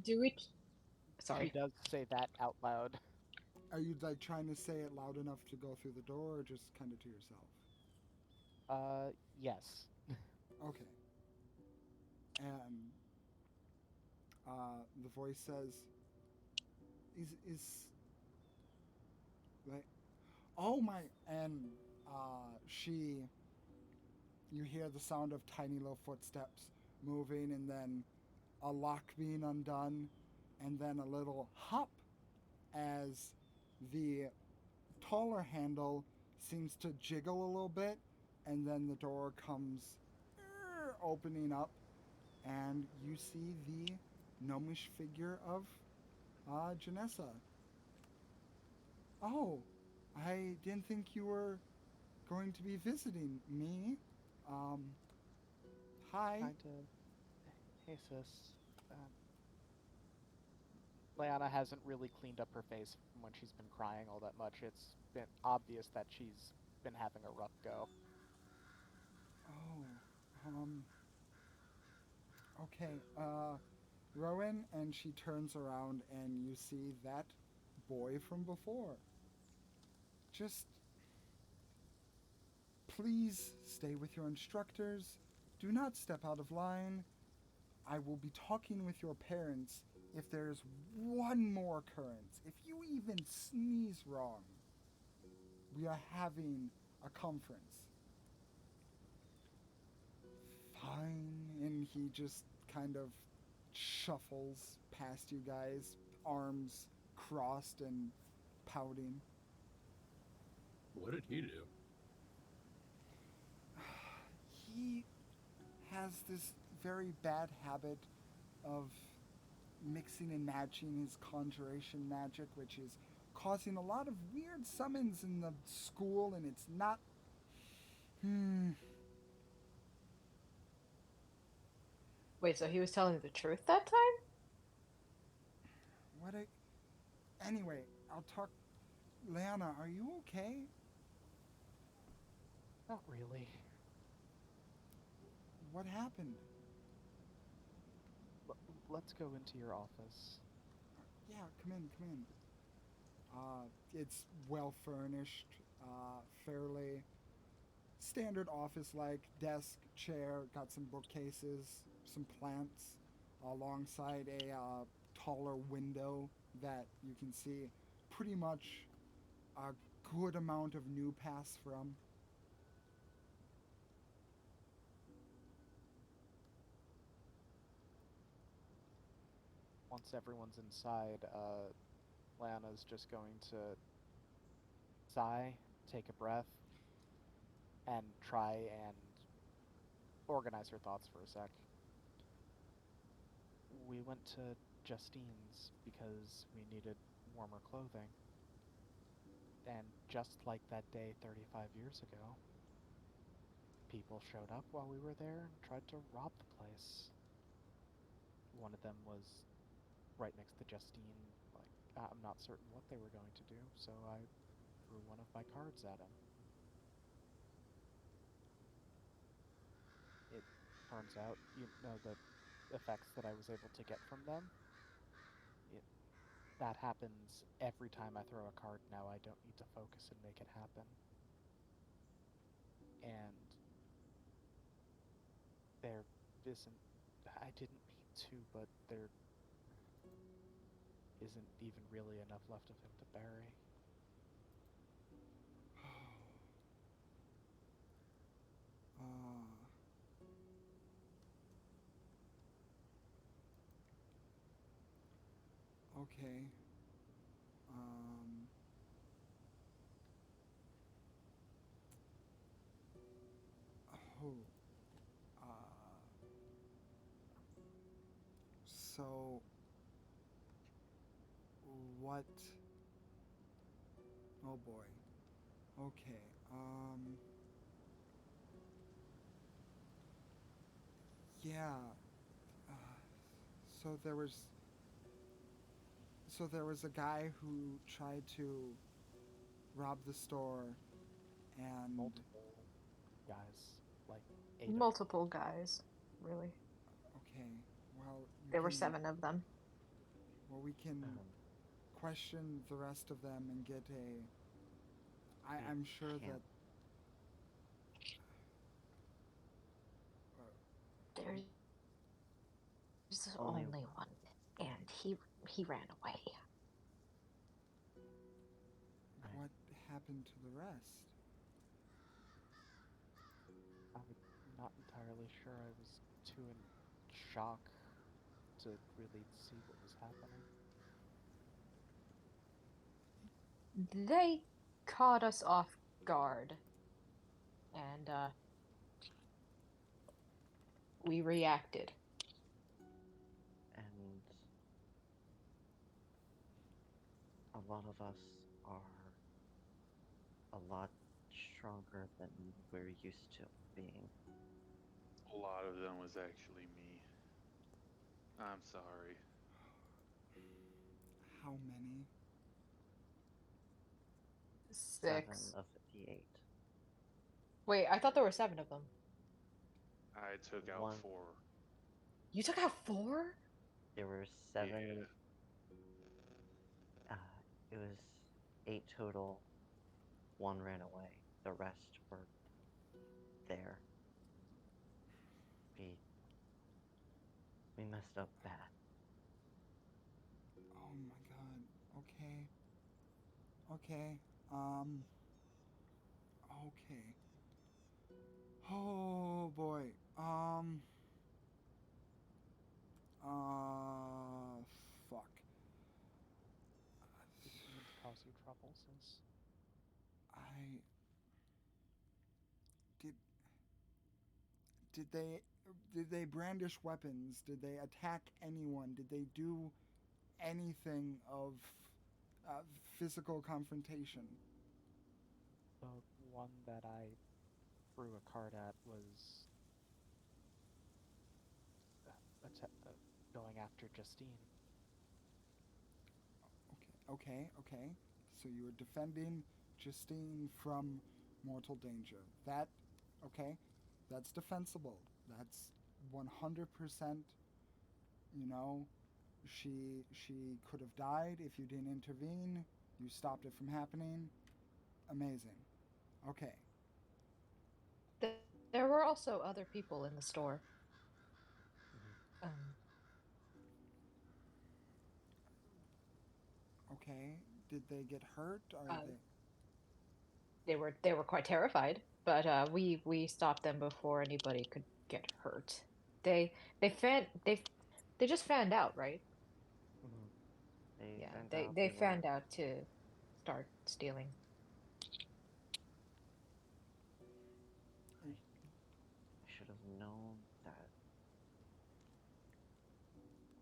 Do we? She Sorry. does say that out loud. Are you like trying to say it loud enough to go through the door, or just kind of to yourself? Yes. Okay. And the voice says, "Is like, oh my!" And you hear the sound of tiny little footsteps moving, and then a lock being undone, and then a little hop as the taller handle seems to jiggle a little bit, and then the door comes opening up, and you see the gnomish figure of Janessa. Oh, I didn't think you were going to be visiting me. Um, Hi. Trying to. Hey, sis. Leiana hasn't really cleaned up her face from when she's been crying all that much. It's been obvious that she's been having a rough go. Oh, okay. Rowan, and she turns around and you see that boy from before. Just please stay with your instructors. Do not step out of line. I will be talking with your parents if there's one more occurrence. If you even sneeze wrong, we are having a conference. Fine. And he just kind of shuffles past you guys, arms crossed and pouting. What did he do? He has this very bad habit of mixing and matching his conjuration magic, which is causing a lot of weird summons in the school, and it's not. Wait, so he was telling the truth that time? What a. Anyway, I'll talk. Leiana, are you okay? Not really. What happened? Let's go into your office. Yeah, come in, come in. It's well furnished, fairly standard office like desk, chair, got some bookcases, some plants, alongside a taller window that you can see pretty much a good amount of new pass from. Once everyone's inside, Lana's just going to sigh, take a breath, and try and organize her thoughts for a sec. We went to Justine's because we needed warmer clothing. And just like that day 35 years ago, people showed up while we were there and tried to rob the place. One of them was right next to Justine. I'm not certain what they were going to do, so I threw one of my cards at him. It turns out, the effects that I was able to get from them, that happens every time I throw a card now. I don't need to focus and make it happen. And there isn't, I didn't mean to, but there isn't even really enough left of him to bury. Okay. Oh. So, what? Oh boy. Okay. Yeah. Uh, so there was. So there was a guy who tried to rob the store, and Multiple guys, like 8 Multiple guys, really. okay. Well, There were 7 of them. Well, we can question the rest of them and get a. I'm sure that. There's only one, and he ran away. What happened to the rest? I'm not entirely sure. I was too in shock to really see what was happening. They caught us off guard. and we reacted. And a lot of us are a lot stronger than we're used to being. A lot of them was actually me. I'm sorry. How many? 7 6. of the 8. Wait, I thought there were 7 of them. I took out One. 4. You took out 4? There were 7. Yeah. It was 8 total. 1 ran away. The rest were there. We messed up bad. Oh my god. Okay. Okay. Okay. Oh boy. Fuck. Did humans cause you trouble, since I did. Did they brandish weapons? Did they attack anyone? Did they do anything of physical confrontation? the one that I threw a card at was going after Justine. Okay. So you were defending Justine from mortal danger. That, okay, that's defensible. That's 100%, you know, she could have died if you didn't intervene. You stopped it from happening. Amazing. Okay. There were also other people in the store. Mhm. Okay. Did they get hurt? Or Uh, they were quite terrified, but we stopped them before anybody could get hurt. They they just fanned out, right? Mhm. They Yeah, found they out they they were. fanned out to start stealing. I should have known that.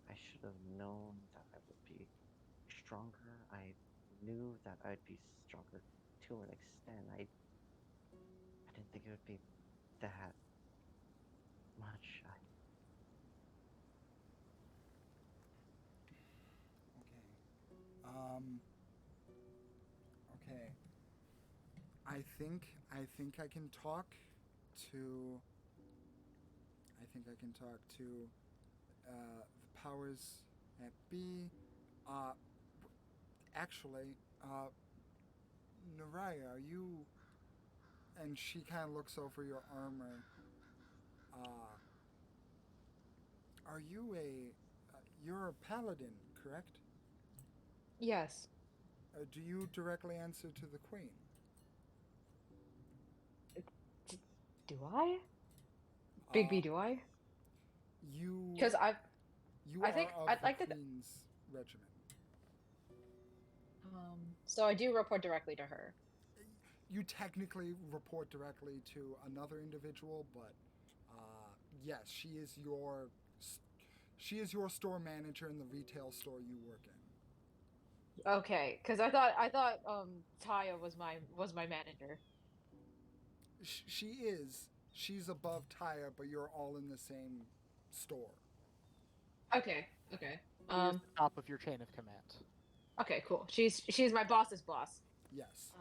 I should have known that I would be stronger. I knew that I'd be stronger to an extent. I didn't think it would be that much. okay. Okay. I think I can talk to the powers at B. Uh, actually, Naraya, are you? And she kind of looks over your armor. Uh, are you a? You're a paladin, correct? Yes. Do you directly answer to the queen? Do I? Big B, Uh, do I? you Because you I are think of I'd the like to. queen's regiment. So I do report directly to her. You technically report directly to another individual, but yes, she is your store manager in the retail store you work in. Okay, because I thought Taya was my manager. She is. She's above Tyre, but you're all in the same store. Okay. Okay. She is the top of your chain of command. Okay. Cool. She's my boss's boss. Yes.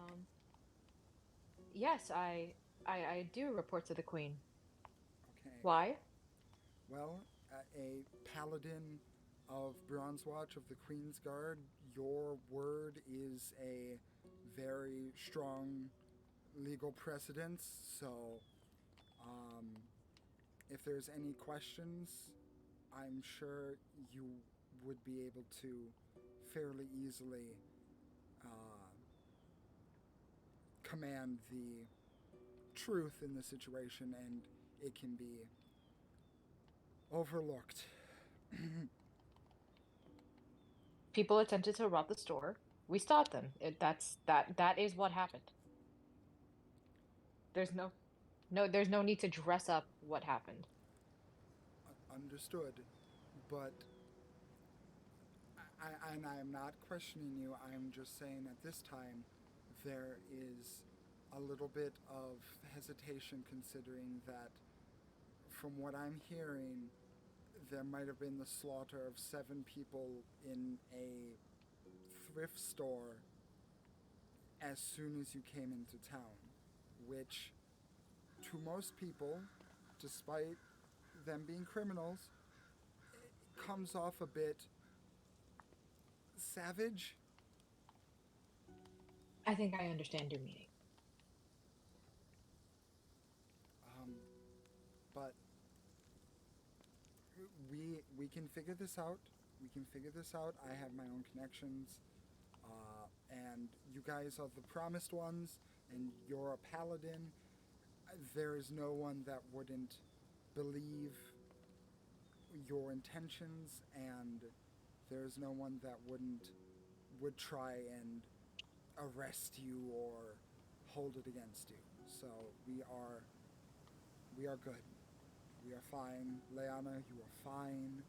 Yes, I do report to the queen. Okay. Why? Well, a paladin of Bronze Watch of the Queen's Guard, your word is a very strong legal precedence. So, if there's any questions, I'm sure you would be able to fairly easily command the truth in the situation, and it can be overlooked. People attempted to rob the store. We stopped them. That is what happened. There's no No, there's no need to dress up what happened. Understood, but and I am not questioning you. I am just saying at this time there is a little bit of hesitation considering that from what I'm hearing, there might have been the slaughter of 7 people in a thrift store as soon as you came into town, which to most people, despite them being criminals, comes off a bit savage. I think I understand your meaning. But we can figure this out. We can figure this out. I have my own connections, and you guys are the promised ones, and you're a paladin. There is no one that wouldn't believe your intentions, and there's no one that would try and arrest you or hold it against you. So we are good. We are fine. Leiana, you are fine.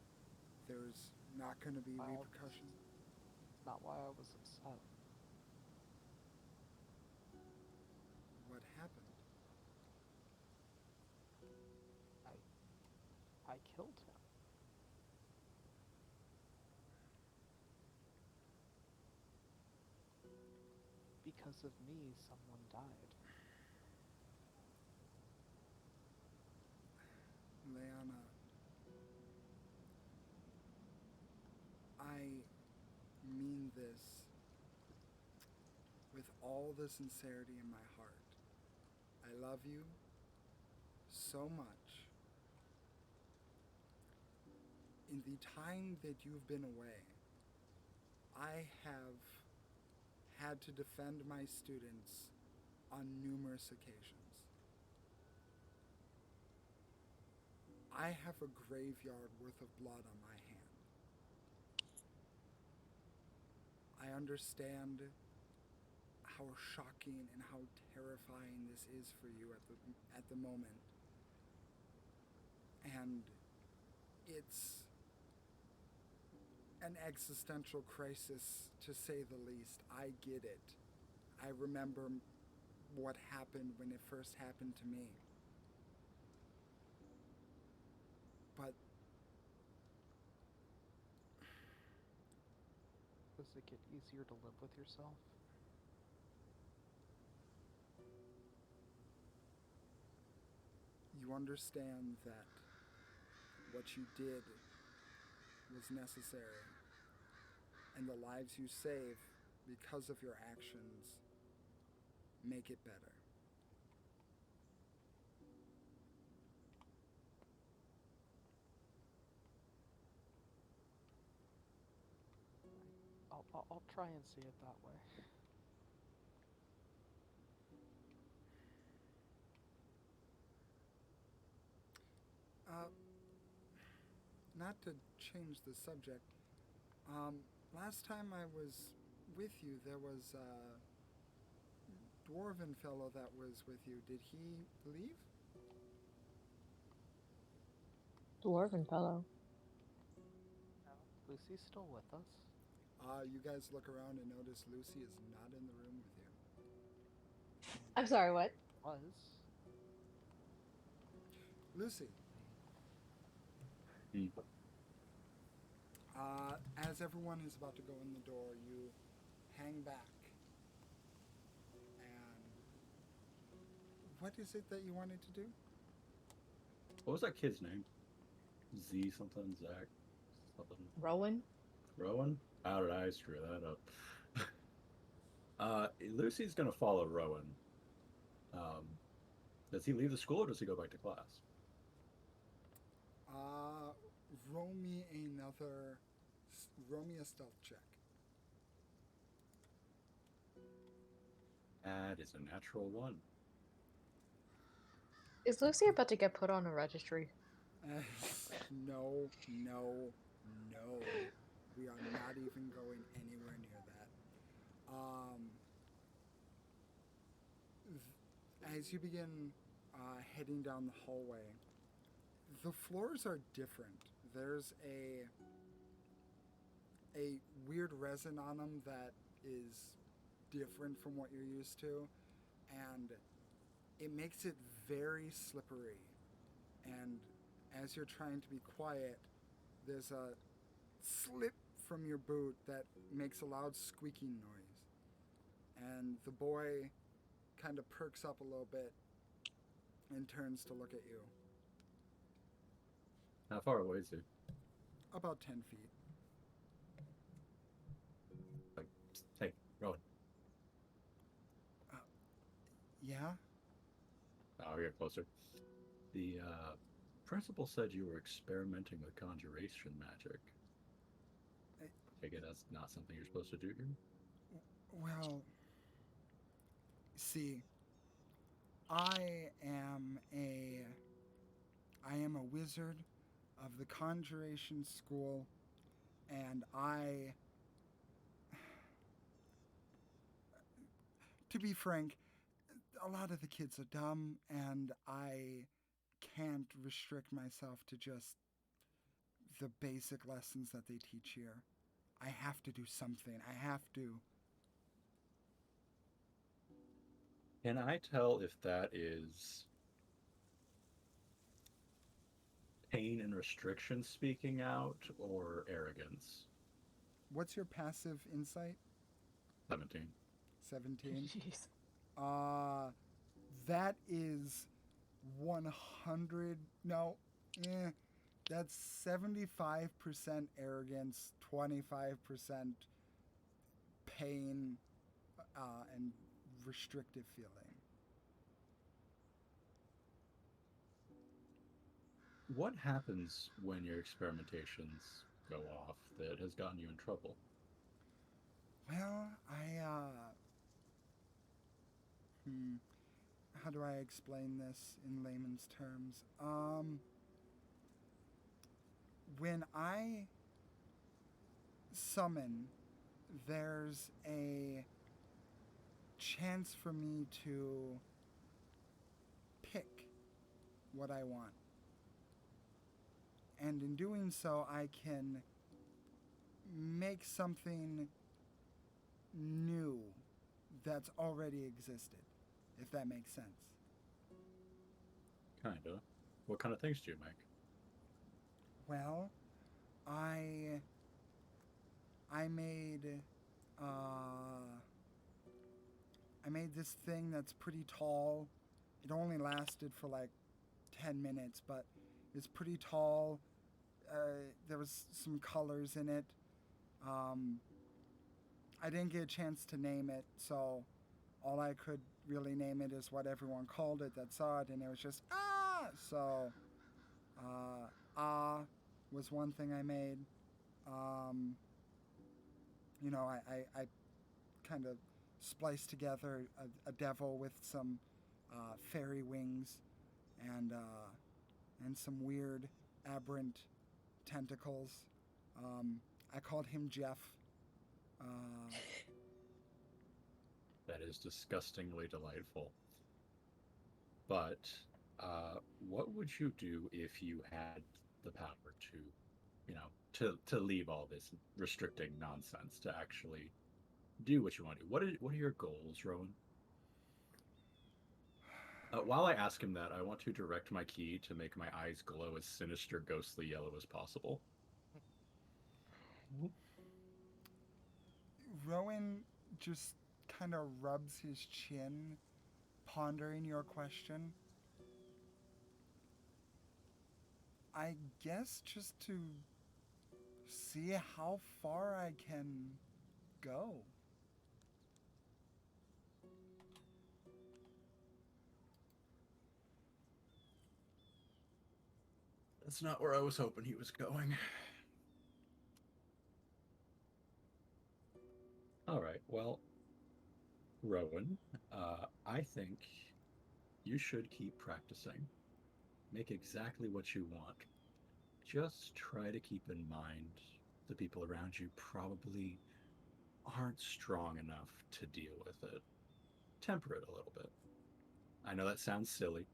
There's not going to be repercussions. Not why I was upset. What happened? I killed him. Because of me, someone died. Leiana, I mean this with all the sincerity in my heart. I love you so much. In the time that you've been away, I have had to defend my students on numerous occasions. I have a graveyard worth of blood on my hand. I understand how shocking and how terrifying this is for you at the moment. And it's an existential crisis, to say the least. I get it. I remember what happened when it first happened to me. But Does it get easier to live with yourself? you understand that what you did was necessary, and the lives you save because of your actions make it better. I'll try and see it that way. Not to change the subject, last time I was with you, there was a dwarven fellow that was with you. Did he leave? Dwarven fellow. No, Lucy's still with us. You guys look around and notice Lucy is not in the room with you. I'm sorry, what? Was. Lucy, Hmm. as everyone is about to go in the door, you hang back. And what is it that you wanted to do? What was that kid's name? Z something, Zach, something. Rowan? Rowan? How did I screw that up? Lucy's gonna follow Rowan. Does he leave the school or does he go back to class? Roll me a stealth check. That is a natural 1. Is Lucy about to get put on a registry? No. We are not even going anywhere near that. As you begin heading down the hallway. The floors are different. There's a weird resin on them that is different from what you're used to, and it makes it very slippery. And as you're trying to be quiet, there's a slip from your boot that makes a loud squeaking noise. And the boy kind of perks up a little bit and turns to look at you. How far away is he? About 10 feet. Like, hey, Rowan. Yeah? I'll get closer. The principal said you were experimenting with conjuration magic. Take it that's not something you're supposed to do here? Well, see, I am a wizard of the conjuration school, and to be frank, a lot of the kids are dumb, and I can't restrict myself to just the basic lessons that they teach here. I have to do something. I have to. Can I tell if that is pain and restriction speaking out or arrogance? What's your passive insight? 17. 17. Jeez. That is 100. No, that's 75% arrogance, 25% pain, and restrictive feeling. What happens when your experimentations go off that has gotten you in trouble? Well, how do I explain this in layman's terms? When I summon, there's a chance for me to pick what I want. And in doing so, I can make something new that's already existed, if that makes sense. Kinda. What kind of things do you make? Well, I made this thing that's pretty tall. It only lasted for like 10 minutes, but it's pretty tall. There was some colors in it. I didn't get a chance to name it, so all I could really name it is what everyone called it that saw it, and it was just, ah! So, was one thing I made. I kind of spliced together a devil with some fairy wings and some weird aberrant tentacles. I called him Jeff. That is disgustingly delightful. But what would you do if you had the power to, to leave all this restricting nonsense to actually do what you want to do? What are your goals, Rowan? While I ask him that, I want to direct my key to make my eyes glow as sinister, ghostly yellow as possible. Rowan just kind of rubs his chin, pondering your question. I guess just to see how far I can go. That's not where I was hoping he was going. All right, well, Rowan, I think you should keep practicing. Make exactly what you want. Just try to keep in mind the people around you probably aren't strong enough to deal with it. Temper it a little bit. I know that sounds silly,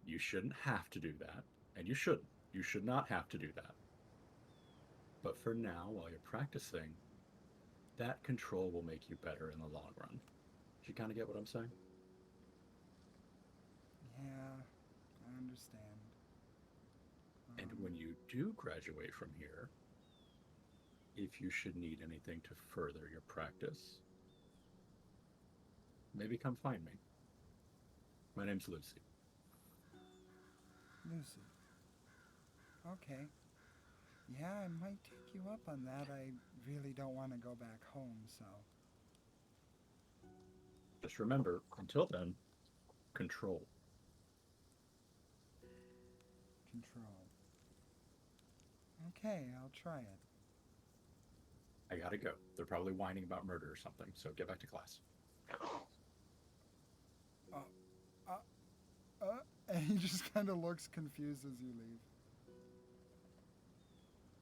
You shouldn't have to do that, and you shouldn't. You should not have to do that. But for now, while you're practicing, that control will make you better in the long run. Do you kind of get what I'm saying? Yeah, I understand. And when you do graduate from here, if you should need anything to further your practice, maybe come find me. My name's Lucy. Lucy. Okay. Yeah, I might take you up on that. I really don't want to go back home, so. Just remember, until then, control. Control. Okay, I'll try it. I gotta go. They're probably whining about murder or something, so get back to class. And he just kind of looks confused as you leave.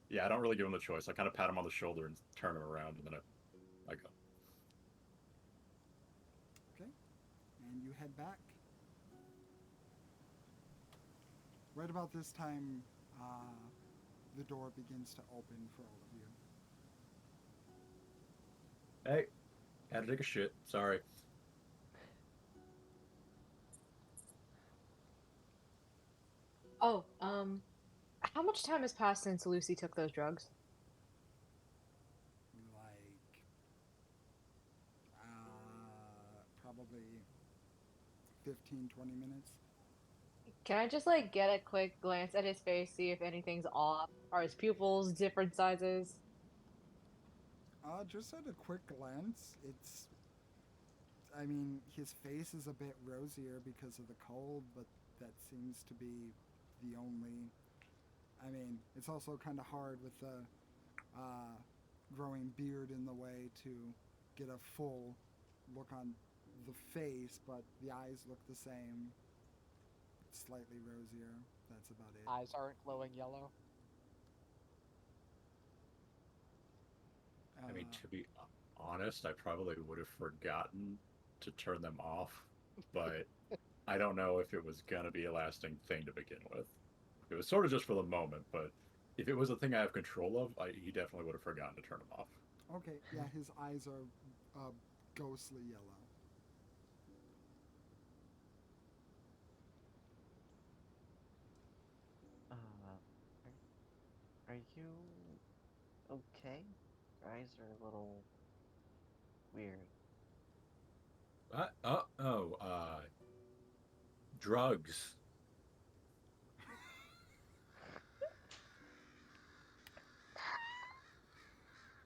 Yeah, I don't really give him the choice. I kind of pat him on the shoulder and turn him around, and then I go. Okay, and you head back. Right about this time, the door begins to open for all of you. Hey, had to take a shit. Sorry. Oh, how much time has passed since Lucy took those drugs? Like, probably 15, 20 minutes. Can I just like get a quick glance at his face, see if anything's off? Are his pupils different sizes? Just at a quick glance, I mean, his face is a bit rosier because of the cold, but that seems to be the only. I mean, it's also kind of hard with the growing beard in the way to get a full look on the face, but the eyes look the same. Slightly rosier. That's about it. Eyes aren't glowing yellow. I mean, to be honest, I probably would have forgotten to turn them off, but I don't know if it was going to be a lasting thing to begin with. It was sort of just for the moment, but if it was a thing I have control of, he definitely would have forgotten to turn them off. Okay, yeah, his eyes are ghostly yellow. Are you okay? Your eyes are a little weird. Drugs.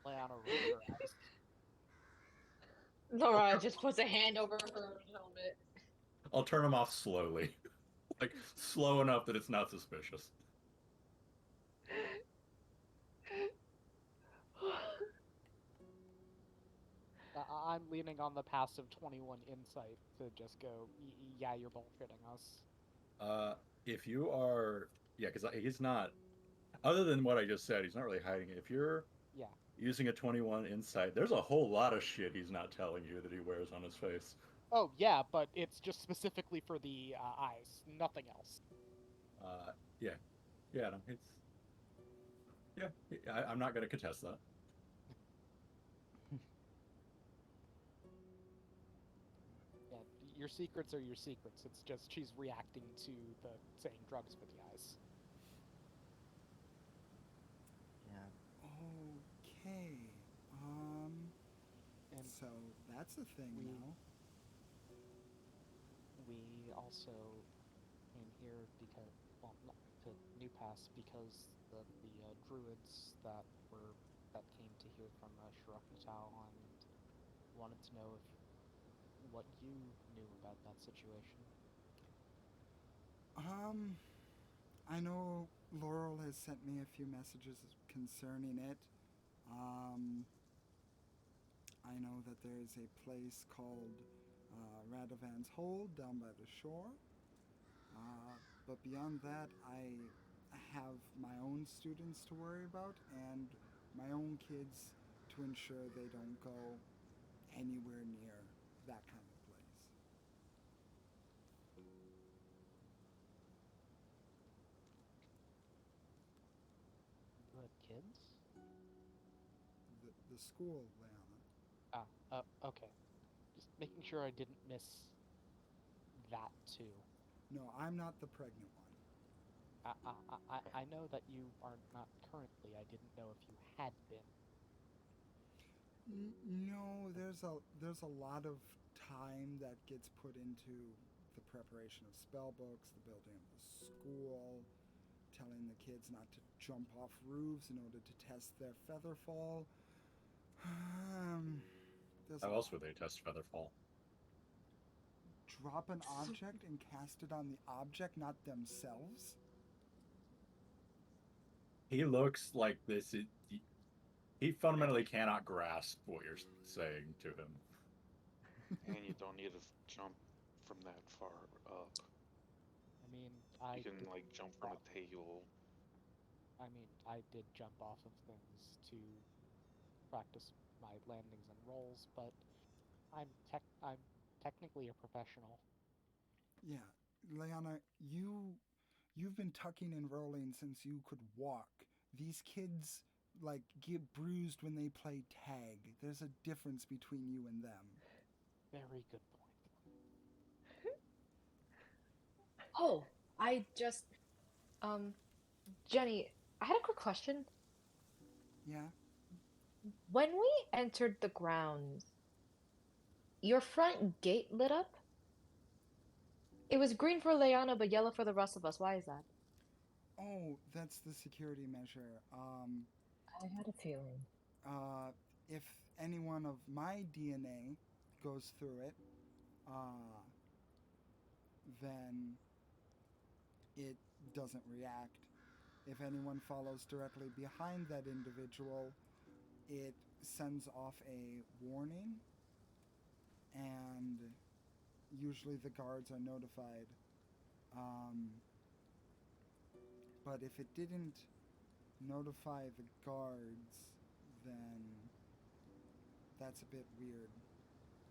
Leiana rolls her eyes. Laura just puts a hand over her helmet. I'll turn them off slowly. Like, slow enough that it's not suspicious. I'm leaning on the passive 21 insight to just go, yeah, you're bullshitting us. If you are... Yeah, because he's not... Other than what I just said, he's not really hiding it. If you're using a 21 insight, there's a whole lot of shit he's not telling you that he wears on his face. Oh, yeah, but it's just specifically for the eyes, nothing else. Yeah. Yeah, no, it's... Yeah, I'm not going to contest that. Yeah, your secrets are your secrets. It's just she's reacting to the saying drugs for the eyes. Yeah. Okay. And so that's a thing now. We also came here because, well, not to New Pass because the druids that came to hear from Tiān and wanted to know what you knew about that situation. I know Laurel has sent me a few messages concerning it. I know that there's a place called Radovan's Hold down by the shore. But beyond that, I have my own students to worry about and my own kids to ensure they don't go anywhere near that kind of place. kids? The school, Leiana. Okay. Just making sure I didn't miss that too. No, I'm not the pregnant one. I know that you are not currently. I didn't know if you had been. No, there's a lot of time that gets put into the preparation of spell books, the building of the school, telling the kids not to jump off roofs in order to test their featherfall. There's How a else lot. would they test Featherfall? Drop an object and cast it on the object, not themselves. He looks like this. He fundamentally cannot grasp what you're saying to him. And you don't need to jump from that far up. I mean, I You can did like jump from that. a table. I mean, I did jump off of things to practice my landings and rolls, but I'm technically a professional. Yeah, Leiana, you've been tucking and rolling since you could walk. These kids like get bruised when they play tag. There's a difference between you and them. Very good point. Oh, I just, Jenny, I had a quick question. Yeah. When we entered the grounds, your front gate lit up? It was green for Leiana, but yellow for the rest of us. Why is that? Oh, that's the security measure. I had a feeling. If anyone of my DNA goes through it, then it doesn't react. If anyone follows directly behind that individual, it sends off a warning, and usually the guards are notified. But if it didn't notify the guards, then that's a bit weird.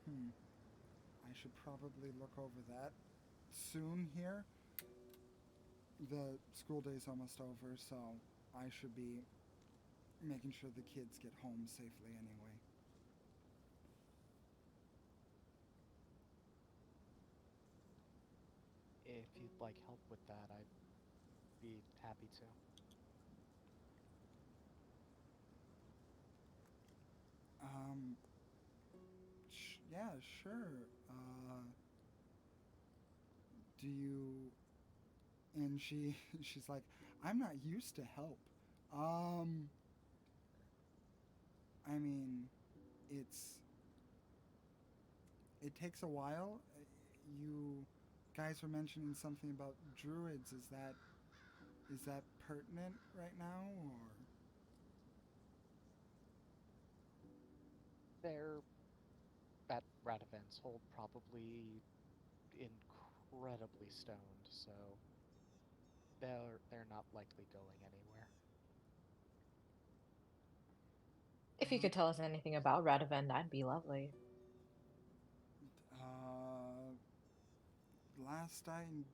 I should probably look over that soon here. The school day's almost over, so I should be making sure the kids get home safely anyway. If you'd like help with that, I'd be happy to. Yeah, sure. Do you? And she's like, I'm not used to help. I mean, it takes a while. You guys were mentioning something about druids. Is that pertinent right now, or? They're at Radavant's hold probably incredibly stoned, so they're not likely going anywhere. If you could tell us anything about Radovan, that'd be lovely. Last I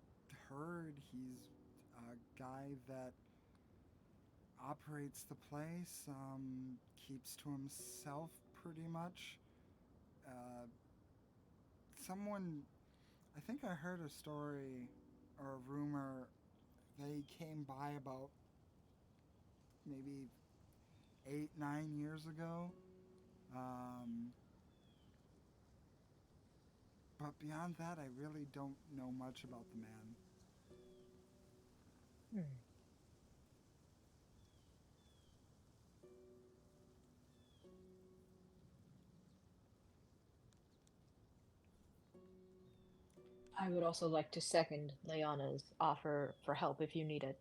heard, he's a guy that operates the place, keeps to himself pretty much. Uh, I think I heard a story or a rumor that he came by about maybe 8, 9 years ago. But beyond that, I really don't know much about the man. I would also like to second Leanna's offer for help if you need it.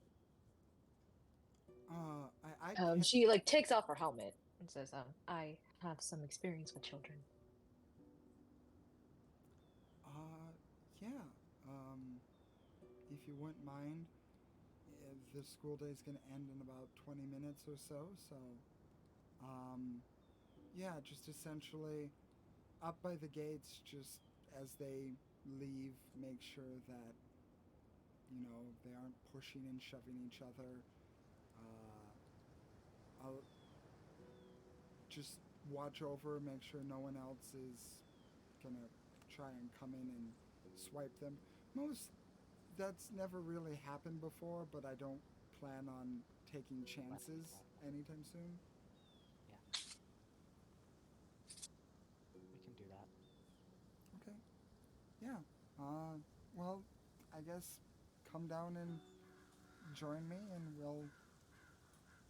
She like takes off her helmet and says, I have some experience with children. Yeah. If you wouldn't mind, the school day is going to end in about 20 minutes or so. So, yeah, just essentially up by the gates, just as they leave, make sure that, they aren't pushing and shoving each other. I'll just watch over, make sure no one else is gonna try and come in and swipe them. That's never really happened before, but I don't plan on taking chances anytime soon. Yeah. We can do that. Okay. Yeah. Well, I guess come down and join me and we'll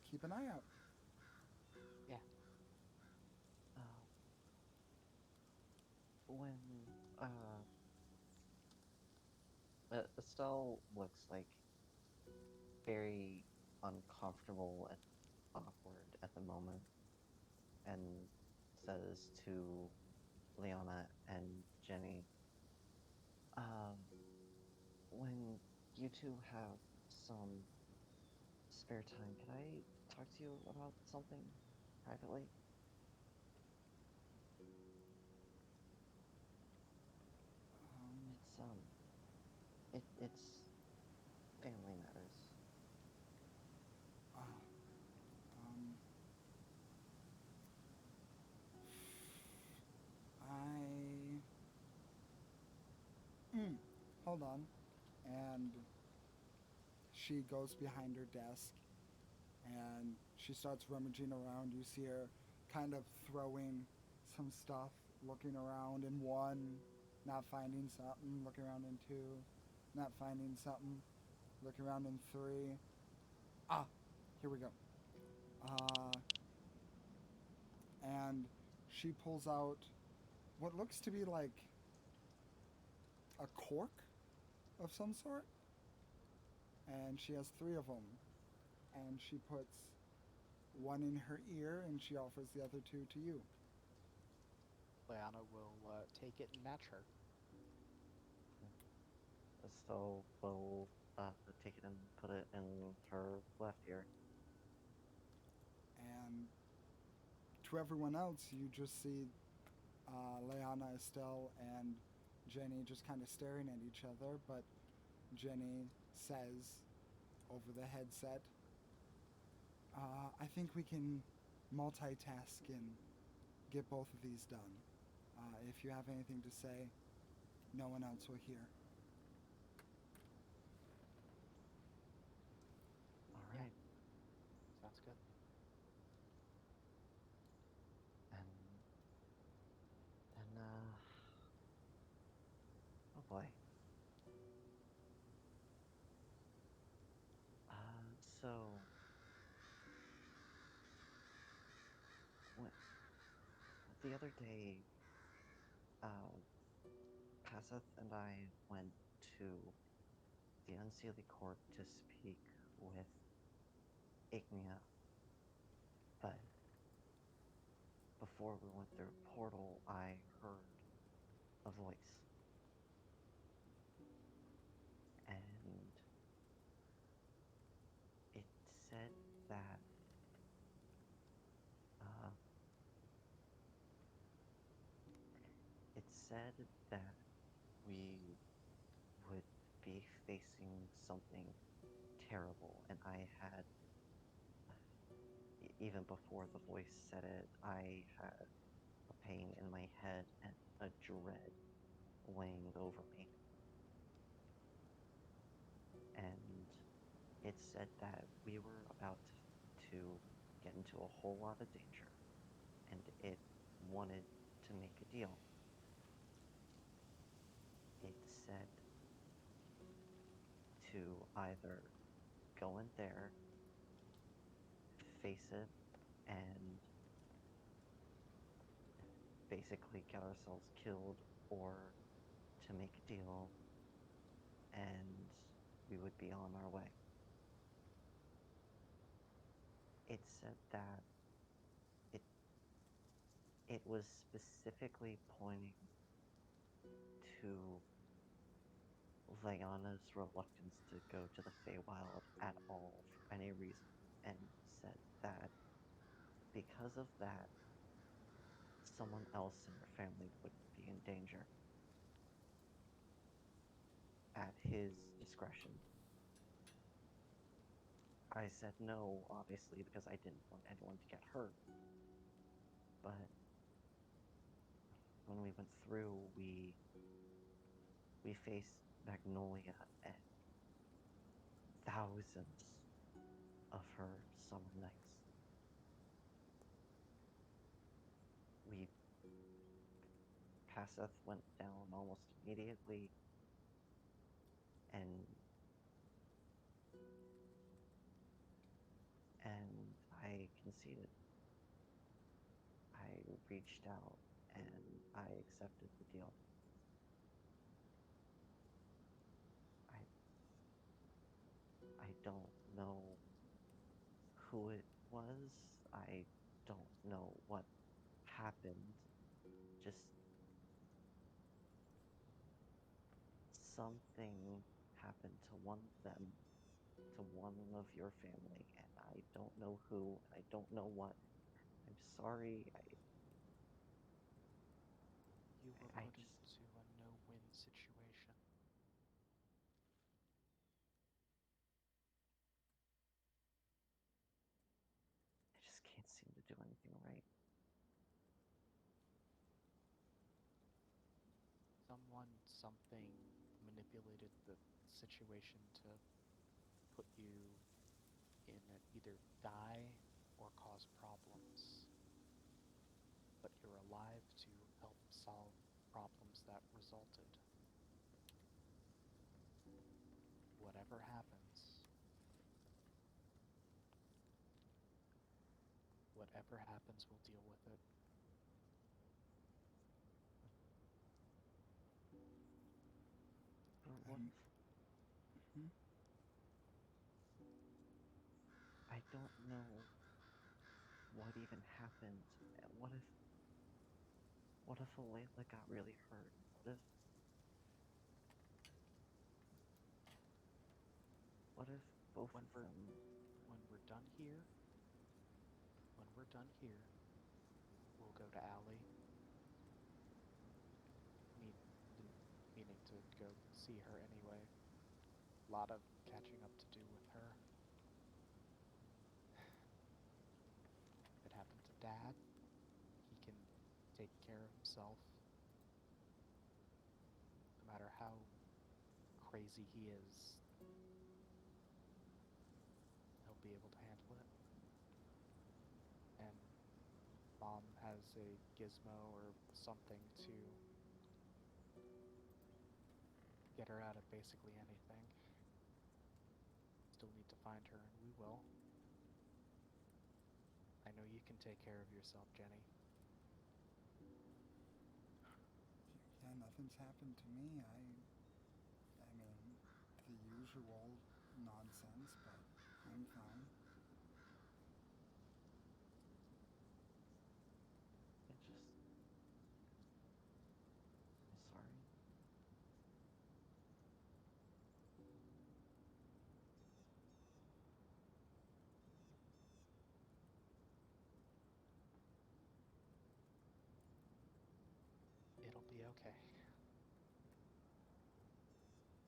keep an eye out. Yeah. When Estelle looks like very uncomfortable and awkward at the moment, and says to Leiana and Jenny, when you two have some spare time, can I talk to you about something privately? Um, It's family matters. uh, um, I. Hold on. And she goes behind her desk and she starts rummaging around. You see her kind of throwing some stuff, looking around in one, not finding something, looking around in two, not finding something, looking around in three. Ah, here we go. And she pulls out what looks to be like a cork of some sort, and she has three of them. And she puts one in her ear, and she offers the other two to you. Leiana will take it and match her. Estelle will take it and put it in her left ear. And to everyone else, you just see Leiana, Estelle, and Jenny just kind of staring at each other. But Jenny says over the headset, I think we can multitask and get both of these done. If you have anything to say, no one else will hear. All right. Sounds good. And oh boy. So when, the other day, Passeth and I went to the Unseelie Court to speak with Ignia, but before we went through a portal, I heard a voice. And it said that we would be facing something terrible, and I had, even before the voice said it, I had a pain in my head and a dread weighing over me. And it said that we were about to get into a whole lot of danger, and it wanted to make a deal. It said to either go in there, face it, and basically get ourselves killed, or to make a deal and we would be on our way. It said that it was specifically pointing to Leiana's reluctance to go to the Feywild at all for any reason, and said that because of that, someone else in her family would be in danger at his discretion. I said no, obviously, because I didn't want anyone to get hurt. But when we went through, we faced Magnolia and thousands of her summer knights. Passeth went down almost immediately, and I conceded. I reached out and I accepted the deal. I don't know who it was. I don't know what happened. Just something happened to one of them, to one of your family, and I don't know who, and I don't know what. I'm sorry. You were I put just into a no-win situation. can't seem to do anything right. Someone, something manipulated the situation to put you in either die or cause problems. But you're alive to help solve problems that resulted. Whatever happens, we'll deal with it. But what if... I don't know what even happened. What if Alayla got really hurt? What if both When of we're them... we're done here, we'll go to Allie. Meaning to go see her anyway. A lot of catching up to do with her. If it happened to Dad, he can take care of himself. No matter how crazy he is, he'll be able to handle it. And Mom has a gizmo or something to get her out of basically anything. Still need to find her, and we will. I know you can take care of yourself, Jenny. Yeah, nothing's happened to me. I mean, the usual nonsense, but I'm fine. I'm sorry. It'll be okay.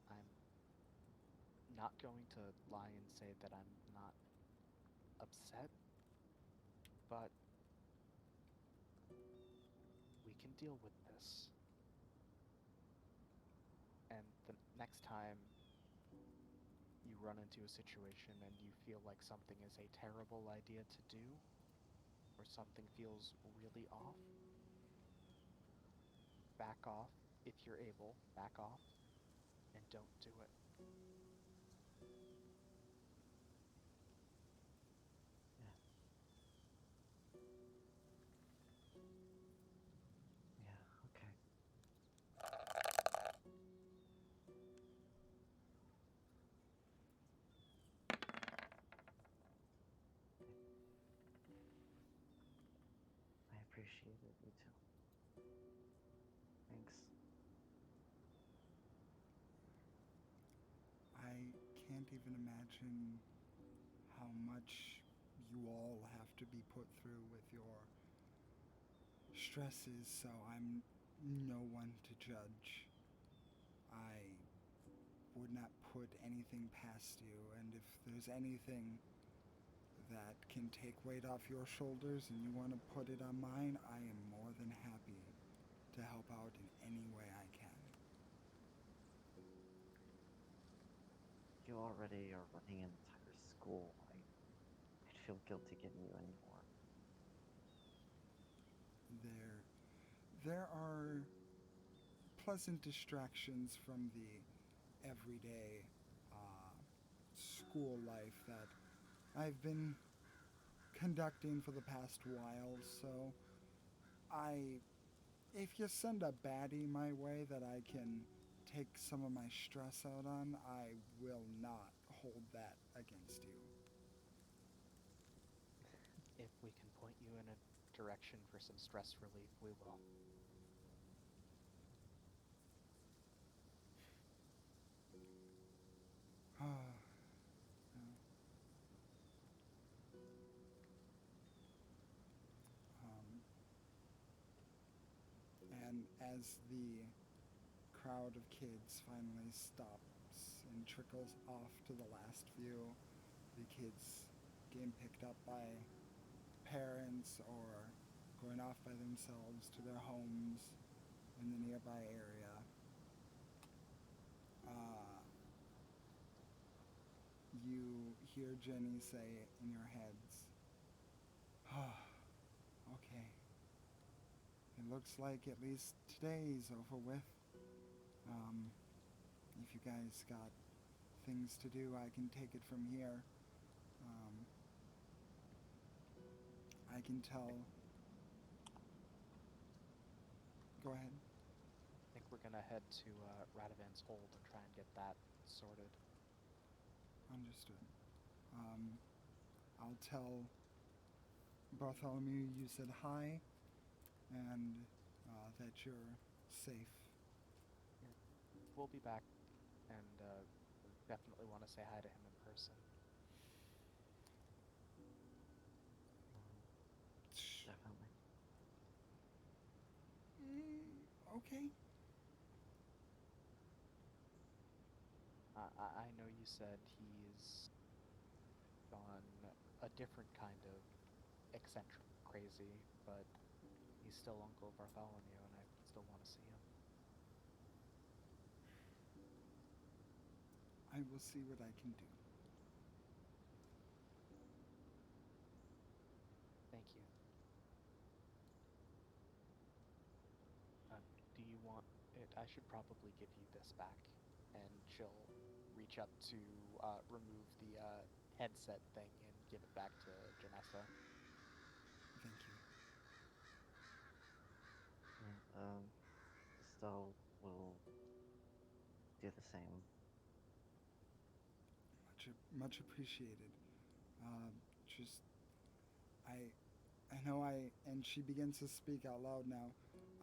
I'm not going to lie and say that I'm not upset, but we can deal with this. And the next time you run into a situation and you feel like something is a terrible idea to do, or something feels really off, back off. If you're able, back off and don't do it. Yeah. Yeah, okay. I appreciate it, you too. Thanks. I can't even imagine how much you all have to be put through with your stresses, so I'm no one to judge. I would not put anything past you, and if there's anything that can take weight off your shoulders and you want to put it on mine, I am more than happy to help out in any way I can. You already are running an entire school. I'd feel guilty giving you any more. There are pleasant distractions from the everyday school life that I've been conducting for the past while, so if you send a baddie my way that I can take some of my stress out on, I will not hold that against you. If we can point you in a direction for some stress relief, we will. And as the crowd of kids finally stops and trickles off to the last few, the kids getting picked up by parents or going off by themselves to their homes in the nearby area. You hear Jenny say in your heads, okay, it looks like at least today's over with. If you guys got things to do, I can take it from here. I can tell. Go ahead. I think we're gonna head to Radovan's hold and try and get that sorted. Understood. I'll tell Bartholomew you said hi and that you're safe. Yeah. We'll be back, and definitely want to say hi to him in person. Definitely. Okay. I know you said he's gone a different kind of eccentric crazy, but he's still Uncle Bartholomew, and I still want to see him. I will see what I can do. Thank you. Do you want it? I should probably give you this back, and she'll reach up to remove the headset thing and give it back to Janessa. Thank you. Yeah, Estelle will do the same. Much appreciated. Just I know and she begins to speak out loud now.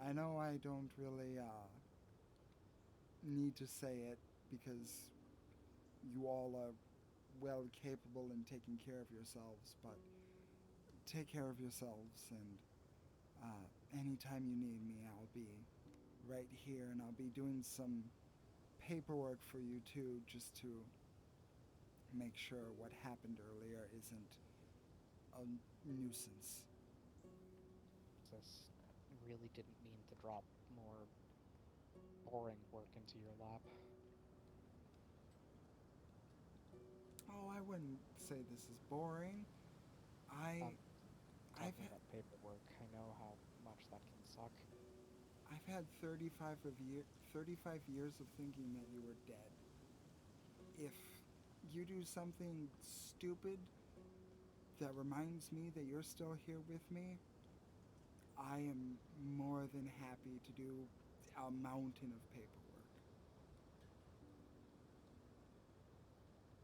I know I don't really need to say it because you all are well capable in taking care of yourselves, but take care of yourselves, and anytime you need me, I'll be right here, and I'll be doing some paperwork for you too, just to make sure what happened earlier isn't a nuisance. Just really didn't mean to drop more boring work into your lap. Oh, I wouldn't say this is boring. I've Talking had, about paperwork, I know how much that can suck. I've had 35 years of thinking that you were dead. If you do something stupid that reminds me that you're still here with me, I am more than happy to do a mountain of paperwork.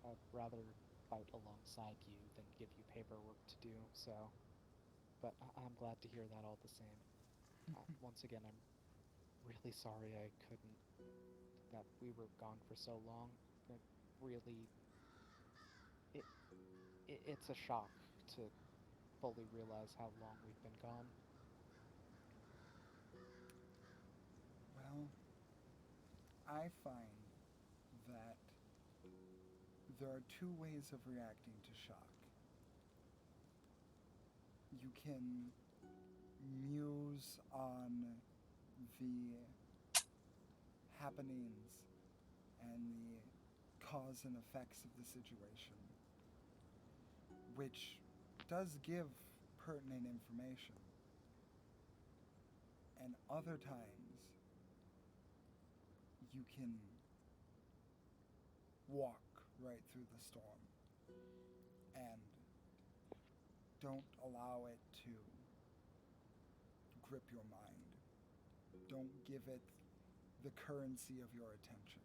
I'd rather fight alongside you than give you paperwork to do, so. But I'm glad to hear that all the same. Once again, I'm really sorry that we were gone for so long. It really, it's a shock to fully realize how long we've been gone. Well, I find that there are two ways of reacting to shock. you can muse on the happenings and the cause and effects of the situation, which does give pertinent information. And other times, you can walk right through the storm and don't allow it to grip your mind. Don't give it the currency of your attention.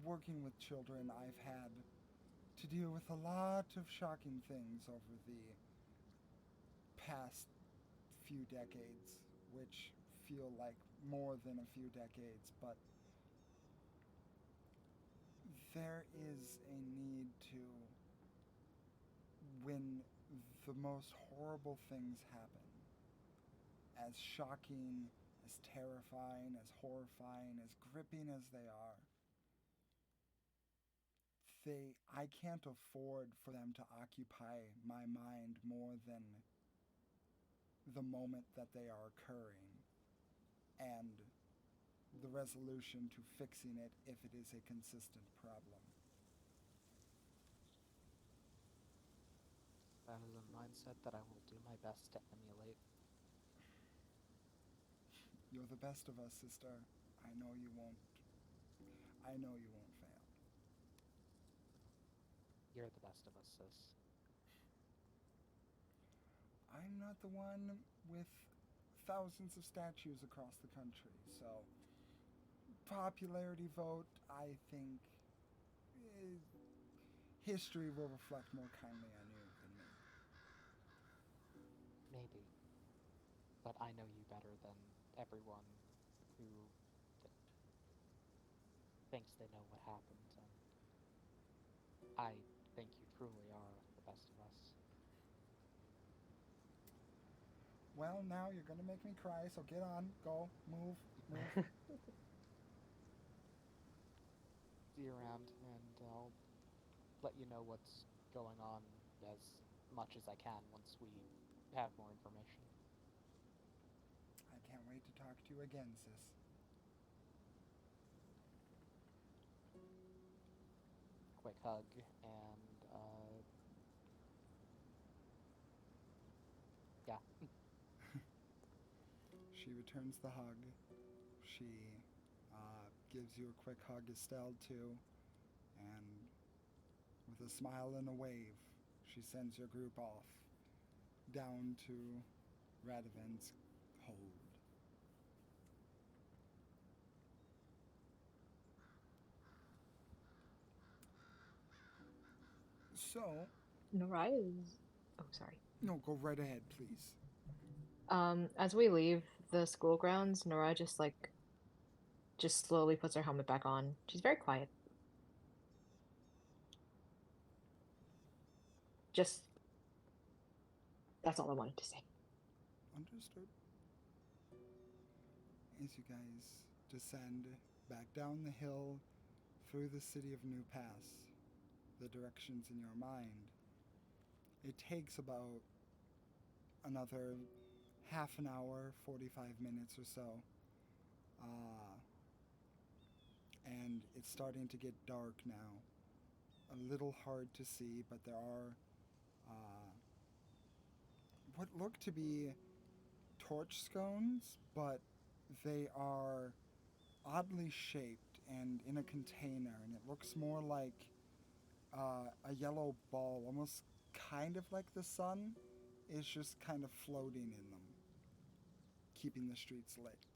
Working with children, I've had to deal with a lot of shocking things over the past few decades, which feel like more than a few decades, but there is a need to, when the most horrible things happen, as shocking, as terrifying, as horrifying, as gripping as they are, I can't afford for them to occupy my mind more than the moment that they are occurring and the resolution to fixing it if it is a consistent problem. That is a mindset that I will do my best to emulate. You're the best of us, sister. I know you won't. I know you won't fail. You're the best of us, sis. I'm not the one with thousands of statues across the country, so popularity vote, I think history will reflect more kindly on you than me. Maybe. But I know you better than everyone who thinks they know what happened, and I think you truly are the best of us. Well, now you're gonna make me cry, so get on, go, move, move. See you around, and I'll let you know what's going on as much as I can once we have more information. I can't wait to talk to you again, sis. Quick hug, and yeah. She returns the hug. She gives you a quick hug, Estelle, too. And with a smile and a wave, she sends your group off down to Radivan's hold. So, Noraya's. Oh, sorry. no, go right ahead, please. As we leave the school grounds, Noraya just slowly puts her helmet back on. She's very quiet. Just that's all I wanted to say. Understood. As you guys descend back down the hill through the city of New Pass, the directions in your mind, it takes about another half an hour, 45 minutes or so. And it's starting to get dark now. A little hard to see, but there are what look to be torch scones, but they are oddly shaped and in a container, and it looks more like a yellow ball, almost kind of like the sun, is just kind of floating in them, keeping the streets lit.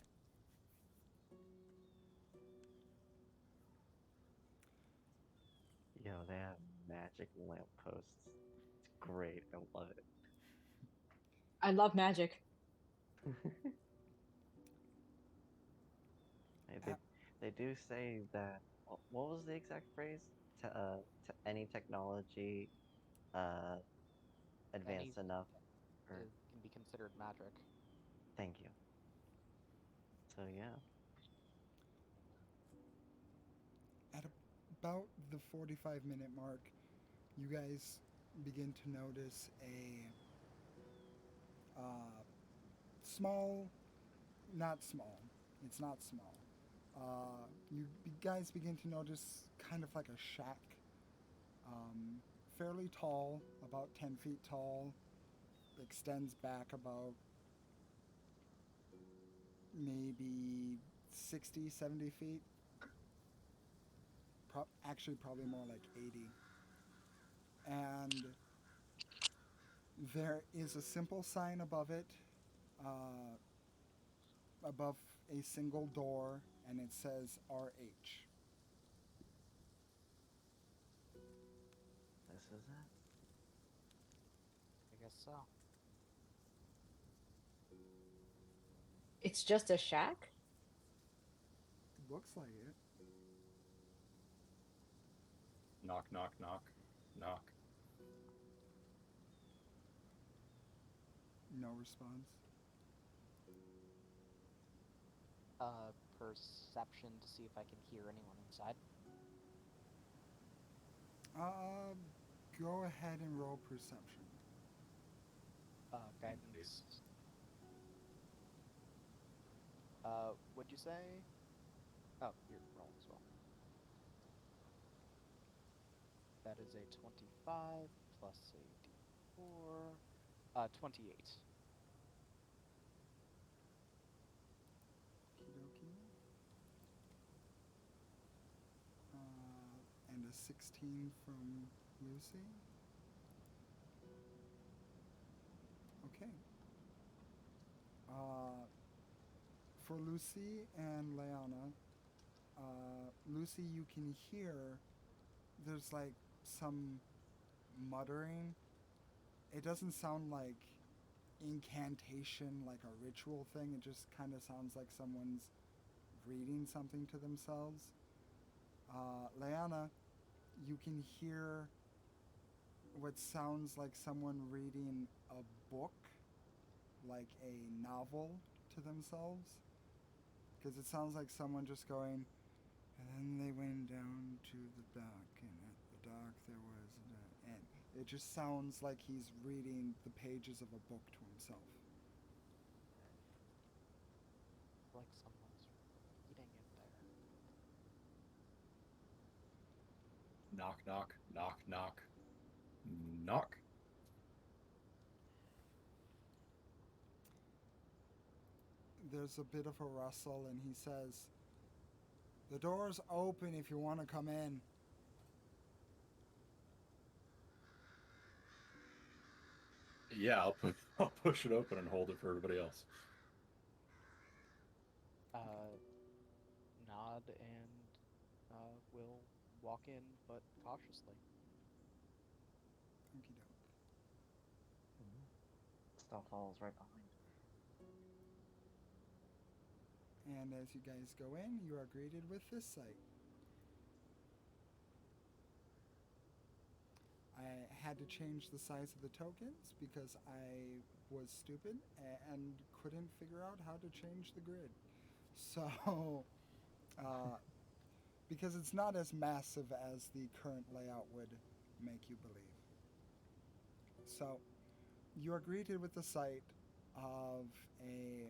Yo, they have magic lampposts. It's great. I love it. I love magic. They, they do say that. What was the exact phrase? To any technology, uh, advanced Anything enough, or can be considered magic. thank you. So yeah, At about the 45-minute mark, you guys begin to notice a small, not small, it's not small. You guys begin to notice kind of like a shack, fairly tall, about 10 feet tall, extends back about maybe 60, 70 feet. Actually, probably more like 80. And there is a simple sign above it, uh, above a single door, and it says RH. This is it. I guess so. It's just a shack? Looks like it. Knock, knock, knock, knock. No response. Perception to see if I can hear anyone inside. Go ahead and roll perception. Guidance. Would you say? Oh, you're rolling as well. That is a 25 plus a d4. 28. Okie and a 16 from Lucy. Okay. For Lucy and Leiana, Lucy, you can hear there's like some muttering. It doesn't sound like incantation, like a ritual thing. It just kind of sounds like someone's reading something to themselves. Leiana, you can hear what sounds like someone reading a book, like a novel, to themselves. Because it sounds like someone just going, and then they went down to the dock, and at the dock there was, and it just sounds like he's reading the pages of a book to himself. Like someone's reading it there. Knock, knock, knock, knock, knock. There's a bit of a rustle, and he says, "The door's open if you want to come in." Yeah, I'll push it open and hold it for everybody else. Nod and will walk in, but cautiously. Okie doke. Stealth follows right behind. And as you guys go in, you are greeted with this sight. I had to change the size of the tokens because I was stupid and couldn't figure out how to change the grid. So, because it's not as massive as the current layout would make you believe. So, you are greeted with the sight of a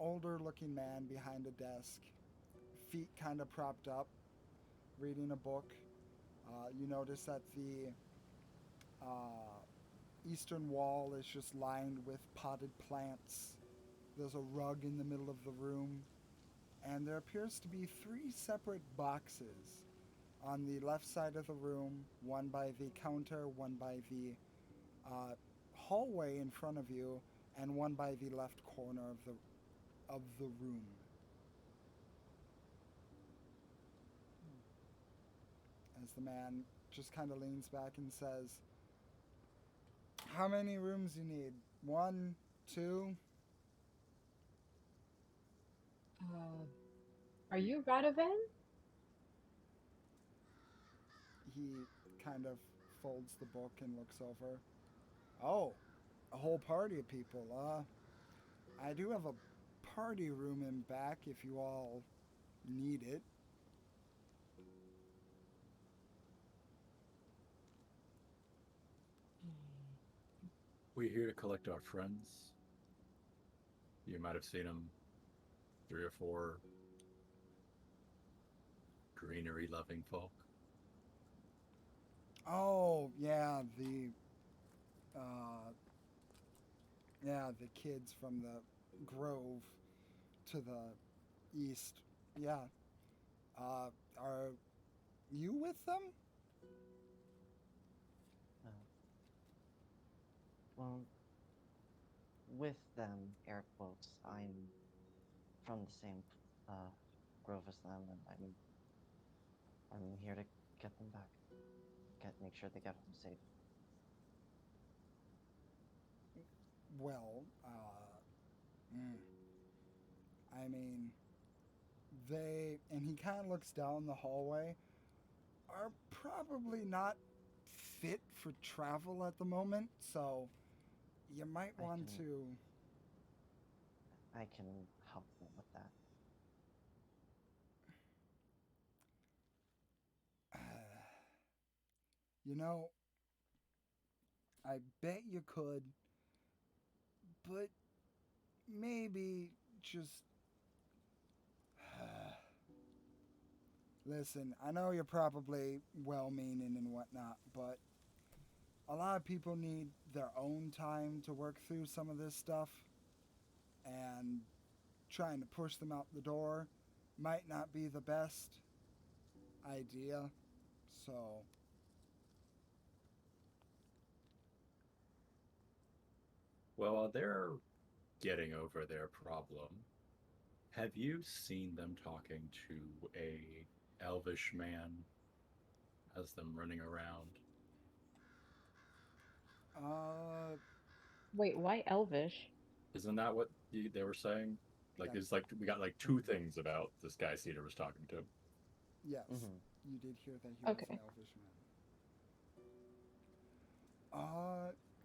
older looking man behind a desk, feet kind of propped up, reading a book. You notice that the eastern wall is just lined with potted plants. There's a rug in the middle of the room, and there appears to be 3 separate boxes on the left side of the room, one by the counter, one by the hallway in front of you, and one by the left corner of the room. As the man just kind of leans back and says, "How many rooms you need? 1, 2?" Are you Radovan? He kind of folds the book and looks over. "Oh, a whole party of people. I do have a party room in back if you all need it." We're here to collect our friends. You might have seen them, 3 or 4 greenery-loving folk. Oh, yeah, the kids from the grove to the east. Yeah. Are you with them? Uh, well, with them, air quotes, I'm from the same grove as them, and I'm here to get them back. Make sure they get home safe. Well, I mean, and he kind of looks down the hallway, are probably not fit for travel at the moment, so you might want to. I can help them with that. You know, I bet you could, but maybe just. Listen, I know you're probably well meaning and whatnot, but a lot of people need their own time to work through some of this stuff, and trying to push them out the door might not be the best idea. So. Well, while they're getting over their problem, have you seen them talking to a elvish man? Has them running around? Wait, why Elvish? Isn't that what they were saying? Like, Yeah. it's like we got like 2 things about this guy Cedar was talking to. Yes, Mhm. you did hear that he was Okay. an elvish man.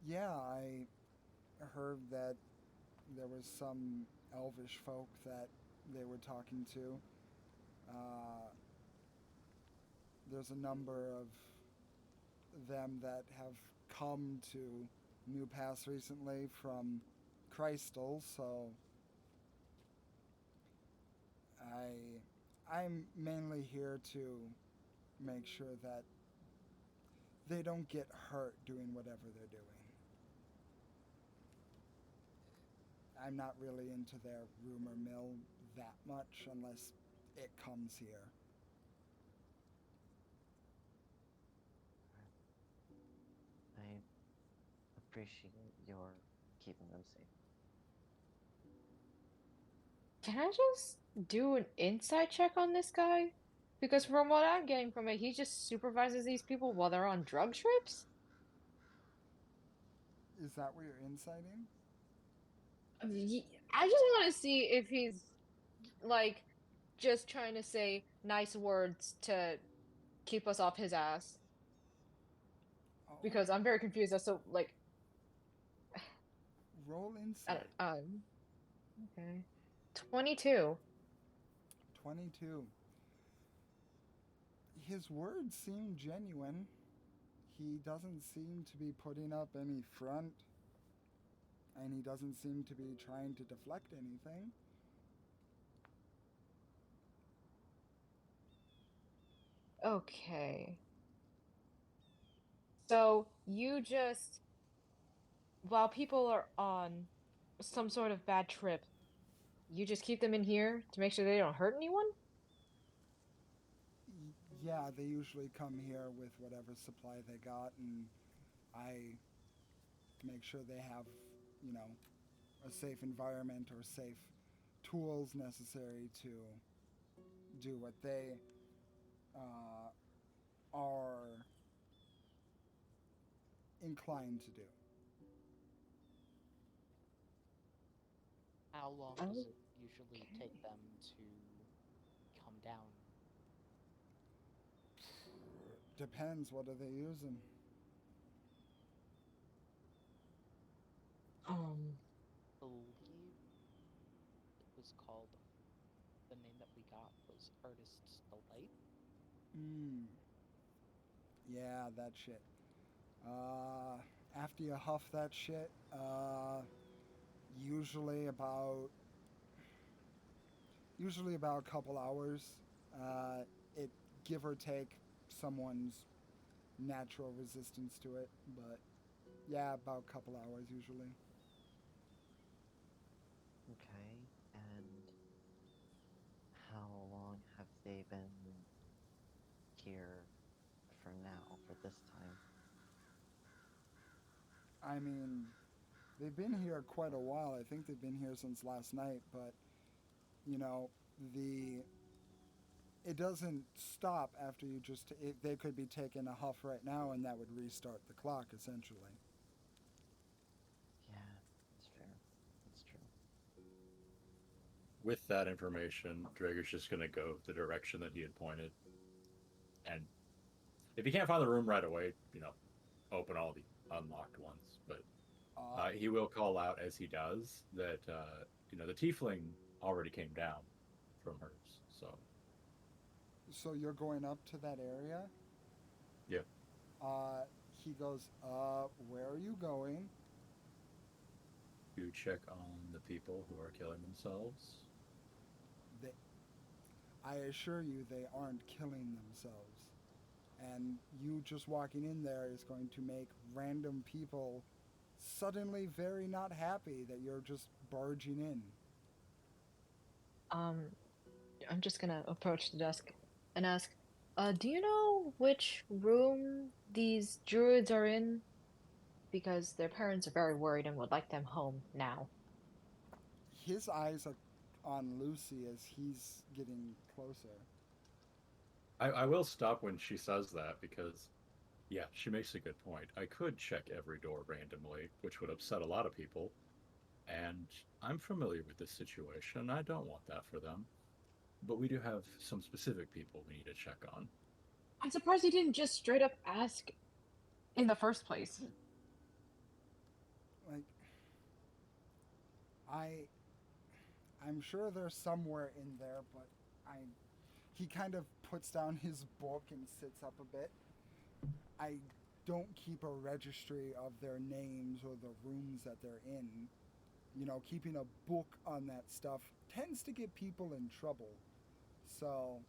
Yeah, I heard that there was some elvish folk that they were talking to. There's a number of them that have come to New Pass recently from Crystal, so I'm mainly here to make sure that they don't get hurt doing whatever they're doing. I'm not really into their rumor mill that much unless it comes here. I appreciate your keeping them safe. Can I just do an insight check on this guy? Because from what I'm getting from it, he just supervises these people while they're on drug trips? Is that what you're inciting? I just want to see if he's, like, just trying to say nice words to keep us off his ass. Oh, Because I'm very confused as to, like, roll I insight. don't, okay. 22. 22. His words seem genuine. He doesn't seem to be putting up any front, and he doesn't seem to be trying to deflect anything. Okay. So you just, while people are on some sort of bad trip, you just keep them in here to make sure they don't hurt anyone? Yeah, they usually come here with whatever supply they got, and I make sure they have, you know, a safe environment or safe tools necessary to do what they are inclined to do. How long Oh, does it usually take them to come down? Depends. What are they using? Believe it was called, the name that we got was Artist's Delight. Yeah, that shit. After you huff that shit, usually about a couple hours. It give or take someone's natural resistance to it, but yeah, about a couple hours usually. Okay, and how long have they been here for now, for this time? I mean, they've been here quite a while. I think they've been here since last night, but you know, the it doesn't stop after you just they could be taking a huff right now and that would restart the clock essentially. Yeah, that's fair. That's true. With that information, Drager's just going to go the direction that he had pointed. And if he can't find the room right away, open all the unlocked ones. But he will call out as he does that, the tiefling already came down from hers. So you're going up to that area? Yeah. He goes, where are you going? You check on the people who are killing themselves. I assure you they aren't killing themselves. And you just walking in there is going to make random people suddenly very not happy that you're just barging in. I'm just gonna approach the desk and ask, do you know which room these druids are in? Because their parents are very worried and would like them home now. His eyes are on Lucy as he's getting closer. I will stop when she says that because, yeah, she makes a good point. I could check every door randomly, which would upset a lot of people. And I'm familiar with this situation. I don't want that for them. But we do have some specific people we need to check on. I'm surprised you didn't just straight up ask in the first place. Like, I'm sure they're somewhere in there, but he kind of puts down his book and sits up a bit. I don't keep a registry of their names or the rooms that they're in. Keeping a book on that stuff tends to get people in trouble. So,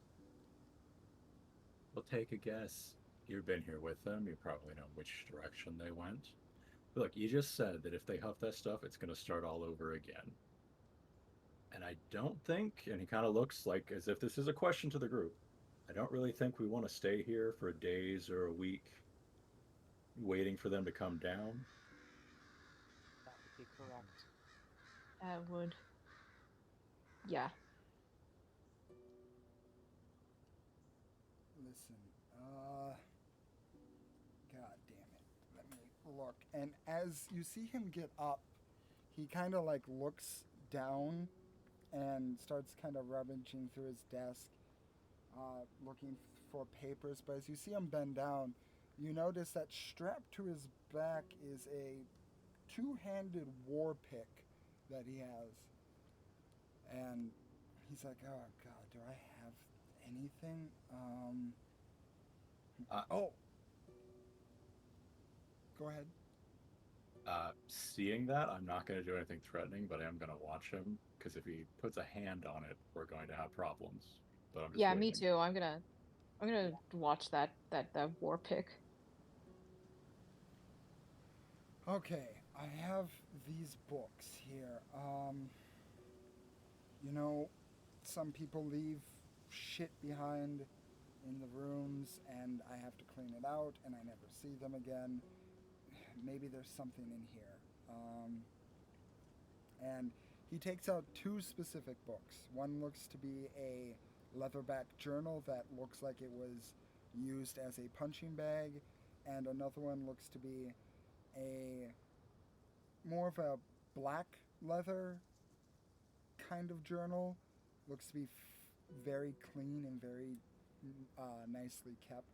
We'll take a guess. You've been here with them. You probably know which direction they went. But look, you just said that if they huff that stuff, it's going to start all over again. And I don't think, and he kind of looks like as if this is a question to the group, I don't really think we want to stay here for days or a week waiting for them to come down. That would be correct. That would. Yeah. listen, God damn it. Let me look. And as you see him get up, he kind of like looks down and starts kind of rummaging through his desk, looking for papers. But as you see him bend down, you notice that strapped to his back is a two-handed war pick that he has. And he's like, oh God, do I have anything? Oh. Go ahead. Seeing that, I'm not going to do anything threatening, but I am going to watch him because if he puts a hand on it, we're going to have problems. But I'm just Yeah, me waiting. too. I'm gonna watch that war pick. Okay, I have these books here. Some people leave shit behind in the rooms, and I have to clean it out, and I never see them again. Maybe there's something in here. And he takes out two specific books. One looks to be a leatherback journal that looks like it was used as a punching bag, and another one looks to be a more of a black leather kind of journal. Looks to be very clean and very nicely kept.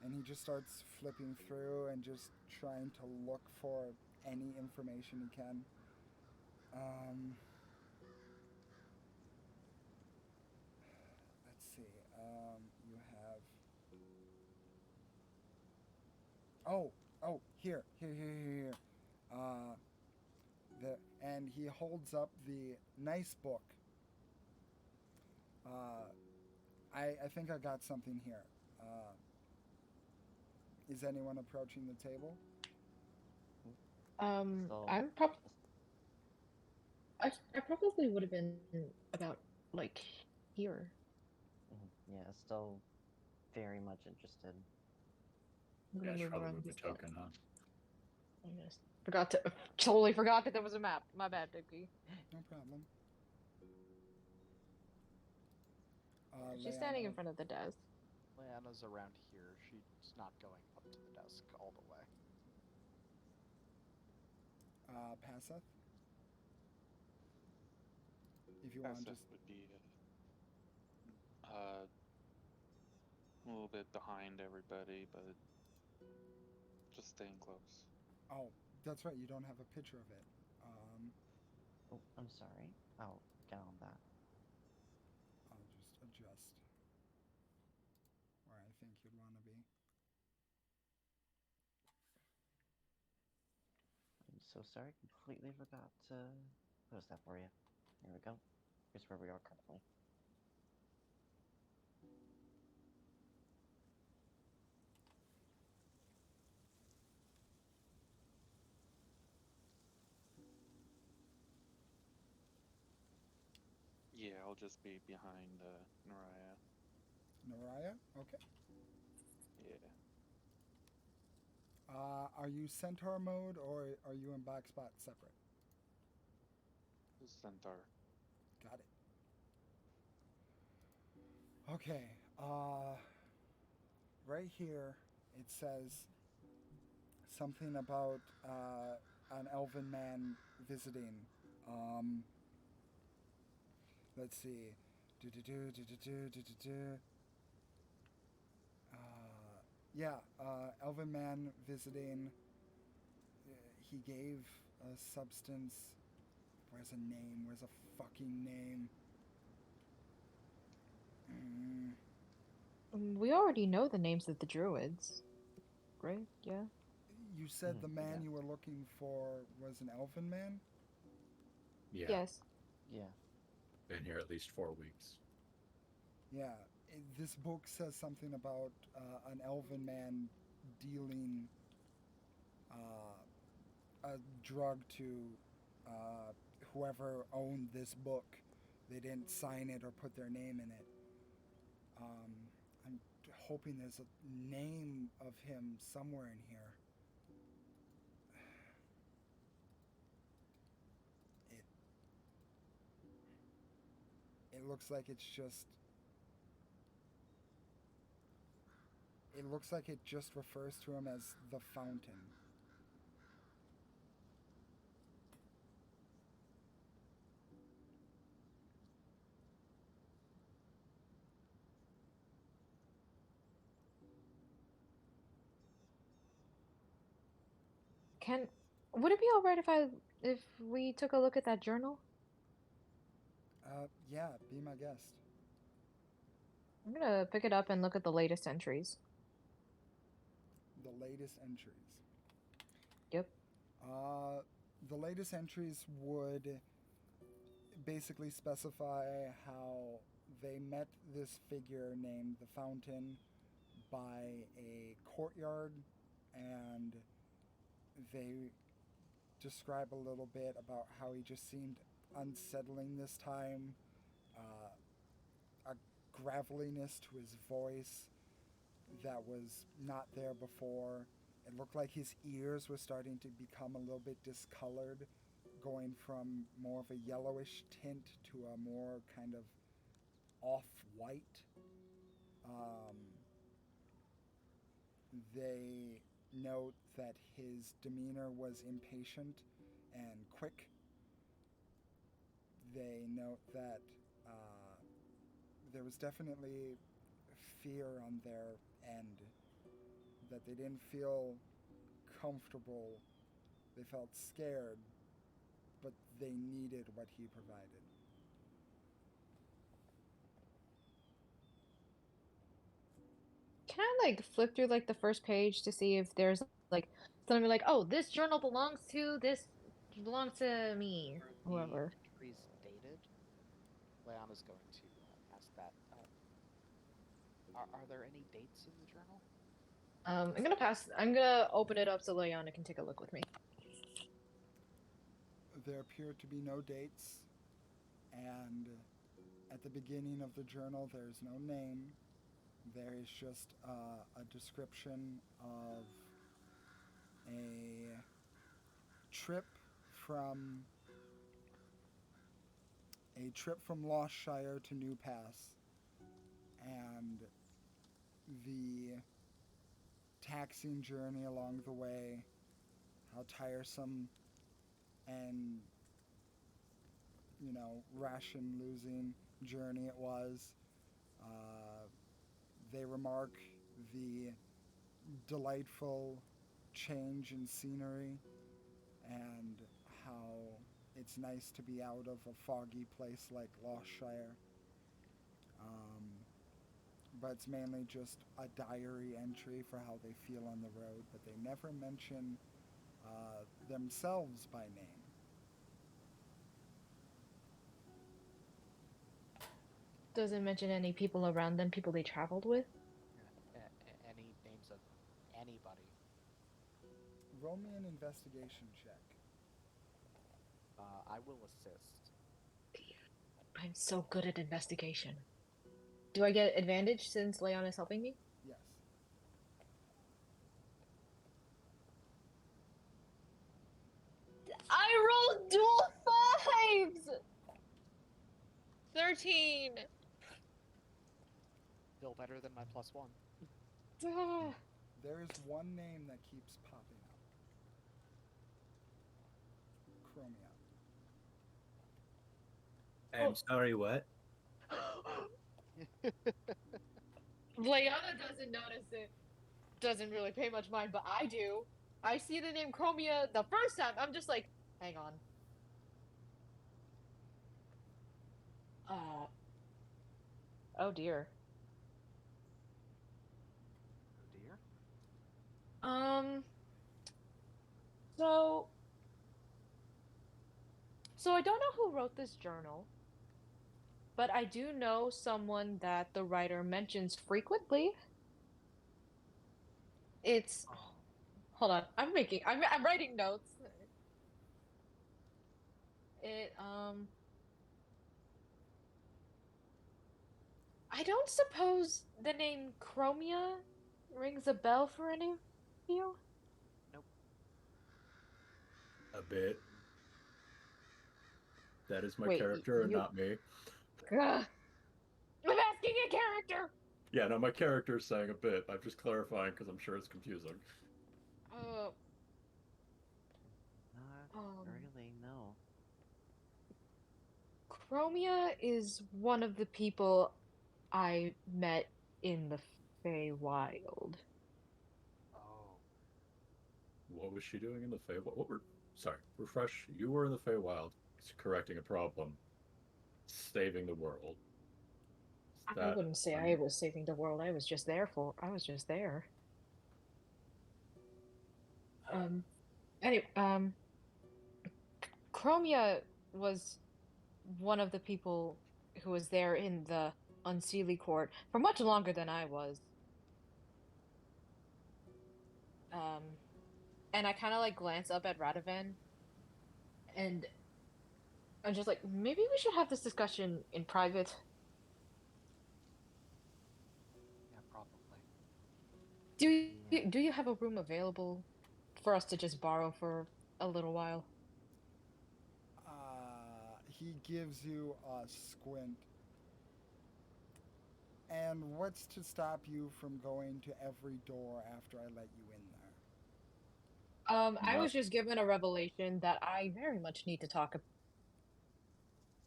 And he just starts flipping through and just trying to look for any information he can. Let's see. You have. Oh, here. And he holds up the nice book. I think I got something here. Is anyone approaching the table? So, I'm I probably would have been about like here. yeah, still very much interested. I'm Yeah, gonna I should move probably around move the this bit. token, huh? I just totally forgot that there was a map. My bad, Dookie. No problem. She's standing in Leiana, front of the desk. Leiana's around here. She's not going up to the desk all the way. Passeth. If you want, Passive just would be a little bit behind everybody, but just staying close. oh, that's right. You don't have a picture of it. Oh, I'm sorry. I'll get on that. I'll just adjust where I think you'd want to be. I'm so sorry. Completely forgot to post that for you. Here we go. Here's where we are currently. Yeah, I'll just be behind Naraya. Naraya? Okay. Yeah. Are you centaur mode or are you in back spot separate? Who's Centaur? Got it. Okay. Right here it says something about an elven man visiting. Let's see. Yeah, elven man visiting. He gave a substance. Where's a name? Where's a fucking name? We already know the names of the druids, right? Yeah. You said the man Yeah. you were looking for was an elven man? Yeah. Yes. Yeah. Been here at least 4 weeks. Yeah. This book says something about an elven man dealing a drug to whoever owned this book. They didn't sign it or put their name in it. I'm hoping there's a name of him somewhere in here. It looks like it's just. It looks like it just refers to him as the Fountain. Would it be all right if we took a look at that journal? Yeah, be my guest. I'm gonna pick it up and look at the latest entries. The latest entries. Yep. The latest entries would basically specify how they met this figure named the Fountain by a courtyard, and they describe a little bit about how he just seemed unsettling this time, a graveliness to his voice that was not there before. It looked like his ears were starting to become a little bit discolored, going from more of a yellowish tint to a more kind of off-white. They note that his demeanor was impatient and quick. They note that there was definitely fear on their end, that they didn't feel comfortable. They felt scared, but they needed what he provided. Can I like flip through like the first page to see if there's like So I'm like, oh, this journal belongs to me, Are the whoever. entries dated? Leiana's going to ask that. Are there any dates in the journal? I'm gonna open it up so Leiana can take a look with me. There appear to be no dates, and at the beginning of the journal, there's no name. There is just a description of a trip from Lostshire to New Pass, and the taxing journey along the way, how tiresome and ration losing journey it was. They remark the delightful change in scenery and how it's nice to be out of a foggy place like Lostshire. But it's mainly just a diary entry for how they feel on the road, but they never mention themselves by name. Doesn't mention any people around them, people they traveled with. Any names of anybody? Roll me an investigation check. I will assist. I'm so good at investigation. Do I get advantage since Leiana's helping me? Yes. I rolled dual 5s! 13! Still better than my +1. There is one name that keeps popping up. Chromia. I'm sorry, what? Leiana doesn't notice it. Doesn't really pay much mind, but I do. I see the name Chromia the first time. I'm just like, hang on. Oh dear. Oh dear. So I don't know who wrote this journal, but I do know someone that the writer mentions frequently. It's hold on. I'm writing notes. I don't suppose the name Chromia rings a bell for any of you? Nope. A bit. That is my Wait, character and you- not me. Ugh. I'm asking a character! Yeah, no, my character is saying a bit. I'm just clarifying because I'm sure it's confusing. Not really, no. Chromia is one of the people I met in the Feywild. Oh. What was she doing in the Feywild? Sorry, refresh. You were in the Feywild, correcting a problem, saving the world. I wouldn't say I was saving the world. I was just there. Anyway, Chromia was one of the people who was there in the Unseelie Court for much longer than I was. And I kind of like glance up at Radovan, and I'm just like, maybe we should have this discussion in private. Yeah, probably. Do you have a room available for us to just borrow for a little while? He gives you a squint. And what's to stop you from going to every door after I let you in there? I was just given a revelation that I very much need to talk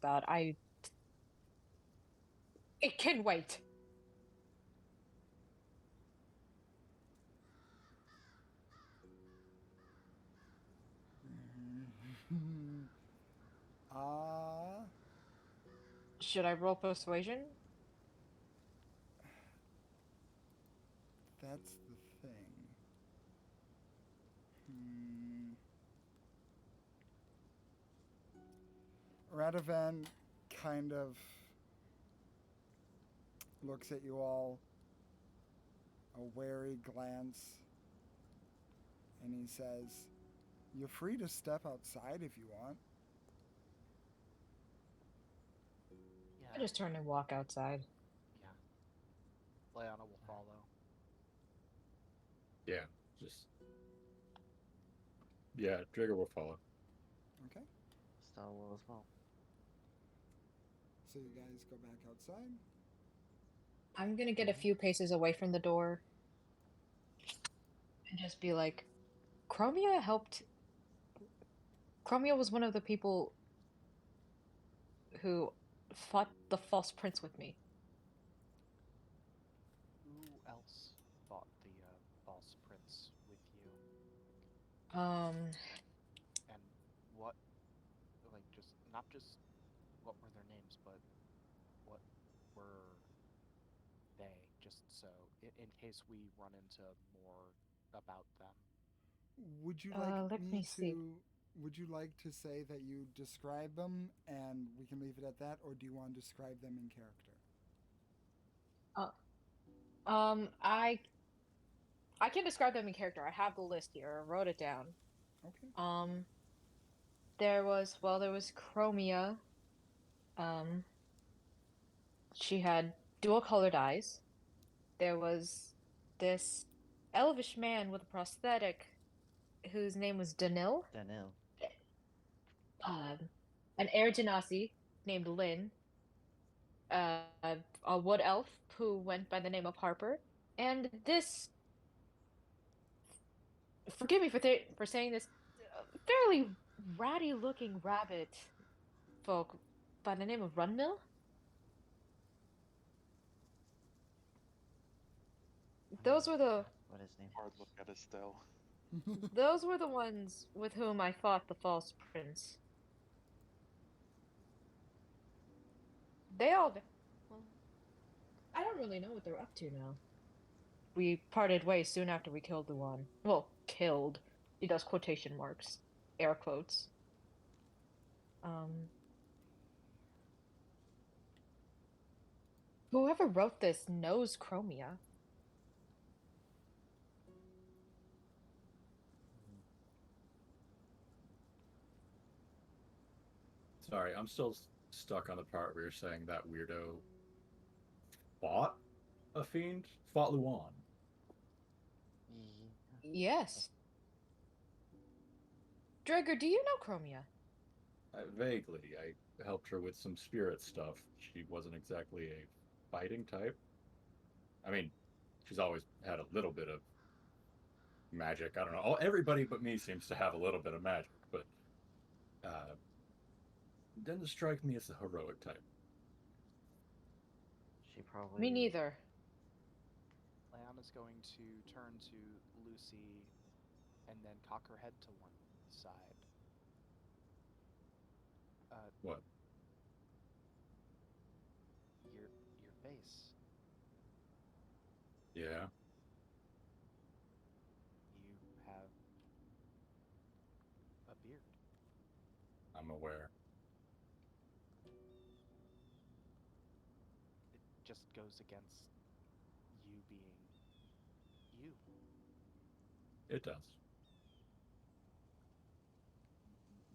about. It can wait. Should I roll persuasion? That's the thing. Radovan kind of looks at you all, a wary glance, and he says, "You're free to step outside if you want." Yeah. I just turn and walk outside. Yeah. Leiana will follow. Yeah, just. Yeah, Drago will follow. Okay, Stella will as well. so you guys go back outside. I'm gonna get a few paces away from the door and just be like, Chromia helped. Chromia was one of the people who fought the false prince with me. Who else fought the false prince with you? And what, like, just not just what were their names, but what were they? Just so, in case we run into more about them. Would you like let me me see. to? Would you like to say that you describe them and we can leave it at that, or do you want to describe them in character? I can describe them in character. I have the list here. I wrote it down. Okay. There was Chromia. She had dual colored eyes. There was this elvish man with a prosthetic whose name was Danil. Danil. An air genasi named Lynn. A wood elf who went by the name of Harper. And this, forgive me for saying this, fairly ratty looking rabbit folk by the name of Runmill. Those were the What his name? Hard look at Estelle. those were the ones with whom I fought the false prince. They all, well, I don't really know what they're up to now. We parted ways soon after we killed the one. Well, killed. He does quotation marks, air quotes. Whoever wrote this knows Chromia. Sorry, I'm still stuck on the part where you're saying that weirdo fought a fiend? Fought Luan. Yes. Drager, do you know Chromia? Vaguely. I helped her with some spirit stuff. She wasn't exactly a fighting type. I mean, she's always had a little bit of magic. I don't know. Everybody but me seems to have a little bit of magic, but doesn't strike me as a heroic type. She probably. Me neither. Leiana's going to turn to Lucy and then cock her head to one side. What? Your face. Yeah. You have a beard. I'm aware. It just goes against you being you. It does.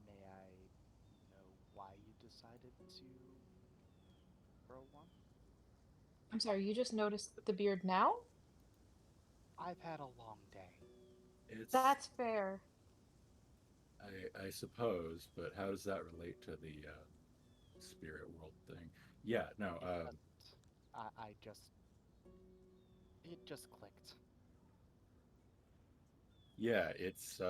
May I know why you decided to grow one? I'm sorry, you just noticed the beard now? I've had a long day. That's fair. I suppose, but how does that relate to the spirit world thing? Yeah, no. It just clicked. Yeah, it's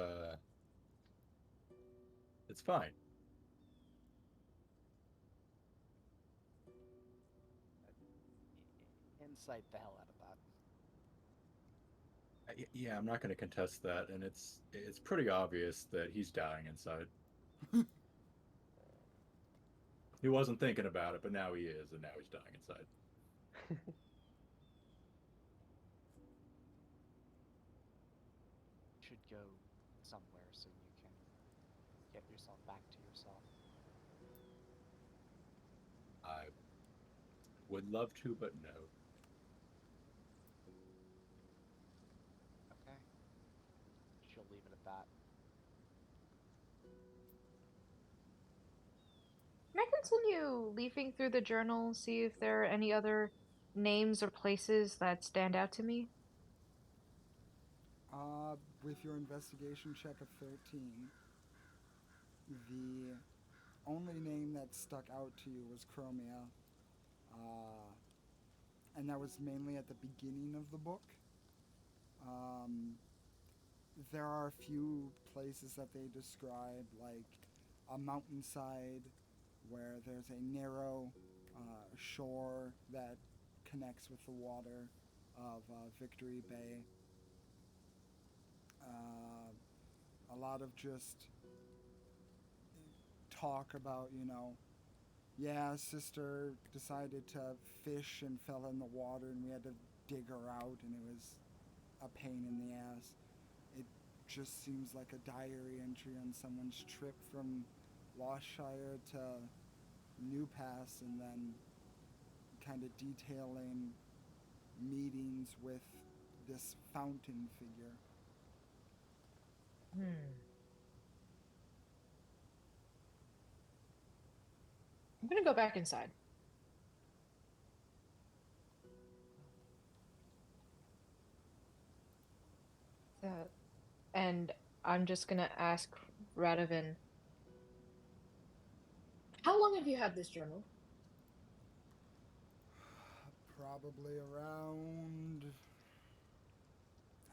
fine. Incite the hell out of that. Yeah, I'm not going to contest that, and it's pretty obvious that he's dying inside. He wasn't thinking about it, but now he is, and now he's dying inside. Should go somewhere so you can get yourself back to yourself. I would love to, but no. Okay. She'll leave it at that. Can I continue leafing through the journal, see if there are any other names or places that stand out to me? With your investigation check of 13, the only name that stuck out to you was Chromia. And that was mainly at the beginning of the book. There are a few places that they describe, like a mountainside where there's a narrow shore that connects with the water of Victory Bay. A lot of just talk about, yeah, sister decided to fish and fell in the water and we had to dig her out and it was a pain in the ass. It just seems like a diary entry on someone's trip from Loshire to New Pass and then kind of detailing meetings with this fountain figure. I'm gonna go back inside. And I'm just gonna ask Radovan, how long have you had this journal? Probably around,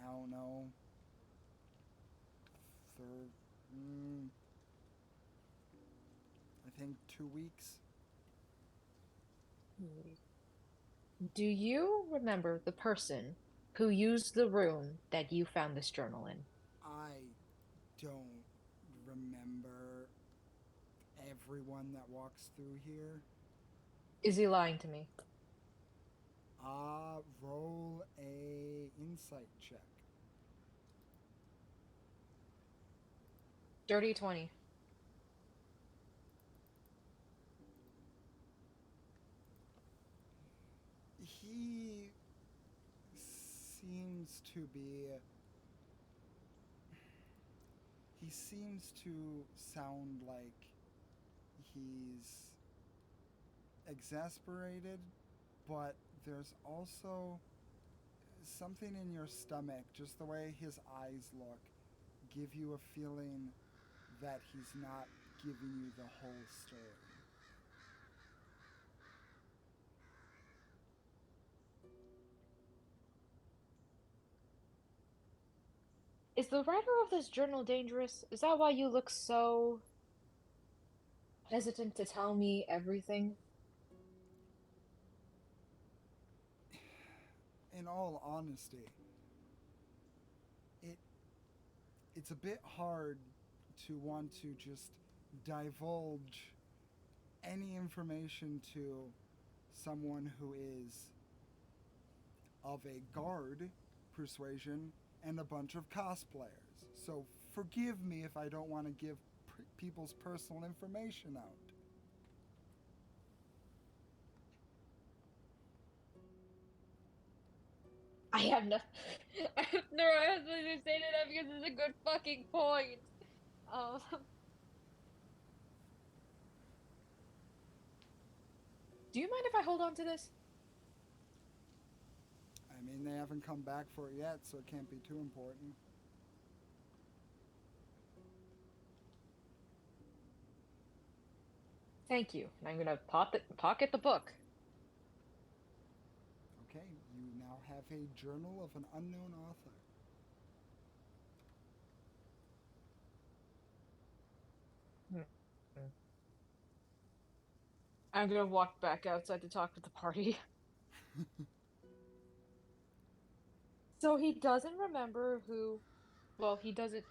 I don't know, I think 2 weeks. Do you remember the person who used the room that you found this journal in? I don't remember everyone that walks through here. Is he lying to me? Roll a insight check. Dirty 20. He seems to be... He seems to sound like he's exasperated, but there's also something in your stomach, just the way his eyes look, give you a feeling that he's not giving you the whole story. Is the writer of this journal dangerous? Is that why you look so hesitant to tell me everything? In all honesty, it's a bit hard to want to just divulge any information to someone who is of a guard persuasion and a bunch of cosplayers. So forgive me if I don't want to give people's personal information out. I have no I have no reason to say that because it's a good fucking point. Do you mind if I hold on to this? I mean, they haven't come back for it yet, so it can't be too important. Thank you. And I'm gonna pocket the book. Okay, you now have a journal of an unknown author. I'm gonna walk back outside to talk with the party. So he doesn't remember who. Well, he doesn't.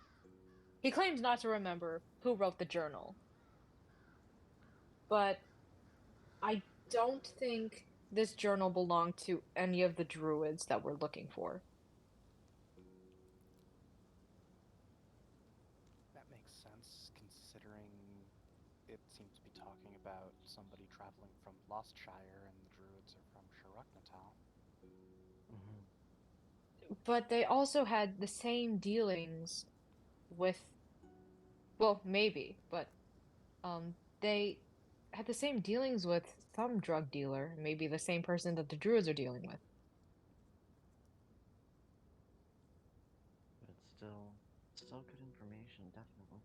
He claims not to remember who wrote the journal. But I don't think this journal belonged to any of the druids that we're looking for. That makes sense, considering it seems to be talking about somebody traveling from Lostshire and the Druids are from Sharuknatal. Mm-hmm. But they also had the same dealings with, well, maybe, but they had the same dealings with some drug dealer, maybe the same person that the Druids are dealing with. But it's still good information, definitely.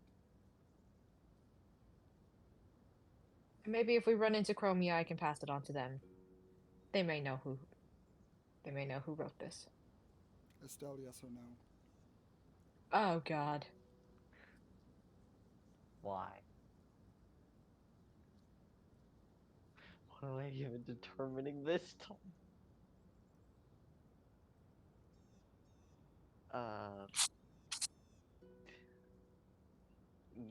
Maybe if we run into Chromia, I can pass it on to them. They may know who wrote this. Estelle, yes or no? Oh God. Why? What am I even determining this time? Y-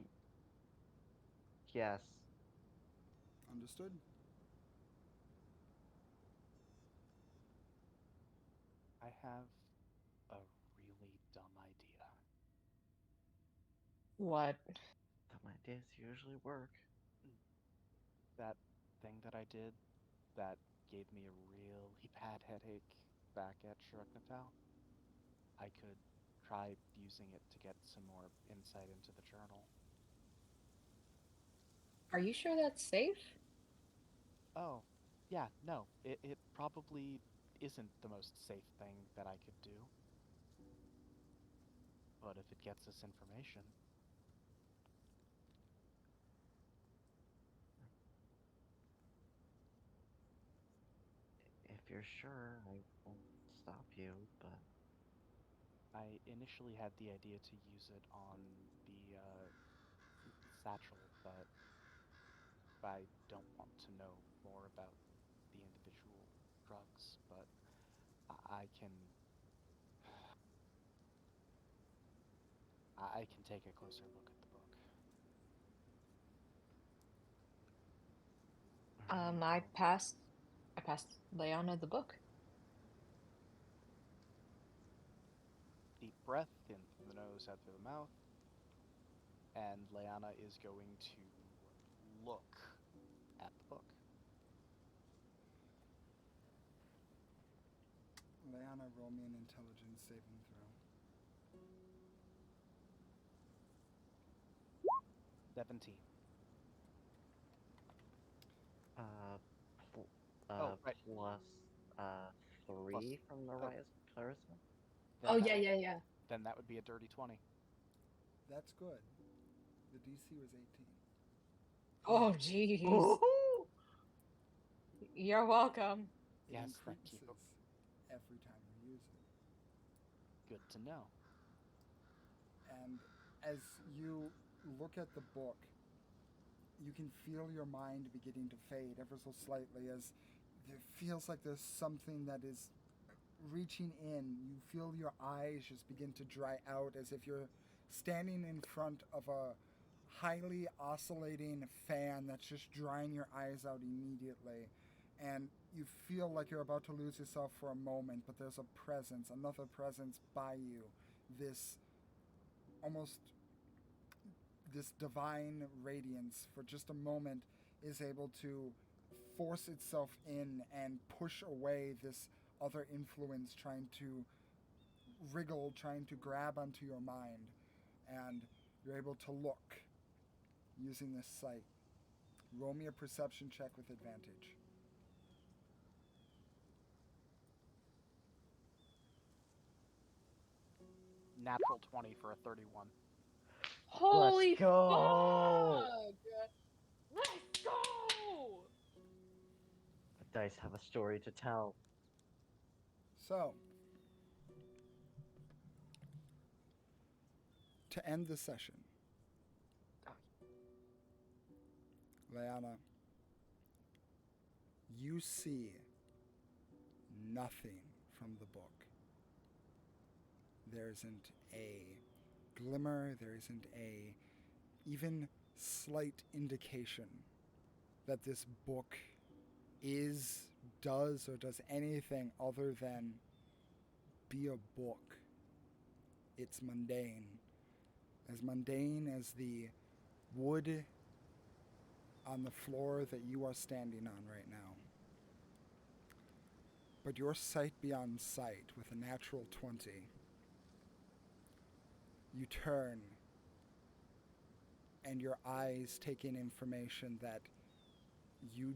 yes. Understood. I have a really dumb idea. What? Dumb ideas usually work. That thing that I did that gave me a really bad headache back at Sharuknatal, I could try using it to get some more insight into the journal. Are you sure that's safe? Oh, yeah, no, it probably isn't the most safe thing that I could do. But if it gets us information, If you're sure, I won't stop you, but I initially had the idea to use it on the satchel, but I don't want to know more about the individual drugs, but I can I can take a closer look at the book. alright, I well, passed Leiana the book. Deep breath in through the nose, out through the mouth, and Leiana is going to look at the book. Leiana, roll me an intelligence saving throw. 17. pl- Oh, right. plus 3 from the oh. rise charisma. Then Oh that yeah, would, yeah, yeah. Then that would be a dirty 20. That's good. The DC was 18. Oh jeez. Ooh! You're welcome. It Yes, thank you. increases every time you use it. Good to know. And as you look at the book, you can feel your mind beginning to fade ever so slightly as it feels like there's something that is reaching in. You feel your eyes just begin to dry out as if you're standing in front of a highly oscillating fan that's just drying your eyes out immediately. And you feel like you're about to lose yourself for a moment, but there's a presence, another presence by you. This almost this divine radiance for just a moment is able to force itself in and push away this other influence trying to wriggle, trying to grab onto your mind. And you're able to look using this sight. Roll me a perception check with advantage. Natural 20 for a 31. Holy Let's go! fuck! Let's go! The dice have a story to tell. So, to end the session, Leiana, you see nothing from the book. There isn't a glimmer, there isn't a even slight indication that this book does anything other than be a book. It's mundane as the wood on the floor that you are standing on right now. But your sight beyond sight with a natural 20, you turn and your eyes take in information that you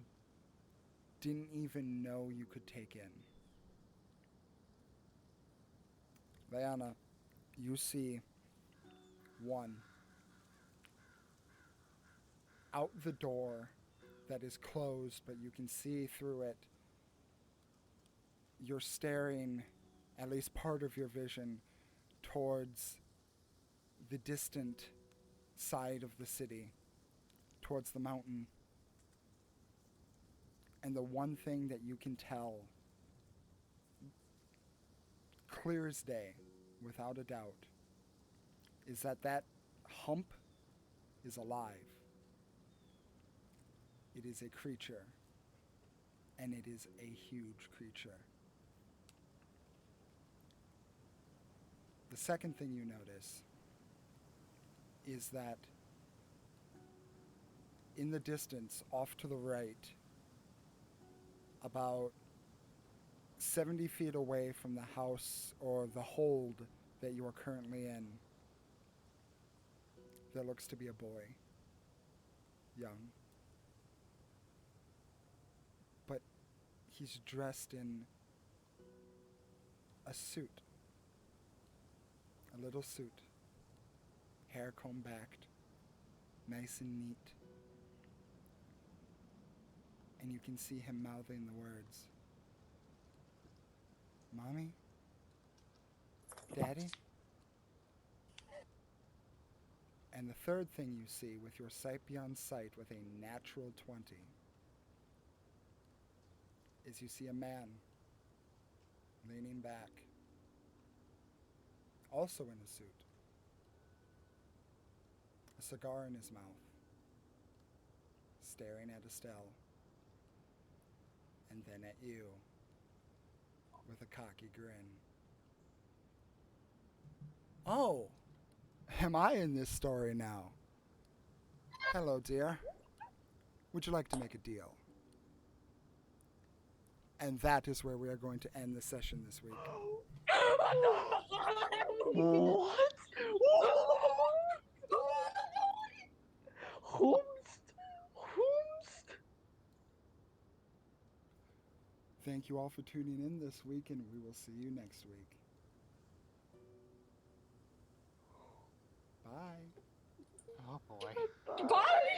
didn't even know you could take in. Leiana, you see one out the door that is closed, but you can see through it. You're staring, at least part of your vision, towards the distant side of the city, towards the mountain. And the one thing that you can tell, clear as day, without a doubt, is that that hump is alive. It is a creature, and it is a huge creature. The second thing you notice is that in the distance, off to the right, about 70 feet away from the house or the hold that you are currently in, there looks to be a boy, young. But he's dressed in a suit, a little suit, hair combed back, nice and neat. And you can see him mouthing the words, "Mommy? Daddy?" And the third thing you see with your sight beyond sight with a natural 20 is you see a man leaning back, also in a suit, a cigar in his mouth, staring at Estelle, and then at you with a cocky grin. "Oh, am I in this story now? Hello, dear. Would you like to make a deal?" And that is where we are going to end the session this week. What? Whomst? Thank you all for tuning in this week, and we will see you next week. Bye. Oh boy. Bye!